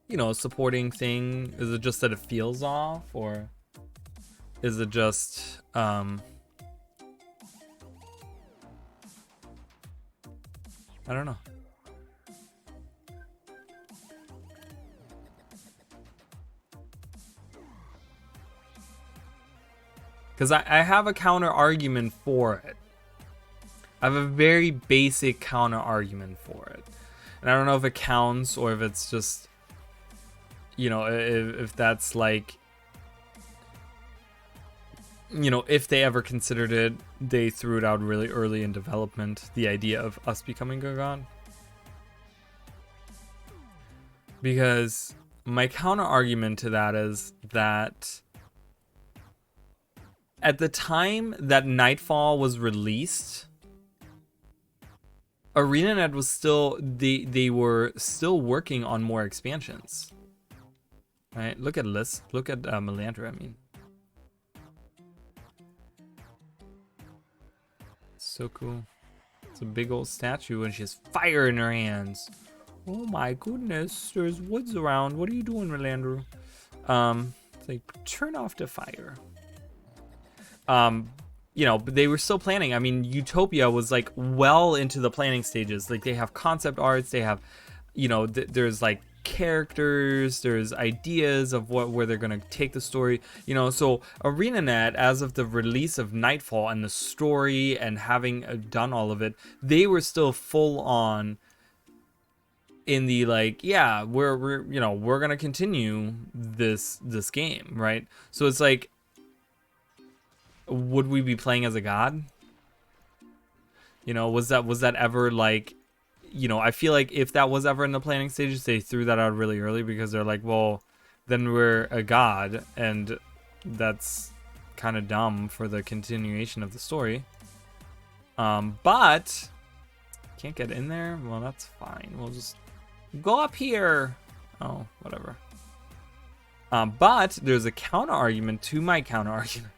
you know, supporting thing? Is it just that it feels off, or is it just, I don't know. Because I have a counter argument for it. I have a very basic counter argument for it. And I don't know if it counts or if it's just, you know, if that's like, you know, if they ever considered it, they threw it out really early in development, the idea of us becoming a god. Because my counter argument to that is that at the time that Nightfall was released, ArenaNet was still, they were still working on more expansions. Right? Look at Liz, look at Melandra, I mean. So cool. It's a big old statue and she has fire in her hands. Oh my goodness, there's woods around. What are you doing, Melandra? It's like, turn off the fire. You know, but they were still planning. I mean, Utopia was like well into the planning stages. Like they have concept arts, they have, you know, there's like characters, there's ideas of where they're gonna take the story, you know. So ArenaNet, as of the release of Nightfall and the story and having done all of it, they were still full on in the like, yeah, we're you know, we're gonna continue this game, right? So it's like, would we be playing as a god? You know, was that ever like, you know, I feel like if that was ever in the planning stages, they threw that out really early because they're like, well, then we're a god, and that's kind of dumb for the continuation of the story. But can't get in there. Well, that's fine. We'll just go up here. Oh, whatever. But there's a counter argument to my counter argument.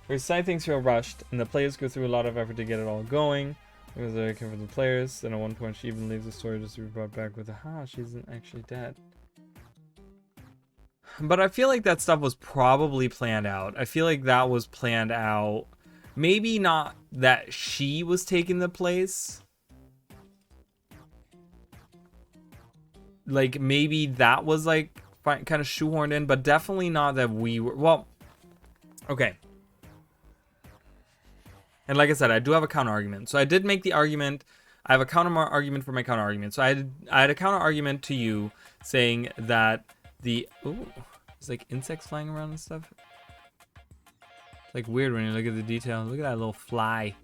Where side things feel rushed, and the players go through a lot of effort to get it all going. Because they care for the players. Then at one point, she even leaves the story just to be brought back with, aha, she isn't actually dead. But I feel like that stuff was probably planned out. I feel like that was planned out. Maybe not that she was taking the place. Like, maybe that was, like, kind of shoehorned in. But definitely not that we were... Well, okay. And like I said, I do have a counter argument. So I did make the argument. I have a counter argument for my counter argument. So I had a counter argument to you saying that the... Ooh, there's like insects flying around and stuff. It's like weird when you look at the detail. Look at that little fly.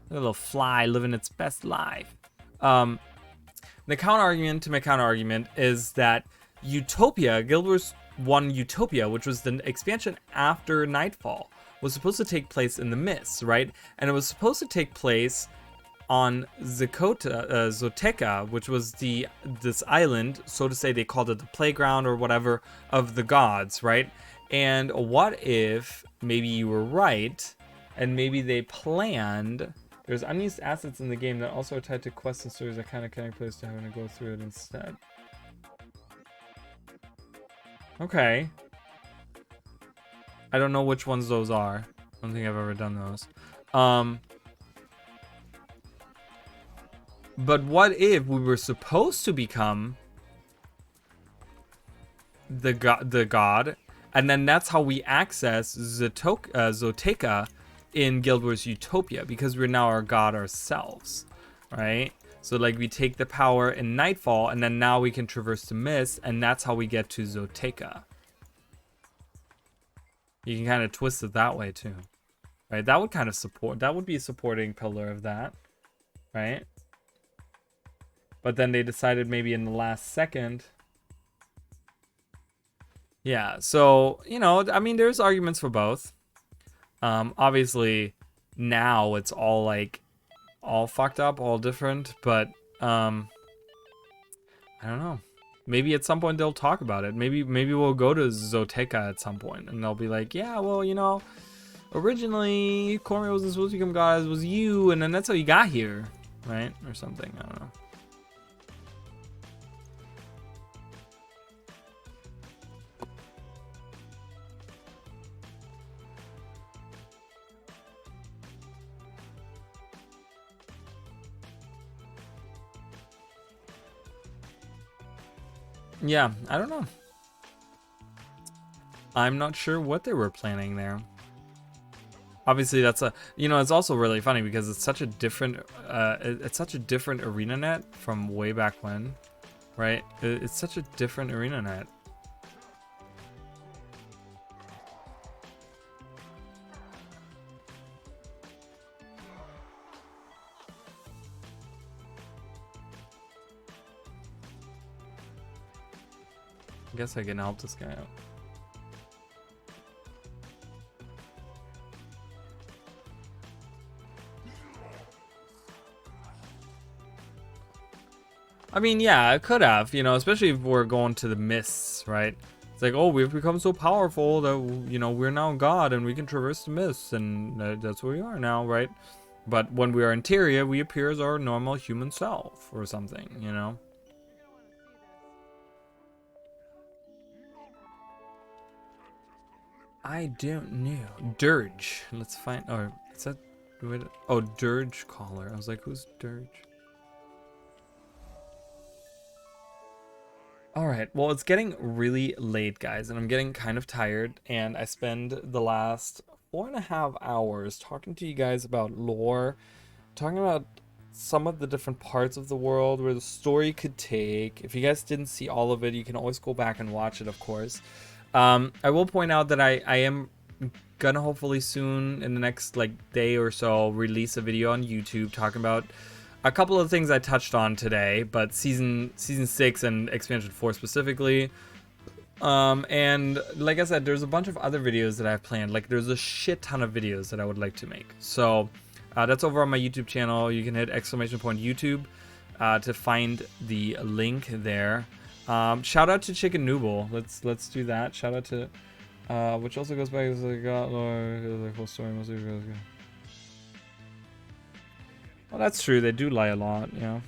Look at that little fly living its best life. The counter argument to my counter argument is that Utopia, Guild Wars 1 Utopia, which was the expansion after Nightfall, was supposed to take place in the Mists, right? And it was supposed to take place on Zoteka, which was this island, so to say. They called it the playground or whatever of the gods, right? And what if maybe you were right, and maybe they planned... There's unused assets in the game that also are tied to quests and stories that kind of connect players to having to go through it instead. Okay. I don't know which ones those are. I don't think I've ever done those. But what if we were supposed to become the god, and then that's how we access Zoteka in Guild Wars Utopia, because we're now our god ourselves, right? So like we take the power in Nightfall, and then now we can traverse the Mist, and that's how we get to Zoteka. You can kind of twist it that way too, right? That would kind of support, that would be a supporting pillar of that, right? But then they decided maybe in the last second. Yeah, so, you know, I mean, there's arguments for both. Obviously, now it's all like, all fucked up, all different, but, I don't know. Maybe at some point they'll talk about it. Maybe we'll go to Zoteka at some point, and they'll be like, yeah, well, you know, originally Cormia wasn't supposed to become god, it was you, and then that's how you got here, right? Or something, I don't know. Yeah, I don't know. I'm not sure what they were planning there. Obviously, that's a, you know, it's also really funny because it's such a different, it's such a different arena net from way back when, right? It's such a different arena net. I guess I can help this guy out. I mean, yeah, I could have, you know, especially if we're going to the mists, right? It's like, oh, we've become so powerful that, you know, we're now God and we can traverse the mists, and that's where we are now, right? But when we are in Tyria, we appear as our normal human self or something, you know? I don't know. Dirge. Let's find. Or is that? Oh, Dirge Caller. I was like, who's Dirge? All right. Well, it's getting really late, guys, and I'm getting kind of tired. And I spend the last 4.5 hours talking to you guys about lore, talking about some of the different parts of the world where the story could take. If you guys didn't see all of it, you can always go back and watch it, of course. I will point out that I am gonna hopefully soon, in the next like day or so, release a video on YouTube talking about a couple of things I touched on today, but season 6 and expansion 4 specifically. And like I said, there's a bunch of other videos that I've planned. Like, there's a shit ton of videos that I would like to make. So that's over on my YouTube channel. You can hit !YouTube to find the link there. Shout out to Chicken Nooble. Let's do that. Shout out to which also goes back to the God Lord, the whole story mostly goes. Well, that's true. They do lie a lot, you know.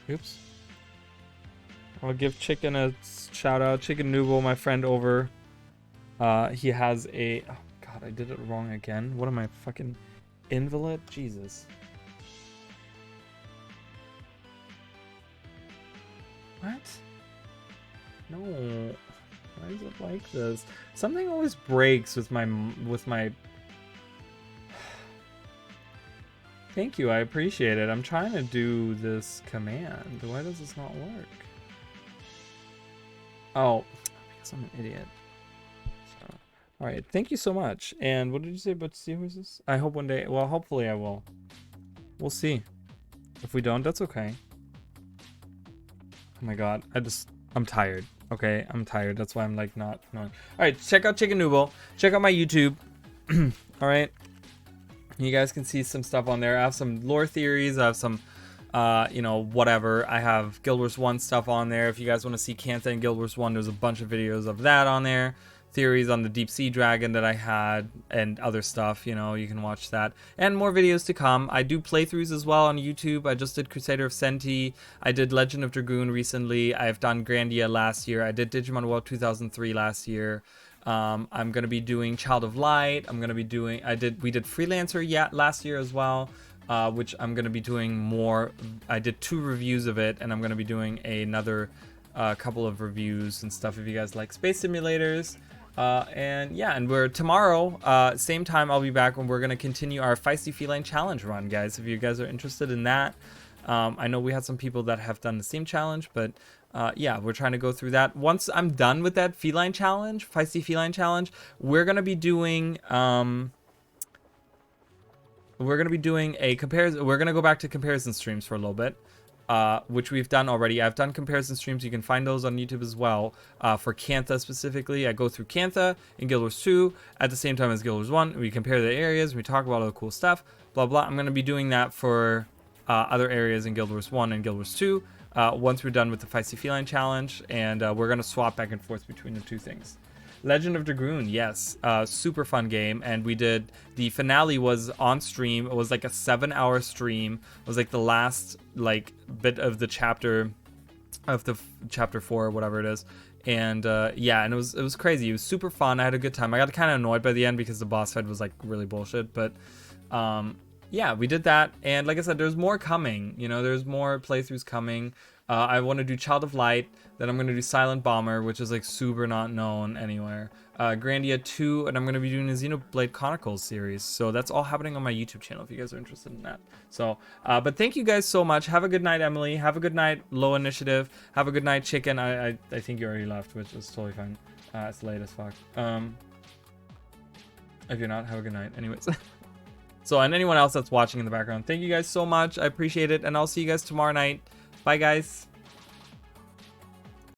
Oops. I'll give Chicken a shout out. Chicken Nooble, my friend over. He has a. Oh God, I did it wrong again. What am I, fucking invalid? Jesus. What? No. Why is it like this? Something always breaks with my. Thank you, I appreciate it. I'm trying to do this command. Why does this not work? Oh, because I'm an idiot. So, all right, thank you so much. And what did you say about Seahorses? I hope one day. Well, hopefully I will. We'll see. If we don't, that's okay. Oh my God, I'm tired. Okay, I'm tired. That's why I'm like not knowing. All right, check out Chicken Nooble. Check out my YouTube. All right. You guys can see some stuff on there. I have some lore theories. I have some, you know, whatever. I have Guild Wars 1 stuff on there. If you guys want to see Cantha and Guild Wars 1, there's a bunch of videos of that on there. Theories on the Deep Sea Dragon that I had and other stuff, you know, you can watch that. And more videos to come. I do playthroughs as well on YouTube. I just did Crusader of Senti. I did Legend of Dragoon recently. I've done Grandia last year. I did Digimon World 2003 last year. I'm gonna be doing Child of Light. I'm gonna be doing. We did Freelancer last year as well, which I'm gonna be doing more. I did 2 reviews of it, and I'm gonna be doing another couple of reviews and stuff. If you guys like space simulators, and yeah, and we're tomorrow, same time I'll be back when we're gonna continue our Feisty Feline Challenge run, guys. If you guys are interested in that, I know we had some people that have done the same challenge, but. Yeah, we're trying to go through that. Once I'm done with that feline challenge, Feisty Feline Challenge, we're gonna be doing a comparison. We're gonna go back to comparison streams for a little bit, which we've done already. I've done comparison streams. You can find those on YouTube as well. For Cantha specifically, I go through Cantha in Guild Wars 2 at the same time as Guild Wars 1. We compare the areas. We talk about all the cool stuff. Blah blah. I'm gonna be doing that for other areas in Guild Wars 1 and Guild Wars 2. Once we're done with the Feisty Feline Challenge, and we're going to swap back and forth between the 2 things. Legend of Dragoon, yes, super fun game, and we did, the finale was on stream. It was like a 7-hour stream. It was like the last like bit of the chapter, of the chapter 4 or whatever it is, and yeah, and it was crazy. It was super fun. I had a good time. I got kind of annoyed by the end because the boss fight was like really bullshit, but yeah, we did that, and like I said, there's more coming. You know, there's more playthroughs coming. I want to do Child of Light. Then I'm going to do Silent Bomber, which is like super not known anywhere. Grandia 2, and I'm going to be doing a Xenoblade Chronicles series. So that's all happening on my YouTube channel if you guys are interested in that. So, but thank you guys so much. Have a good night, Emily. Have a good night, Low Initiative. Have a good night, Chicken. I think you already left, which is totally fine. It's late as fuck. If you're not, have a good night. Anyways. So, and anyone else that's watching in the background, thank you guys so much. I appreciate it. And I'll see you guys tomorrow night. Bye, guys.